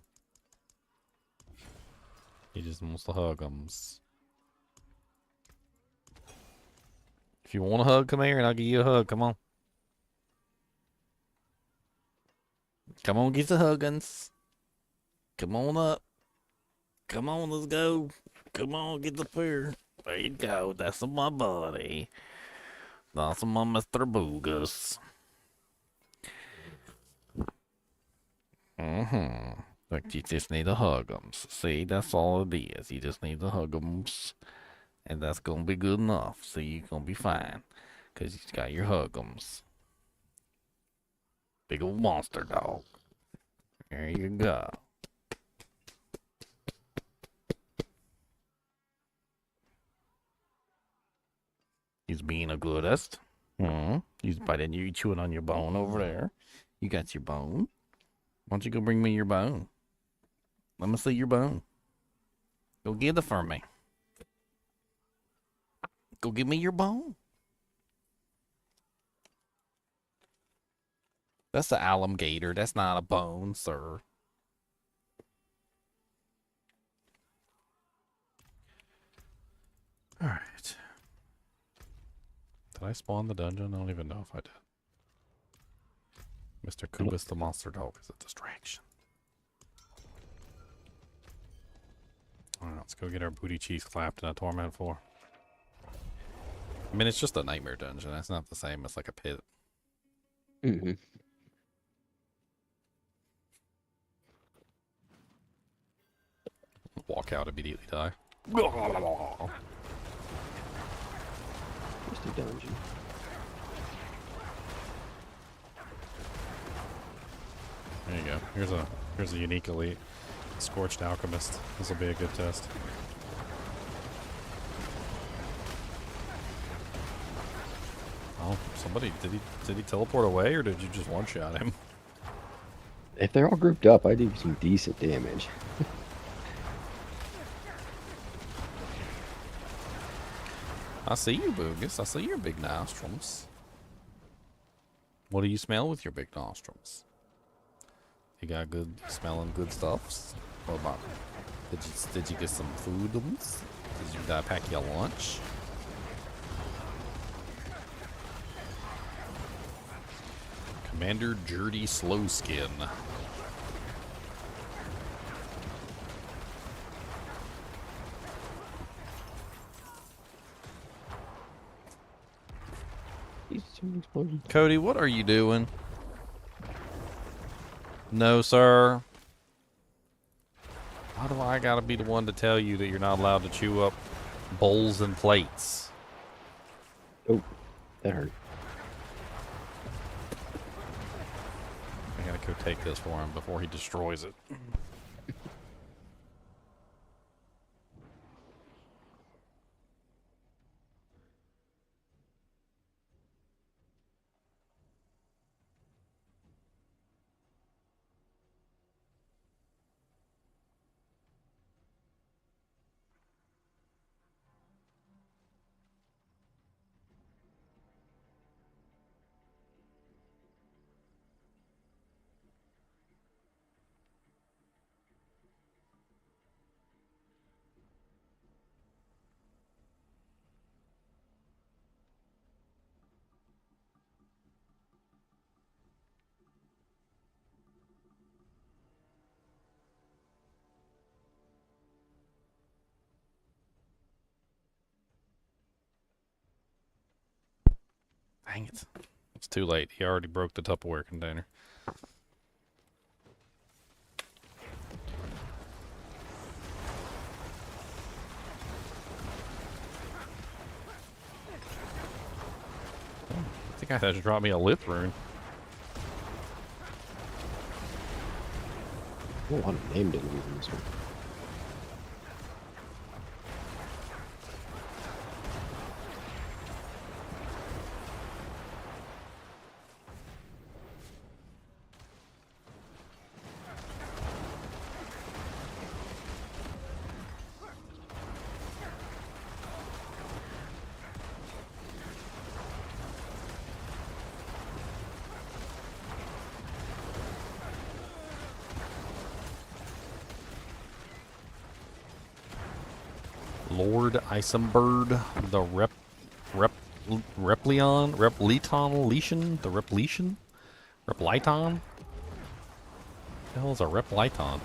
He just wants the hug'ems. If you want a hug, come here and I'll give you a hug. Come on. Come on, get the huggins. Come on up. Come on, let's go. Come on, get the pair. There you go. That's my buddy. That's my Mr. Boogus. Look, you just need to hug'ems. See, that's all it is. You just need to hug'ems. And that's going to be good enough. So you're going to be fine. Because you got your hug'ems. Big old monster dog. There you go. He's being a goodest. He's biting you, chewing on your bone over there. You got your bone. Why don't you go bring me your bone? Let me see your bone. Go get it for me. Go give me your bone. That's the alligator. That's not a bone, sir. Alright. Did I spawn the dungeon? I don't even know if I did. Mr. Kubus the monster dog is a distraction. Alright, let's go get our booty cheeks clapped in a Torment 4. I mean, it's just a nightmare dungeon. That's not the same as like a pit. Mm-hmm. Walk out, immediately die. Just a dungeon. There you go. Here's a unique elite. Scorched Alchemist. This will be a good test. Oh, somebody, did he teleport away, or did you just one-shot him? If they're all grouped up, I do some decent damage. I see you, Boogus. I see your big nostrils. What do you smell with your big nostrils? You got good smelling good stuffs? What about did you get some food? Did you pack your lunch? Commander Jerdy Slowskin. Cody, what are you doing? No, sir. Why do I gotta be the one to tell you that you're not allowed to chew up bowls and plates? Oh, that hurt. I gotta go take this for him before he destroys it. Dang it. It's too late. He already broke the Tupperware container. I think I had to drop me a lith rune. Oh, a lot of name didn't use in this one. Lord Isambird, the Repliton, the Repliton? The hell is a Repliton?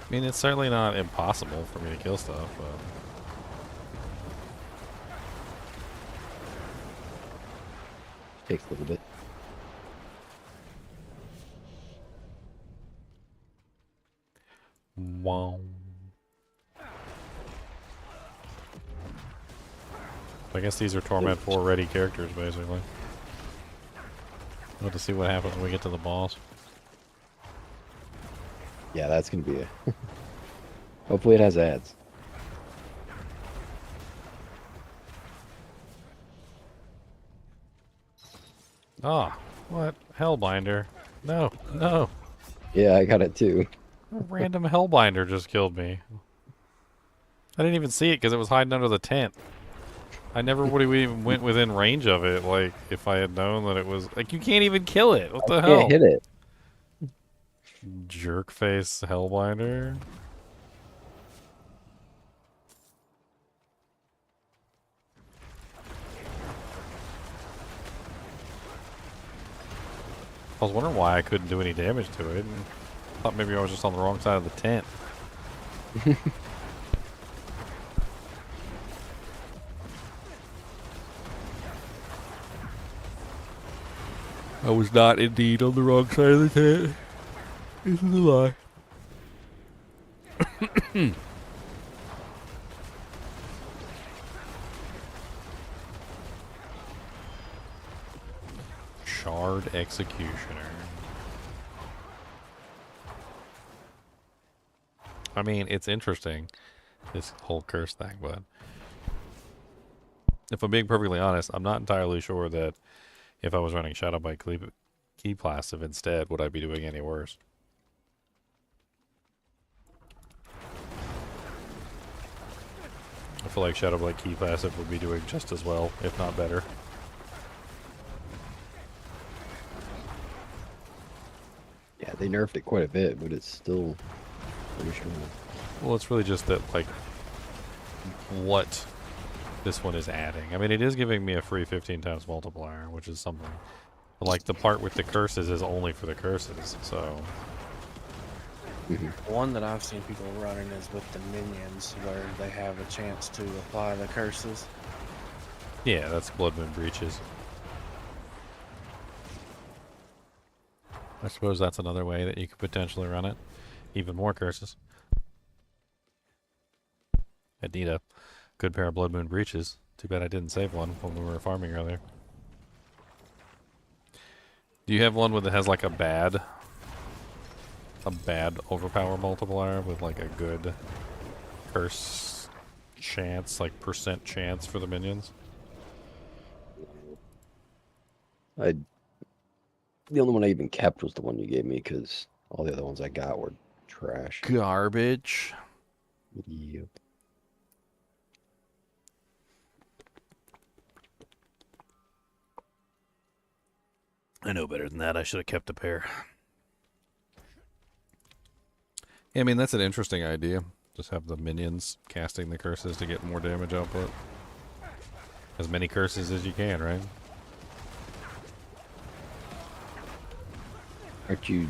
I mean, it's certainly not impossible for me to kill stuff, but... Takes a little bit. Wow. I guess these are Torment 4 ready characters, basically. We'll have to see what happens when we get to the boss. Yeah, that's gonna be a. Hopefully, it has ads. Ah, what? Hellbinder. No, no. Yeah, I got it too. A random Hellbinder just killed me. I didn't even see it because it was hiding under the tent. I never would have even went within range of it, like, if I had known that it was... Like, you can't even kill it! What the hell? Can't hit it. Jerkface Hellbinder? I was wondering why I couldn't do any damage to it. I thought maybe I was just on the wrong side of the tent. I was not indeed on the wrong side of the tent. This is a lie. Shard Executioner. I mean, it's interesting, this whole curse thing, but if I'm being perfectly honest, I'm not entirely sure that if I was running Shadowbite Key Passive instead, would I be doing any worse? I feel like Shadowbite Key Passive would be doing just as well, if not better. Yeah, they nerfed it quite a bit, but it's still pretty strong. Well, it's really just that, like, what this one is adding. I mean, it is giving me a free 15 times multiplier, which is something. But, like, the part with the curses is only for the curses, so... The one that I've seen people running is with the minions, where they have a chance to apply the curses. Yeah, that's Blood Moon Breaches. I suppose that's another way that you could potentially run it. Even more curses. I'd need a good pair of Blood Moon Breaches. Too bad I didn't save one when we were farming earlier. Do you have one that has like a bad overpower multiplier with like a good curse chance, like percent chance for the minions? The only one I even kept was the one you gave me, because all the other ones I got were trash. Garbage. Yep. I know better than that. I should have kept a pair. Yeah, I mean, that's an interesting idea. Just have the minions casting the curses to get more damage output. As many curses as you can, right? Aren't you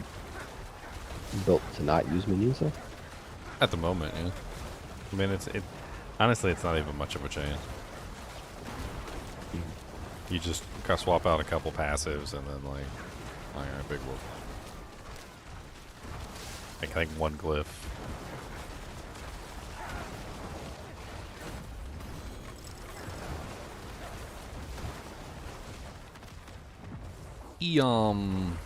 built to not use minions though? At the moment, yeah. I mean, honestly, it's not even much of a chance. You just swap out a couple passives and then like, alright, big whoop. I think one glyph. Yum.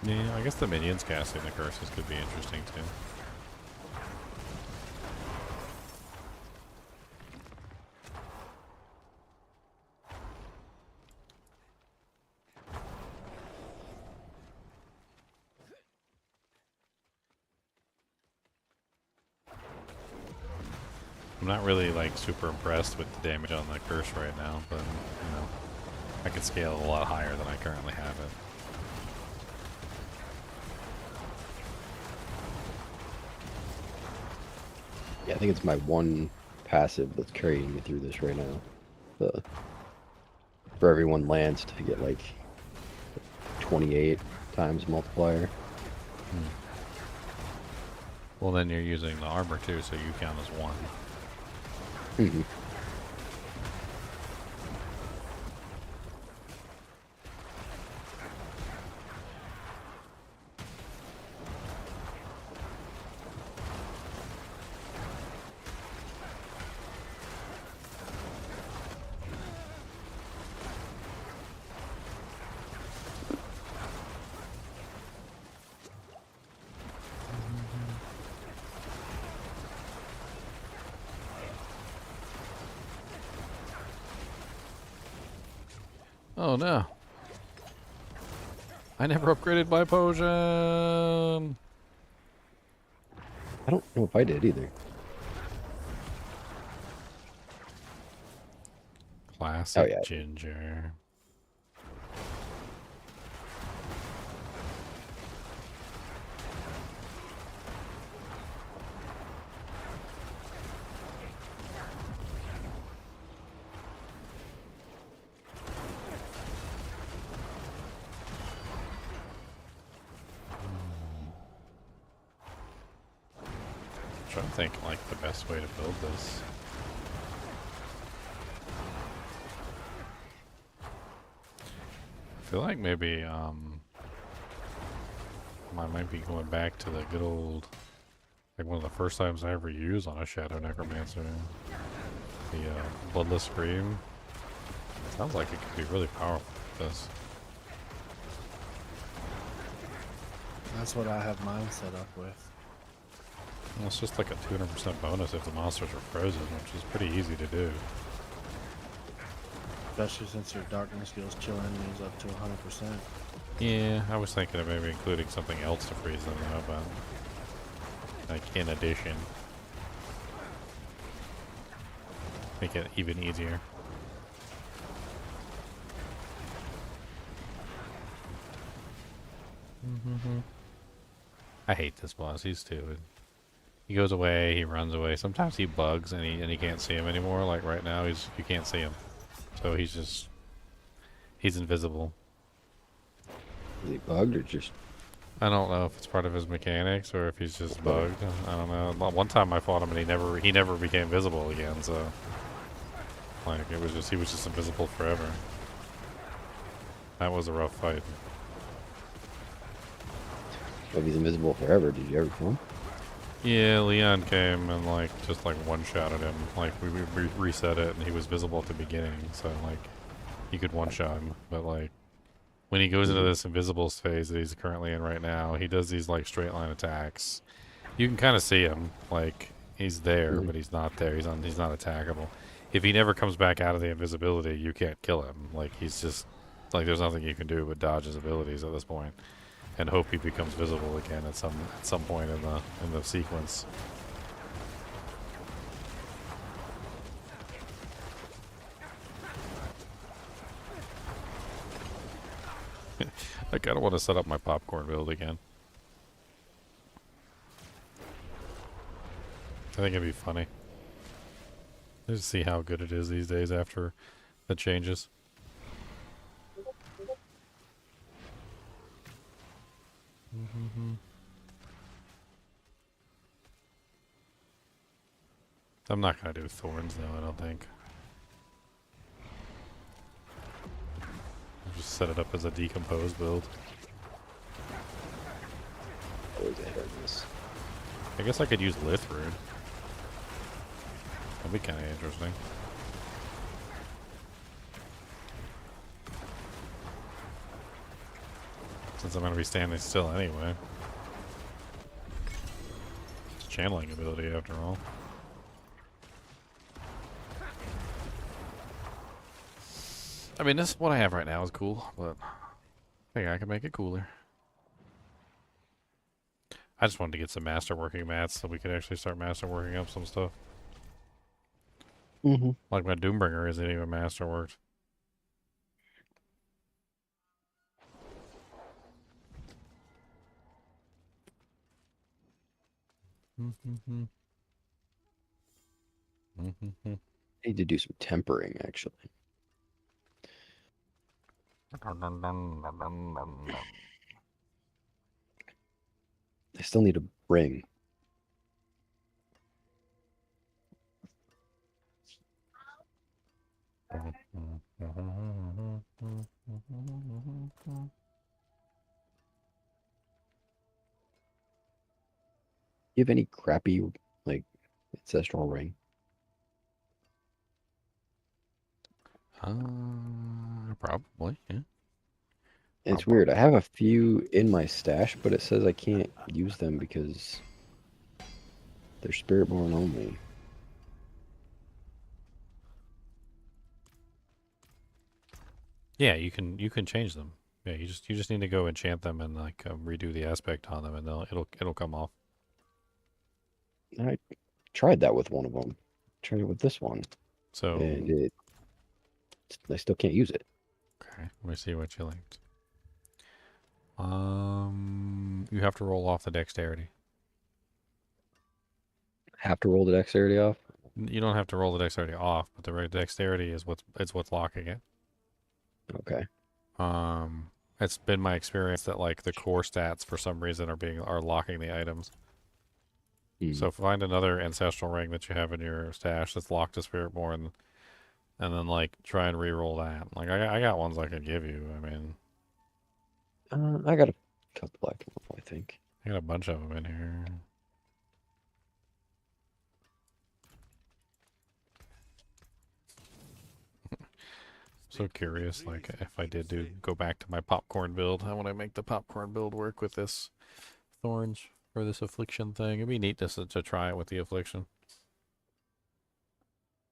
Yeah, I guess the minions casting the curses could be interesting too. I'm not really like super impressed with the damage on the curse right now, but you know, I could scale a lot higher than I currently have it. Yeah, I think it's my one passive that's carrying me through this right now. For everyone lands to get like 28 times multiplier. Well, then you're using the armor too, so you count as one. Oh no. I never upgraded my potion. I don't know if I did either. Classic yeah. Ginger. I'm trying to think like the best way to build this. I feel like maybe I might be going back to the good old, like one of the first times I ever used on a Shadow Necromancer. The Bloodless Scream. Sounds like it could be really powerful with this. That's what I have mine set up with. Well, it's just like a 200% bonus if the monsters are frozen, which is pretty easy to do. Especially since your darkness skills chill enemies up to 100%. Yeah, I was thinking of maybe including something else to freeze them though, but like in addition. Make it even easier. I hate this boss. He's stupid. He goes away. He runs away. Sometimes he bugs and you can't see him anymore. Like right now, you can't see him. So he's invisible. Is he bugged or just? I don't know if it's part of his mechanics or if he's just bugged. I don't know. One time I fought him and he never became visible again. So like he was just invisible forever. That was a rough fight. If he's invisible forever, did you ever kill him? Yeah, Leon came and like just like one-shotted him. Like we reset it and he was visible at the beginning, so like you could one-shot him. But like when he goes into this invisible phase that he's currently in right now, he does these like straight line attacks. You can kind of see him, like he's there, but he's not there. He's not attackable. If he never comes back out of the invisibility, you can't kill him. Like he's just like there's nothing you can do but dodge his abilities at this point. And hope he becomes visible again at some point in the sequence. I kind of want to set up my popcorn build again. I think it'd be funny. Just see how good it is these days after the changes. I'm not gonna do thorns though, I don't think. I'll just set it up as a decomposed build. Always ahead of this. I guess I could use Lithrune. That'd be kind of interesting. Since I'm gonna be standing still anyway. It's a channeling ability after all. I mean, this what I have right now is cool, but I think I can make it cooler. I just wanted to get some masterworking mats so we could actually start masterworking up some stuff. Like my Doombringer isn't even masterworked. Need to do some tempering, actually. I still need a ring. You have any crappy, like, ancestral ring? Probably, yeah. It's weird. I have a few in my stash, but it says I can't use them because they're Spiritborn only. Yeah, you can change them. Yeah, you just need to go enchant them and like redo the aspect on them, and it'll come off. I tried that with one of them. Tried it with this one, So and I still can't use it. okay, let me see what you liked. You have to roll off the dexterity. Have to roll the dexterity off. You don't have to roll the dexterity off, but the dexterity is what's locking it. Okay. It's been my experience that like the core stats for some reason are locking the items. So find another ancestral ring that you have in your stash that's locked to Spiritborn, and then like try and re-roll that. Like I got ones I could give you. I mean, I got a couple I can roll, I think. I got a bunch of them in here. So curious, like if I did go back to my popcorn build, how would I make the popcorn build work with this thorns or this affliction thing? It'd be neat to try it with the affliction.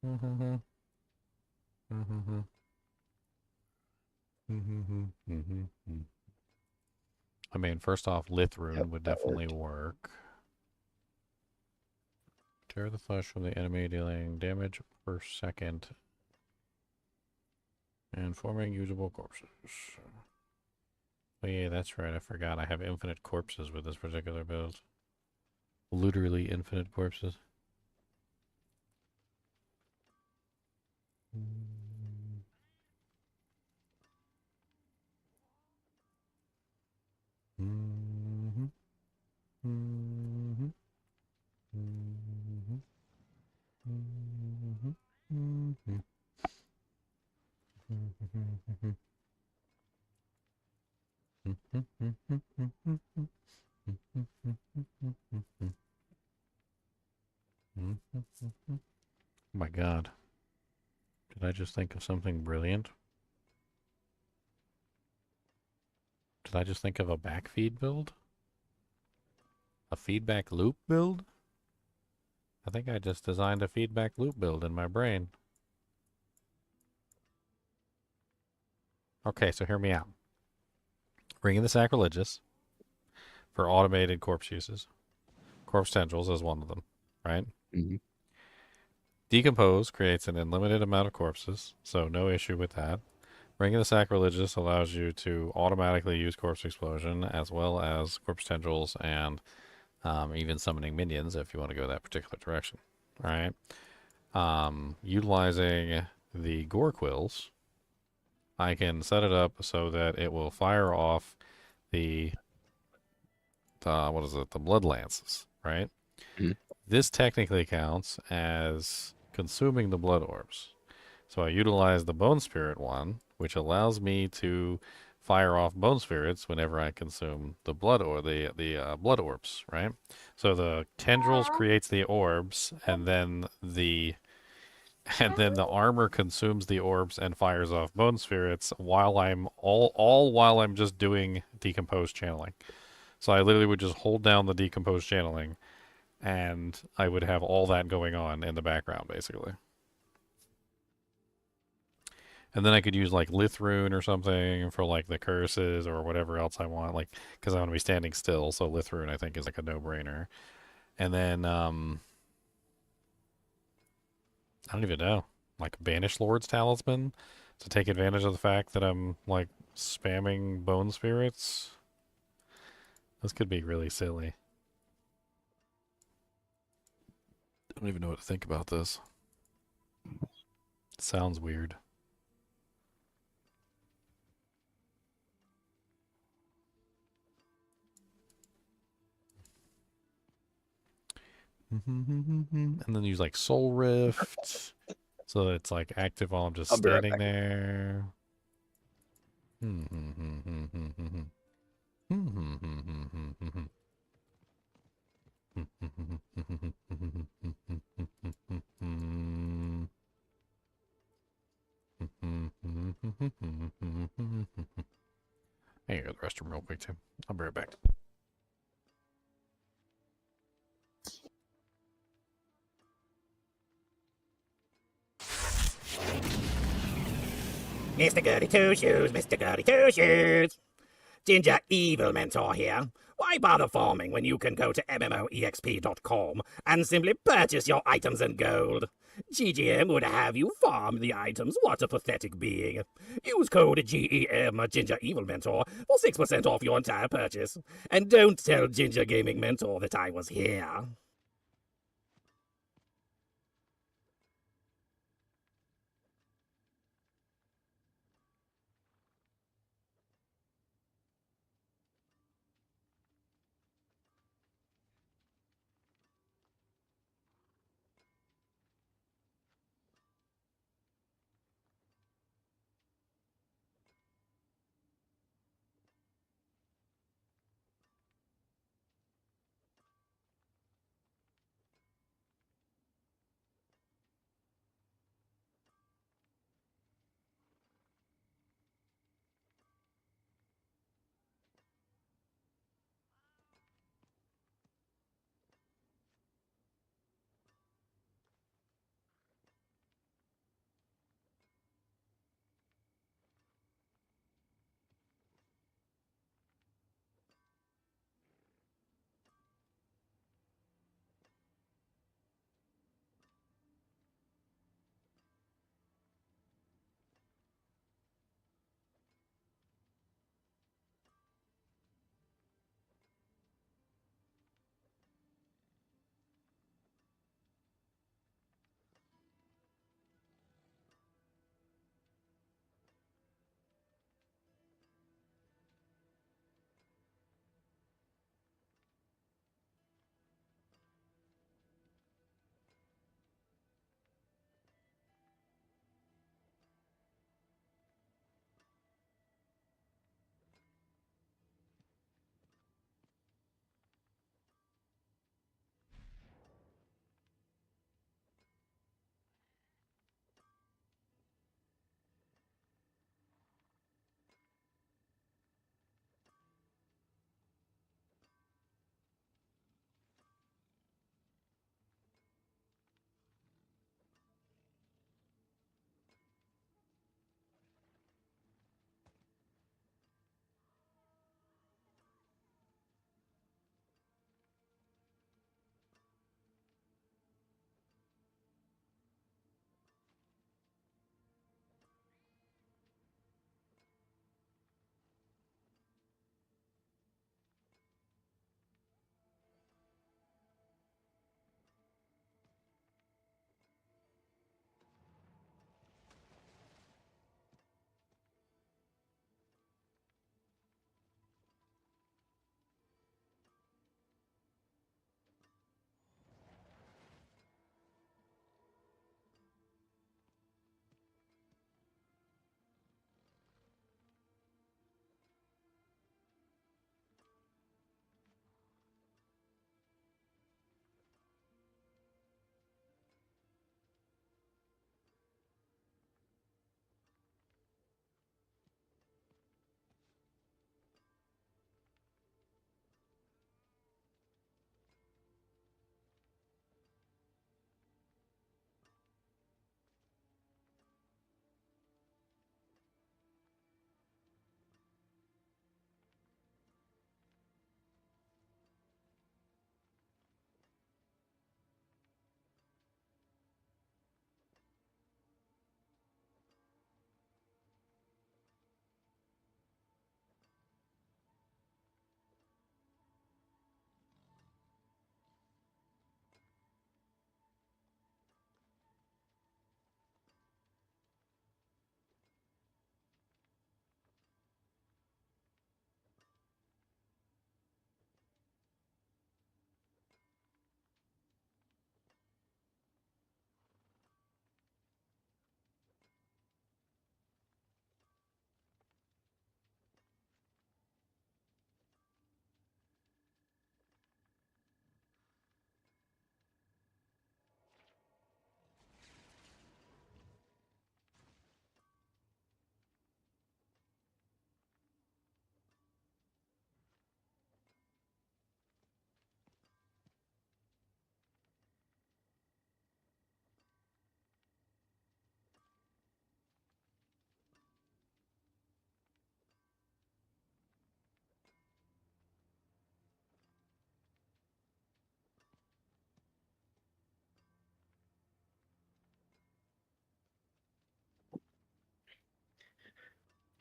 I mean, first off, Lithrune would definitely work. Tear the flesh from the enemy, dealing damage per second. And forming usable corpses. Oh yeah, that's right. I forgot. I have infinite corpses with this particular build. Literally infinite corpses. Oh my god. Did I just think of something brilliant? Did I just think of a backfeed build? A feedback loop build? I think I just designed a feedback loop build in my brain. Okay, so hear me out. Ring of the Sacrilegious for automated corpse uses. Corpse tendrils is one of them, right? Decompose creates an unlimited amount of corpses, so no issue with that. Ring of the Sacrilegious allows you to automatically use Corpse Explosion as well as Corpse Tendrils and even summoning minions if you want to go that particular direction. All right. Utilizing the Gore Quills, I can set it up so that it will fire off the what is it? The Blood Lances, right? This technically counts as consuming the Blood Orbs. So I utilize the Bone Spirit one, which allows me to fire off Bone Spirits whenever I consume the blood or the Blood Orbs, right? So the tendrils creates the orbs, and then the armor consumes the orbs and fires off Bone Spirits while I'm while I'm just doing decomposed channeling. So I literally would just hold down the decomposed channeling, and I would have all that going on in the background, basically. And then I could use like Lithrune or something for like the curses or whatever else I want, like because I want to be standing still. So Lithrune I think is like a no-brainer. And then I don't even know, like Banished Lord's Talisman to take advantage of the fact that I'm like spamming Bone Spirits. This could be really silly. I don't even know what to think about this. It sounds weird. And then use like Soul Rift, so that it's like active while I'm just standing there. I gotta go to the restroom real quick too. I'll be right back. Mr. Goody Two Shoes, Mr. Goody Two Shoes. Ginger Evil Mentor here. Why bother farming when you can go to MMOEXP.com and simply purchase your items in gold? GGM would have you farm the items. What a pathetic being. Use code GEM Ginger Evil Mentor for 6% off your entire purchase. And don't tell Ginger Gaming Mentor that I was here.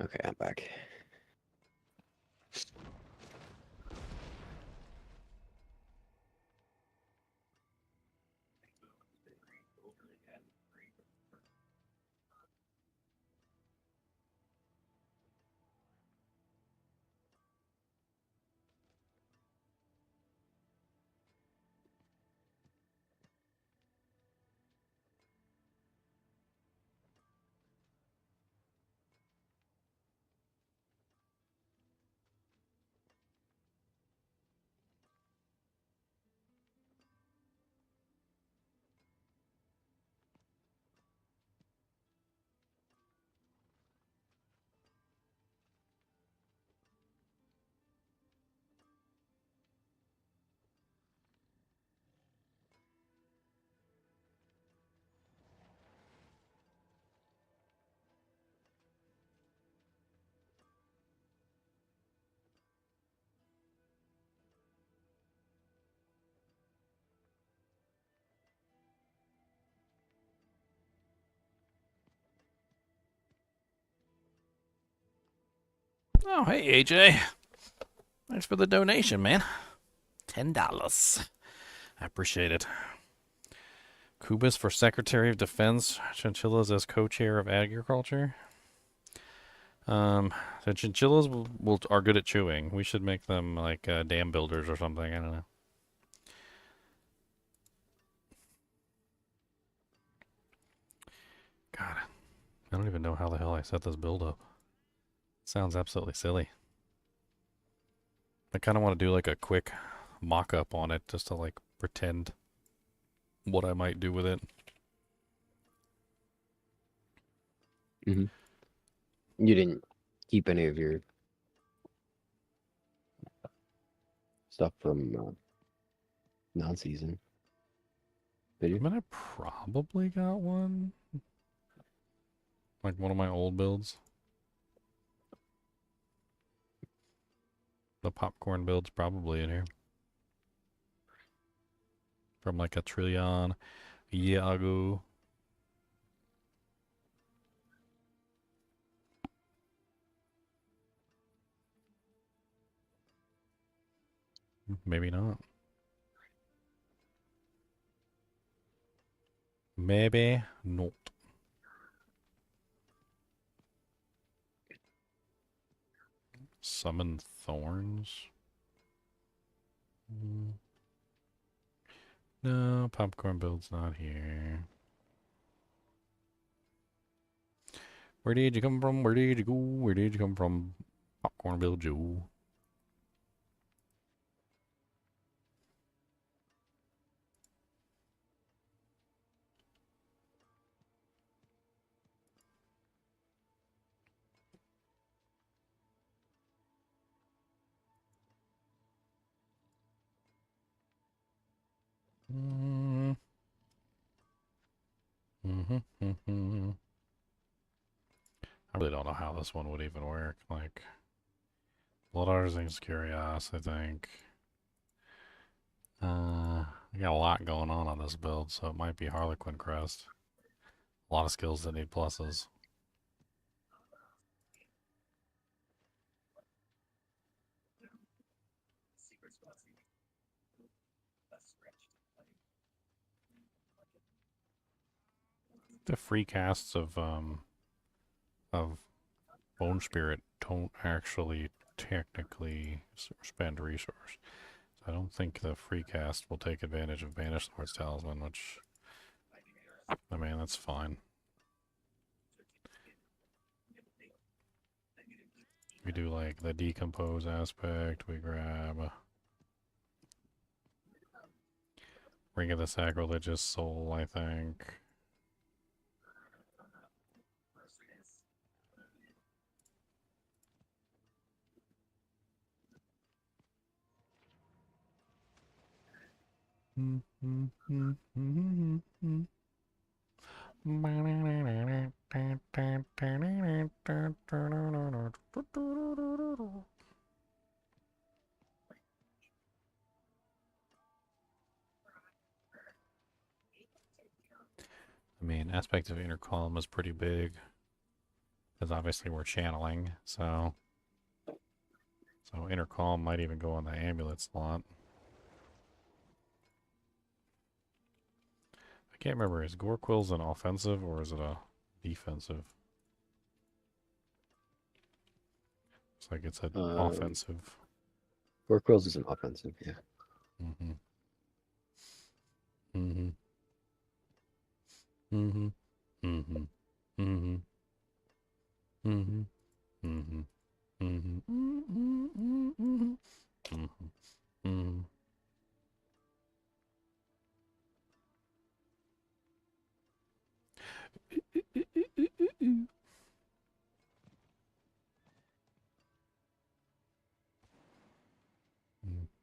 Okay, I'm back. Oh, hey, AJ. Thanks for the donation, man. $10. I appreciate it. Kubis for Secretary of Defense. Chinchillas as co-chair of Agriculture. The chinchillas are good at chewing. We should make them like dam builders or something. I don't know. God, I don't even know how the hell I set this build up. Sounds absolutely silly. I kind of want to do like a quick mock-up on it just to like pretend what I might do with it. Mm-hmm. You didn't keep any of your stuff from non-season, did you? I mean, I probably got one. Like one of my old builds. The popcorn build's probably in here. From like a trillion. Iago. Maybe not. Maybe not. Summon thorns? No, popcorn build's not here. Where did you come from? Where did you go? Where did you come from? Popcorn build Joe. I really don't know how this one would even work. Like, Blood Artisan's Curious, I think. We got a lot going on this build, so it might be Harlequin Crest. A lot of skills that need pluses. The free casts of Bone Spirit don't actually technically spend resource. So I don't think the free cast will take advantage of Banished Lord's Talisman, which, I mean, that's fine. We do like the decompose aspect, we grab Ring of the Sacrilegious Soul, I think. I mean, aspect of inner column is pretty big. Because obviously we're channeling, so intercom might even go on the amulet slot. I can't remember, is Gorquills an offensive or is it a defensive? It's like it's an offensive. Gorquills is an offensive, yeah. Mm-hmm. Mm-hmm. Mm-hmm. Mm-hmm. Mm-hmm. Mm-hmm. Mm-hmm. Mm-hmm.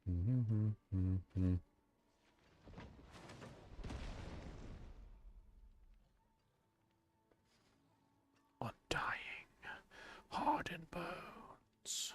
Mm-hmm. Mm-hmm. Undying, hardened bones.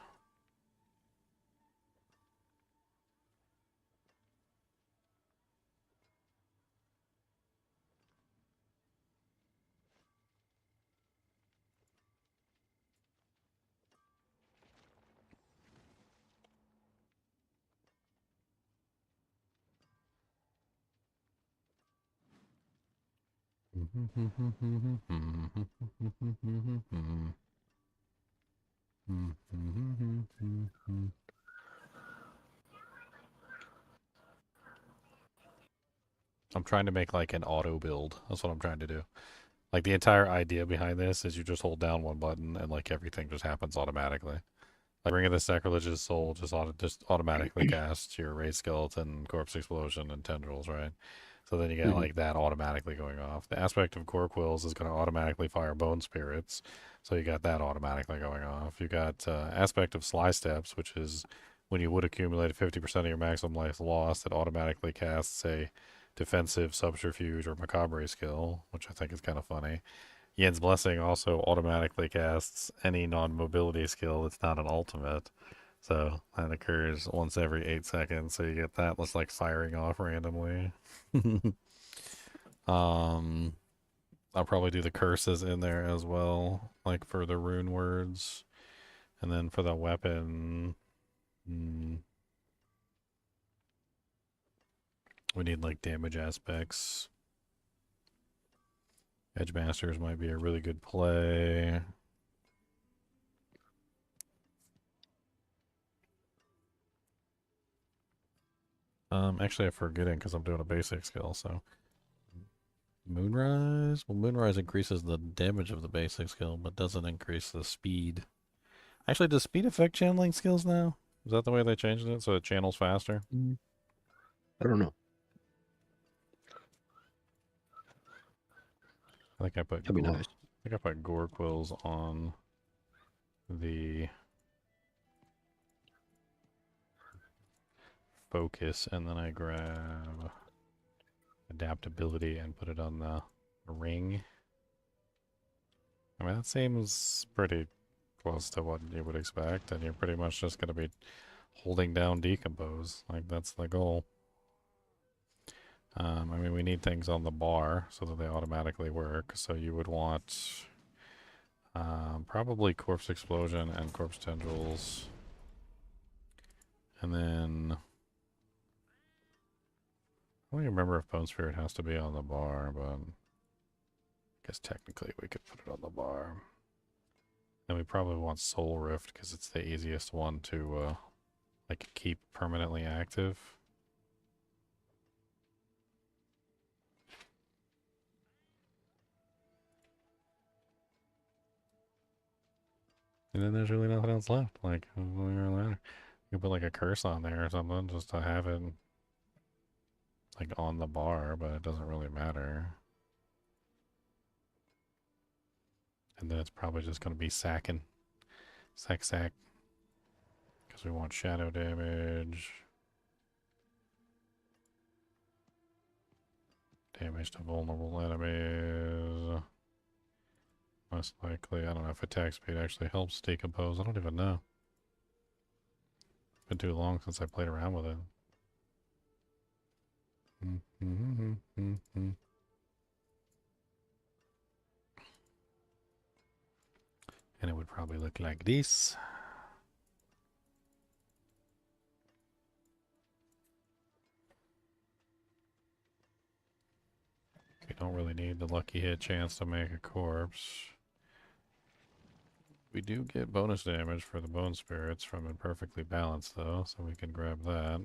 I'm trying to make like an auto build. That's what I'm trying to do. Like the entire idea behind this is you just hold down one button and like everything just happens automatically. Like Ring of the Sacrilegious Soul just automatically casts your Raid Skeleton, Corpse Explosion, and Tendrils, right? So then you get like that automatically going off. The aspect of Gorquills is going to automatically fire Bone Spirits, so you got that automatically going off. You got aspect of Sly Steps, which is when you would accumulate 50% of your maximum life lost, it automatically casts a defensive subterfuge or macabre skill, which I think is kind of funny. Yen's Blessing also automatically casts any non-mobility skill that's not an ultimate. So that occurs once every 8 seconds. So you get that just like firing off randomly. I'll probably do the curses in there as well, like for the rune words. And then for the weapon, we need like damage aspects. Edgemasters might be a really good play. Actually, I'm forgetting because I'm doing a basic skill, so. Moonrise? Well, Moonrise increases the damage of the basic skill, but doesn't increase the speed. Actually, does speed affect channeling skills now? Is that the way they changed it, so it channels faster? I don't know. I think I put That'd be nice. I think I put Gorquills on the focus, and then I grab adaptability and put it on the ring. I mean, that seems pretty close to what you would expect, and you're pretty much just going to be holding down decompose. Like, that's the goal. I mean, we need things on the bar so that they automatically work. So you would want probably Corpse Explosion and Corpse Tendrils. And then I don't even remember if Bone Spirit has to be on the bar, but I guess technically we could put it on the bar. And we probably want Soul Rift because it's the easiest one to like keep permanently active. And then there's really nothing else left. Like, you can put like a curse on there or something just to have it like on the bar, but it doesn't really matter. And then it's probably just going to be sacking. Sack. Because we want shadow damage. Damage to vulnerable enemies. Most likely. I don't know if attack speed actually helps decompose. I don't even know. It's been too long since I played around with it. And it would probably look like this. We don't really need the lucky hit chance to make a corpse. We do get bonus damage for the bone spirits from Imperfectly Balanced though, so we can grab that.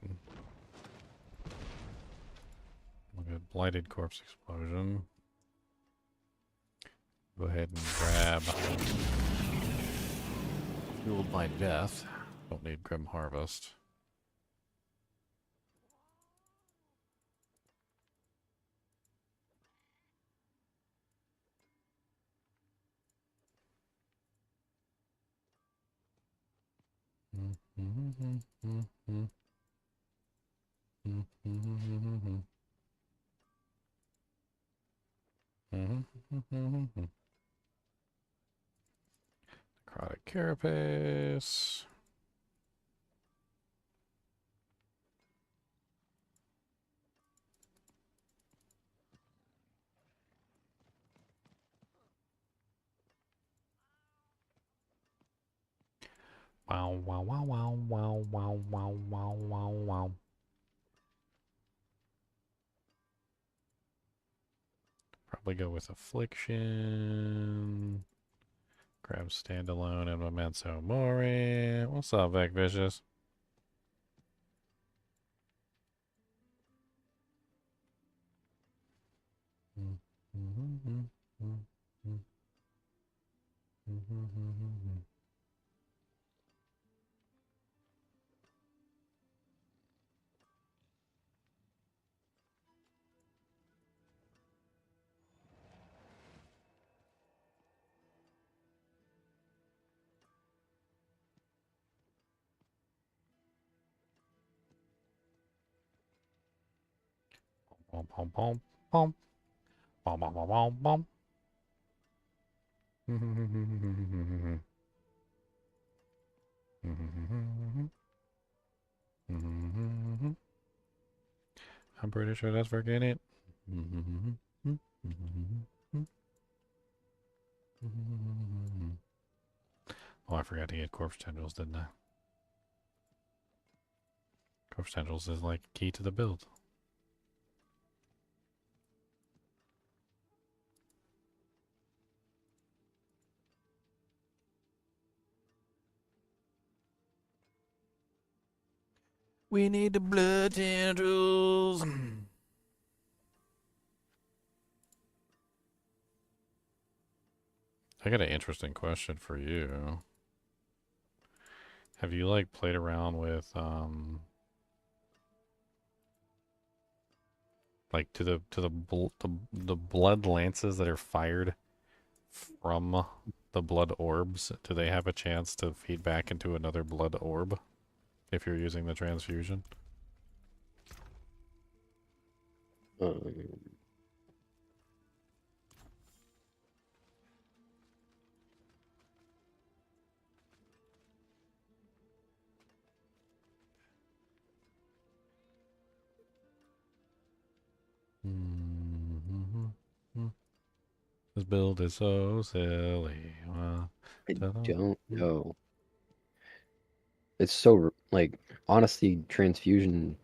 We'll get Blighted Corpse Explosion. Go ahead and grab Fueled by Death. Don't need Grim Harvest. Necrotic Carapace. Wow, wow, wow, wow, wow, wow, wow, wow, wow, wow. Probably go with Affliction. Grab Standalone and Memento Mori. What's up, Vec Vicious? Bom, bom, bom, bom. Bom, bom, bom, bom, bom. I'm pretty sure that's forget it. Oh, I forgot to get corpse tendrils, didn't I? Corpse tendrils is like key to the build. We need the blood tendrils. I got an interesting question for you. Have you like played around with like the blood lances that are fired from the blood orbs? Do they have a chance to feed back into another blood orb if you're using the transfusion? This build is so silly. I don't know. It's so, like, honestly, transfusion,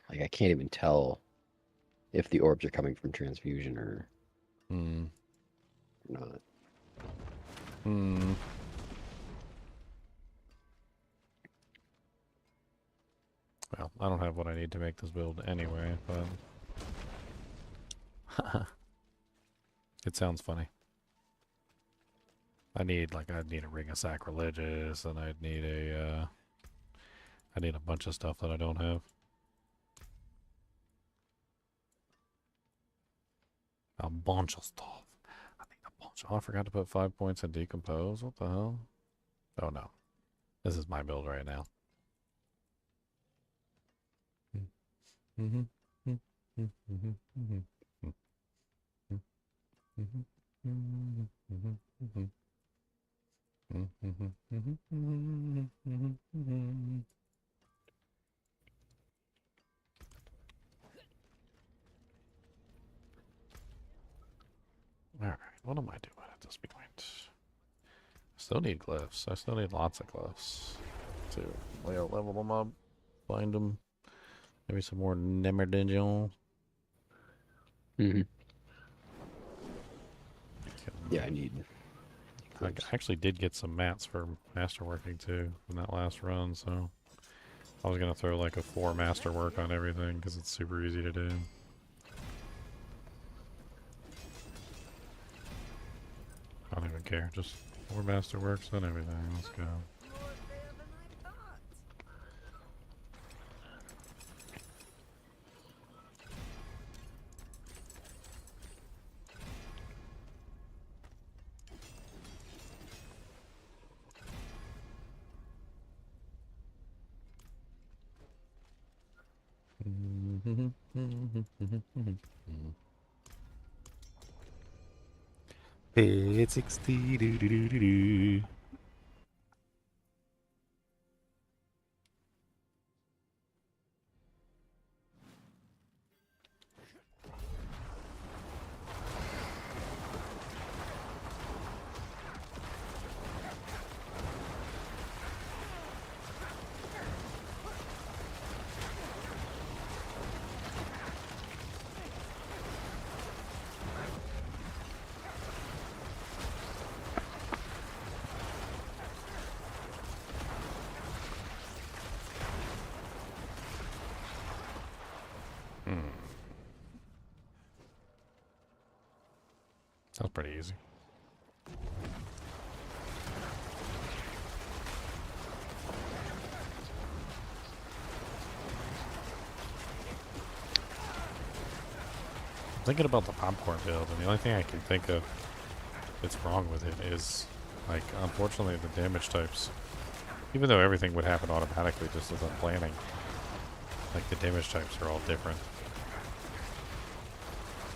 like, I can't even tell if the orbs are coming from transfusion or not. Well, I don't have what I need to make this build anyway, but it sounds funny. I'd need a Ring of Sacrilegious, and I need a bunch of stuff that I don't have. A bunch of stuff. I need a bunch. Oh, I forgot to put 5 points in Decompose. What the hell? Oh no. This is my build right now. All right. What am I doing at this point? Still need glyphs. I still need lots of glyphs to level them up, find them. Maybe some more Nemerdingion. Mm-hmm. Yeah, I need. I actually did get some mats for masterworking too in that last run, so I was gonna throw like a 4 masterwork on everything because it's super easy to do. I don't even care, just 4 masterworks on everything. Let's go. Pit 60 do do do do do. That was pretty easy. Thinking about the popcorn build, and the only thing I can think of that's wrong with it is, like, unfortunately the damage types, even though everything would happen automatically just as I'm planning, like the damage types are all different.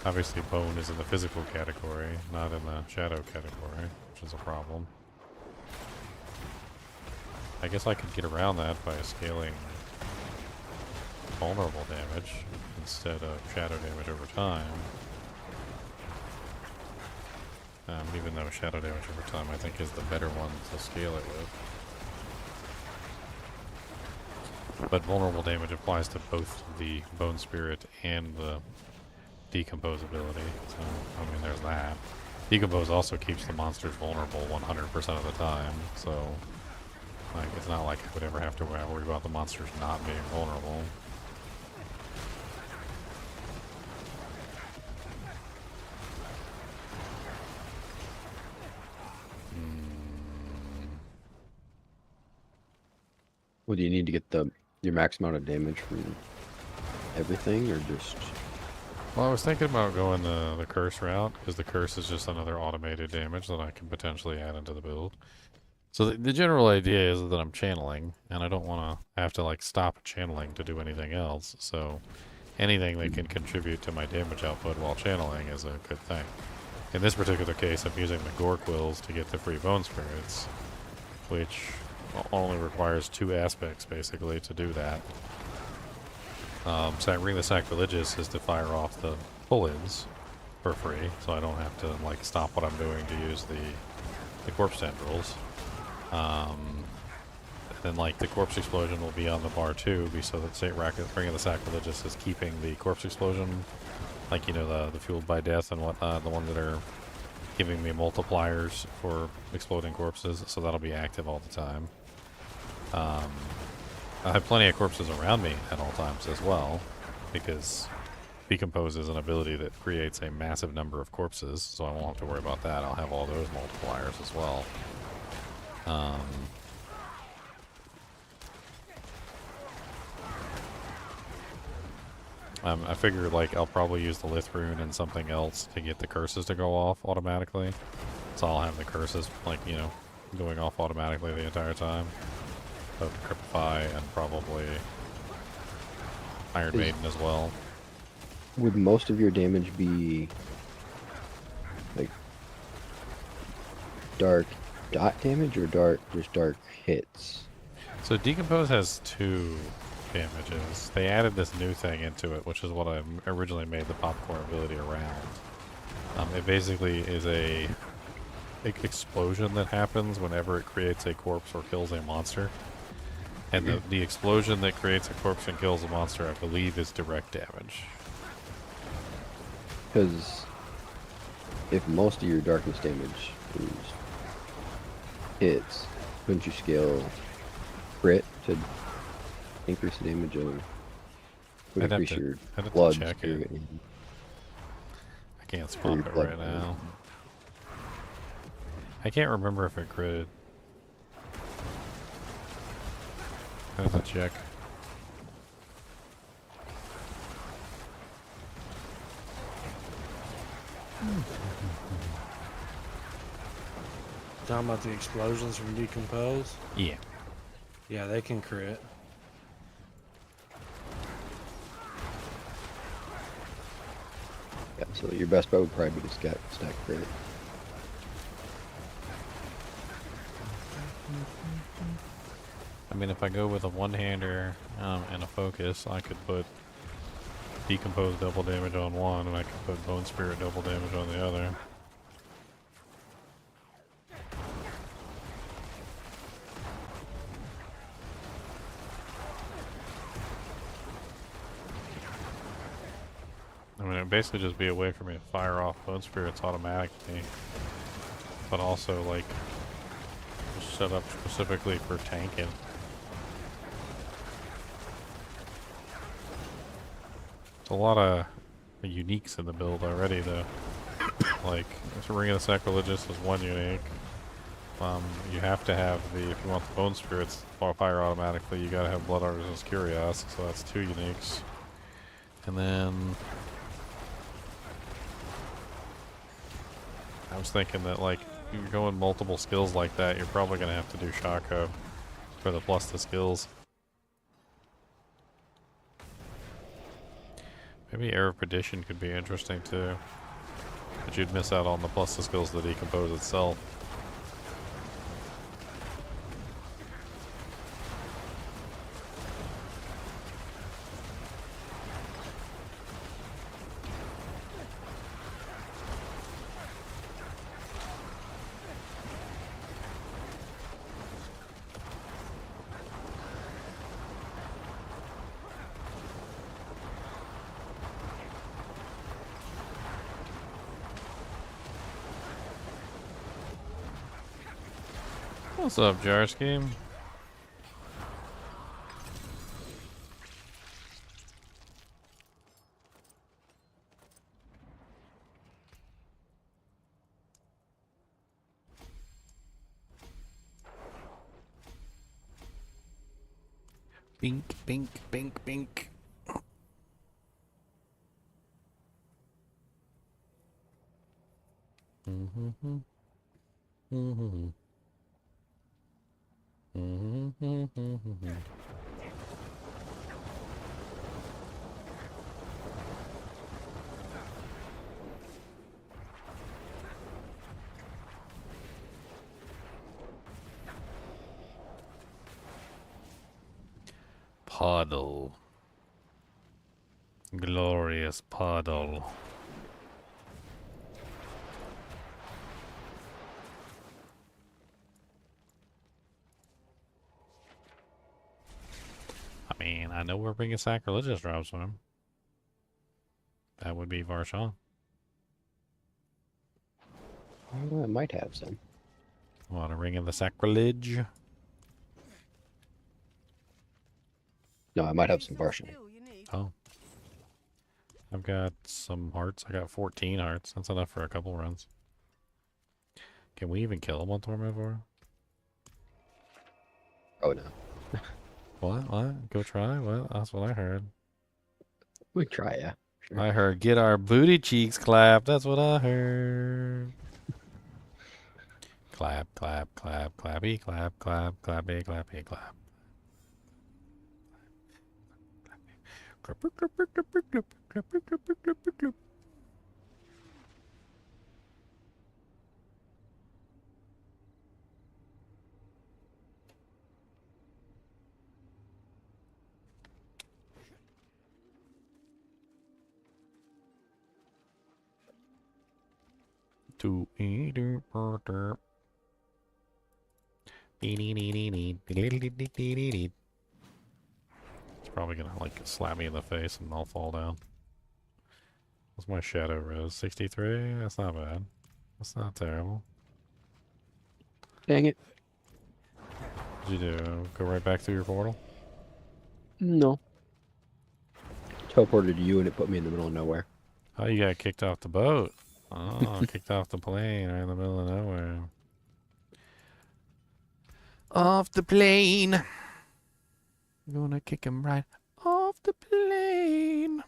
Obviously bone is in the physical category, not in the shadow category, which is a problem. I guess I could get around that by scaling vulnerable damage instead of shadow damage over time. Even though shadow damage over time I think is the better one to scale it with. But vulnerable damage applies to both the bone spirit and the decompose ability, so I mean there's that. Decompose also keeps the monsters vulnerable 100% of the time, so like it's not like I would ever have to worry about the monsters not being vulnerable. Well, do you need to get your max amount of damage from everything, or just? Well, I was thinking about going the curse route, because the curse is just another automated damage that I can potentially add into the build. So the general idea is that I'm channeling, and I don't want to have to like stop channeling to do anything else, so anything that can contribute to my damage output while channeling is a good thing. In this particular case, I'm using the gore quills to get the free bone spirits, which only requires 2 aspects basically to do that. Ring the Sacrilegious is to fire off the pull-ins for free, so I don't have to like stop what I'm doing to use the corpse tendrils. Then like the corpse explosion will be on the bar too, so that Ring of the Sacrilegious is keeping the corpse explosion, like, you know, the fueled by death and whatnot, the ones that are giving me multipliers for exploding corpses, so that'll be active all the time. I have plenty of corpses around me at all times as well, because Decompose is an ability that creates a massive number of corpses, so I won't have to worry about that. I'll have all those multipliers as well. I figure like I'll probably use the Lith Rune and something else to get the curses to go off automatically. So I'll have the curses, like, you know, going off automatically the entire time. Of Cripify and probably Iron Maiden as well. Would most of your damage be like dark dot damage or just dark hits? So Decompose has 2 damages. They added this new thing into it, which is what I originally made the popcorn ability around. It basically is a explosion that happens whenever it creates a corpse or kills a monster. And the explosion that creates a corpse and kills a monster, I believe, is direct damage. Because if most of your darkness damage is hits, couldn't you scale crit to increase the damage of... Would I'd have increase to- your I'd have to blood check to- it. I can't spot it right now. I can't remember if it critted. I have to check. Talking about the explosions from Decompose? Yeah. Yeah, they can crit. Yeah, so your best bet would probably be to stack crit. I mean, if I go with a one-hander and a focus, I could put Decompose double damage on one, and I could put Bone Spirit double damage on the other. I mean, it'd basically just be a way for me to fire off Bone Spirits automatically, but also, like, just set up specifically for tanking. It's a lot of uniques in the build already, though. Like, Ring of the Sacrilegious is one unique. You have to have the, if you want the Bone Spirits fire automatically, you gotta have Blood Artisan's Curios, so that's two uniques. And then I was thinking that, like, if you're going multiple skills like that, you're probably gonna have to do Shako for the plus the skills. Maybe Air of Perdition could be interesting too. But you'd miss out on the plus the skills of the Decompose itself. What's up, Jarski? Bink, bink, bink, bink. Mm-hmm. Mm-hmm. Mm-hmm. Puddle. Glorious puddle. I mean, I know we're bringing Sacrilegious drops from him. That would be Varshawn. Oh, I might have some. Want a Ring of the Sacrilege? No, I might have some Varshawn. Oh. I've got some hearts. I got 14 hearts. That's enough for a couple runs. Can we even kill him on Torment 4? Oh, no. What? What? Go try? What? That's what I heard. We try, yeah. Sure. I heard get our booty cheeks clapped. That's what I heard. Clap, clap, clap, clappy, clap, clap, clappy, clappy, clap. Clap, clap, clap, clap, clap, clap, clap, clap, clap, clap, clap. to eat it. It's probably gonna like slap me in the face and I'll fall down. What's my shadow res? 63? That's not bad. That's not terrible. Dang it. What'd you do? Go right back through your portal? No. Teleported to you and it put me in the middle of nowhere. Oh, you got kicked off the boat. Oh, kicked off the plane right in the middle of nowhere. Off the plane. Gonna kick him right off the plane.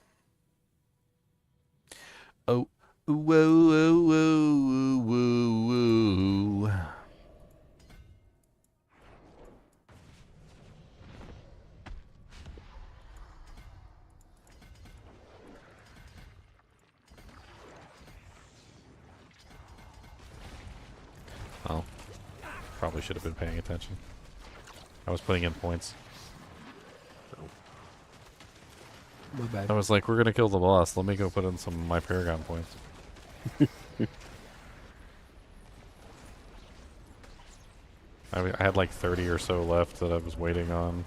Oh, whoa, whoa, whoa, whoa, whoa. Oh, probably should have been paying attention. I was putting in points. My bad. I was like, we're gonna kill the boss. Let me go put in some of my Paragon points. I had like 30 or so left that I was waiting on.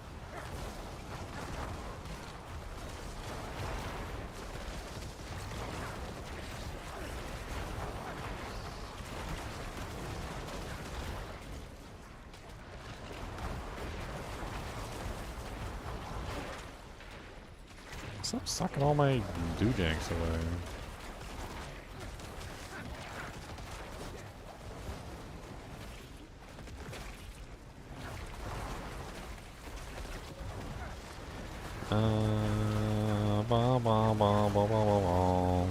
Stop sucking all my doojanks away. Ba ba ba ba ba ba ba.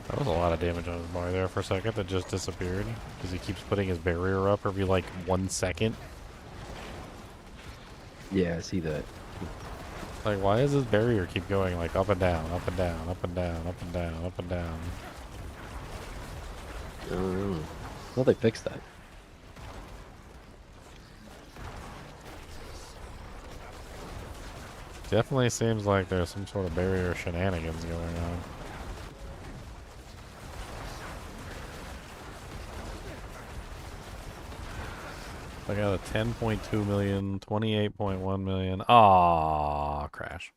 That was a lot of damage on his bar there for a second that just disappeared because he keeps putting his barrier up every like 1 second. Yeah, I see that. Like, why does his barrier keep going like up and down, up and down, up and down, up and down, up and down? I don't know. Well, they fixed that. Definitely seems like there's some sort of barrier shenanigans going on. I got a 10.2 million, 28.1 million. Ah, crash.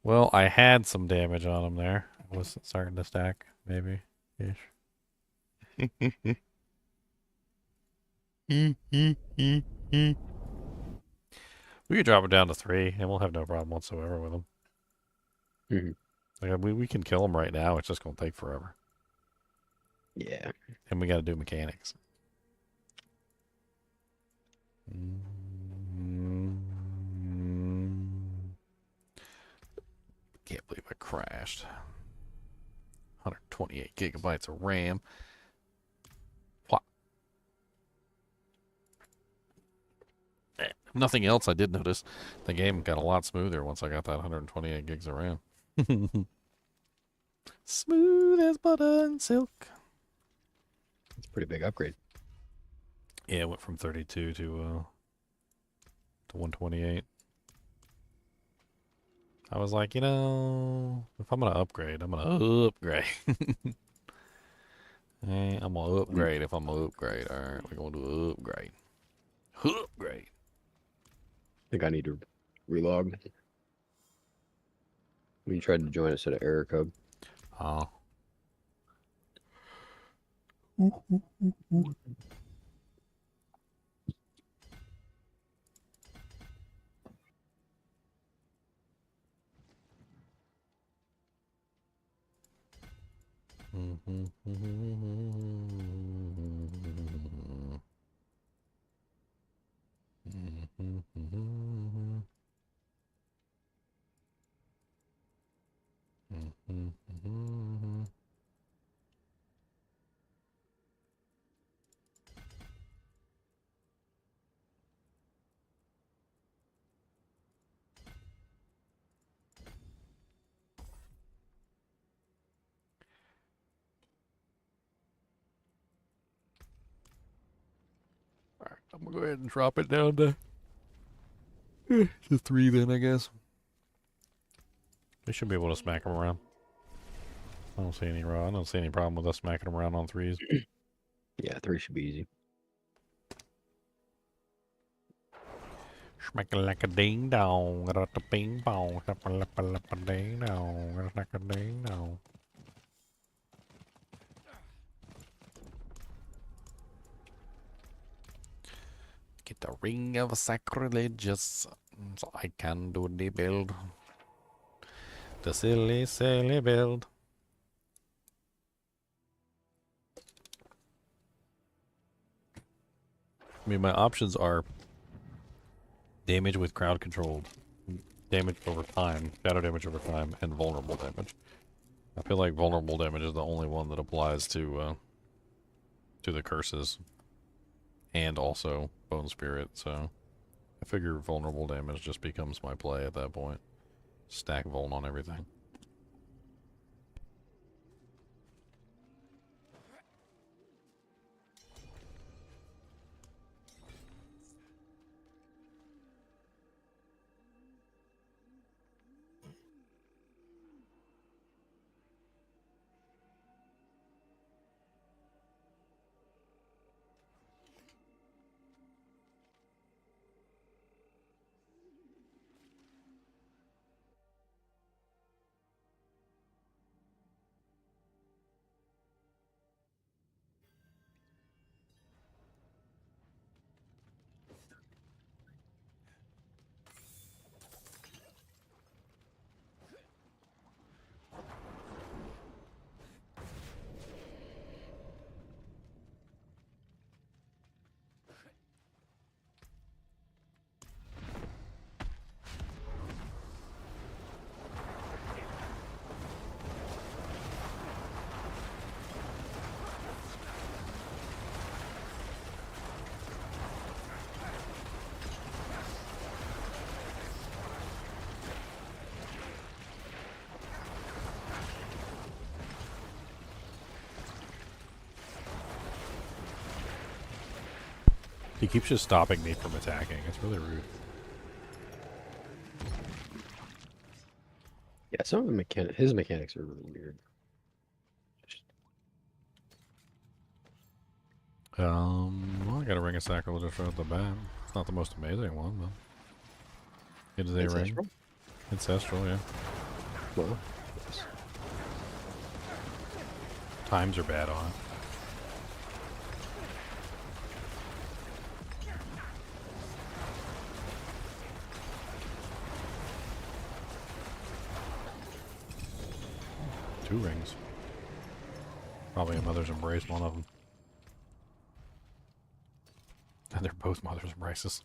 Well, I had some damage on him there. It was starting to stack, maybe. Ish. We could drop it down to 3, and we'll have no problem whatsoever with him. Like, we can kill him right now. It's just going to take forever. Yeah. And we got to do mechanics. Can't believe I crashed. 128 gigabytes of RAM. What? Nothing else I did notice. The game got a lot smoother once I got that 128 gigs of RAM. Smooth as butter and silk. It's a pretty big upgrade. Yeah, it went from 32 to 128. I was like, you know, if I'm gonna upgrade, I'm gonna upgrade. Hey, I'm gonna upgrade if I'm gonna upgrade. All right, we're gonna do an upgrade. Upgrade. I think I need to relog. When you tried to join, it said an error code. Oh. I'm gonna go ahead and drop it down to to 3 then, I guess. We should be able to smack them around. I don't see any problem with us smacking them around on 3s. Yeah, 3 should be easy. Smack it like a ding dong, rat a ping pong, tap a lap a lap a ding dong, like a ding dong. Get the ring of sacrilegious, so I can do the build. The silly, silly build. I mean, my options are damage with crowd controlled, damage over time, shadow damage over time, and vulnerable damage. I feel like vulnerable damage is the only one that applies to the curses, and also bone spirit. So I figure vulnerable damage just becomes my play at that point. Stack vuln on everything. He keeps just stopping me from attacking. It's really rude. Yeah, some of the his mechanics are really weird. Well, I got a ring of sacrilegious right at the bat. It's not the most amazing one, but it is a ring. Ancestral? Ancestral, yeah. Well, yes. Times are bad on it. Two rings. Probably a Mother's Embrace, one of them. And they're both Mother's Embraces.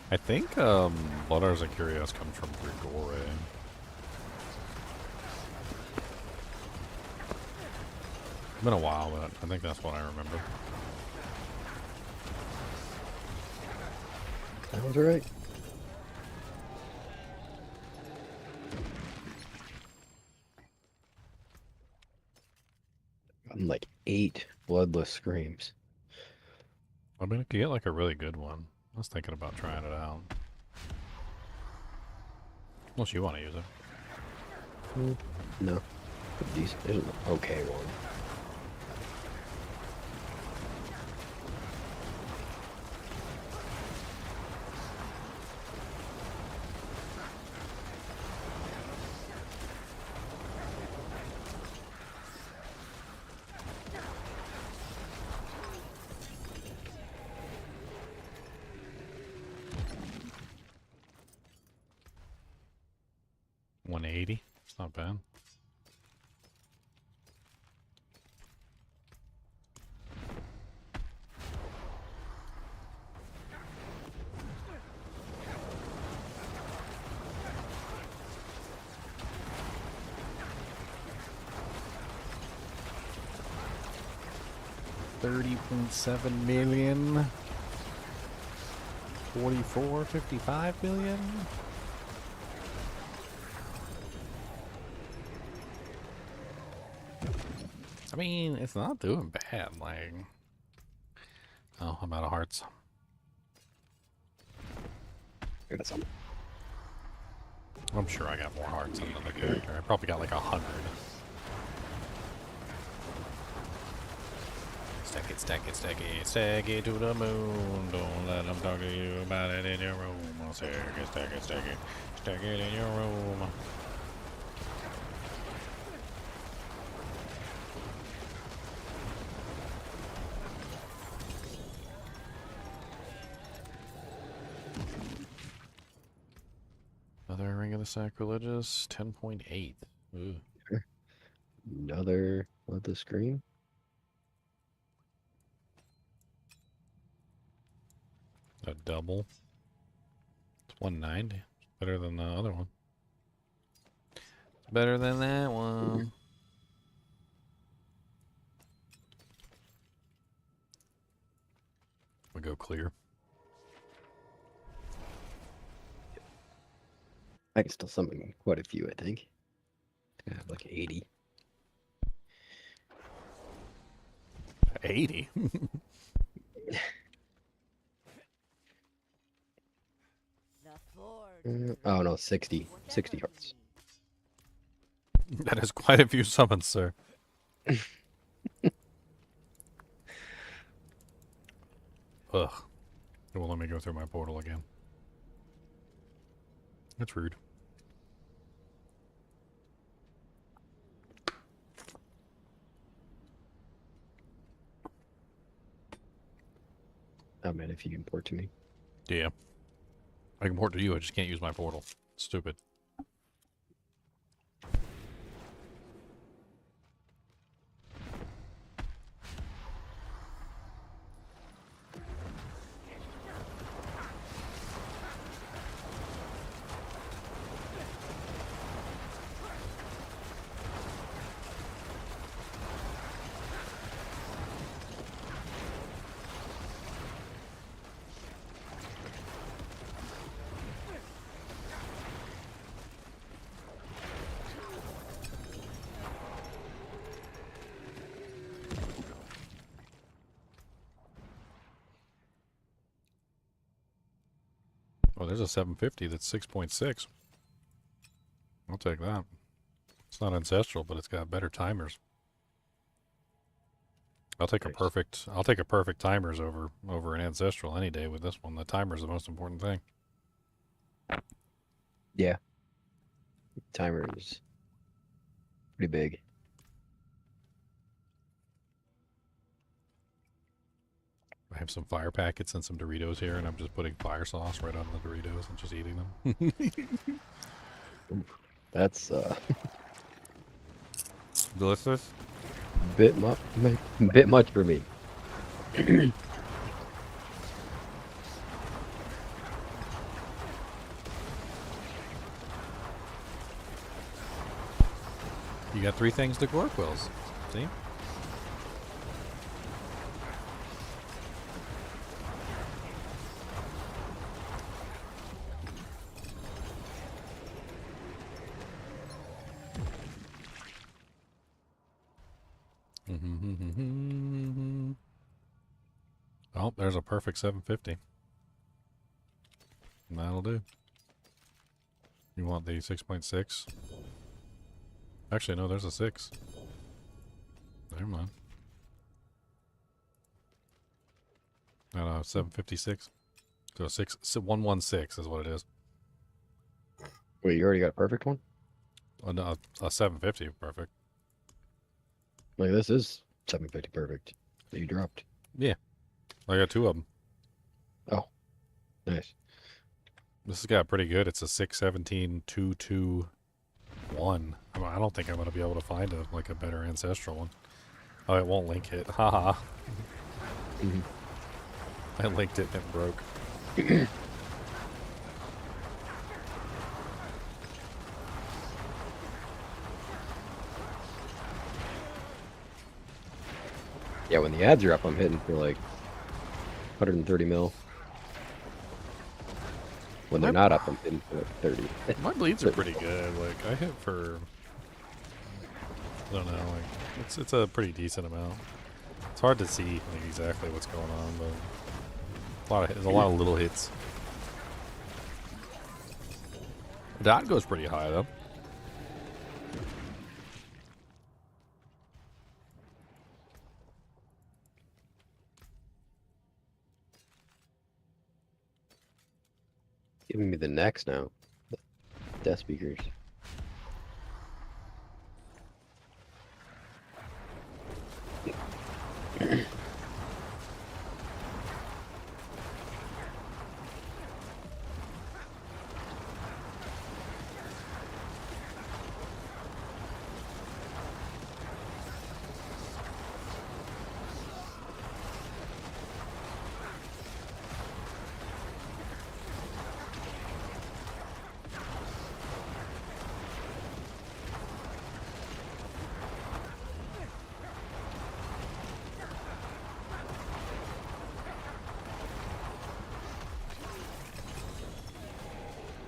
I think Blood Arts and Curios comes from Grigore. It's been a while, but I think that's what I remember. Sounds right. I'm like 8 bloodless screams. I mean, I could get like a really good one. I was thinking about trying it out. Unless you want to use it. No. Decent. There's an okay one. $180. It's not bad. $30.7 million. $44.55 million. I mean, it's not doing bad. Like, oh, I'm out of hearts. I'm sure I got more hearts than another character. I probably got like 100. Stack it, stack it, stack it, stack it to the moon. Don't let them talk to you about it in your room. I'll stack it, stack it, stack it, stack it in your room. Another Ring of the Sacrilegious, 10.8. Ooh. Another of the screen. A double. It's 190. Better than the other one. It's better than that one. We go clear. I can still summon quite a few, I think. I have like 80. 80? Oh no, 60. 60 hearts. That is quite a few summons, sir. Ugh. It won't let me go through my portal again. That's rude. Oh man, if you can port to me. Yeah. I can port to you, I just can't use my portal. Stupid. Oh, there's a 750 that's 6.6. I'll take that. It's not ancestral, but it's got better timers. I'll take a perfect timers over an ancestral any day with this one. The timer's the most important thing. Yeah. Timer is pretty big. I have some fire packets and some Doritos here, and I'm just putting fire sauce right on the Doritos and just eating them. That's delicious. Bit much for me. You got 3 things to Gorquills. See? Oh, there's a perfect 750. And that'll do. You want the 6.6? Actually, no, there's a 6. Never mind. No, 756. So 116 is what it is. Wait, you already got a perfect one? Oh, no, a 750 perfect. Like this is 750 perfect that you dropped. Yeah. I got 2 of them. Oh, nice. This has got pretty good. It's a 617-221. I don't think I'm going to be able to find a better ancestral one. Oh, it won't link it. Haha. I linked it and it broke. Yeah, when the ads are up, I'm hitting for like 130 mil. When they're not up, I'm hitting for like 30. My bleeds are pretty good. Like I hit for, I don't know, like it's a pretty decent amount. It's hard to see like exactly what's going on, but there's a lot of little hits. Dot goes pretty high though. Giving me the next now. The death speakers.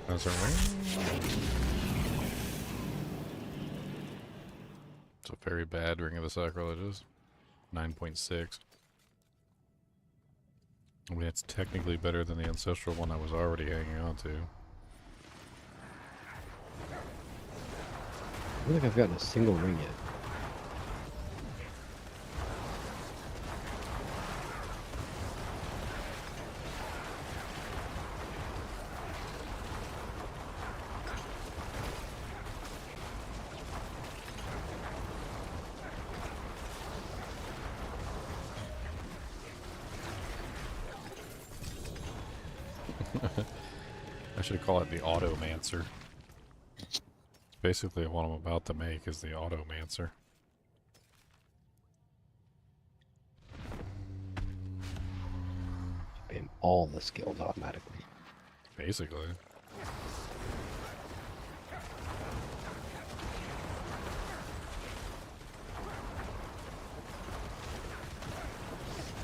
That's our ring. It's a very bad Ring of the Sacrileges. 9.6. I mean, it's technically better than the ancestral one I was already hanging on to. I don't think I've gotten a single ring yet. I should call it the Automancer. Basically, what I'm about to make is the Automancer. Spam all the skills automatically. Basically.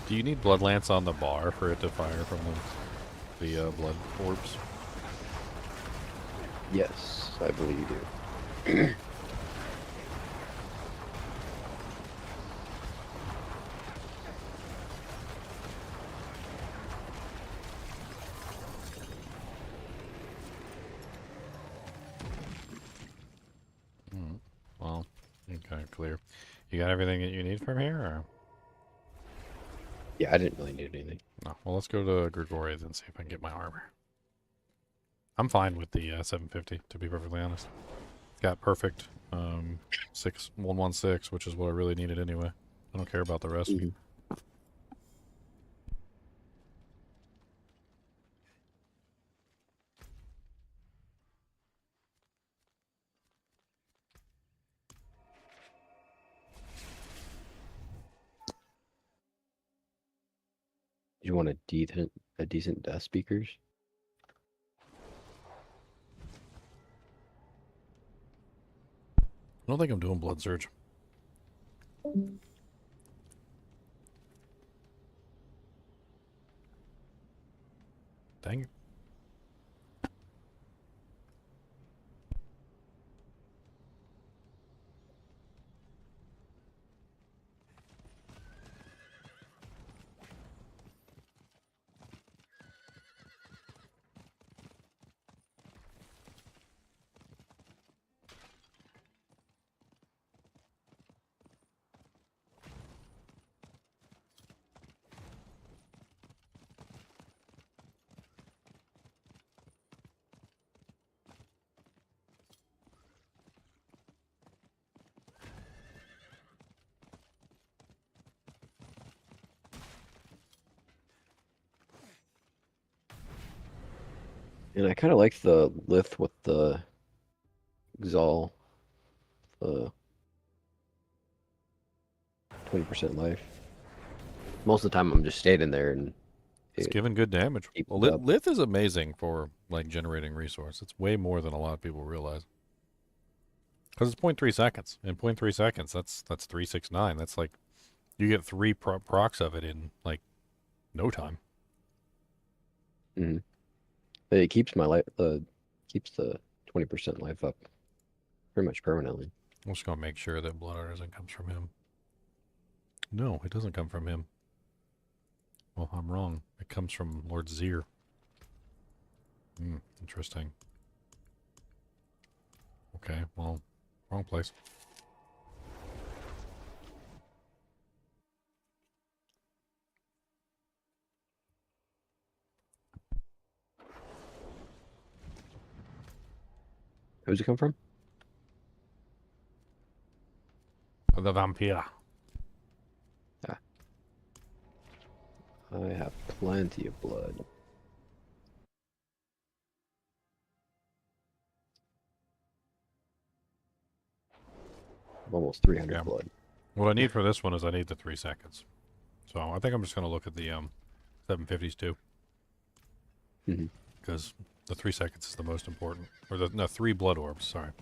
Do you need Blood Lance on the bar for it to fire from the blood orbs? Yes, I believe you do. Well, okay, clear. You got everything that you need from here, or? Yeah, I didn't really need anything. No. Well, let's go to Gregorius and see if I can get my armor. I'm fine with the 750, to be perfectly honest. Got perfect 6116, which is what I really needed anyway. I don't care about the rest. Mm-hmm. You want a decent death speakers? I don't think I'm doing Blood Surge. Dang it. And I kind of like the Lith with the Xol, 20% life. Most of the time I'm just standing there and It's giving good damage. Well, Lith is amazing for like generating resource. It's way more than a lot of people realize. Because it's 0.3 seconds. In 0.3 seconds, that's 369. That's like you get 3 procs of it in like no time. Mm-hmm. It keeps my life, keeps the 20% life up pretty much permanently. I'm just gonna make sure that blood artisan comes from him. No, it doesn't come from him. Well, I'm wrong. It comes from Lord Zir. Interesting. Okay, well, wrong place. Who's it come from? The vampire. I have plenty of blood. Almost 300 blood. What I need for this one is I need the 3 seconds. So I think I'm just going to look at the 750s too. Because the 3 seconds is the most important. Or no, 3 blood orbs, sorry.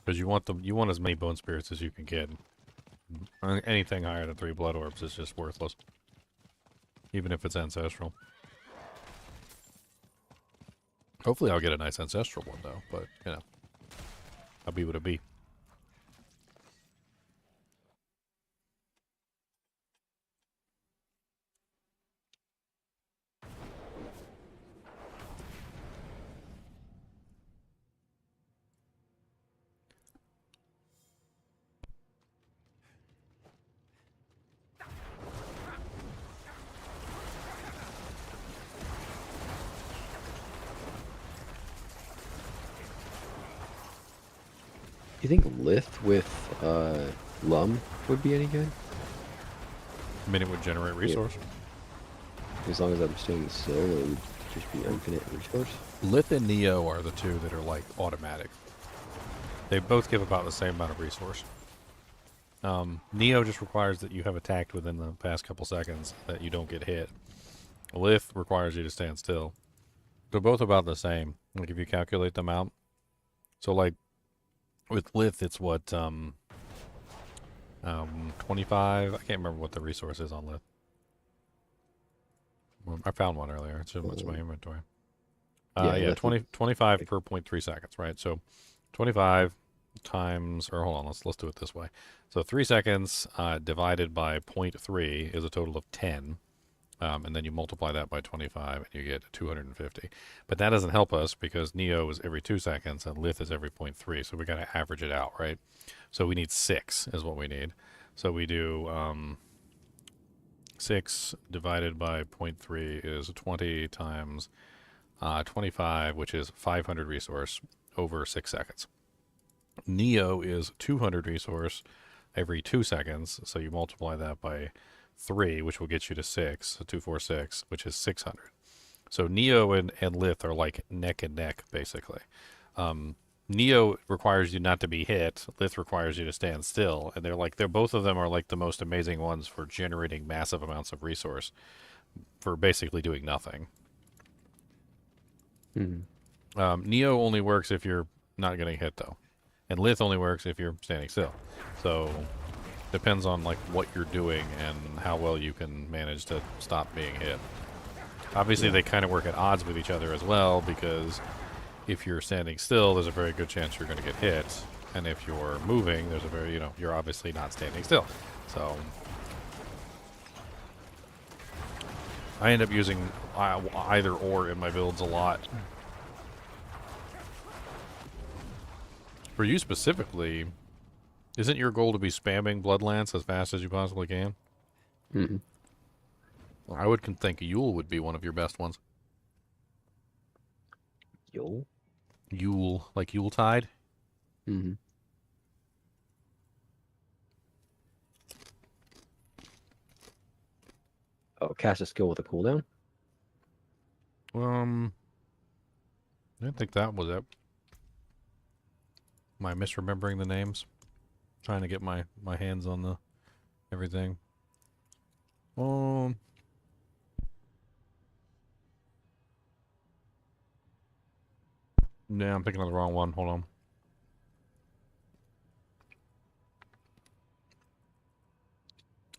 Because you want as many bone spirits as you can get. Anything higher than 3 blood orbs is just worthless. Even if it's ancestral. Hopefully I'll get a nice ancestral one though, but you know. I'll be what it be. Do you think Lith with Lum would be any good? I mean, it would generate resource. Yeah. As long as I'm staying still, it would just be infinite resource. Lith and Neo are the two that are like automatic. They both give about the same amount of resource. Neo just requires that you have attacked within the past couple seconds, that you don't get hit. Lith requires you to stand still. They're both about the same, like if you calculate them out. So like, with Lith, it's what, 25? I can't remember what the resource is on Lith. Well, I found one earlier. It's in my inventory. Yeah, 25 per 0.3 seconds, right? So 25 times, or hold on, let's do it this way. So 3 seconds divided by 0.3 is a total of 10. And then you multiply that by 25 and you get 250. But that doesn't help us because Neo is every 2 seconds and Lith is every 0.3. So we got to average it out, right? So we need 6 is what we need. So we do 6 divided by 0.3 is 20 times 25, which is 500 resource over 6 seconds. Neo is 200 resource every 2 seconds. So you multiply that by 3, which will get you to 6, so 246, which is 600. So Neo and Lith are like neck and neck, basically. Neo requires you not to be hit. Lith requires you to stand still, and they're both of them are like the most amazing ones for generating massive amounts of resource for basically doing nothing. Neo only works if you're not getting hit though, and Lith only works if you're standing still. So depends on like what you're doing and how well you can manage to stop being hit. Obviously, they kind of work at odds with each other as well, because if you're standing still, there's a very good chance you're going to get hit, and if you're moving, there's a very, you're obviously not standing still. So I end up using either or in my builds a lot. For you specifically, isn't your goal to be spamming Bloodlance as fast as you possibly can? Well, I would think Yule would be one of your best ones. Yule? Yule, like HellTide? Oh, cast a skill with a cooldown? I didn't think that was it. Am I misremembering the names? Trying to get my hands on the everything. Yeah, I'm thinking of the wrong one. Hold on.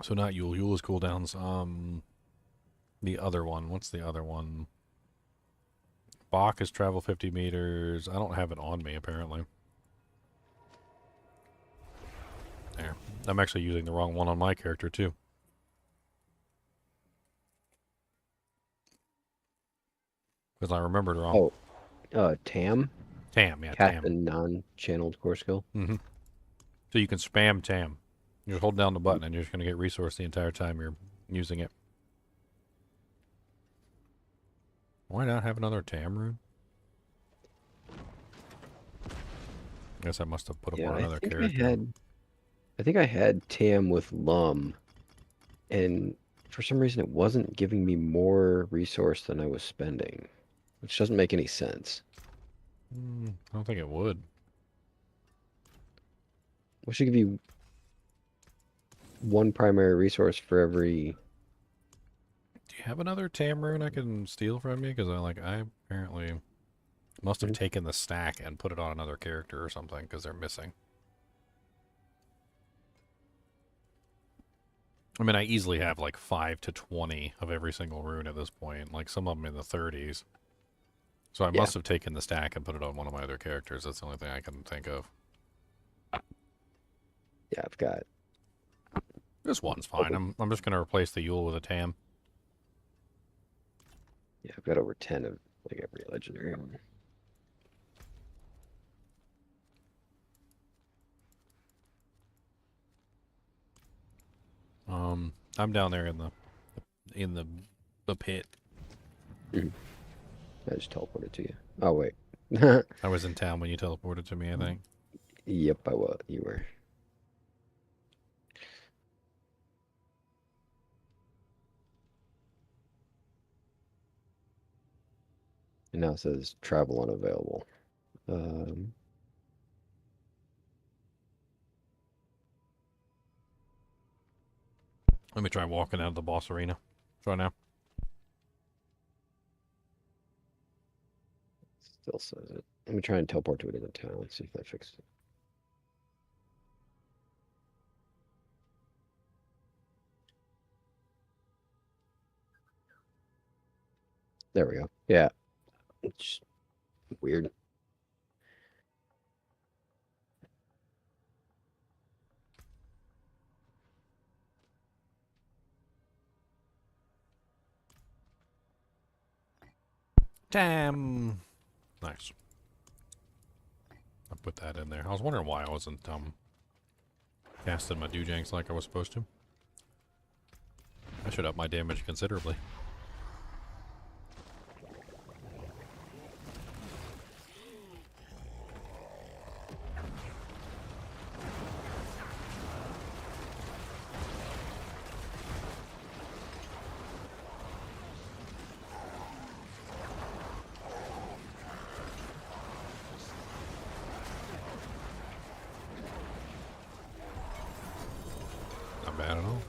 So not Yule. Yule is cooldowns. The other one. What's the other one? Bach is travel 50 meters. I don't have it on me, apparently. There. I'm actually using the wrong one on my character, too. Because I remembered wrong. Oh, TAM? TAM, yeah, Cast TAM. a non-channeled core skill. Mm-hmm. So you can spam TAM. You just hold down the button and you're just going to get resource the entire time you're using it. Why not have another TAM rune? I guess I must have put up on another character. I think I had TAM with Lum, and for some reason it wasn't giving me more resource than I was spending, which doesn't make any sense. I don't think it would. What should give you one primary resource for every... Do you have another TAM rune I can steal from you? Because I apparently must have taken the stack and put it on another character or something because they're missing. I mean, I easily have like 5 to 20 of every single rune at this point. Like some of them in the 30s. So I must have taken the stack and put it on one of my other characters. That's the only thing I can think of. Yeah, I've got... This one's fine. I'm just going to replace the Yule with a TAM. Yeah, I've got over 10 of like every legendary one. I'm down there in the pit. I just teleported to you. Oh wait. I was in town when you teleported to me, I think. Yep, I was. You were. And now it says travel unavailable. Let me try walking out of the boss arena. Try now. Still says it. Let me try and teleport to another town. See if that fixes it. There we go. Yeah. It's weird. Damn. Nice. I put that in there. I was wondering why I wasn't casting my Doojanks like I was supposed to. I should up my damage considerably. Not bad at all.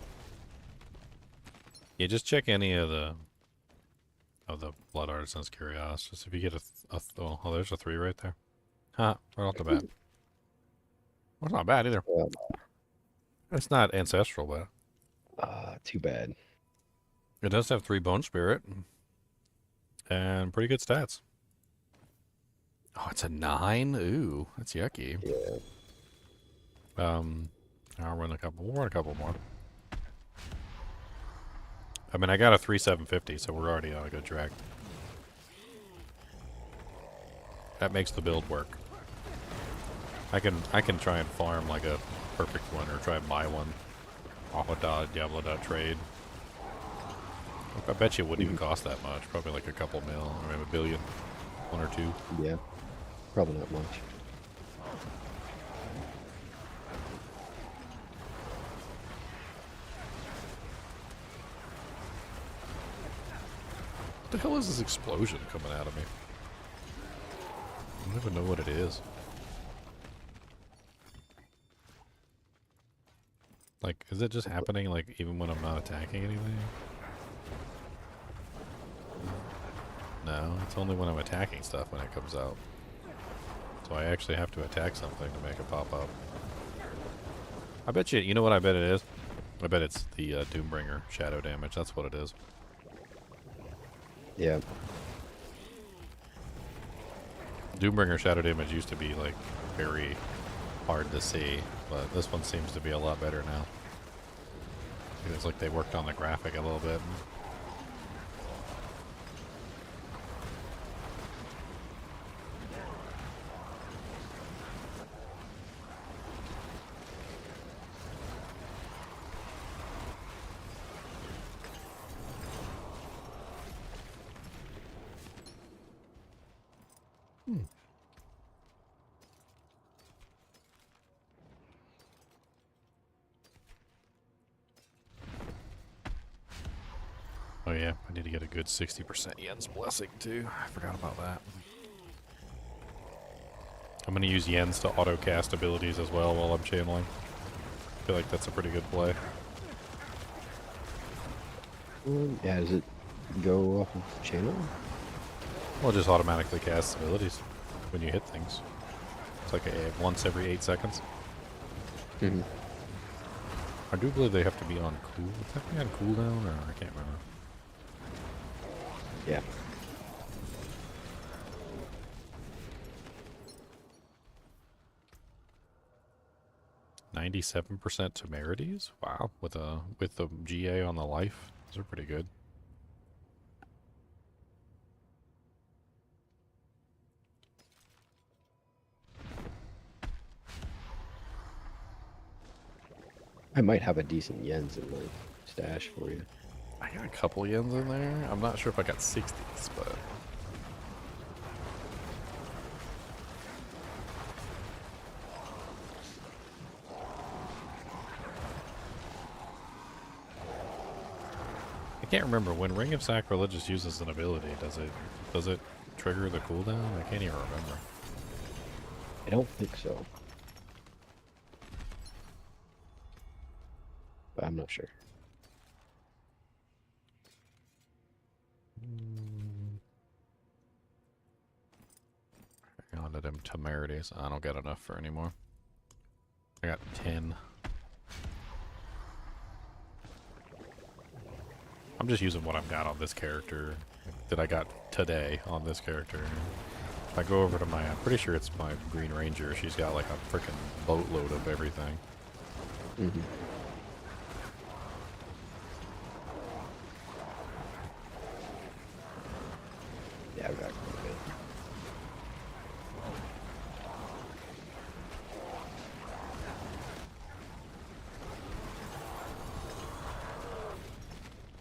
Yeah, just check any of the Blood Artisan's Curios. Just if you get oh, there's a 3 right there. Huh, right off the bat. Well, it's not bad either. It's not ancestral, but too bad. It does have 3 Bone Spirit and pretty good stats. Oh, it's a 9. Ooh, that's yucky. Yeah. I'll run a couple. We'll run a couple more. I mean, I got a 3,750, so we're already on a good track. That makes the build work. I can try and farm like a perfect one, or try and buy one off of Diablo.trade. I bet you it wouldn't even cost that much. Probably like a couple mil, or maybe $1 billion. 1 or 2. Yeah. Probably not much. What the hell is this explosion coming out of me? I don't even know what it is. Like, is it just happening, like, even when I'm not attacking anything? No, it's only when I'm attacking stuff when it comes out. So I actually have to attack something to make it pop up. I bet you know what I bet it is? I bet it's the Doombringer shadow damage. That's what it is. Yeah. Doombringer Shadowed Image used to be like very hard to see, but this one seems to be a lot better now. It's like they worked on the graphic a little bit. Oh yeah, I need to get a good 60% Yen's Blessing too. I forgot about that. I'm going to use Yen's to auto-cast abilities as well while I'm channeling. I feel like that's a pretty good play. Yeah, does it go off of channel? Well, it just automatically casts abilities when you hit things. It's like once every 8 seconds. Mm-hmm. I do believe they have to be on cool. Would that be on cooldown, or I can't remember. Yeah. %97% temerities? Wow, with the GA on the life, those are pretty good. I might have a decent Yen's in my stash for you. I got a couple Yens in there. I'm not sure if I got 60s, but I can't remember when Ring of Sacrilegious uses an ability. Does it trigger the cooldown? I can't even remember. I don't think so, but I'm not sure. Hang on to them temerities. I don't get enough for anymore. I got 10. I'm just using what I've got on this character that I got today on this character. If I go over to my, I'm pretty sure it's my Green Ranger, she's got like a freaking boatload of everything. Mm-hmm. Yeah, I've got quite a bit.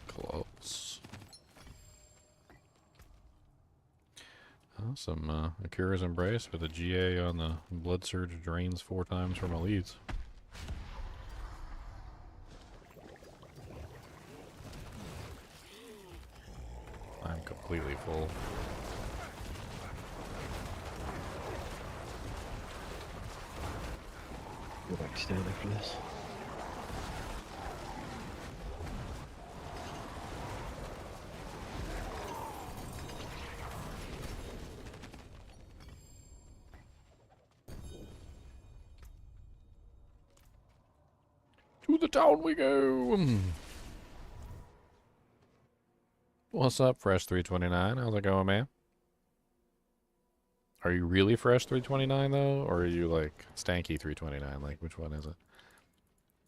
Close. Some Akira's Embrace with a GA on the Blood Surge drains 4 times from elites. I'm completely full. Go back to stand after this. To the town we go. What's up, Fresh 329? How's it going, man? Are you really Fresh 329 though, or are you like Stanky 329? Like, which one is it?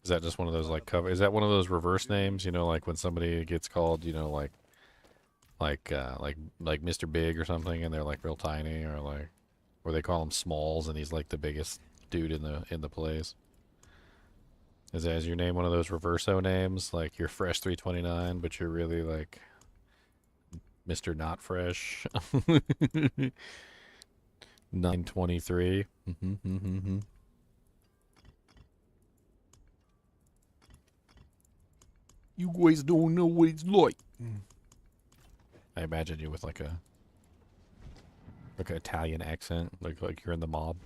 Is that just one of those like cover? Is that one of those reverse names? You know, like when somebody gets called, you know, like Mr. Big or something, and they're like real tiny, or like, or they call him Smalls, and he's like the biggest dude in the place. Is your name one of those reverso names? Like you're Fresh 329, but you're really like Mr. Not Fresh 923. You guys don't know what it's like. I imagine you with like an Italian accent, like you're in the mob.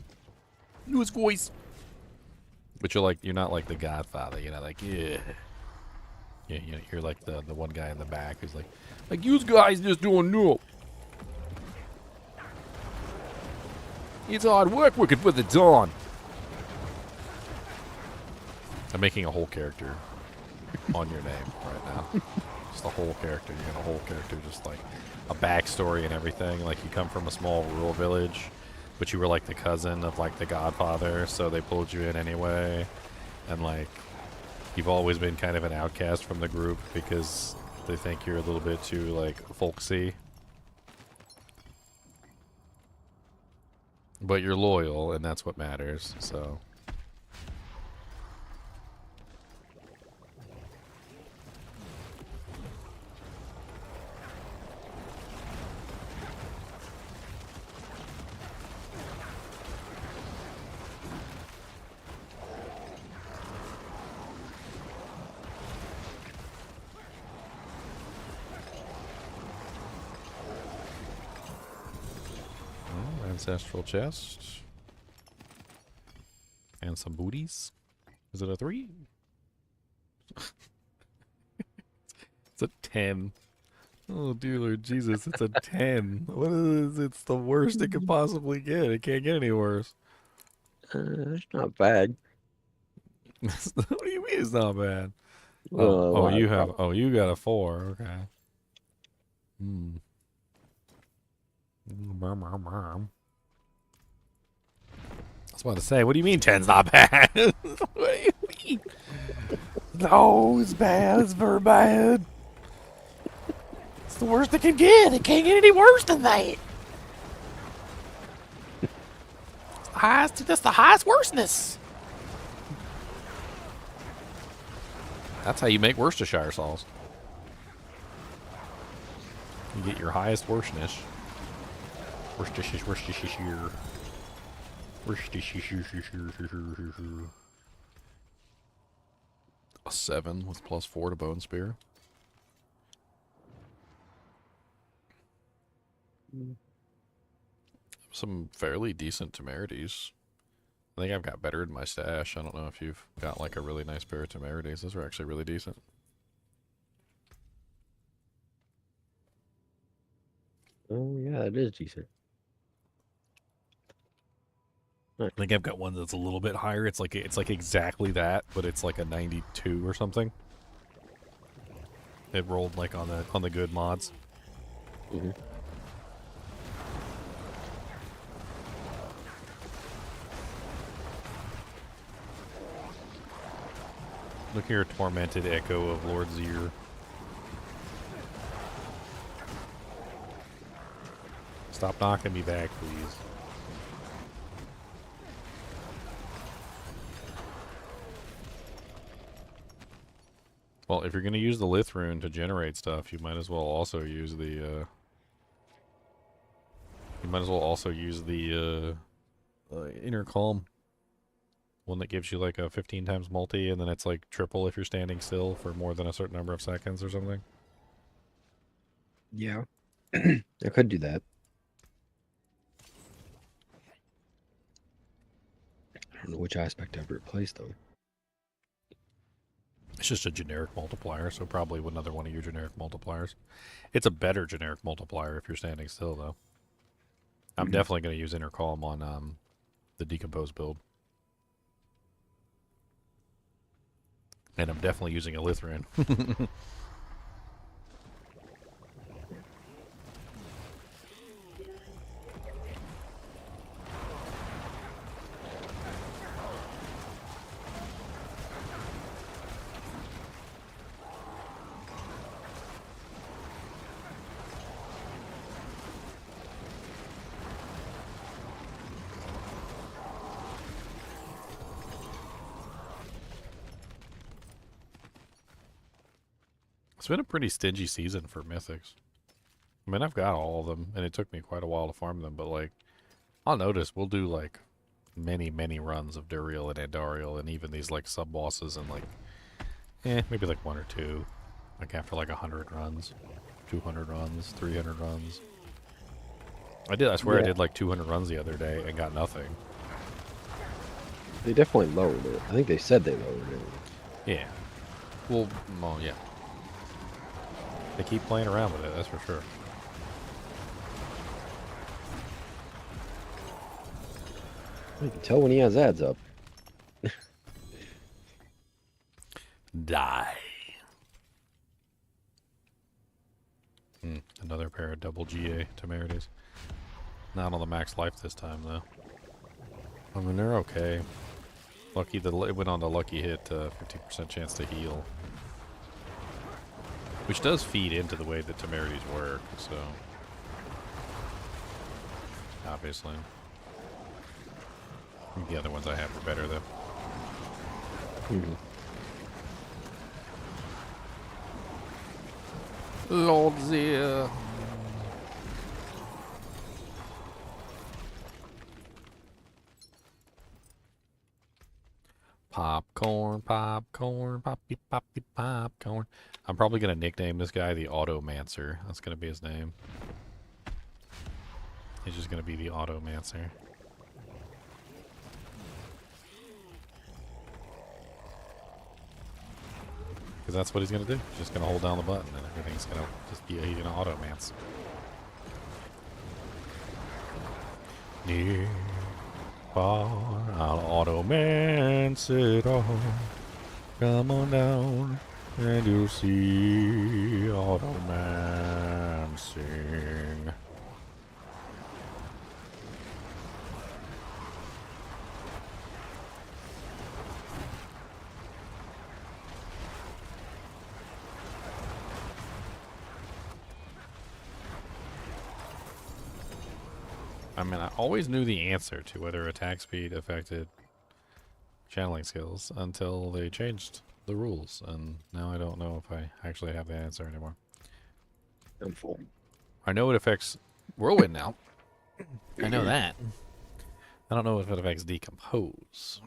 News voice. But you're not like the Godfather, you know, like yeah, you're like the one guy in the back who's like you guys just don't know. It's hard work working for the Dawn. I'm making a whole character on your name right now. Just a whole character. You got a whole character, just like a backstory and everything. Like you come from a small rural village, but you were like the cousin of like the godfather, so they pulled you in anyway. And like, you've always been kind of an outcast from the group because they think you're a little bit too like folksy. But you're loyal, and that's what matters, so. Ancestral chest. And some booties. Is it a 3? It's a 10. Oh, dear Lord Jesus, it's a 10. What is it's the worst it could possibly get. It can't get any worse. It's not bad. What do you mean it's not bad? Well, you got a 4, okay. Hmm. I was about to say, what do you mean 10's not bad? What do you mean? No, it's bad. It's very bad. It's the worst it can get. It can't get any worse than that. That's the highest worstness. That's how you make Worcestershire sauce. You get your highest worstness. Worcestershire. A 7 with +4 to Bone Spear. Some fairly decent temerities. I think I've got better in my stash. I don't know if you've got like a really nice pair of temerities. Those are actually really decent. Oh yeah, it is decent. I think I've got one that's a little bit higher. It's like exactly that, but it's like a 92 or something. It rolled like on the good mods. Mm-hmm. Look here, tormented echo of Lord Zir. Stop knocking me back, please. Well, if you're going to use the Lith rune to generate stuff, you might as well also use the Inner Calm. One that gives you like a 15 times multi, and then it's like triple if you're standing still for more than a certain number of seconds or something. Yeah. I could do that. I don't know which aspect I've replaced though. It's just a generic multiplier, so probably another one of your generic multipliers. It's a better generic multiplier if you're standing still, though. I'm definitely going to use Inner Calm on the Decomposed build. And I'm definitely using a Lithran. It's been a pretty stingy season for Mythics. I mean, I've got all of them, and it took me quite a while to farm them, but, like, I'll notice we'll do, like, many, many runs of Duriel and Andariel, and even these, like, sub-bosses, and, like, maybe, like, 1 or 2. Like, after, like, 100 runs, 200 runs, 300 runs. I swear I did, like, 200 runs the other day and got nothing. They definitely lowered it. I think they said they lowered it. Yeah. Well, yeah. They keep playing around with it, that's for sure. You can tell when he has ads up. Die. Another pair of double GA temerities. Not on the max life this time, though. I mean, they're okay. Lucky that it went on the lucky hit, 50% chance to heal. Which does feed into the way that temerities work, so... Obviously. The other ones I have are better, though. Lordzia. Popcorn, popcorn, poppy, poppy, popcorn. I'm probably going to nickname this guy the Automancer. That's going to be his name. He's just going to be the Automancer. Because that's what he's going to do. He's just going to hold down the button and everything's going to just be, he's going to Automance. Near, far, I'll Automance it all. Come on down and you'll see Automancing. I mean, I always knew the answer to whether attack speed affected channeling skills until they changed the rules, and now I don't know if I actually have the answer anymore. I'm full. I know it affects Whirlwind now. I know that. I don't know if it affects Decompose.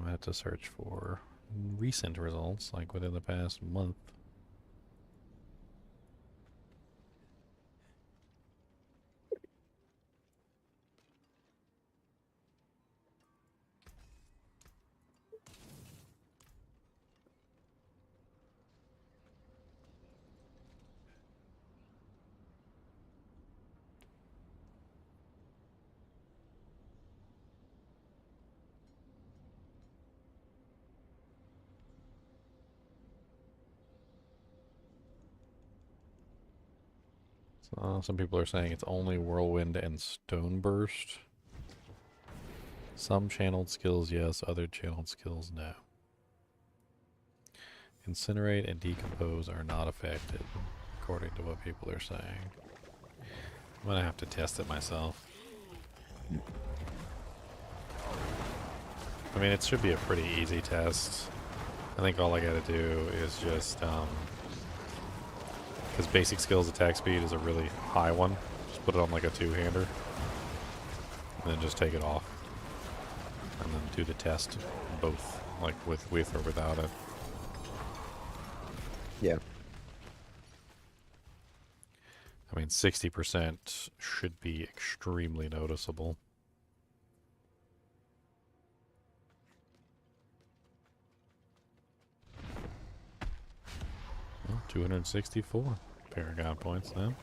I had to search for recent results, like within the past month. Some people are saying it's only Whirlwind and Stoneburst. Some channeled skills, yes. Other channeled skills, no. Incinerate and Decompose are not affected, according to what people are saying. I'm going to have to test it myself. I mean, it should be a pretty easy test. I think all I got to do is just... because basic skills attack speed is a really high one. Just put it on like a two-hander. And then just take it off. And then do the test both, like with or without it. Yeah. I mean, 60% should be extremely noticeable. Well, 264 Paragon points now.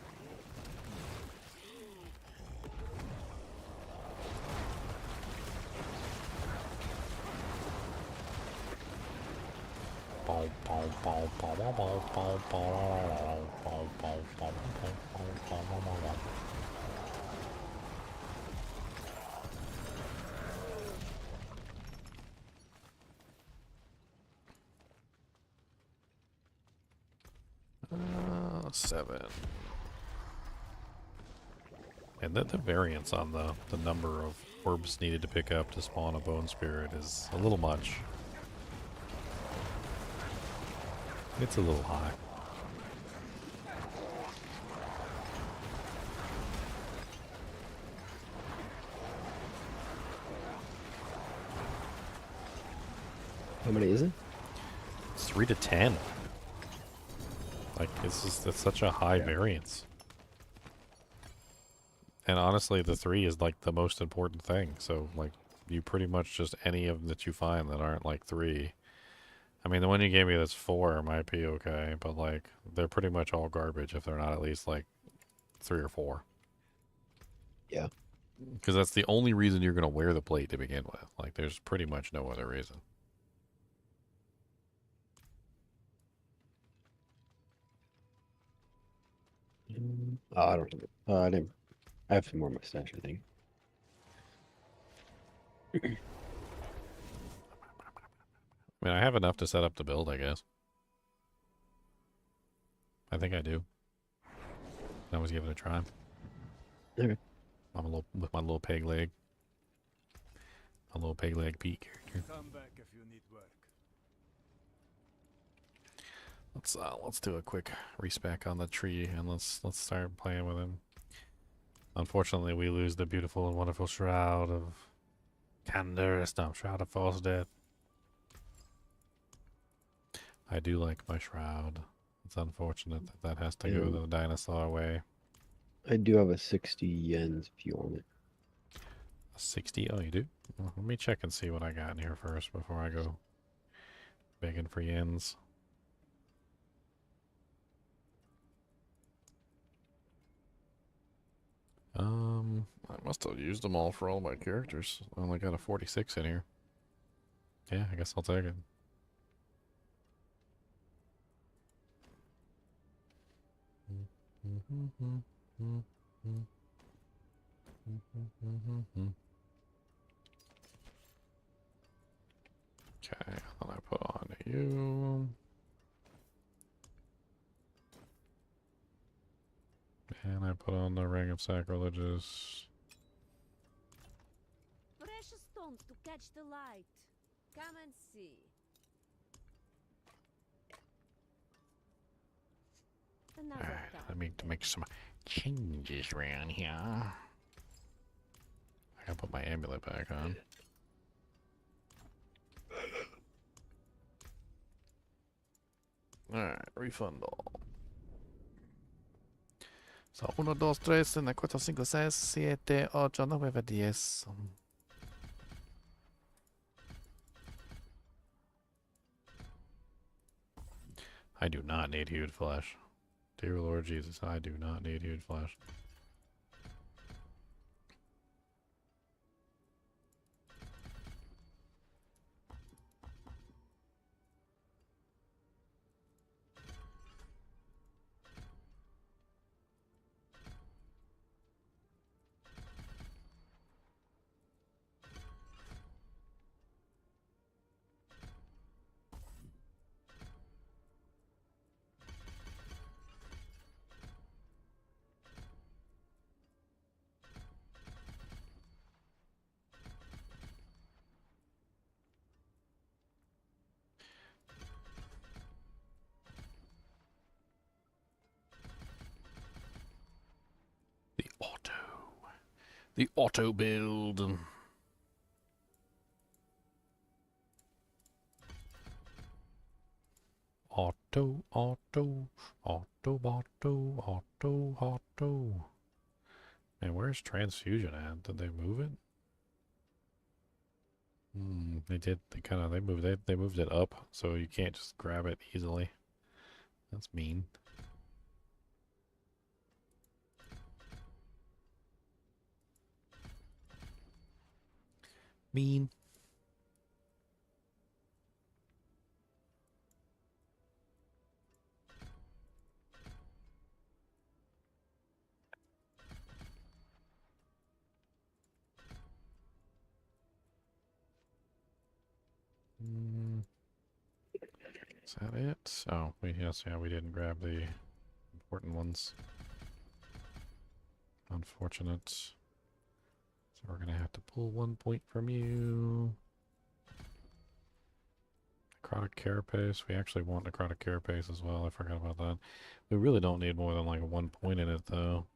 Seven. And the variance on the number of orbs needed to pick up to spawn a Bone Spirit is a little much. It's a little high. How many is it? It's 3 to 10. Like, it's such a high variance. And honestly, the 3 is like the most important thing. So, like, you pretty much just any of them that you find that aren't like 3. I mean, the one you gave me that's 4 might be okay, but like, they're pretty much all garbage if they're not at least like 3 or 4. Yeah. Because that's the only reason you're going to wear the plate to begin with. Like, there's pretty much no other reason. Oh, I don't. I didn't. I have some more mustache, I think. I mean, I have enough to set up the build, I guess. I think I do. I was give it a try. Okay. I'm a little with my little peg leg. A little peg leg Pete character. Come back if you need work. Let's do a quick respec on the tree and let's start playing with him. Unfortunately, we lose the beautiful and wonderful shroud of candor. No, shroud of false death. I do like my shroud. It's unfortunate that that has to go the dinosaur way. I do have a 60 yens if you want it. A 60? Oh, you do? Well, let me check and see what I got in here first before I go begging for yens. I must have used them all for all my characters. I only got a 46 in here. Yeah, I guess I'll take it. Okay, then I put on you. And I put on the Ring of Sacrileges. Precious stones to catch the light. Come and see. Another Alright, time. let me make some changes around here. I gotta put my amulet back on. Alright, refund all. So, 1, 2, 3, 4, 5, 6, 7, 8, 9, 10. I do not need hued flesh. Dear Lord Jesus, I do not need hued flesh. The auto build. Auto, auto, auto. Man, where's transfusion at? Did they move it? They did. They moved it up, so you can't just grab it easily. That's mean. Mean. Is that it? Oh, yeah, we didn't grab the important ones. Unfortunate. So we're gonna have to pull 1 point from you. Necrotic Carapace. We actually want Necrotic Carapace as well. I forgot about that. We really don't need more than like 1 point in it though.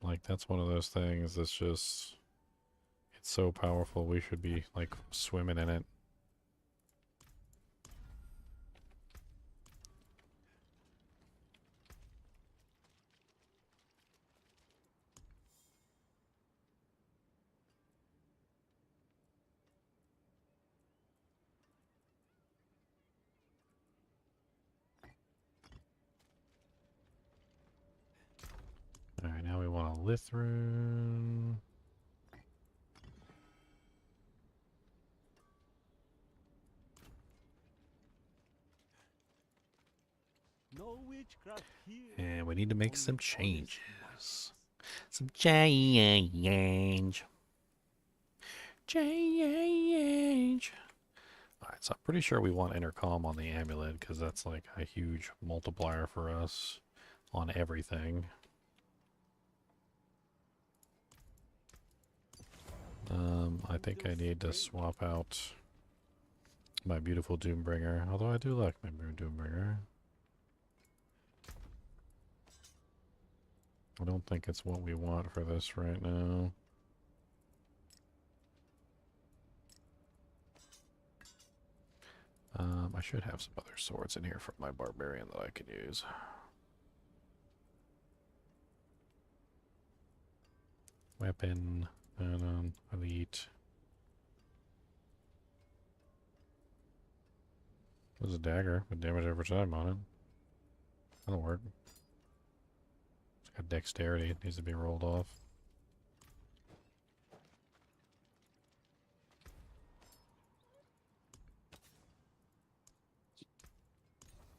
Like that's one of those things that's just, it's so powerful. We should be like swimming in it. Alright, now we want a Lithrune. No witchcraft here. And we need to make some changes. Some change. Change. Alright, so I'm pretty sure we want intercom on the amulet because that's like a huge multiplier for us on everything. I think I need to swap out my beautiful Doombringer, although I do like my Doombringer. I don't think it's what we want for this right now. I should have some other swords in here from my barbarian that I could use. Weapon, elite. There's a dagger with damage over time on it. That'll work. It's got dexterity, it needs to be rolled off.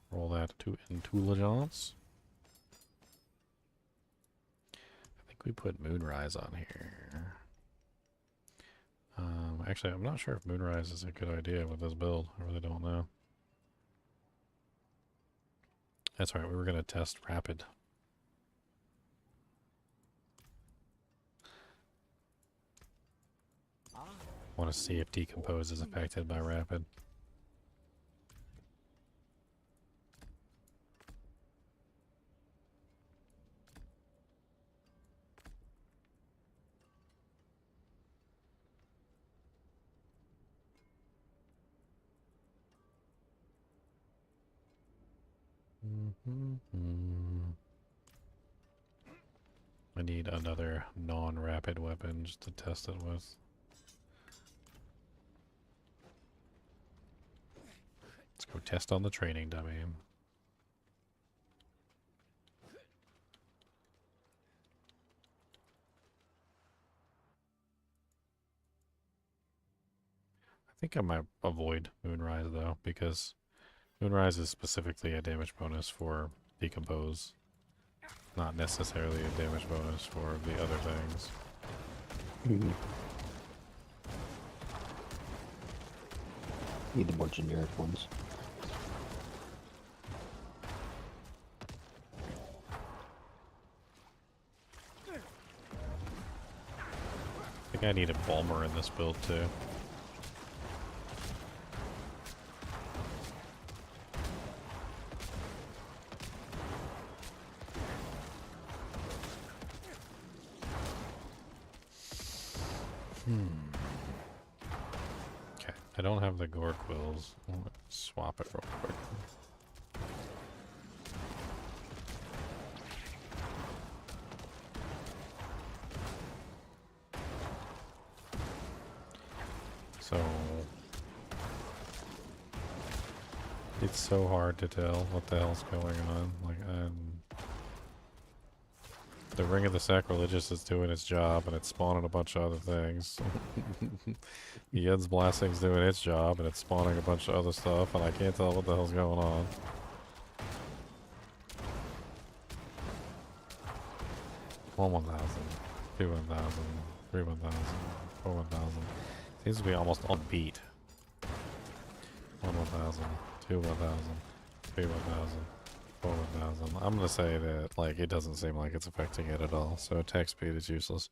Roll that to intelligence. I think we put Moonrise on here. Actually, I'm not sure if Moonrise is a good idea with this build. I really don't know. That's right, we were going to test Rapid. Want to see if Decompose is affected by Rapid. I need another non-rapid weapon just to test it with. Let's go test on the training dummy. I think I might avoid Moonrise though, because Moonrise is specifically a damage bonus for Decompose, not necessarily a damage bonus for the other things. Need the more generic ones. I think I need a Balmer in this build too. Okay, I don't have the Gore Quills. Let's swap it real quick. So it's so hard to tell what the hell's going on. Like, the Ring of the Sacrilegious is doing its job, and it's spawning a bunch of other things. The Yed's Blasting's doing its job, and it's spawning a bunch of other stuff, and I can't tell what the hell's going on. One 1,000, 2 1,000, 3 1,000, 4 1,000. Seems to be almost on beat. 1 1,000, 2 1,000, 3 1,000. 4,000. I'm gonna say that like it doesn't seem like it's affecting it at all, so attack speed is useless.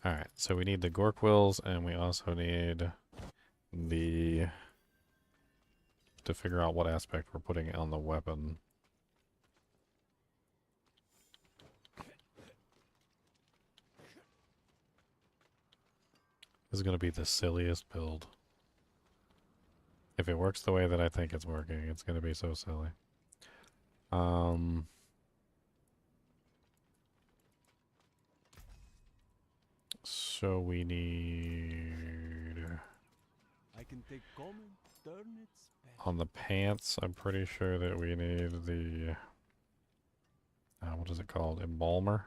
Alright, so we need the Gore Quills, and we also need the to figure out what aspect we're putting on the weapon. This is gonna be the silliest build. If it works the way that I think it's working, it's going to be so silly. So we need... I can take common, turn it, on the pants, I'm pretty sure that we need the what is it called? Embalmer.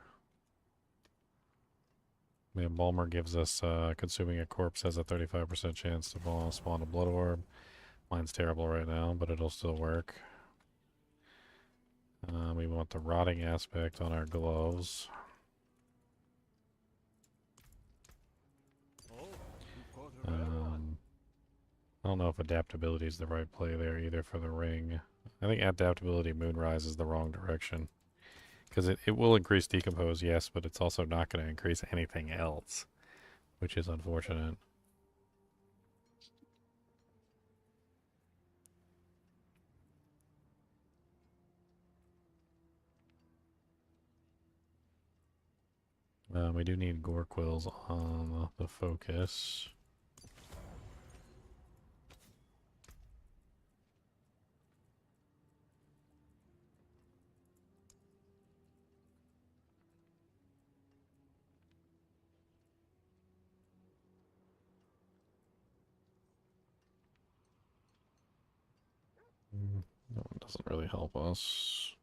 The Embalmer gives us consuming a corpse has a 35% chance to spawn a blood orb. Mine's terrible right now, but it'll still work. We want the rotting aspect on our gloves. I don't know if adaptability is the right play there either for the ring. I think adaptability Moonrise is the wrong direction. Because it will increase decompose, yes, but it's also not going to increase anything else, which is unfortunate. We do need gore quills on the focus. No, it doesn't really help us.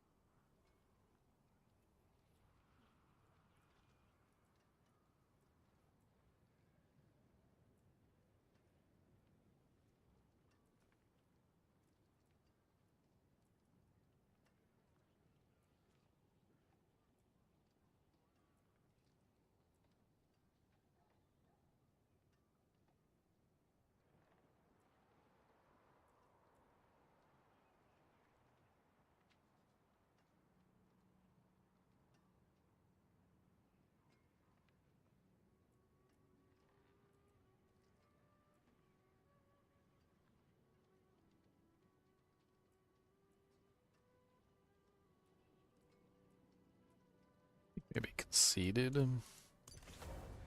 Maybe conceded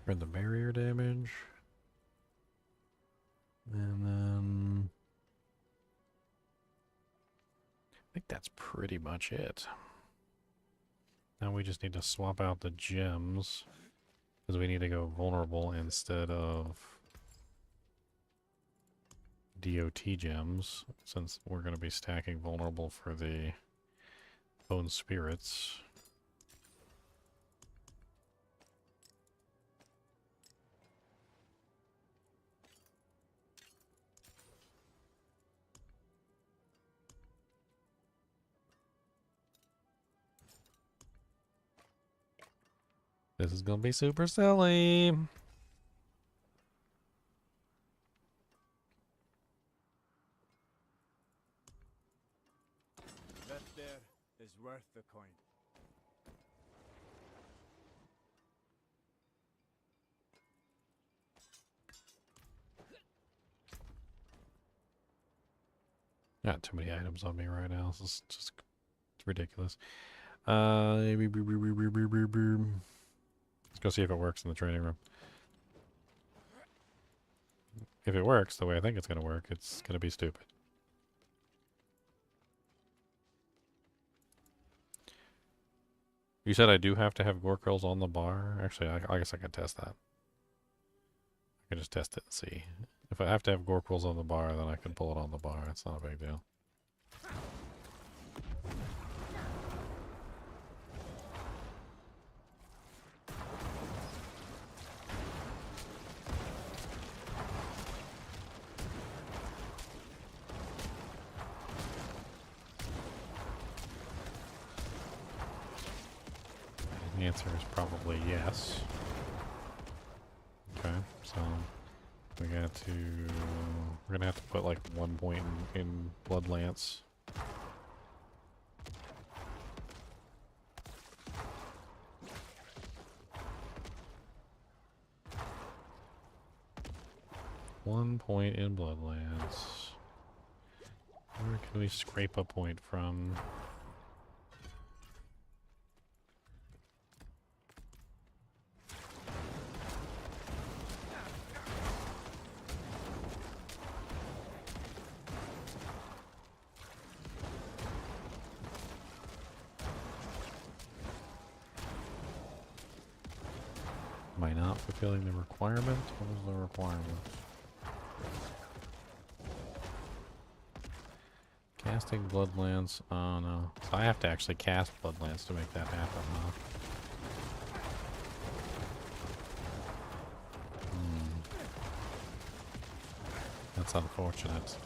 for the barrier damage. And then I think that's pretty much it. Now we just need to swap out the gems because we need to go vulnerable instead of DOT gems, since we're going to be stacking vulnerable for the bone spirits. This is gonna be super silly. That there is worth the coin. Got too many items on me right now. This is just it's ridiculous. Let's go see if it works in the training room. If it works the way I think it's going to work, it's going to be stupid. You said I do have to have gore curls on the bar? Actually, I guess I can test that. I can just test it and see. If I have to have gore quills on the bar, then I can pull it on the bar. It's not a big deal. The answer is probably yes. Okay, so we're gonna have to put like 1 point in Blood Lance. One point in Blood Lance. Where can we scrape a point from? Am I not fulfilling the requirement? What is the requirement? Casting Bloodlands. Oh no. So I have to actually cast Bloodlands to make that happen, huh? That's unfortunate.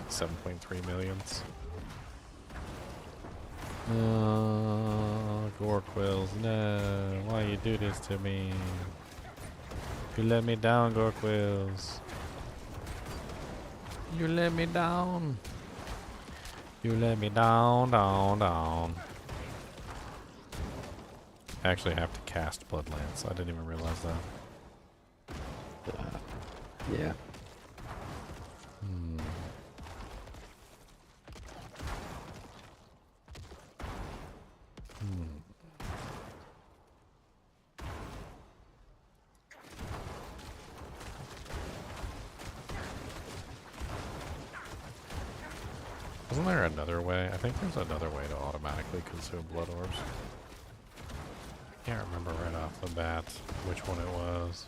$7.3 million. Oh, Gorquills, no. Why you do this to me? You let me down, Gorquills. You let me down. You let me down, down. I actually have to cast Bloodlands. I didn't even realize that. Yeah. Isn't there another way? I think there's another way to automatically consume blood orbs. I can't remember right off the bat which one it was.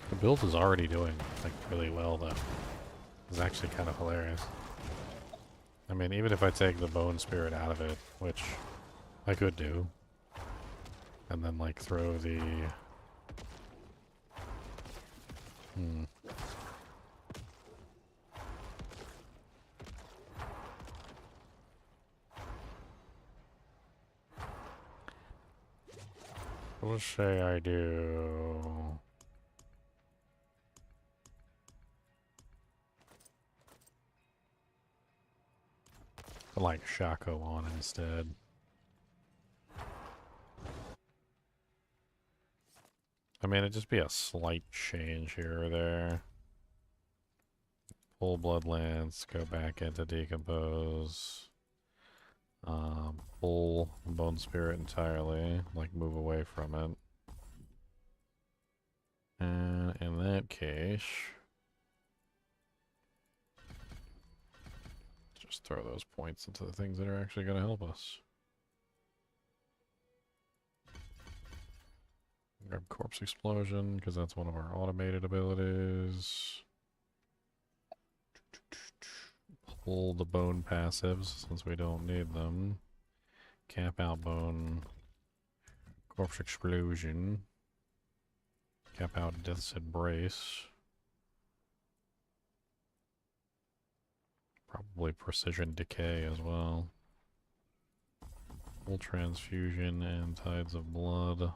The build is already doing like really well though. It's actually kind of hilarious. I mean, even if I take the bone spirit out of it, which I could do, and then like throw the let's say I do like Shaco on instead. I mean, it'd just be a slight change here or there. Pull Bloodlands, go back into Decompose. Pull Bone Spirit entirely, like move away from it. And in that case, just throw those points into the things that are actually going to help us. Grab Corpse Explosion, because that's one of our automated abilities. Pull the bone passives, since we don't need them. Cap out bone. Corpse Explosion. Cap out Death's Embrace. Probably Precision Decay as well. Full Transfusion and Tides of Blood.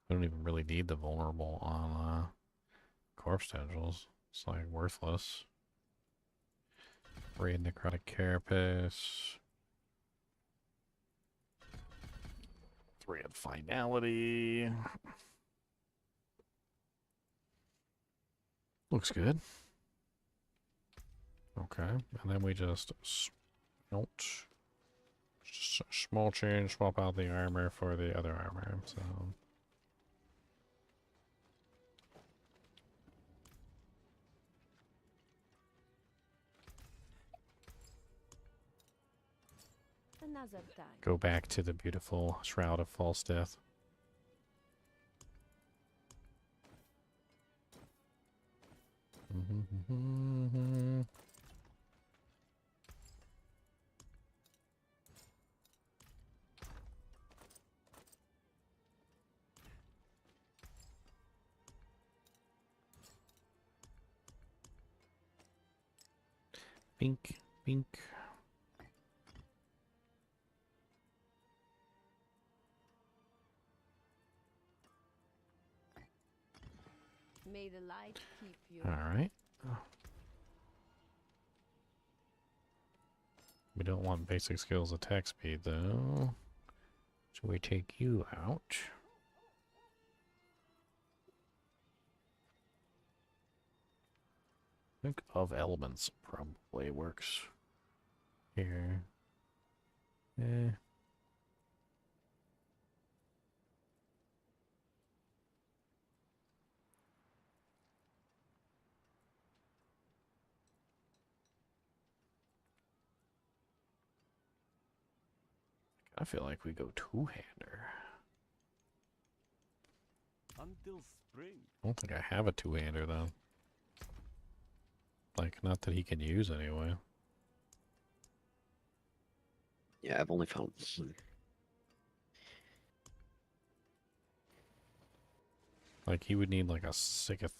I don't even really need the vulnerable on corpse tendrils. It's like worthless. Raid Necrotic Carapace. 3 at Finality. Looks good. Okay, and then we just just a small change, swap out the armor for the other armor, so... Another time. Go back to the beautiful Shroud of False Death. Bink, bink. May the light keep you. Alright. We don't want basic skills attack speed, though. So we take you out. Think of elements probably works here. Eh. I feel like we go two-hander. Until spring. I don't think I have a two-hander, though. Like, not that he can use anyway. Yeah, I've only found one. Like, he would need, like, a scythe.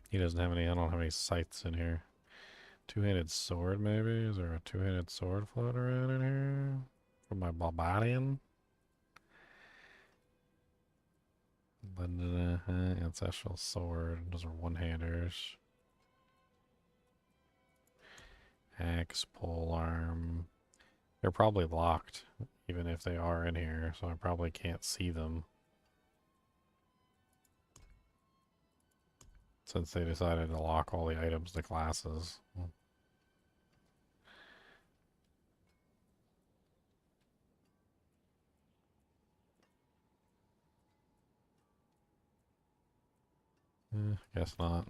He doesn't have any, I don't have any scythes in here. Two-handed sword, maybe? Is there a two-handed sword floating around in here? For my barbarian? Ancestral sword. Those are one-handers. Axe, polearm. They're probably locked, even if they are in here, so I probably can't see them. Since they decided to lock all the items to classes. Guess not.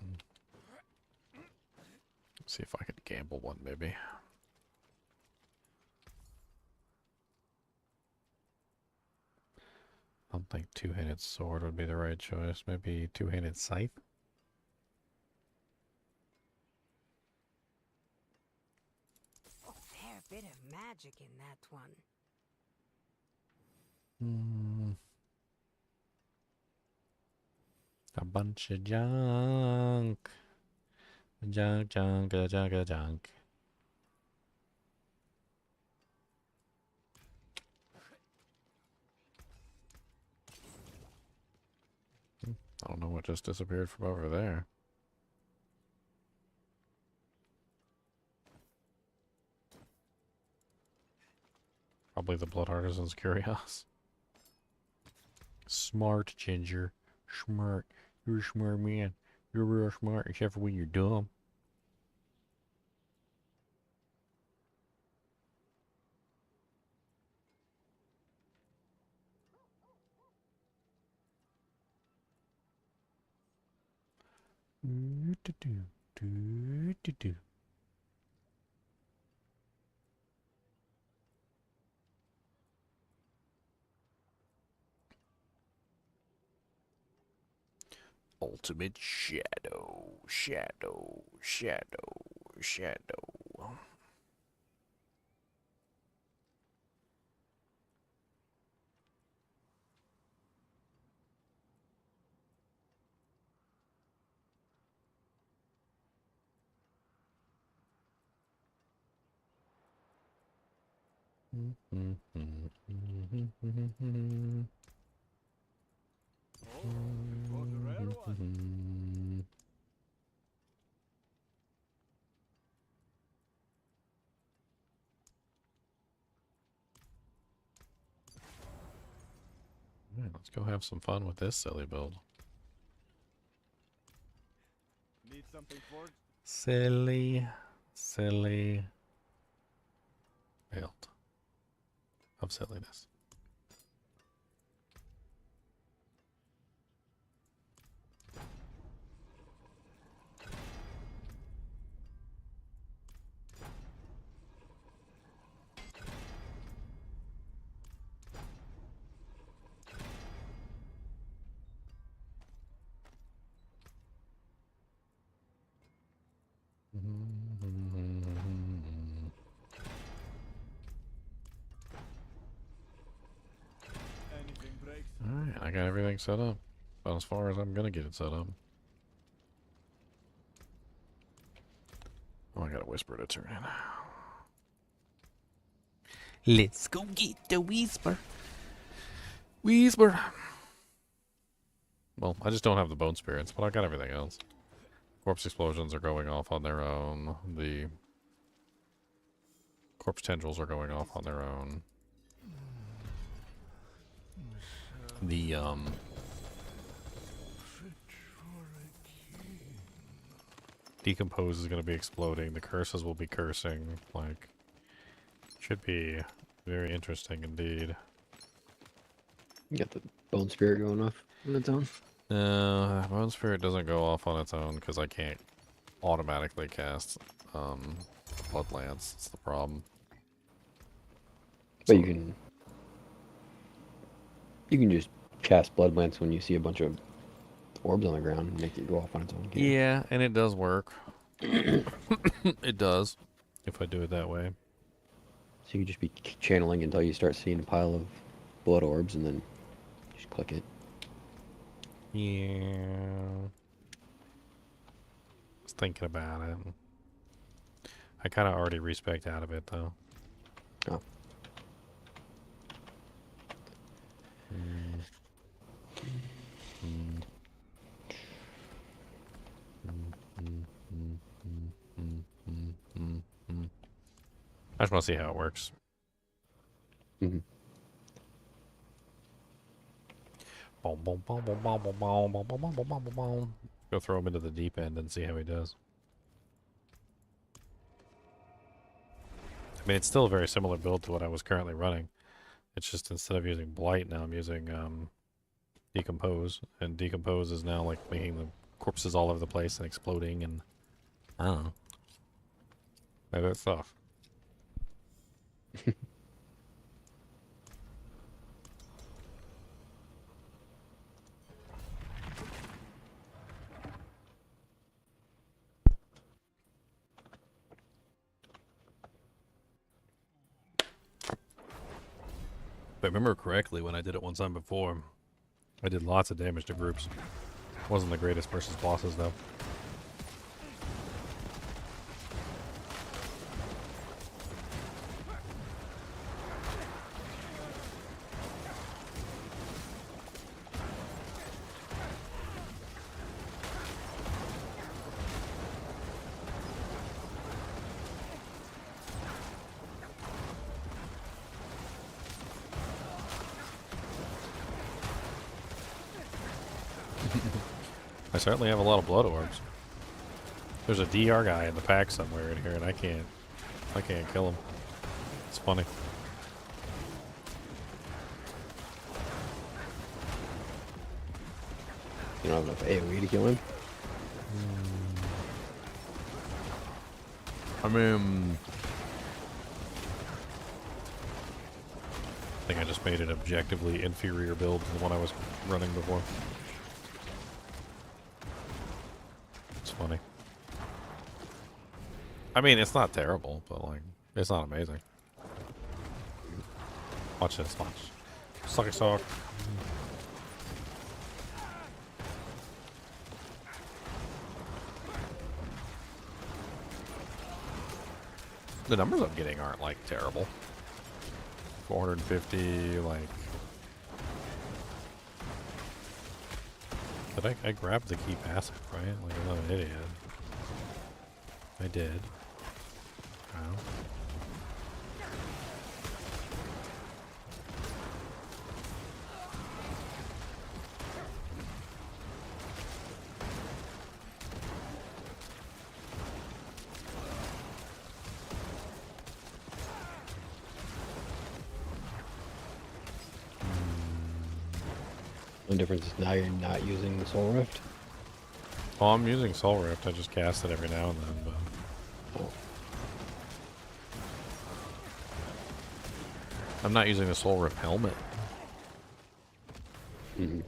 See if I could gamble one, maybe. I don't think two-handed sword would be the right choice. Maybe two-handed scythe? A fair bit of magic in that one. A bunch of junk. Junk, junk, junk, junk. I don't know what just disappeared from over there. Probably the Blood Artisan's Curios. Smart, Ginger. Smart. You're a smart man. You're real smart, except for when you're dumb. Do. Ultimate shadow, shadow, shadow, shadow. Alright, let's go have some fun with this silly build. Need something forged? Silly, silly build of silliness. Anything breaks. Alright, I got everything set up. About as far as I'm gonna get it set up. Oh, I got a whisper to turn in. Let's go get the whisper. Whisper. Well, I just don't have the bone spirits, but I got everything else. Corpse explosions are going off on their own. The corpse tendrils are going off on their own. The decompose is going to be exploding. The curses will be cursing. Like, should be very interesting indeed. You got the bone spirit going off on its own. Bone spirit doesn't go off on its own because I can't automatically cast blood lance. That's the problem. But you can just cast blood lance when you see a bunch of orbs on the ground and make it go off on its own. Yeah, and it does work. It does, if I do it that way. So you can just be channeling until you start seeing a pile of blood orbs and then just click it. Yeah. I was thinking about it. I kind of already respect out of it, though. Oh. I just want to see how it works. Mm-hmm. Go throw him into the deep end and see how he does. I mean, it's still a very similar build to what I was currently running. It's just instead of using Blight, now I'm using Decompose. And Decompose is now like making the corpses all over the place and exploding, and I don't know. Maybe it's tough. If I remember correctly, when I did it one time before, I did lots of damage to groups. Wasn't the greatest versus bosses, though. I certainly have a lot of blood orbs. There's a DR guy in the pack somewhere in here, and I can't kill him. It's funny. You don't have enough AoE to kill him? I mean, I think I just made an objectively inferior build to the one I was running before. It's funny. I mean, it's not terrible, but like, it's not amazing. Watch this, watch. Sucky sock. The numbers I'm getting aren't like terrible. 450, like. But I grabbed the key passive, right? Like I'm not an idiot. I did. Wow. The difference is now you're not using the Soul Rift. Oh, I'm using Soul Rift. I just cast it every now and then, but. Oh. I'm not using the Soul Rift helmet. Mm-hmm.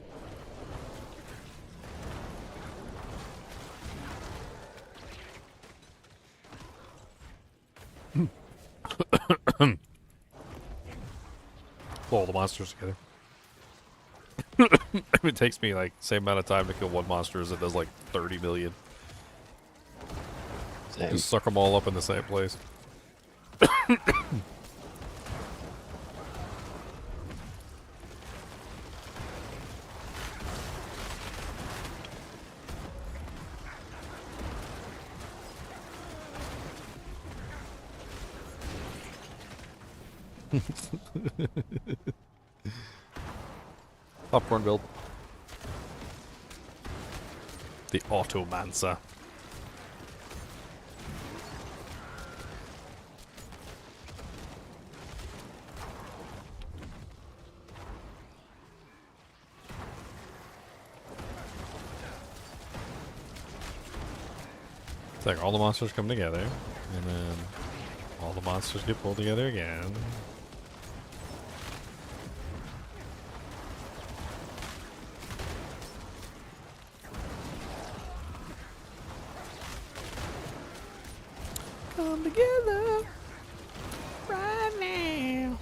Pull all the monsters together. It takes me like same amount of time to kill one monster as it does like 30 million. Same. Just suck them all up in the same place. Popcorn build. The Automancer. It's like all the monsters come together, and then all the monsters get pulled together again. Come together right now.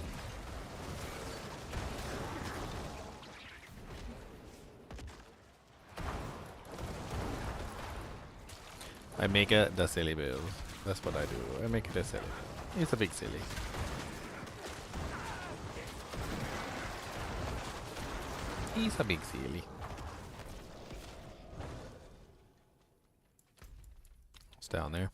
I make the silly build. That's what I do. I make it a silly. It's a big silly. He's a big silly. It's down there.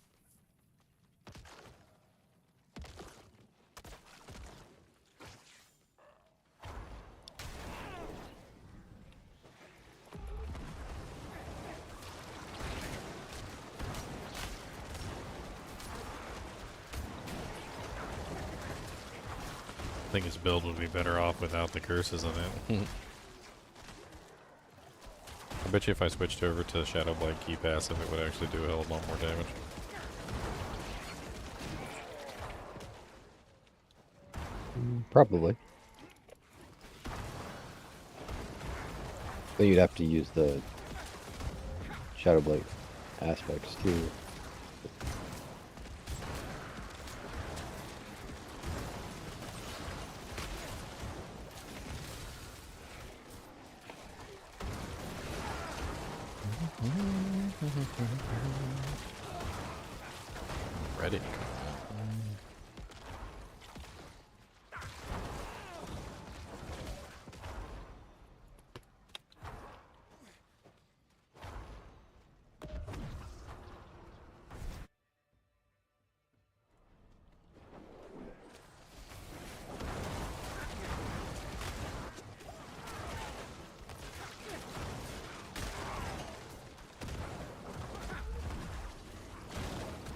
I think his build would be better off without the curses in it. I bet you if I switched over to Shadow Blight key passive, it would actually do a hell of a lot more damage. Probably. But you'd have to use the Shadow Blade aspects too. Ready.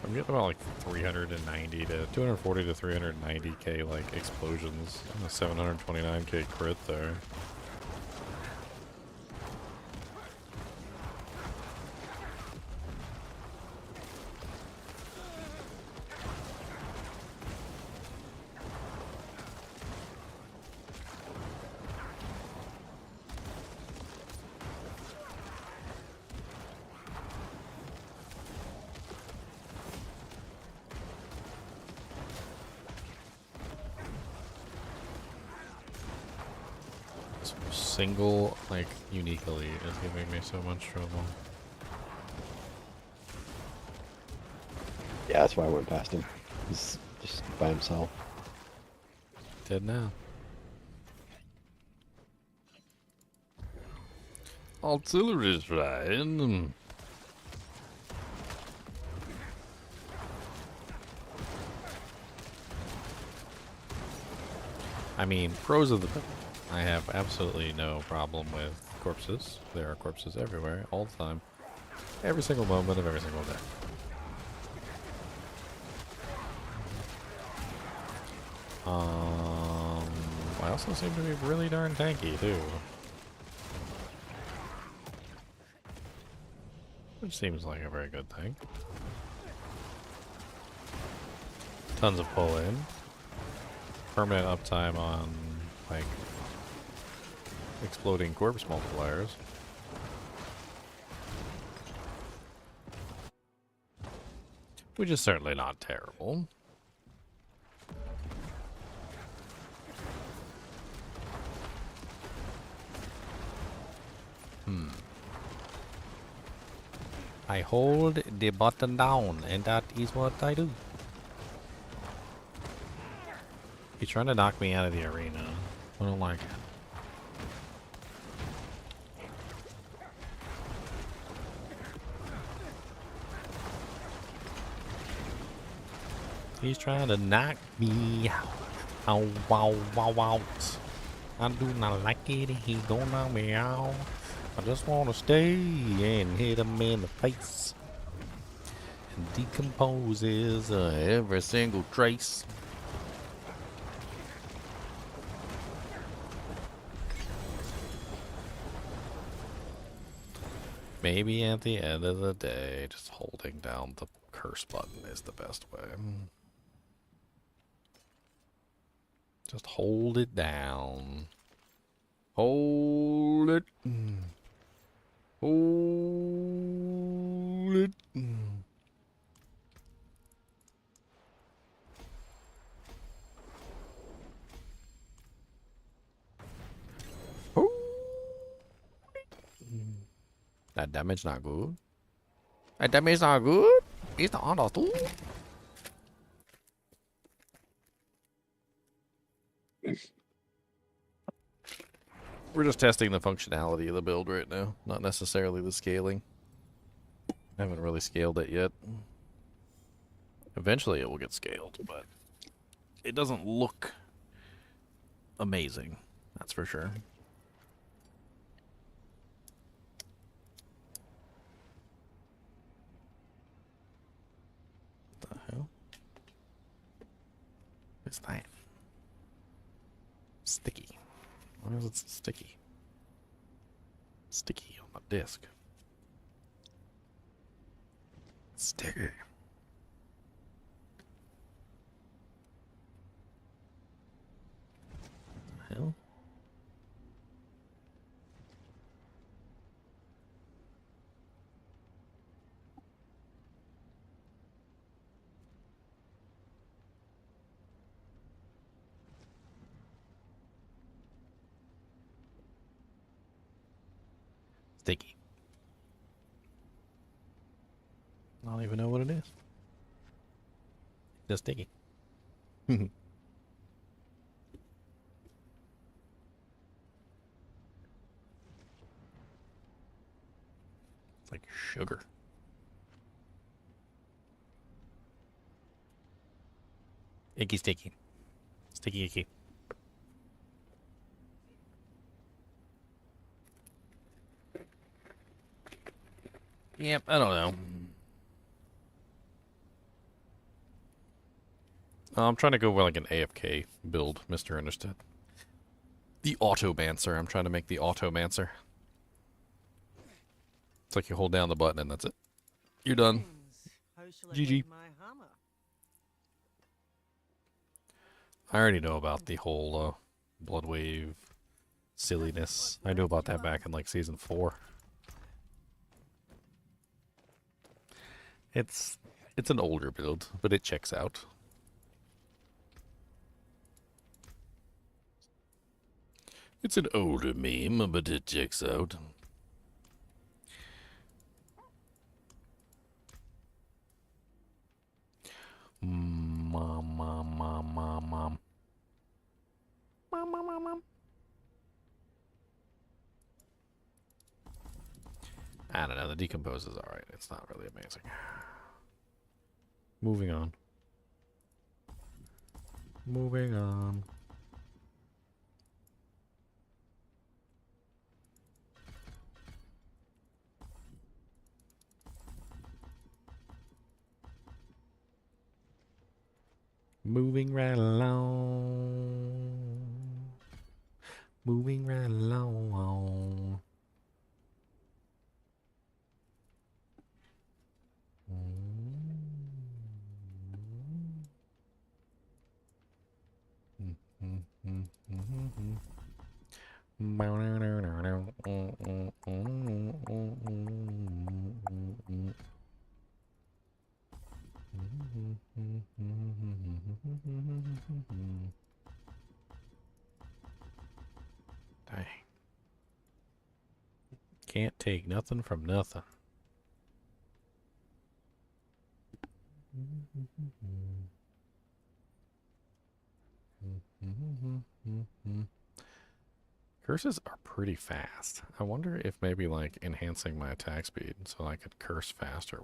I'm getting about like 390 to 240 to 390k like explosions and a 729k crit there. Single, like, uniquely is giving me so much trouble. Yeah, that's why I went past him. He's just by himself. Dead now. Artillery's flying. I mean, pros of the build. I have absolutely no problem with corpses. There are corpses everywhere, all the time. Every single moment of every single day. I also seem to be really darn tanky, too. Which seems like a very good thing. Tons of pull-in. Permanent uptime on, like, exploding corpse multipliers. Which is certainly not terrible. I hold the button down, and that is what I do. He's trying to knock me out of the arena. I don't like it. He's trying to knock me out. Oh, wow, wow, wow. I do not like it. He's gonna knock me out. I just want to stay and hit him in the face. And decomposes every single trace. Maybe at the end of the day, just holding down the curse button is the best way. Just hold it down. Hold it. Hold it. That damage not good. That damage not good. It's not understood. We're just testing the functionality of the build right now, not necessarily the scaling. I haven't really scaled it yet. Eventually it will get scaled, but it doesn't look amazing, that's for sure. What the hell? What's that? Sticky. Why is it sticky? Sticky on the disc. Sticky. What the hell? Sticky. I don't even know what it is. Just sticky. It's like sugar. Icky sticky. Sticky icky. Yep, I don't know. I'm trying to go with like an AFK build, Mr. Understood. The Automancer. I'm trying to make the Automancer. It's like you hold down the button and that's it. You're done. GG. I already know about the whole Blood Wave silliness. I knew about that back in like season 4. It's an older build, but it checks out. It's an older meme, but it checks out. Mom. I don't know, the decompose is alright. It's not really amazing. Moving on. Moving on. Moving right along. Moving right along. Dang. Can't take nothing from nothing. Curses are pretty fast. I wonder if maybe like enhancing my attack speed so I could curse faster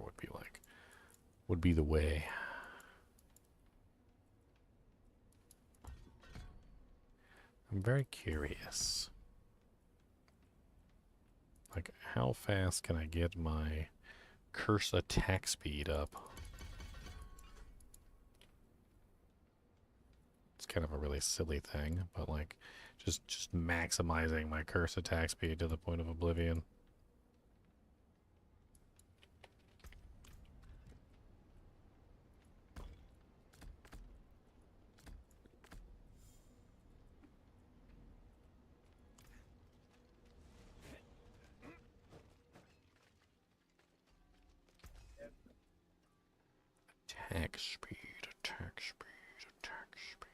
would be the way. I'm very curious. Like, how fast can I get my curse attack speed up? It's kind of a really silly thing, but like, just maximizing my curse attack speed to the point of oblivion. Attack speed, attack speed, attack speed,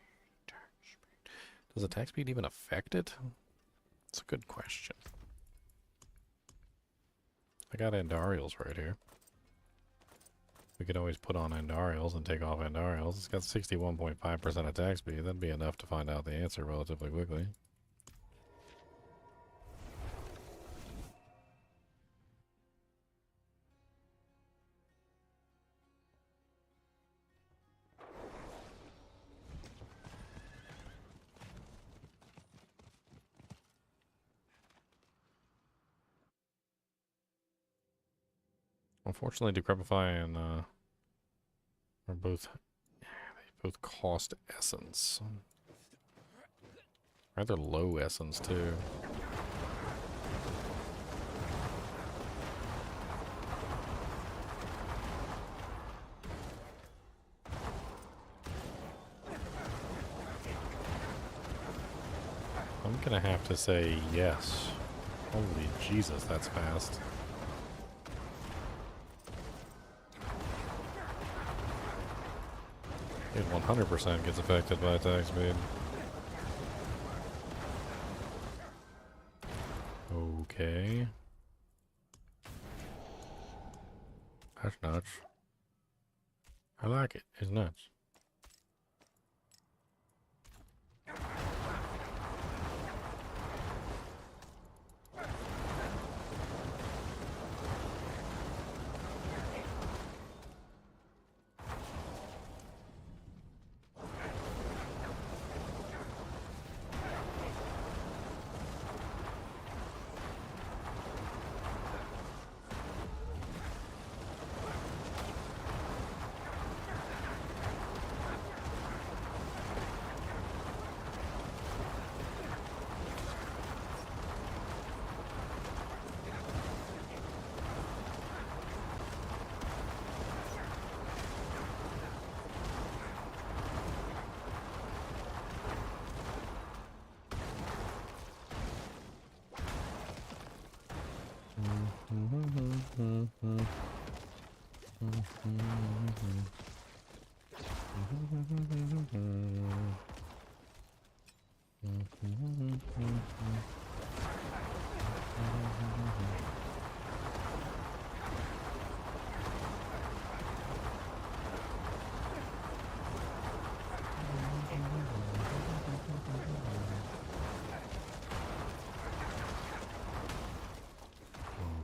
attack speed. Does attack speed even affect it? It's a good question. I got Andariels right here. We could always put on Andariels and take off Andariels. It's got 61.5% attack speed. That'd be enough to find out the answer relatively quickly. Unfortunately, Decrepify and are both cost essence. Rather low essence too. I'm gonna have to say yes. Holy Jesus, that's fast. It 100% gets affected by attack speed. Okay. That's nuts. I like it. It's nuts.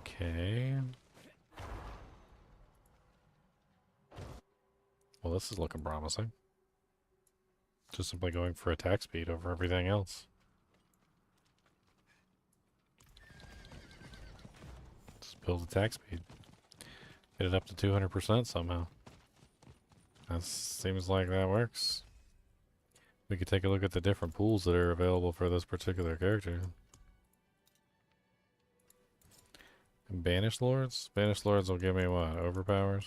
Okay. Well, this is looking promising. Just simply going for attack speed over everything else. Just build attack speed. Get it up to 200% somehow. That seems like that works. We could take a look at the different pools that are available for this particular character. Banished Lords? Banished Lords will give me what? Overpowers?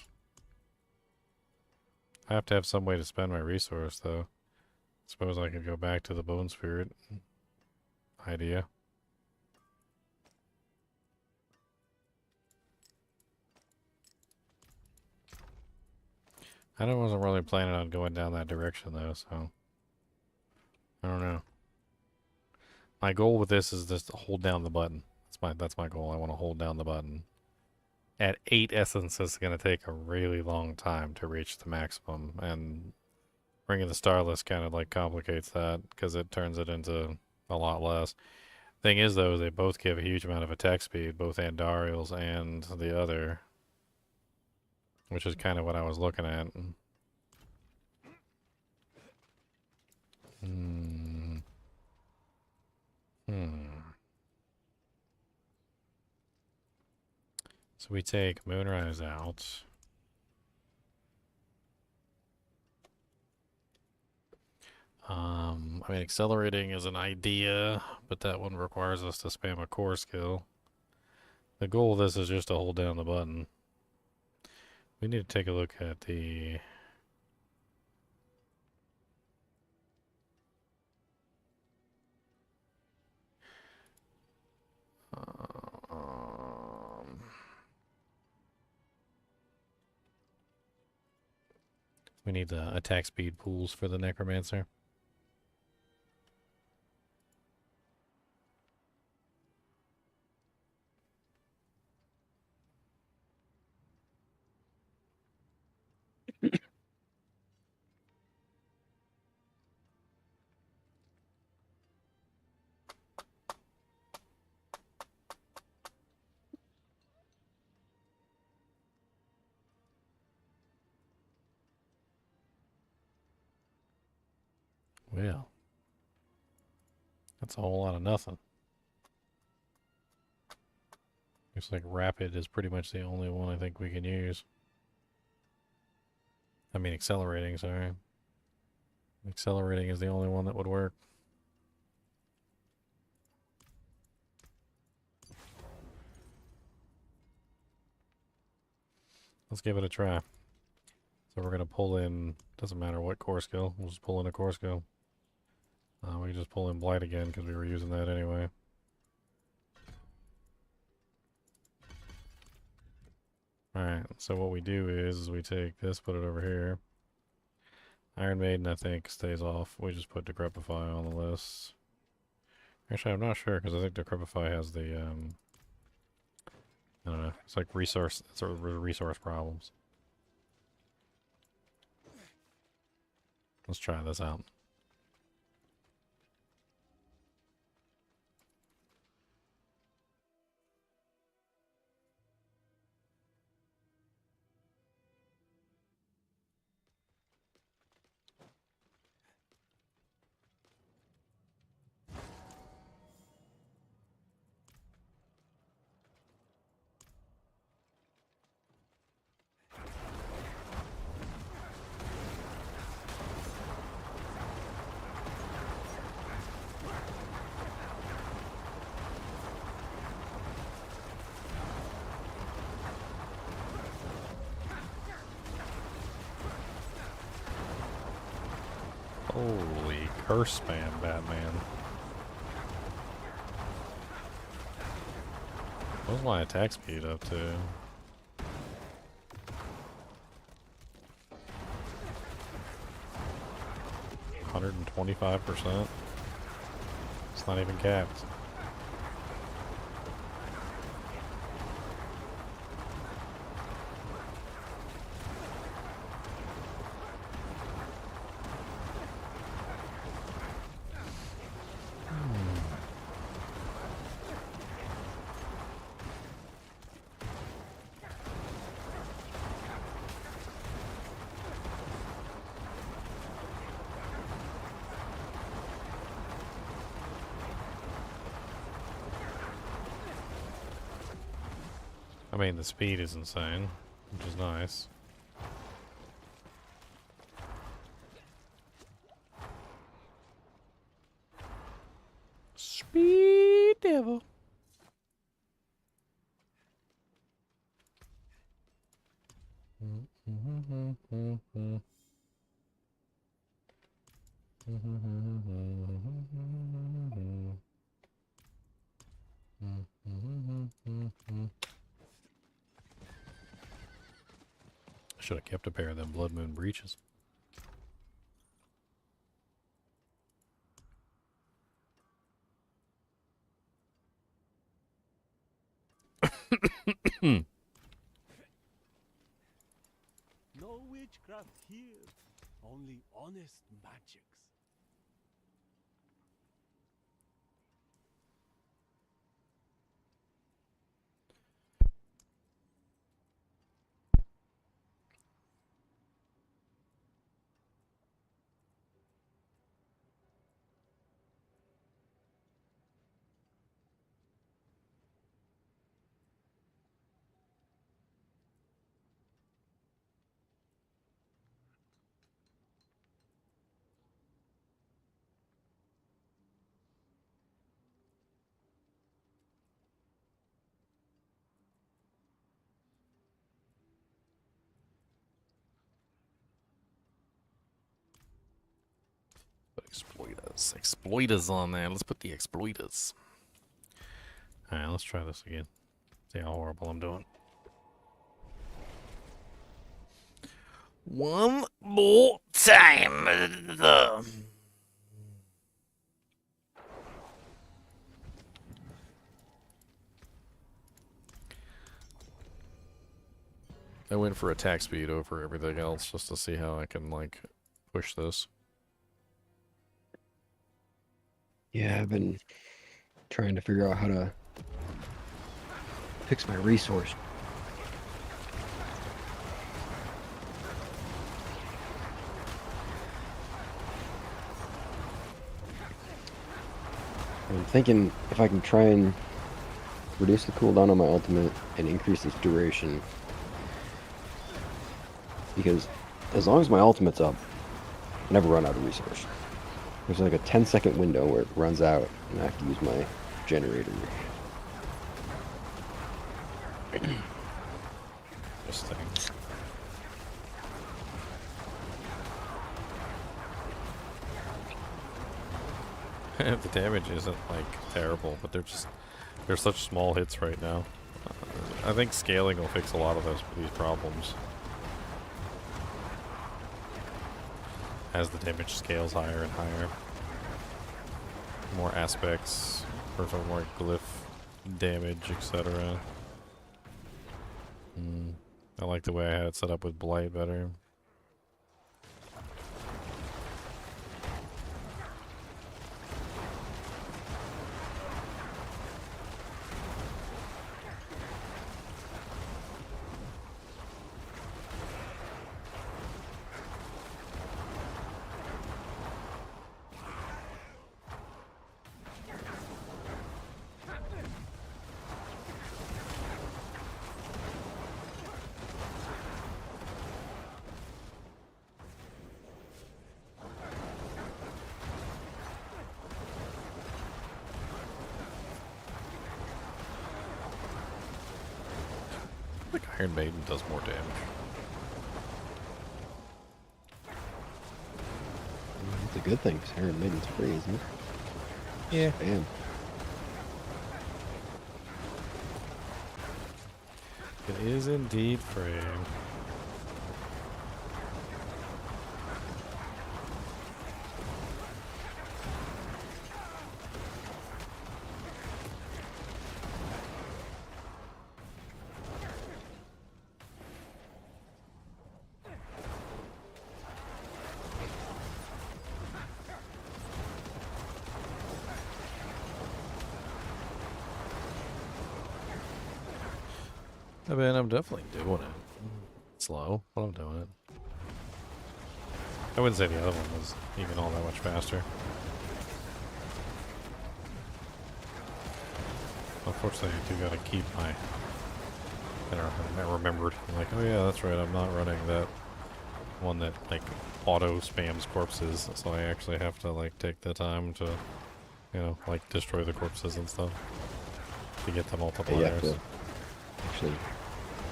I have to have some way to spend my resource, though. Suppose I could go back to the Bone Spirit idea. Wasn't really planning on going down that direction, though, so... I don't know. My goal with this is just to hold down the button. That's my goal. I want to hold down the button at 8 essence, it's going to take a really long time to reach the maximum, and bringing the Starless kind of like complicates that because it turns it into a lot less. Thing is, though, they both give a huge amount of attack speed, both Andariel's and the other, which is kind of what I was looking at. Hmm. So we take Moonrise out. I mean, accelerating is an idea, but that one requires us to spam a core skill. The goal of this is just to hold down the button. We need to take a look at the... we need the attack speed pools for the Necromancer. Well, that's a whole lot of nothing. Looks like Rapid is pretty much the only one I think we can use. I mean, accelerating, sorry. Accelerating is the only one that would work. Let's give it a try. So we're going to pull in, doesn't matter what core skill, we'll just pull in a core skill. We can just pull in Blight again because we were using that anyway. Alright, so what we do is we take this, put it over here. Iron Maiden, I think, stays off. We just put Decrepify on the list. Actually, I'm not sure because I think Decrepify has the, I don't know, it's like resource problems. Let's try this out. Holy curse spam, Batman. What's my attack speed up to? $125%? It's not even capped. I mean, the speed is insane, which is nice. Speed devil. Should have kept a pair of them Blood Moon breeches. craft here. Only honest magics. Put exploiters. Exploiters on there. Let's put the exploiters. Alright, let's try this again. See how horrible I'm doing. One more time. I went for attack speed over everything else just to see how I can, like, push this. Yeah, I've been trying to figure out how to fix my resource. I'm thinking if I can try and reduce the cooldown on my ultimate and increase its duration. Because as long as my ultimate's up, I never run out of resource. There's like a 10-second window where it runs out and I have to use my generator. Interesting. The damage isn't like terrible, but they're such small hits right now. I think scaling will fix a lot of these problems. As the damage scales higher and higher. More aspects, for more glyph damage, etc. I like the way I had it set up with Blight better. I think Iron Maiden does more damage. It's a good thing, because Iron Maiden's free, isn't it? Yeah. Bam. It is indeed free. I mean, I'm definitely doing it. Slow, but I'm doing it. I wouldn't say the other one was even all that much faster. Unfortunately, I do gotta keep my... I remembered. I'm like, oh yeah, that's right, I'm not running that one that, like, auto spams corpses, so I actually have to, like, take the time to, you know, like, destroy the corpses and stuff to get the multipliers. Actually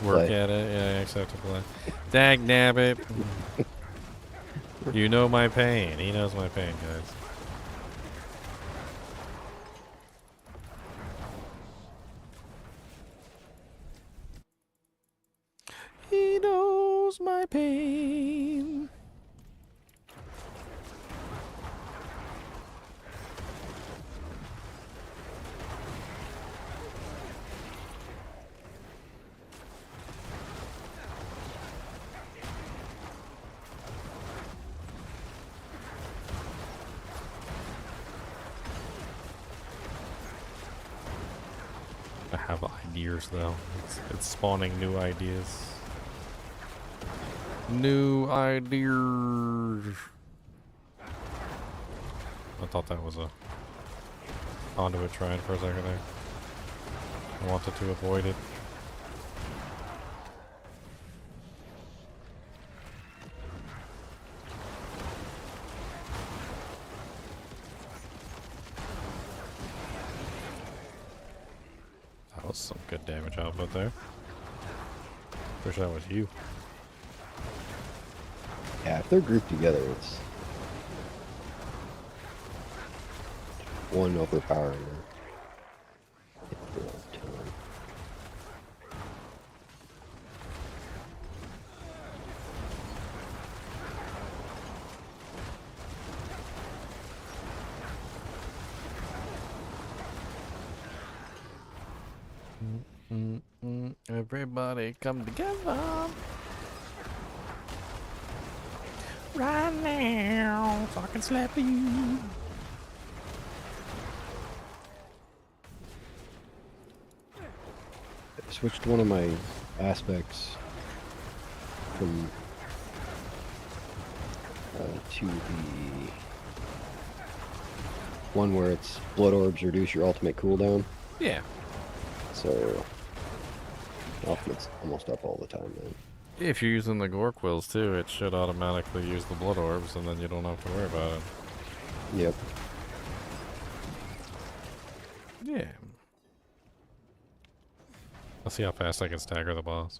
work play. at it, yeah, I actually have to play. Dag nabbit. You know my pain. He knows my pain, guys. He knows my pain. I have ideas though. It's spawning new ideas. New ideas. I thought that was a conduit trying for a second there. I wanted to avoid it. That was some good damage output there. Wish that was you. Yeah, if they're grouped together, it's one overpowering her. Everybody come together right now so I can slap you. I switched one of my aspects from to the one where it's blood orbs reduce your ultimate cooldown. Yeah. So ultimate's almost up all the time then. If you're using the gore quills too, it should automatically use the blood orbs and then you don't have to worry about it. Yep. Yeah. Let's see how fast I can stagger the boss.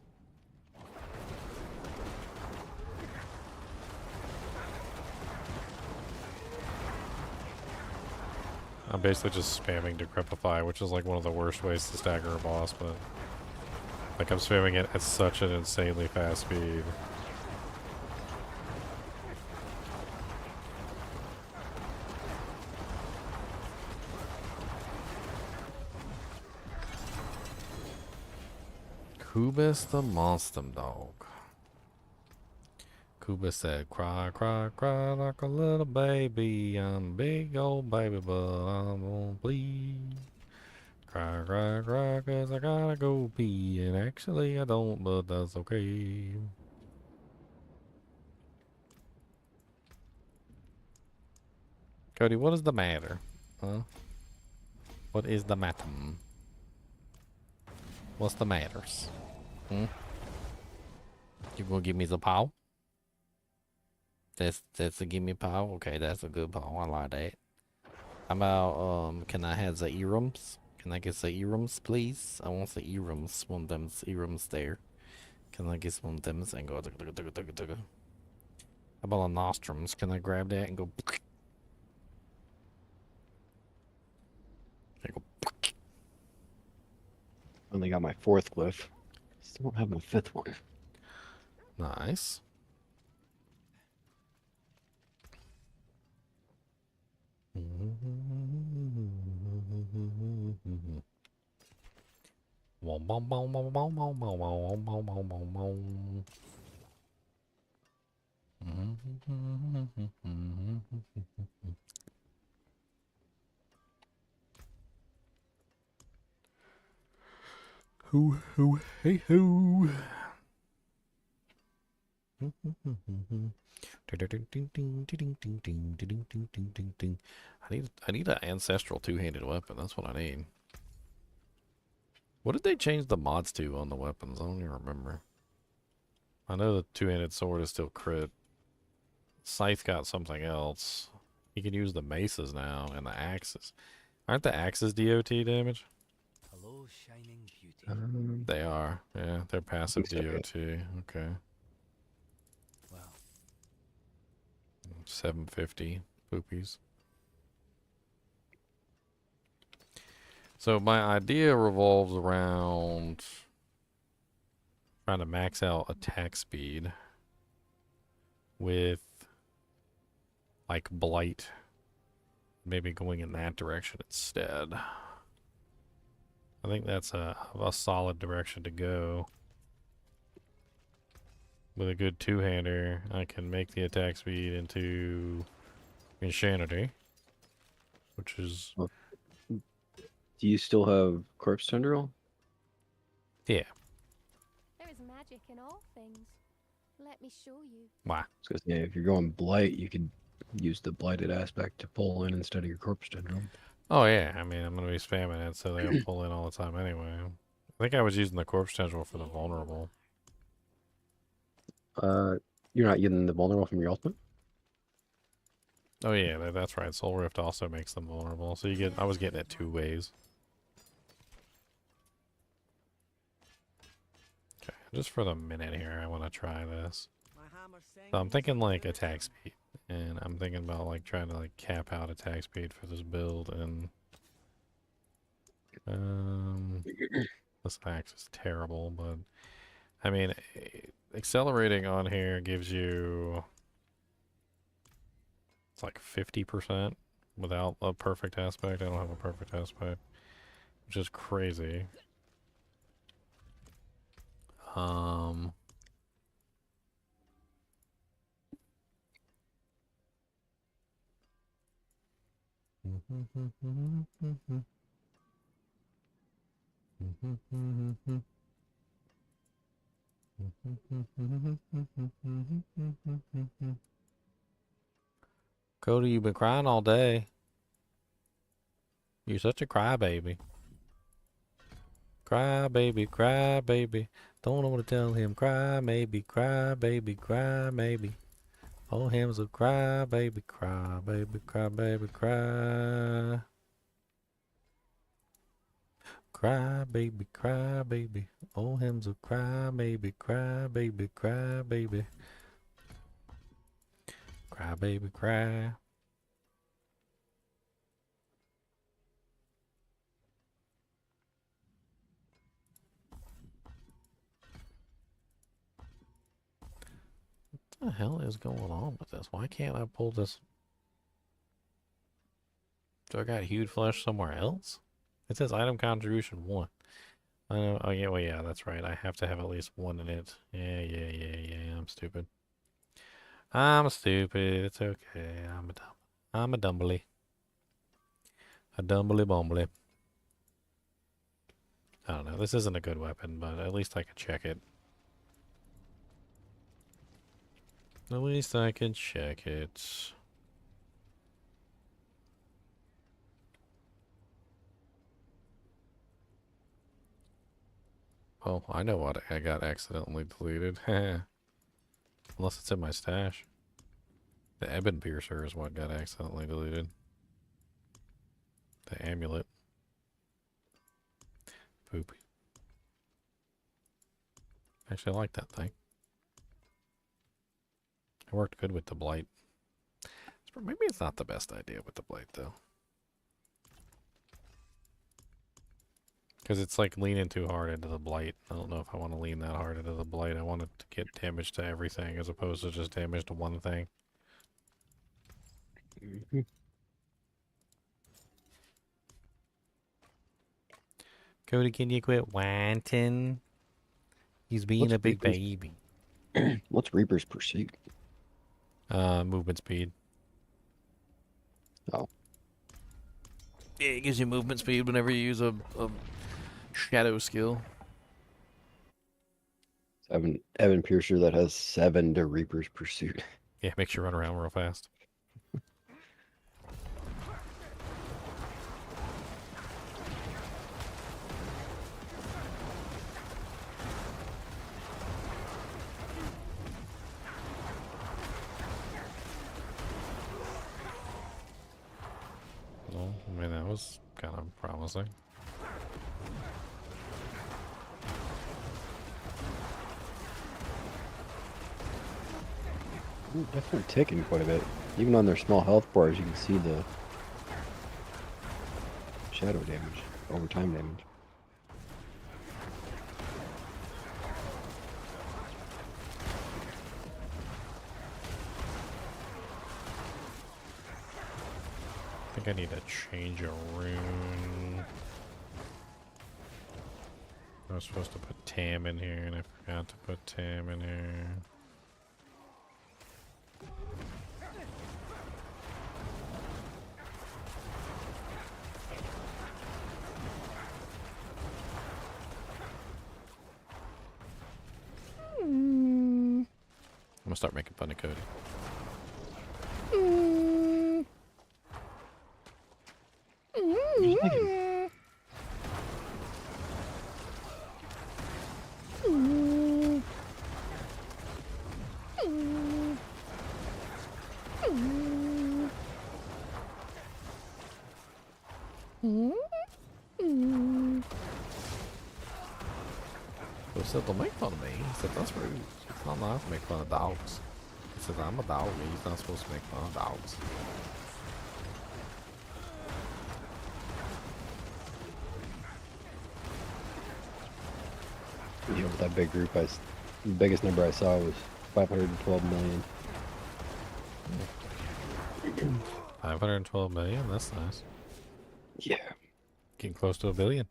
I'm basically just spamming Decrepify, which is like one of the worst ways to stagger a boss, but like I'm spamming it at such an insanely fast speed. Kubis the monster dog. Kubis said, cry, cry, cry like a little baby. I'm a big old baby, but I'm gonna bleed. Cry, cry, cry, cause I gotta go pee. And actually I don't, but that's okay. Cody, what is the matter? Huh? What is the matter? What's the matters? Hmm? You gonna give me the paw? That's a give me paw? Okay, that's a good paw. I like that. How about, can I have the earrings? Can I get the earrings, please? I want the earrings. One of them earrings there. Can I get one of them and go? How about the nostrums? Can I grab that and go? Only got my 4th glyph. Still don't have my 5th one. Nice. Hoo hoo hey hoo. I need an ancestral two-handed weapon. That's what I need. What did they change the mods to on the weapons? I don't even remember. I know the two-handed sword is still crit. Scythe got something else. You can use the maces now and the axes. Aren't the axes DOT damage? Hello, shining beauty. They are. Yeah, they're passive DOT. Okay. Wow. 750 poopies. So my idea revolves around trying to max out attack speed with like blight, maybe going in that direction instead. I think that's a solid direction to go. With a good two-hander, I can make the attack speed into insanity, which is... Do you still have Corpse Tendril? Yeah. There is magic in all things. Let me show you. Why? Because yeah, if you're going blight, you could use the blighted aspect to pull in instead of your corpse syndrome. Oh yeah, I mean I'm gonna be spamming it so they'll pull in all the time anyway. I think I was using the corpse tendril for the vulnerable. You're not getting the vulnerable from your ultimate? Oh yeah, that's right. Soul Rift also makes them vulnerable, so you get. I was getting it 2 ways. Okay, just for the minute here, I want to try this. So I'm thinking like attack speed, and I'm thinking about like trying to like cap out attack speed for this build, and this axe is terrible, but I mean, accelerating on here gives you. It's like 50% without a perfect aspect. I don't have a perfect aspect, which is crazy. Cody, you've been crying all day. You're such a crybaby. Cry baby, cry baby. Don't know what to tell him. Cry maybe, cry baby, cry maybe. Oh, him's a cry baby, cry baby, cry baby, cry. Cry baby, cry baby. Oh, him's a cry baby, cry baby, cry baby. Cry baby, cry. What the hell is going on with this? Why can't I pull this? Do I got hued flesh somewhere else? It says item contribution 1. Oh yeah, well yeah, that's right. I have to have at least 1 in it. Yeah. I'm stupid. I'm stupid. It's okay. I'm a dumbly. A dumbly bumbly. I don't know. This isn't a good weapon, but at least I can check it. At least I can check it. Oh, I know what I got accidentally deleted. Unless it's in my stash. The Ebon Piercer is what got accidentally deleted. The amulet. Poopy. Actually, I like that thing. It worked good with the blight. Maybe it's not the best idea with the blight, though. Because it's like leaning too hard into the blight. I don't know if I want to lean that hard into the blight. I want it to get damage to everything as opposed to just damage to one thing. Cody, can you quit wanting? He's being a big baby. What's Reaper's Pursuit? Movement speed. Oh. Yeah, it gives you movement speed whenever you use a shadow skill. I have an Ebon Piercer that has 7 to Reaper's Pursuit. Yeah, makes you run around real fast. Well, I mean, that was kind of promising. Ooh, definitely ticking quite a bit. Even on their small health bars, you can see the shadow damage, overtime damage. I think I need to change a rune. I was supposed to put Tam in here, and I forgot to put Tam in here. gonna start making fun of Cody. He said, don't make fun of me. He said, that's rude. It's not nice to make fun of dogs. He says, I'm a dog. He's not supposed to make fun of dogs. Yeah, with that big group, the biggest number I saw was 512 million. 512 million? That's nice. Yeah. Getting close to $1 billion.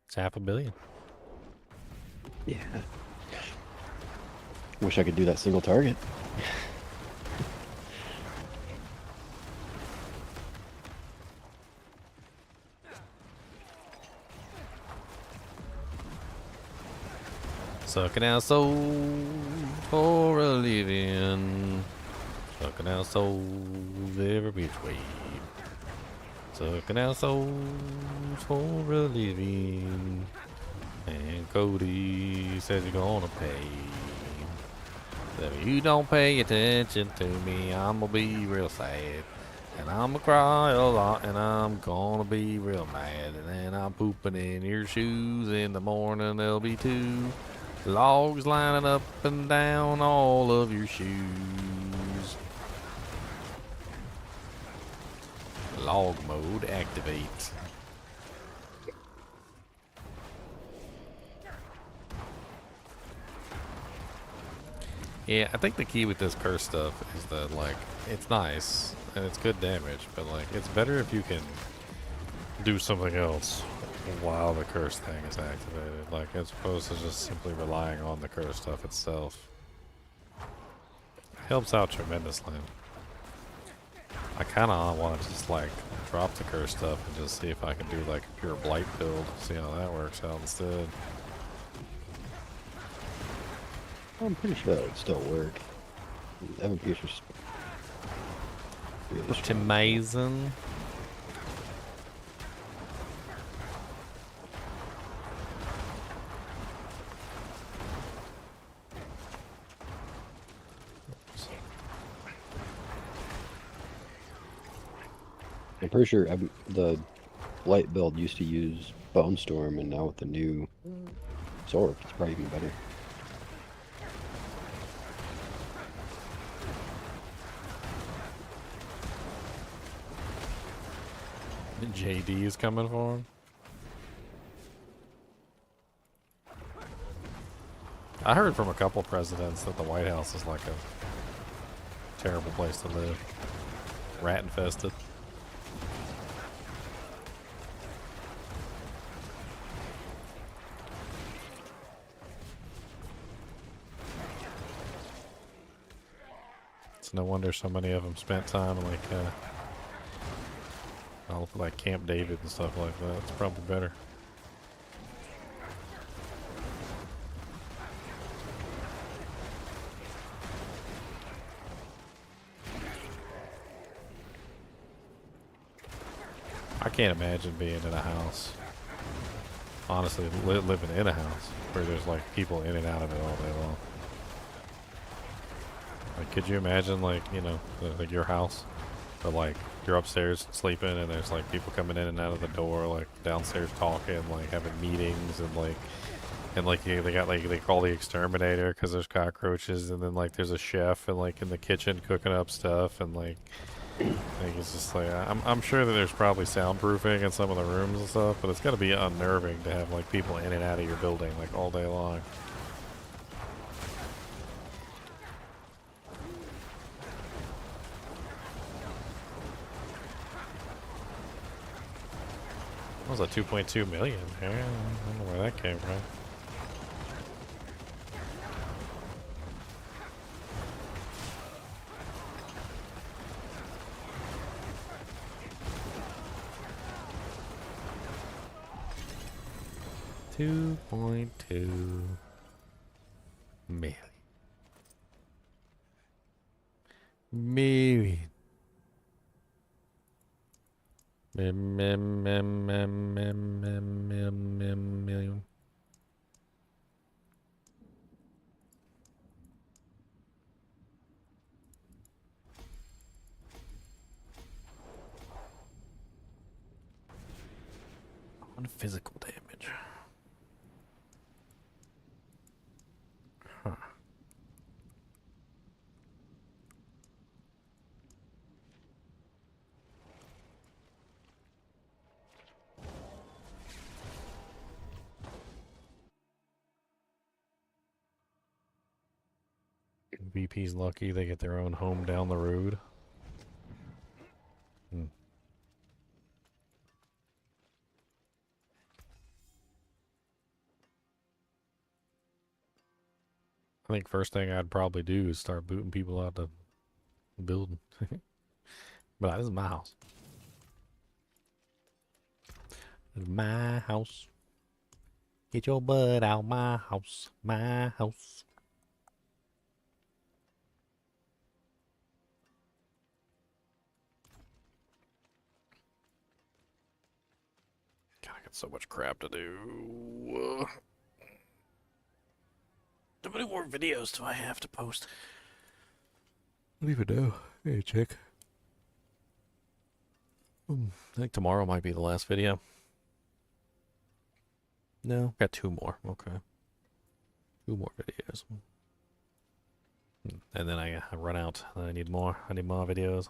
It's $500 million. Yeah. Wish I could do that single target. Sucking out souls for a living. Sucking out souls every which way. Sucking out souls for a living. And Cody says you're gonna pay. So if you don't pay attention to me, I'm gonna be real sad. And I'm gonna cry a lot, and I'm gonna be real mad. And then I'm pooping in your shoes in the morning. There'll be 2 logs lining up and down all of your shoes. Log mode activate. Yeah, I think the key with this curse stuff is that, like, it's nice and it's good damage, but, like, it's better if you can do something else while the curse thing is activated, like, as opposed to just simply relying on the curse stuff itself. It helps out tremendously. I kind of want to just, like, drop the curse stuff and just see if I can do, like, a pure blight build, see how that works out instead. I'm pretty sure that would still work. Evan Pierce's really It's amazing. I'm pretty sure the light build used to use Bone Storm, and now with the new Sorc, it's probably even better. JD is coming for him. I heard from a couple presidents that the White House is like a terrible place to live. Rat infested. It's no wonder so many of them spent time like like Camp David and stuff like that. It's probably better. I can't imagine being in a house. Honestly, living in a house where there's like people in and out of it all day long. Like, could you imagine, like, you know, like your house, but like you're upstairs sleeping and there's like people coming in and out of the door, like downstairs talking, like having meetings, and like they got like they call the exterminator because there's cockroaches, and then like there's a chef and like in the kitchen cooking up stuff, and like it's just like I'm sure that there's probably soundproofing in some of the rooms and stuff, but it's got to be unnerving to have like people in and out of your building like all day long. What was that, 2.2 million? Yeah, I don't know where that came from. $2.2 million. Maybe. Million. On physical damage. Huh. VP's lucky they get their own home down the road. I think first thing I'd probably do is start booting people out the building. But this is my house. This is my house. Get your butt out my house. My house. God, I got so much crap to do. How many more videos do I have to post? I don't even know. Hey, check. I think tomorrow might be the last video. No, got 2 more. Okay. 2 more videos. And then I run out. I need more. I need more videos.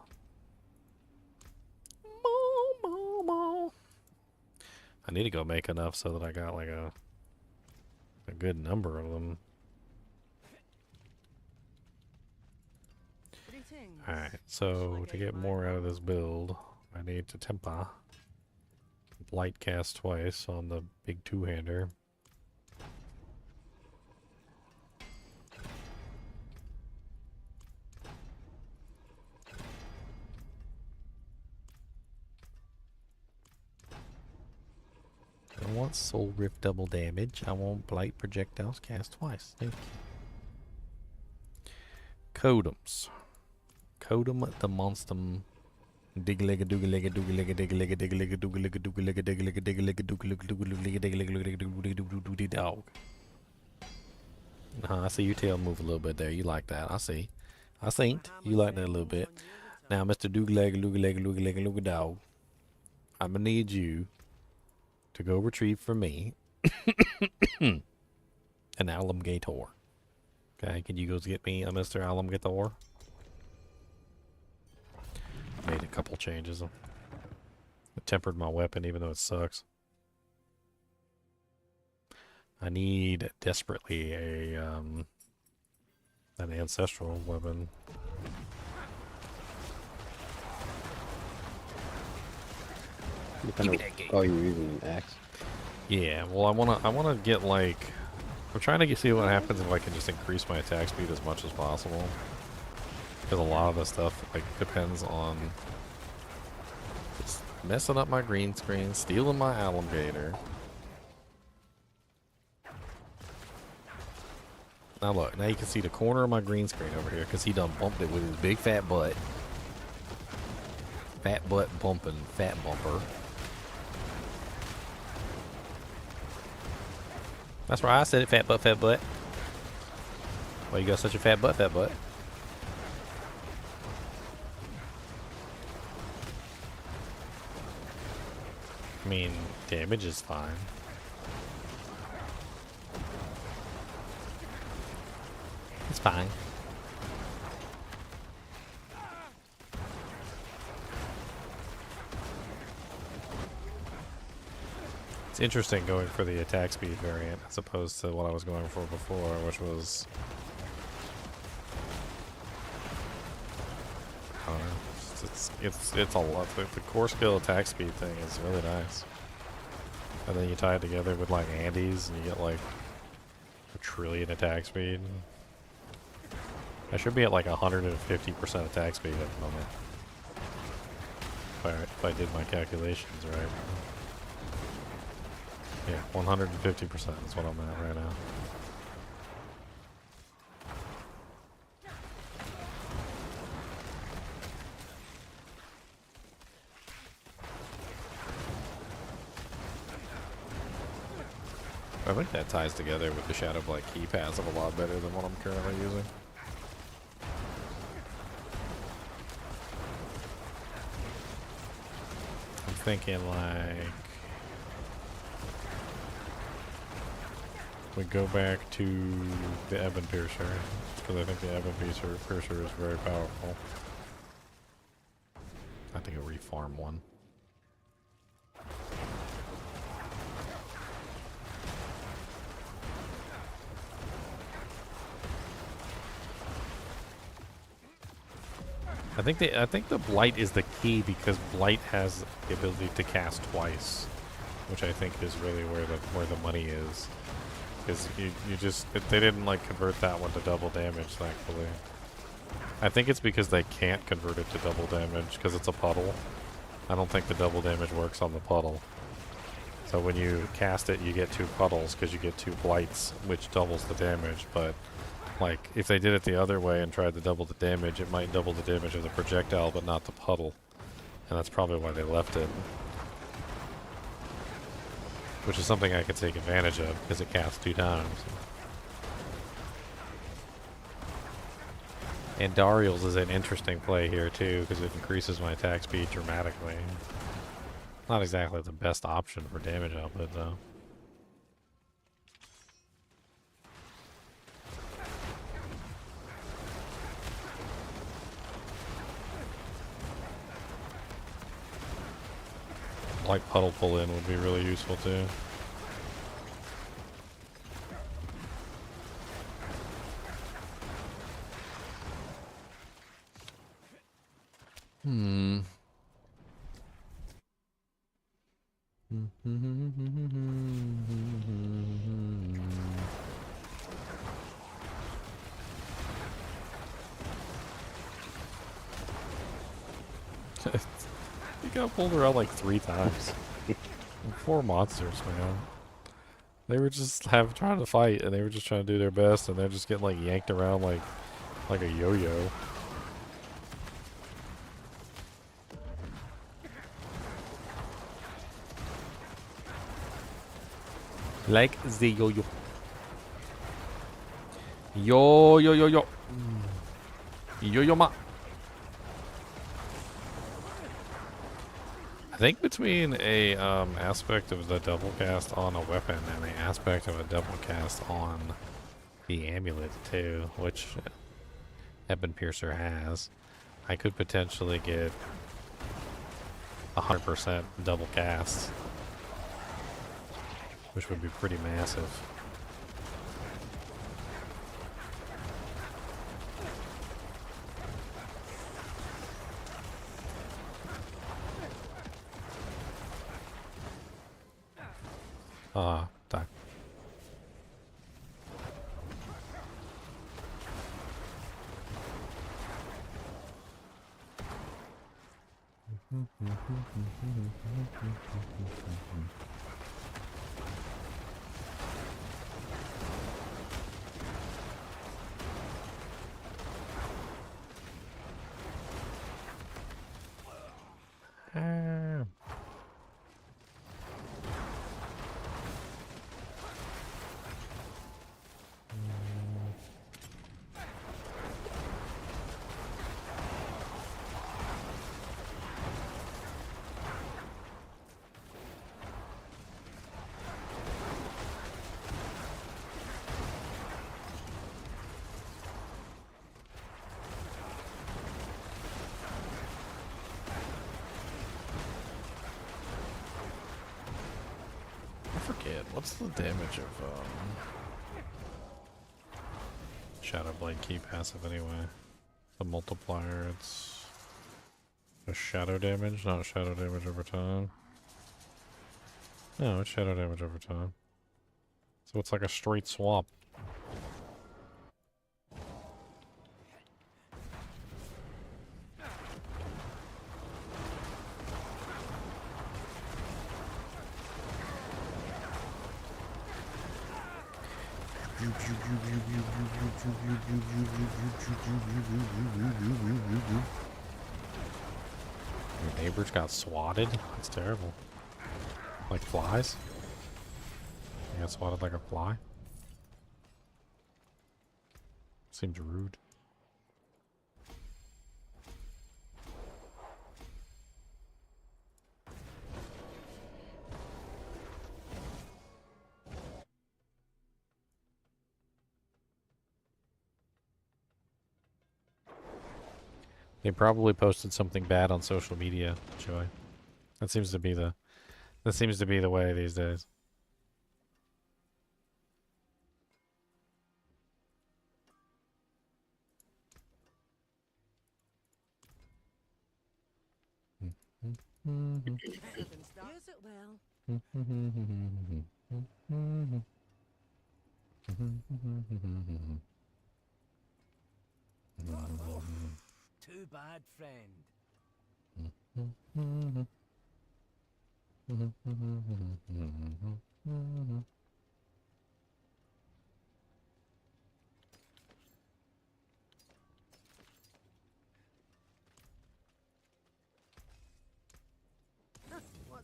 I need to go make enough so that I got like a good number of them. Alright, so to get more out of this build, I need to temper. Light cast twice on the big 2-hander. I want Soul Rift double damage. I want Blight projectiles cast twice. Thank you. Codems. Codem the monstum. Dig-lega dooga-lega dooga-lega dig-lega dig-lega dooga-lega dooga-lega dig-lega dig-lega dooga-lega dooga-lega dig-lega dig-lega dog. I see your tail move a little bit there. You like that. I see. I think you like that a little bit. Now, Mr. Dooga-lega dooga-lega dooga-lega dooga dog, I'm gonna need you to go retrieve for me an alligator. Okay, can you go get me a Mr. Alligator? Made a couple changes. I tempered my weapon even though it sucks. I need desperately an ancestral weapon. Oh, you're using an axe? Yeah, well I wanna get like, I'm trying to see what happens if I can just increase my attack speed as much as possible. Because a lot of the stuff like depends on just messing up my green screen, stealing my alligator. Now look, now you can see the corner of my green screen over here because he done bumped it with his big fat butt. Fat butt bumping, fat bumper. That's right, I said it, fat butt, fat butt. Why you got such a fat butt, fat butt? I mean, damage is fine. It's fine. It's interesting going for the attack speed variant as opposed to what I was going for before, which was, I don't know. It's a lot. The core skill attack speed thing is really nice. And then you tie it together with like Andes and you get like a trillion attack speed. I should be at like 150% attack speed at the moment. If I did my calculations right. Yeah, 150% is what I'm at right now. I think that ties together with the Shadow Blight key passive a lot better than what I'm currently using. I'm thinking like we go back to the Ebon Piercer, because I think the Ebon Piercer is very powerful. I think a reform one. I think the Blight is the key because Blight has the ability to cast twice, which I think is really where the money is. Because you just they didn't like convert that one to double damage, thankfully. I think it's because they can't convert it to double damage because it's a puddle. I don't think the double damage works on the puddle. So when you cast it, you get 2 puddles because you get 2 blights, which doubles the damage. But like if they did it the other way and tried to double the damage, it might double the damage of the projectile, but not the puddle. And that's probably why they left it. Which is something I could take advantage of because it casts 2 times. And Dariel's is an interesting play here too because it increases my attack speed dramatically. Not exactly the best option for damage output though. Like puddle pull in would be really useful too. You got pulled around like 3 times. 4 monsters, man. They were just trying to fight, and they were just trying to do their best, and they're just getting like yanked around like a yo-yo. Like the yo-yo. Yo-yo-yo-yo. Yo-yo ma. I think between a aspect of the double cast on a weapon and the aspect of a double cast on the amulet too, which Ebon Piercer has, I could potentially get 100% double cast, which would be pretty massive. Tak. What's the damage of Shadow Blade key passive anyway? The multiplier, it's a shadow damage, not shadow damage over time. No, it's shadow damage over time. So it's like a straight swap. Your neighbors got swatted? That's terrible. Like flies? You got swatted like a fly? Seems rude. They probably posted something bad on social media, Joy. That seems to be the way these days. Use it well. Too bad, friend.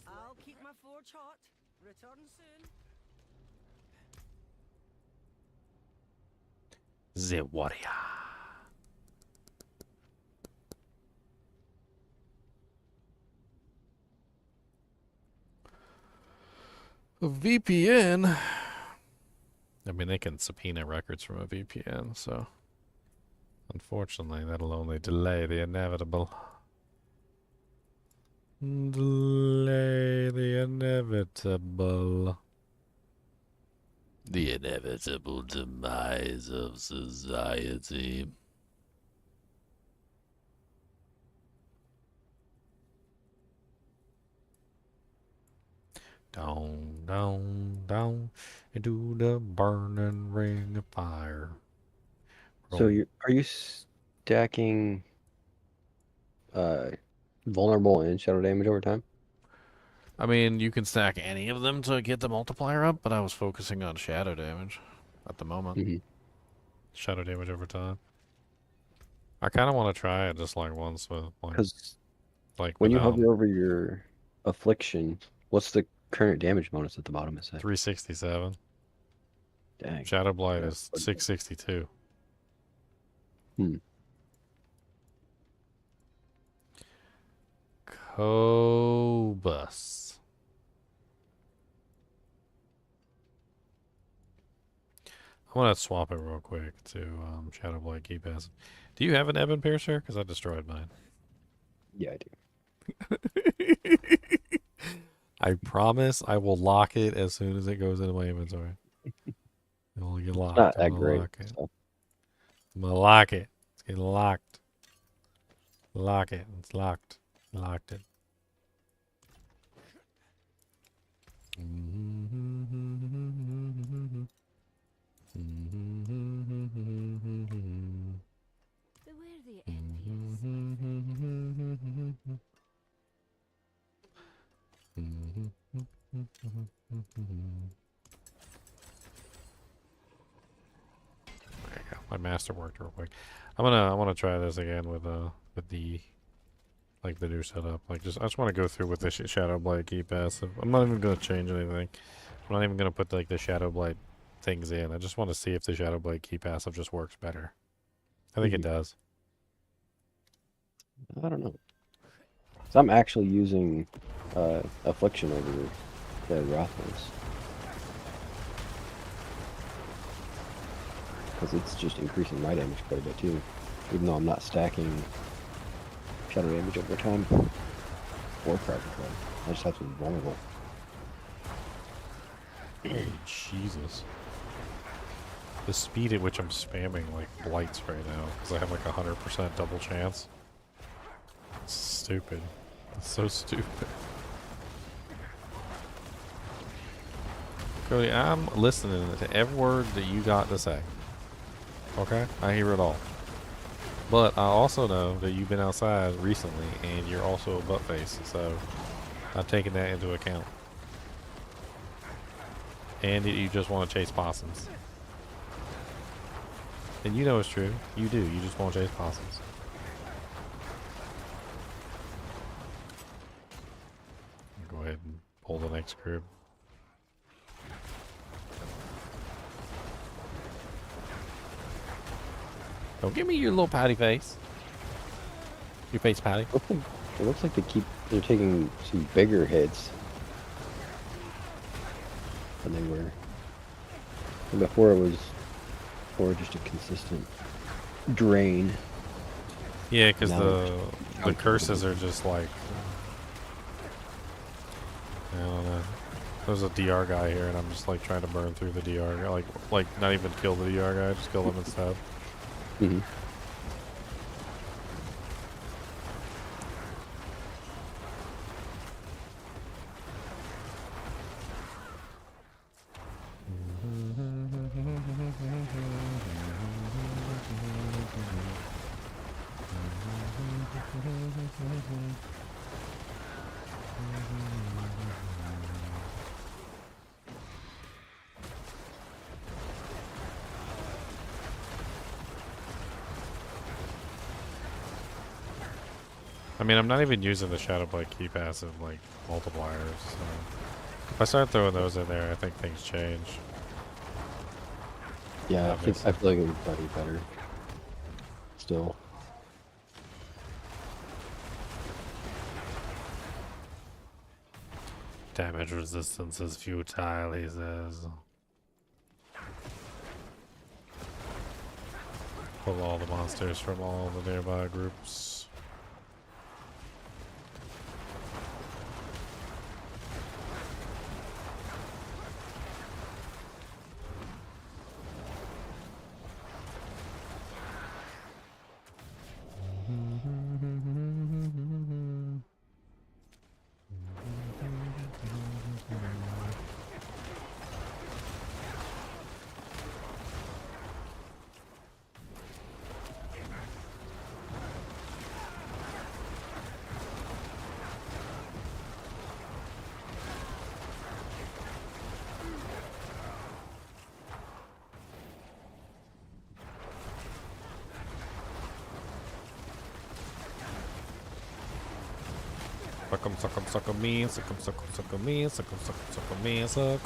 I'll keep my forge hot. Return soon. The warrior. A VPN. I mean, they can subpoena records from a VPN, so unfortunately, that'll only delay the inevitable. Delay the inevitable. The inevitable demise of society. Down, down, down into the burning ring of fire. So are you stacking vulnerable and shadow damage over time? I mean, you can stack any of them to get the multiplier up, but I was focusing on shadow damage at the moment. Shadow damage over time. I kind of want to try it just like once with like when you without hover over your affliction, what's the current damage bonus at the bottom? Is that 367. Dang. Shadow Blight Yeah, is 662. Cobus. I want to swap it real quick to Shadow Blight Key Passive. Do you have an Ebon Piercer? Because I destroyed mine. Yeah, I do. I promise I will lock it as soon as it goes into my inventory. It will get locked. Not I'm that gonna great. lock it. So. I'm gonna lock it. It's getting locked. Lock it. It's locked. Locked it. Beware the There you go. My master worked real quick. I wanna try this again with the like the new setup. Like I just want to go through with the Shadow Blight key passive. I'm not even gonna change anything. I'm not even gonna put like the Shadow Blight things in. I just want to see if the Shadow Blight key passive just works better. I think it does. I don't know. So I'm actually using affliction over the Raft ones. Because it's just increasing my damage quite a bit too. Even though I'm not stacking shadow damage over time. Or private play. I just have to be vulnerable. Oh, Jesus. The speed at which I'm spamming like blights right now, because I have like 100% double chance. It's stupid. It's so stupid. Cody, I'm listening to every word that you got to say. Okay? I hear it all. But I also know that you've been outside recently and you're also a butt face, so I've taken that into account. And you just want to chase possums. And you know it's true. You do. You just want to chase possums. Go ahead and pull the next crib. Don't give me your little patty face. Your face patty. It looks like they're taking some bigger hits than they were. And before it was more just a consistent drain. Yeah, because Now the curses are just like, I don't know. There's a DR guy here, and I'm just like trying to burn through the DR guy, like not even kill the DR guy, just kill him instead. Mm-hmm. I mean, I'm not even using the Shadow Blade key passive like multipliers. So if I start throwing those in there, I think things change. Yeah, Obviously. I feel like it would probably be better. Still. Damage resistance is futile, he says. Pull all the monsters from all the nearby groups. Suck 'em me, suck 'em me, suck 'em me, suck 'em me. Suck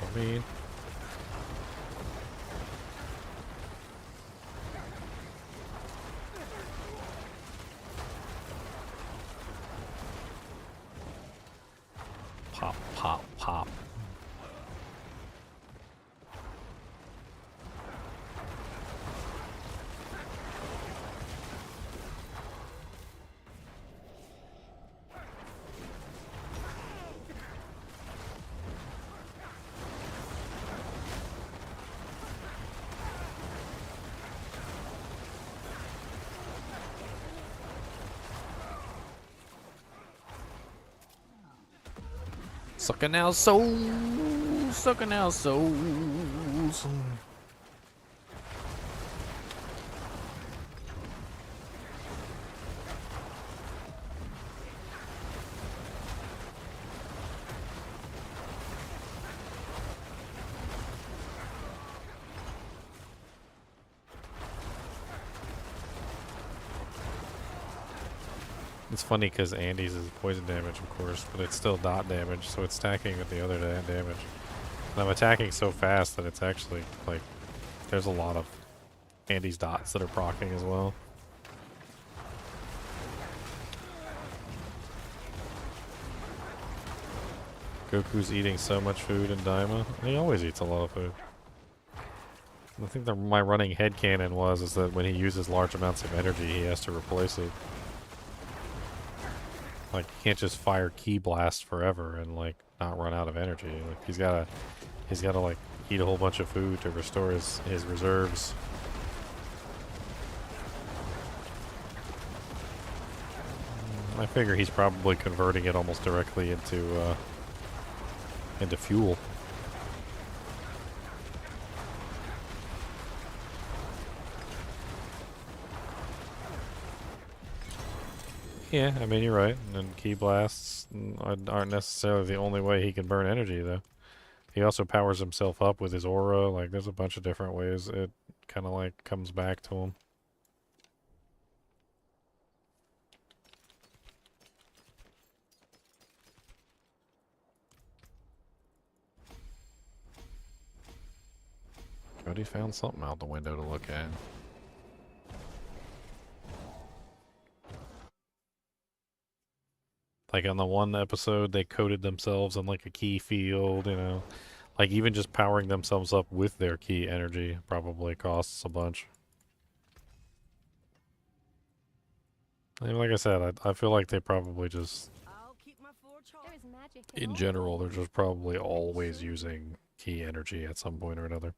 'em me. Pop, pop, pop. Sucking our souls, sucking our souls. It's funny because Andy's is poison damage, of course, but it's still dot damage, so it's stacking with the other damage. And I'm attacking so fast that it's actually, like, there's a lot of Andy's dots that are proccing as well. Goku's eating so much food in Daima. He always eats a lot of food. I think that my running headcanon is that when he uses large amounts of energy, he has to replace it. Like, you can't just fire Ki Blast forever and, like, not run out of energy. Like, he's gotta, like, eat a whole bunch of food to restore his reserves. I figure he's probably converting it almost directly into fuel. Yeah, I mean, you're right. And Ki Blasts aren't necessarily the only way he can burn energy, though. He also powers himself up with his aura. Like, there's a bunch of different ways it kind of, like, comes back to him. Cody found something out the window to look at. Like on the one episode, they coded themselves on like a key field, you know. Like even just powering themselves up with their key energy probably costs a bunch. I mean, like I said, I feel like they probably just, in general, they're just probably always using key energy at some point or another.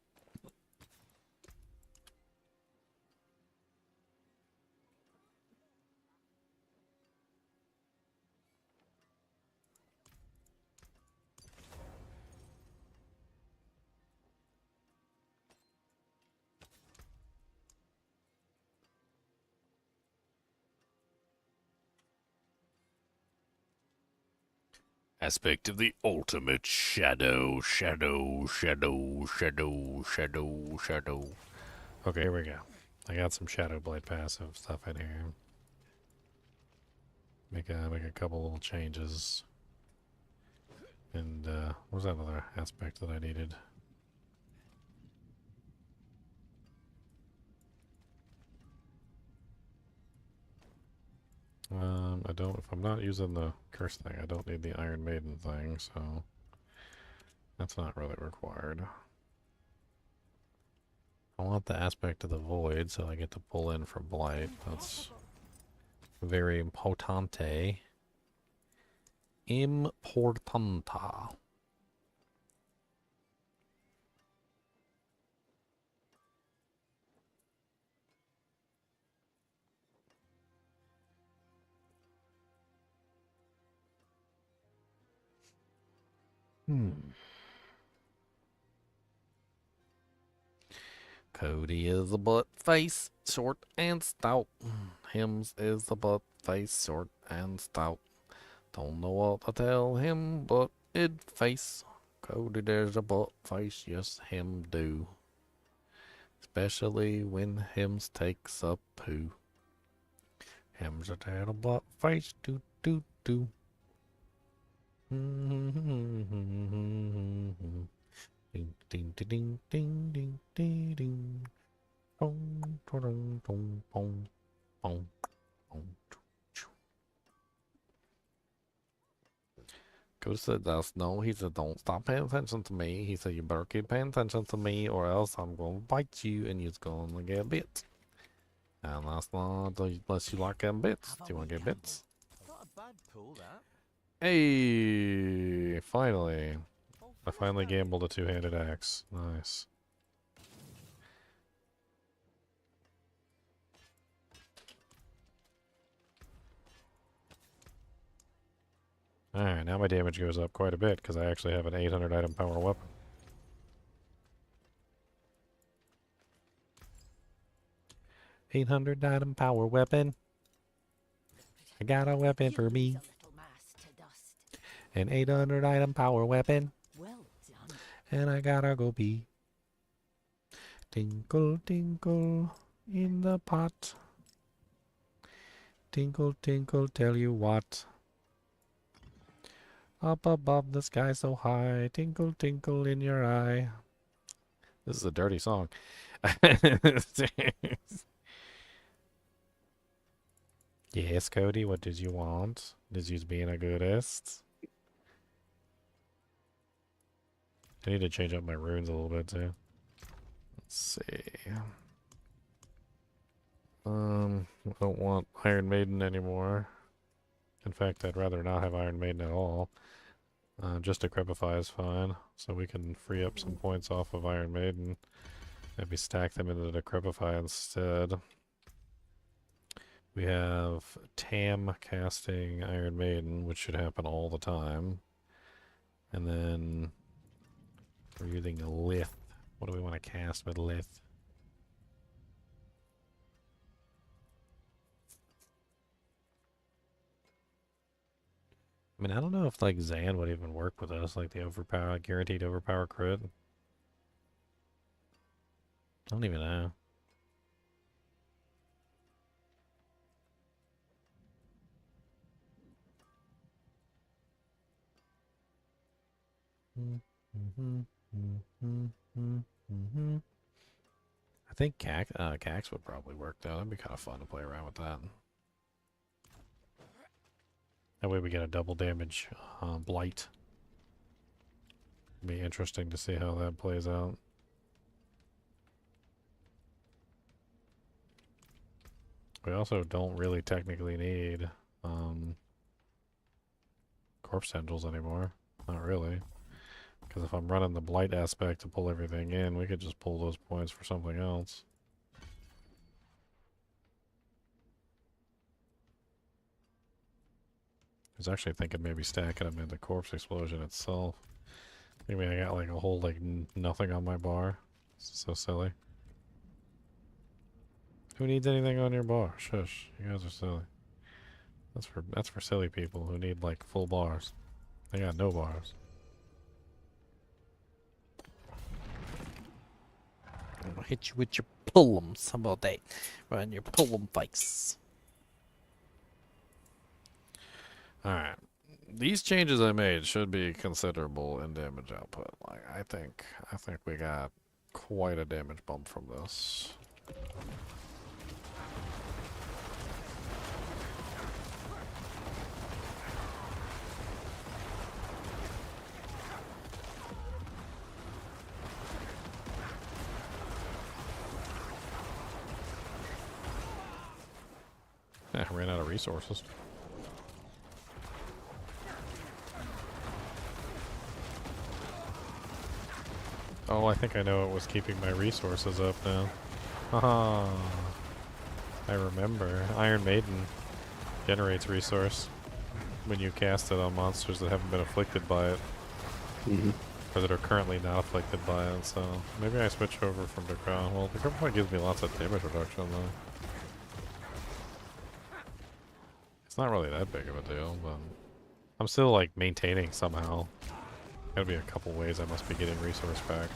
Aspect of the ultimate shadow. Okay, here we go. I got some Shadow Blade passive stuff in here. Make a couple little changes. And what was that other aspect that I needed? I don't, if I'm not using the curse thing, I don't need the Iron Maiden thing, so that's not really required. I want the aspect of the void, so I get to pull in for blight. That's very importante. Importanta. Cody is a butt face, short and stout. Hims is a butt face, short and stout. Don't know what to tell him, but it face. Cody, there's a butt face, yes, him do. Especially when hims takes a poo. Hims a little butt face, do do do. Ding ding ding ding ding ding ding. Bong dong dong bong bong bong. Cody said that's no. He said don't stop paying attention to me. He said you better keep paying attention to me or else I'm gonna bite you and you're gonna get bit. And that's not unless you like getting bits. Do you wanna get bits? Not a bad pull, that. Hey, finally. I finally gambled a two-handed axe. Nice. Alright, now my damage goes up quite a bit because I actually have an 800 item power weapon. $800 item power weapon. I got a weapon for me. An 800 item power weapon. Well done. And I gotta go pee. Tinkle, tinkle in the pot. Tinkle, tinkle, tell you what. Up above the sky so high. Tinkle, tinkle in your eye. This is a dirty song. Yes, Cody, what did you want? Did you being a goodest? I need to change up my runes a little bit too. Let's see. I don't want Iron Maiden anymore. In fact, I'd rather not have Iron Maiden at all. Just Decrepify is fine, so we can free up some points off of Iron Maiden. Maybe stack them into the Decrepify instead. We have Tam casting Iron Maiden, which should happen all the time. And then we're using a Lith. What do we want to cast with Lith? I mean, I don't know if like Zan would even work with us, like the overpower, guaranteed overpower crit. I don't even know. I think Cax would probably work though. That'd be kind of fun to play around with that. That way we get a double damage blight. Be interesting to see how that plays out. We also don't really technically need corpse tendrils anymore. Not really. Because if I'm running the blight aspect to pull everything in, we could just pull those points for something else. I was actually thinking maybe stacking them in the corpse explosion itself. Maybe I got like a whole like nothing on my bar. It's so silly. Who needs anything on your bar? Shush, you guys are silly. That's for silly people who need like full bars. They got no bars. I'll hit you with your pullums. How about that? Right in your pullum face. Alright. These changes I made should be considerable in damage output. Like I think we got quite a damage bump from this. Yeah, ran out of resources. Oh, I think I know what was keeping my resources up now. Haha. I remember. Iron Maiden generates resource when you cast it on monsters that haven't been afflicted by it. Or that are currently not afflicted by it, so maybe I switch over from the crown. Well, the crown gives me lots of damage reduction though. It's not really that big of a deal, but I'm still like maintaining somehow. Gotta be a couple ways I must be getting resource back.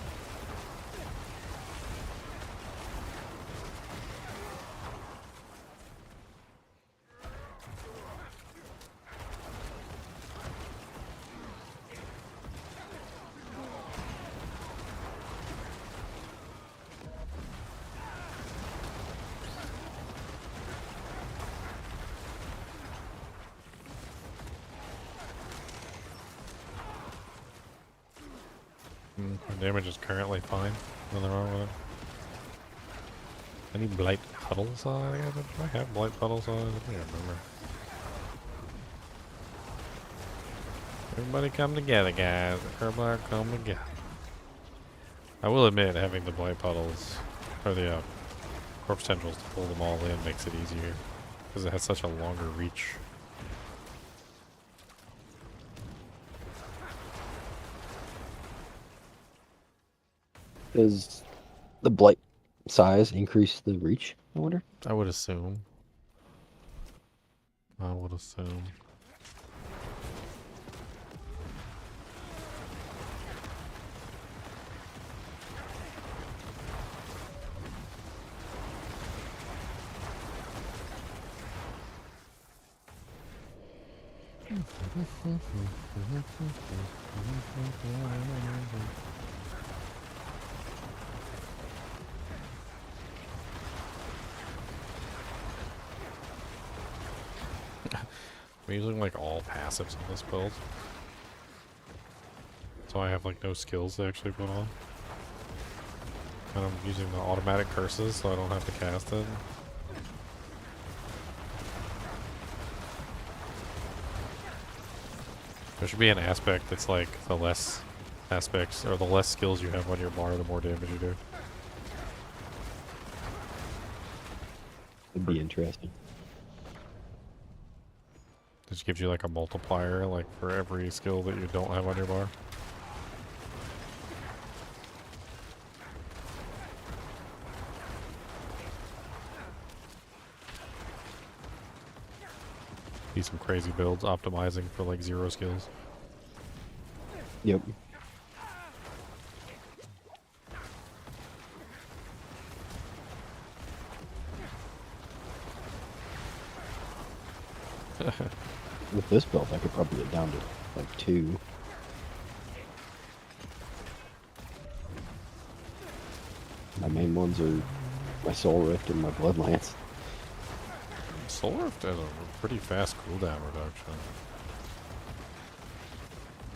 My damage is currently fine. Nothing wrong with it. Any blight puddles on it? Do I have blight puddles on it? I don't remember. Everybody come together, guys. Everybody come together. I will admit, having the blight puddles, or the corpse tendrils to pull them all in makes it easier. Because it has such a longer reach. Does the blight size increase the reach, I wonder? I would assume. I would assume. I'm using like all passives in this build. So I have like no skills to actually put on. And I'm using the automatic curses so I don't have to cast it. There should be an aspect that's like the less aspects, or the less skills you have on your bar, the more damage you do. It'd be interesting. This gives you like a multiplier, like for every skill that you don't have on your bar. Be some crazy builds optimizing for like 0 skills. Yep. With this build, I could probably get down to like 2. My main ones are my Soul Rift and my Bloodlance. Soul Rift has a pretty fast cooldown reduction.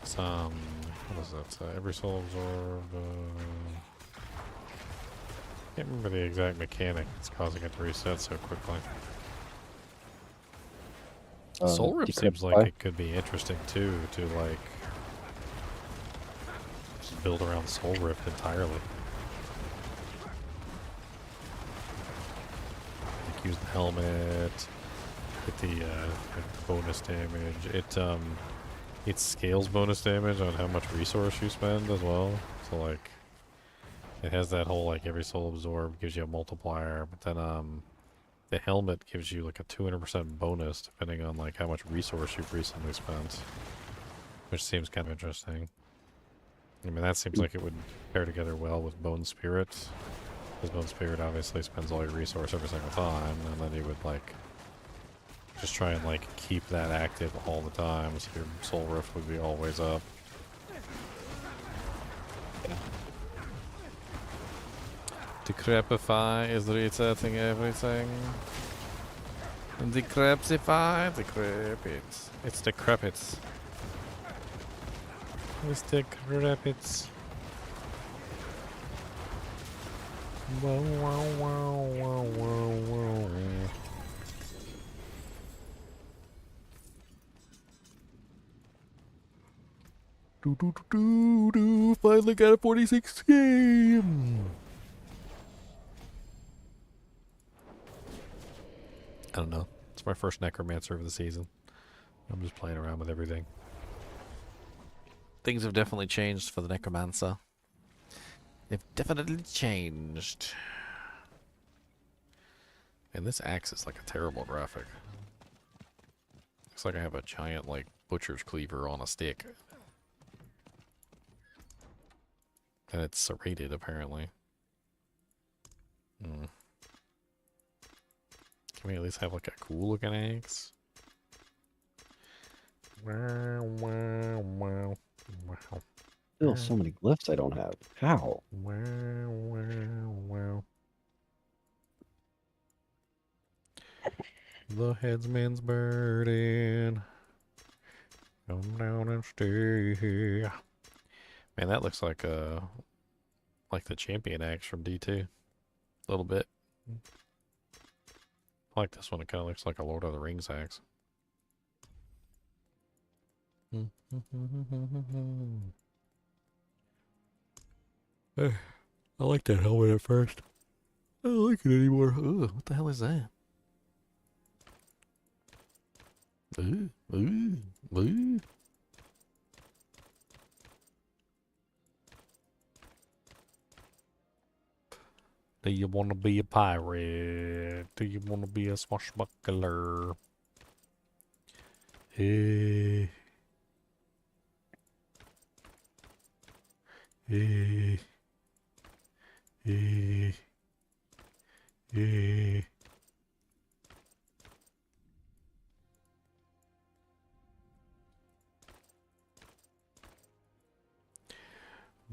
It's what is that? Every soul absorbed. Can't remember the exact mechanic that's causing it to reset so quickly. Soul Rift seems like it could be interesting too, to like just build around Soul Rift entirely. Like use the helmet, get the bonus damage. It scales bonus damage on how much resource you spend as well. So like it has that whole like every soul absorbed gives you a multiplier, but then the helmet gives you like a 200% bonus depending on like how much resource you've recently spent, which seems kind of interesting. I mean, that seems like it would pair together well with Bone Spirit, because Bone Spirit obviously spends all your resource every single time, and then you would like just try and like keep that active all the time, so your Soul Rift would be always up. Decrepify is resetting everything. Decrepify, decrepit. It's decrepit. It's decrepit. Wow, wow, wow, wow, wow, wow. Do do do do do. Finally got a 46 game. I don't know. It's my first Necromancer of the season. I'm just playing around with everything. Things have definitely changed for the Necromancer. They've definitely changed. And this axe is like a terrible graphic. Looks like I have a giant like butcher's cleaver on a stick. And it's serrated apparently. Hmm. Can we at least have like a cool looking axe? Wow, wow, wow, wow. Still so many glyphs I don't have. How? Wow, wow, wow. The headsman's burden. Come down and stay here. Man, that looks like the champion axe from D2. A little bit. I like this one. It kind of looks like a Lord of the Rings axe. I like that helmet at first. I don't like it anymore. Ugh, what the hell is that? Ooh, ooh, ooh. Do you want to be a pirate? Do you want to be a swashbuckler? Hey. Hey. Hey. Hey.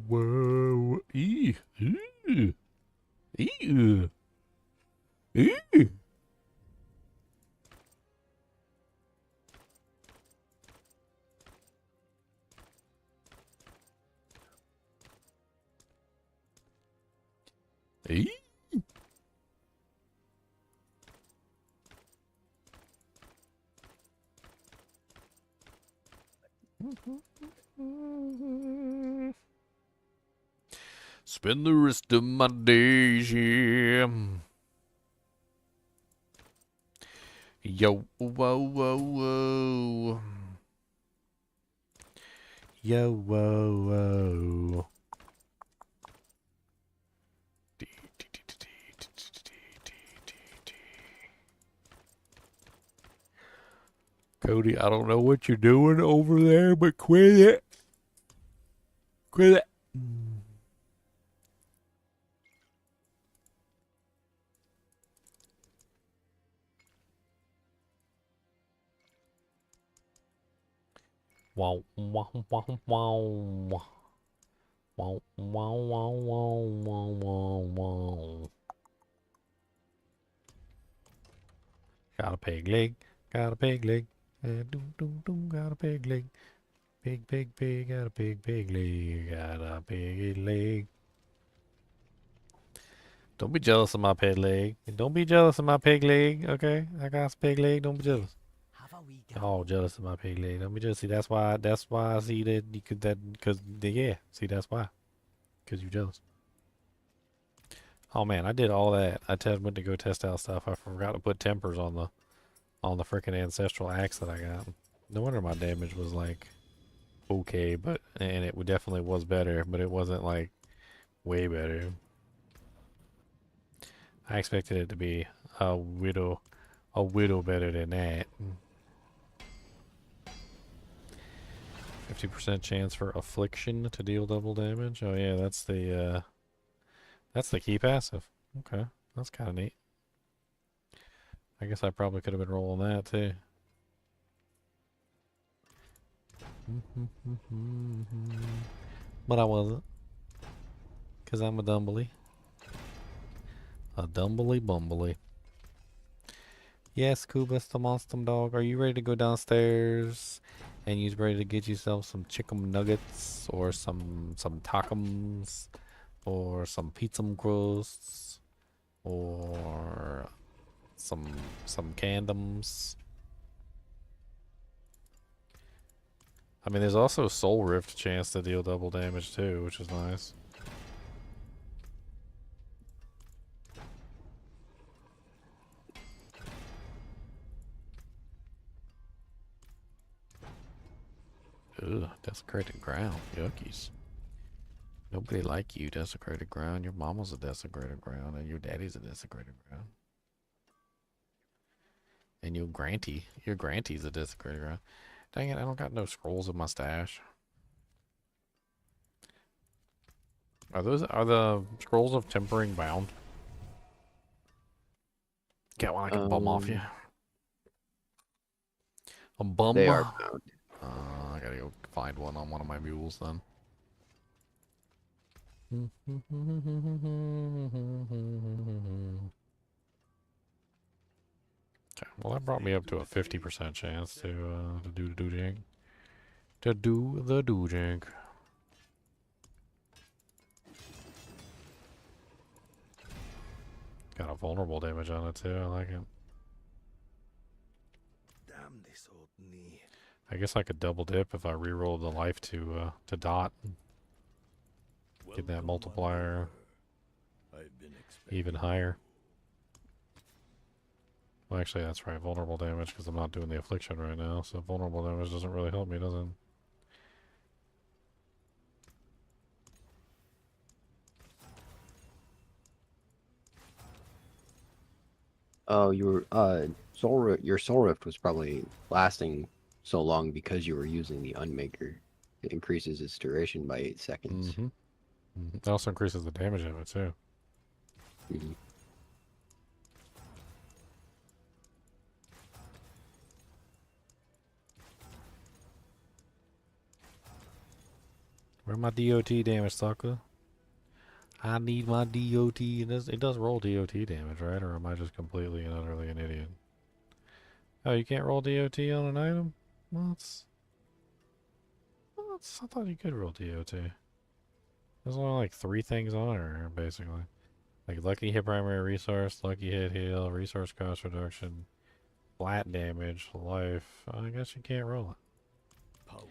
Whoa. Eee. Ew. Ew. Ew. Ew. Spend the rest of my days here. Yo, whoa, whoa, whoa. Yo, whoa, whoa. Cody, I don't know what you're doing over there, but quit it. Quit it. Wow, wow, wow, wow. Wow, wow, wow, wow, wow, wow, wow. Got a pig leg. Got a pig leg. Doom, doom, doom. Got a pig leg. Pig, pig, pig. Got a pig, pig leg. Got a pig leg. Don't be jealous of my pig leg. Don't be jealous of my pig leg, okay? I got a pig leg. Don't be jealous. Oh, jealous of my pig leg. Don't be jealous. See, that's why I see that you could yeah. See, that's why. Because you jealous. Oh man, I did all that. Went to go test out stuff. I forgot to put tempers on the freaking ancestral axe that I got. No wonder my damage was like okay, and it definitely was better, but it wasn't like way better. I expected it to be a widow better than that. 50% chance for affliction to deal double damage. Oh yeah, that's the key passive. Okay, that's kind of neat. I guess I probably could have been rolling that too. But I wasn't. Because I'm a dumbly. A dumbly bumbly. Yes, Kubus the monster dog. Are you ready to go downstairs? And you ready to get yourself some chicken nuggets? Or some tacos? Or some pizza crusts? Or some candoms? I mean, there's also Soul Rift chance to deal double damage too, which is nice. Ugh, desecrated ground. Yuckies. Nobody like you, desecrated ground. Your mama's a desecrated ground, and your daddy's a desecrated ground. And your granty's a desecrated ground. Dang it, I don't got no scrolls in my stash. Are the scrolls of tempering bound? Get one I can bum off you. A bum? They are bound. I gotta go find one on one of my mules then. Okay, well that brought me up to a 50% chance to do the doojink. To do the doojink. Got a vulnerable damage on it too, I like it. Damn this old knee. I guess I could double dip if I reroll the life to dot. Get that multiplier even higher. Well, actually, that's right. Vulnerable damage, because I'm not doing the affliction right now, so vulnerable damage doesn't really help me, does it? Oh, your Soul Rift was probably lasting so long because you were using the Unmaker. It increases its duration by 8 seconds. Mm-hmm. It also increases the damage of it too. Mm-hmm. Where my DOT damage, sucker? I need my DOT. It does roll DOT damage, right? Or am I just completely and utterly an idiot? Oh, you can't roll DOT on an item? Well, I thought you could roll DOT. There's only like 3 things on her, basically. Like lucky hit primary resource, lucky hit heal, resource cost reduction, flat damage, life. I guess you can't roll it. Power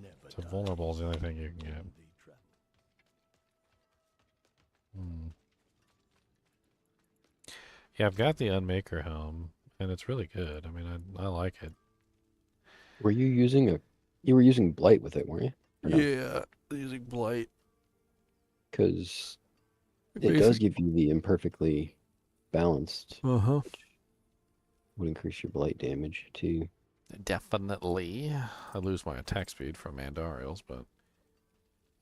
never So vulnerable is the only thing you can get. Yeah, I've got the Unmaker helm, and it's really good. I mean, I like it. Were you using you were using Blight with it, weren't you? No? Yeah, using Blight. Because it does give you the imperfectly balanced. Uh-huh. Which would increase your Blight damage too. Definitely. I lose my attack speed from Andariels, but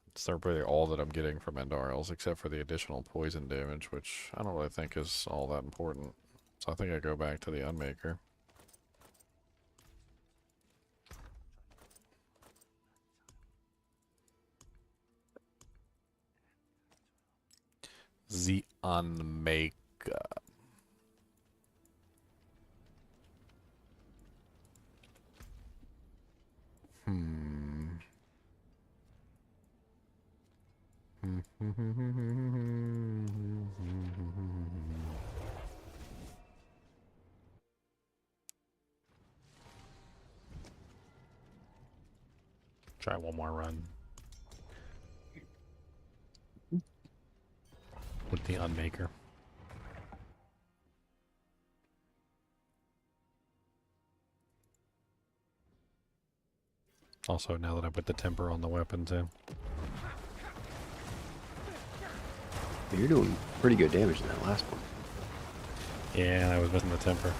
it's really all that I'm getting from Andariels, except for the additional poison damage, which I don't really think is all that important. So I think I go back to the Unmaker. The Unmaker. Try one more run. With the Unmaker. Also, now that I put the temper on the weapon too. You're doing pretty good damage in that last one. Yeah, I was missing the temper.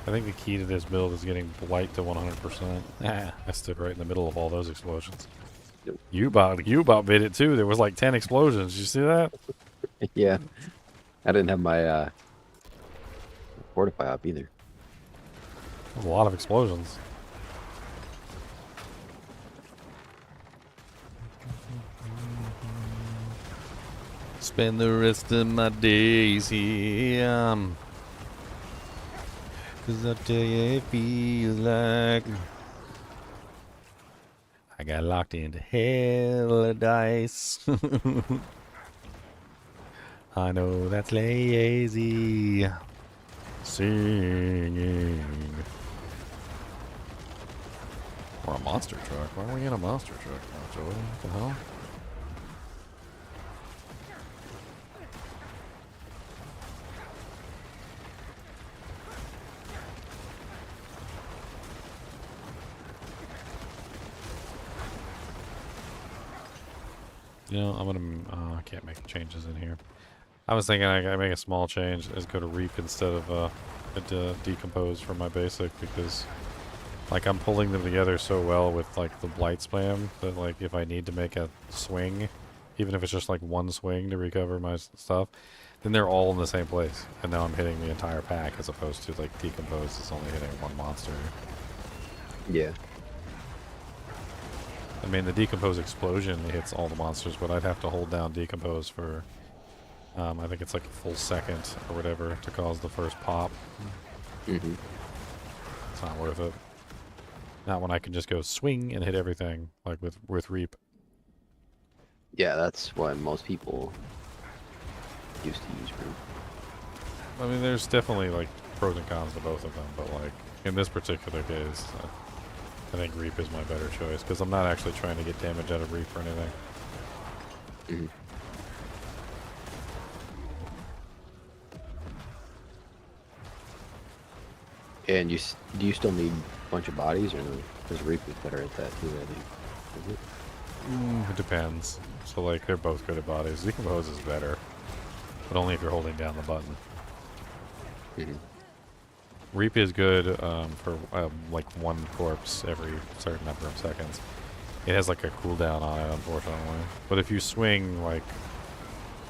I think the key to this build is getting blight to 100%. I stood right in the middle of all those explosions. Yep. You about bit it too. There was like 10 explosions. Did you see that? Yeah. I didn't have my fortify up either. A lot of explosions. Spend the rest of my days here. 'Cause I tell you, it feels like I got locked into HellTide. I know that's lazy. Singing. Or a monster truck. Why are we in a monster truck now, Joey? What the hell? You know, I'm gonna. I can't make changes in here. I was thinking I gotta make a small change. Is go to Reap instead of Decompose for my basic, because like I'm pulling them together so well with like the blight spam that like if I need to make a swing, even if it's just like one swing to recover my stuff, then they're all in the same place. And now I'm hitting the entire pack as opposed to like Decompose is only hitting one monster. Yeah. I mean, the Decompose explosion hits all the monsters, but I'd have to hold down Decompose for, I think it's like a full second or whatever to cause the first pop. Mm-hmm. It's not worth it. Not when I can just go swing and hit everything, like with Reap. Yeah, that's why most people used to use Reap. I mean, there's definitely like pros and cons to both of them, but like in this particular case, I think Reap is my better choice, because I'm not actually trying to get damage out of Reap or anything. Mm-hmm. And do you still need a bunch of bodies, or no? Because Reap is better at that too, I think. It depends. So like, they're both good at bodies. Decompose is better, but only if you're holding down the button. Mm-hmm. Reap is good for like one corpse every certain number of seconds. It has like a cooldown on it, unfortunately. But if you swing like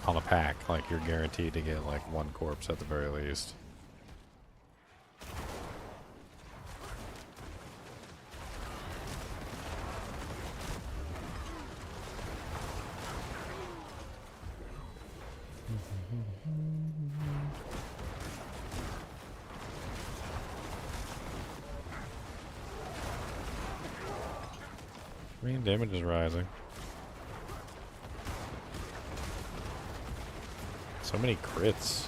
on a pack, like you're guaranteed to get like one corpse at the very least. I mean, damage is rising. So many crits.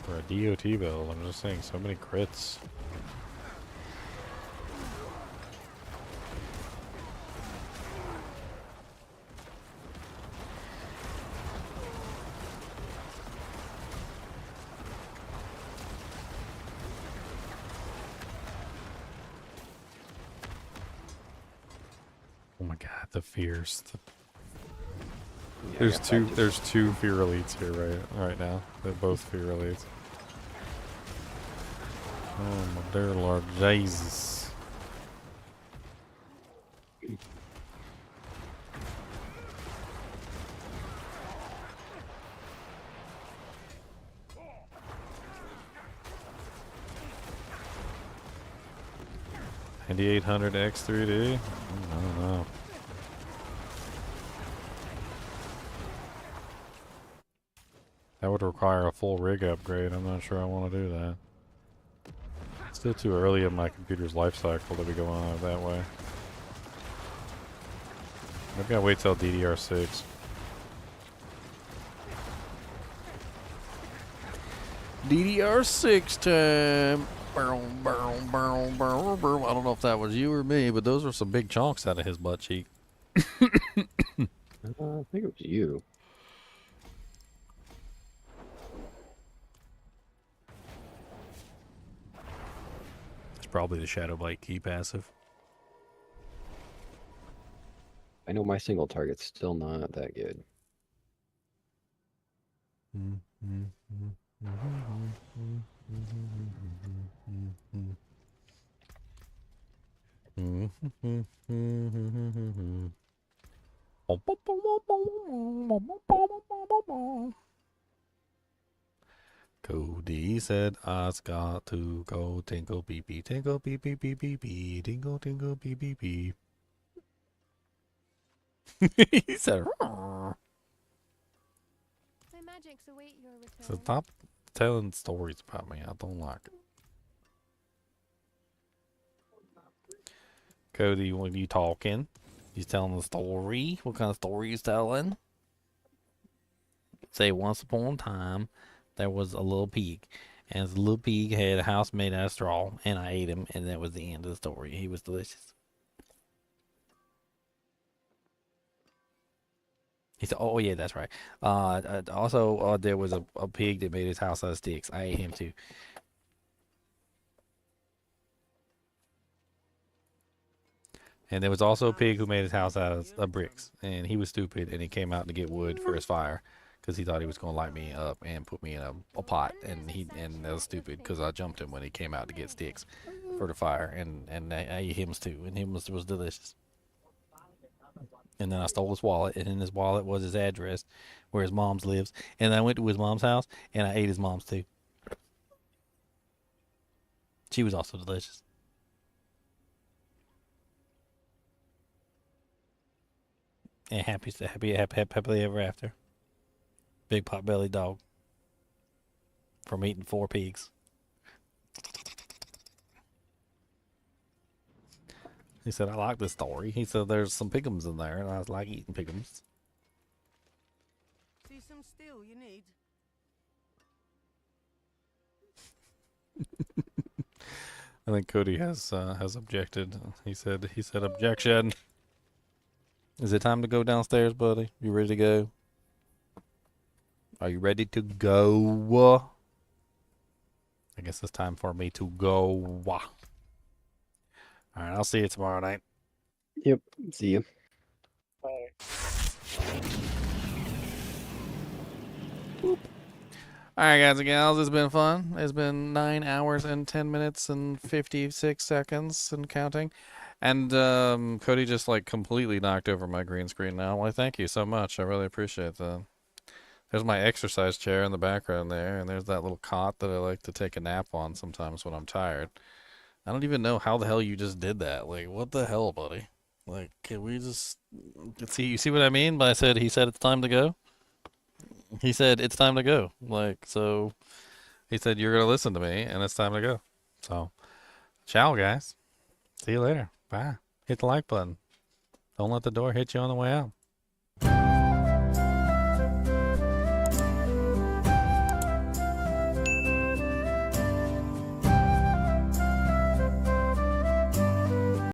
For a DOT build, I'm just saying, so many crits. Oh my god, the fears. Yeah, there's two fear elites here right now. They're both fear elites. Oh my dear Lord Jesus. $9,800 X3D? I don't know. That would require a full rig upgrade. I'm not sure I want to do that. Still too early in my computer's life cycle to be going on it that way. Maybe I'll wait till DDR6. DDR6 time. I don't know if that was you or me, but those were some big chunks out of his butt cheek. I think it was you. It's probably the Shadow Blade key passive. I know my single target's still not that good. Cody said, I's got to go tinkle beep beep, tinkle beep beep beep beep beep, tinkle tinkle beep beep beep. He said, My magics await your return. so stop telling stories about me. I don't like it. Cody, when you talking? He's telling a story. What kind of story he's telling? Say, once upon a time, there was a little pig. And the little pig had a house made out of straw. And I ate him. And that was the end of the story. He was delicious. He said, oh, yeah, that's right. Also, there was a pig that made his house out of sticks. I ate him, too. And there was also a pig who made his house out of bricks. And he was stupid, and he came out to get wood for his fire because he thought he was going to light me up and put me in a pot. And that was stupid because I jumped him when he came out to get sticks for the fire. And I ate him, too. And him was delicious. And then I stole his wallet, and in his wallet was his address where his mom's lives. And I went to his mom's house, and I ate his mom's, too. She was also delicious. And happily ever after. Big pot-bellied dog. From eating 4 pigs. He said, I like this story. He said, there's some pigums in there, and I like eating pigums. See some steel you need. I think Cody has objected. He said objection. Is it time to go downstairs, buddy? You ready to go? Are you ready to go? I guess it's time for me to go. All right, I'll see you tomorrow night. Yep, see you. Bye. All right, guys and gals, it's been fun. It's been 9 hours and 10 minutes and 56 seconds and counting. And Cody just like completely knocked over my green screen now. Well, thank you so much. I really appreciate that. There's my exercise chair in the background there, and there's that little cot that I like to take a nap on sometimes when I'm tired. I don't even know how the hell you just did that. Like, what the hell, buddy? Like, can we just see? You see what I mean? But he said it's time to go. He said it's time to go. Like, so he said you're gonna listen to me, and it's time to go. So, ciao, guys. See you later. Bye. Hit the like button. Don't let the door hit you on the way out.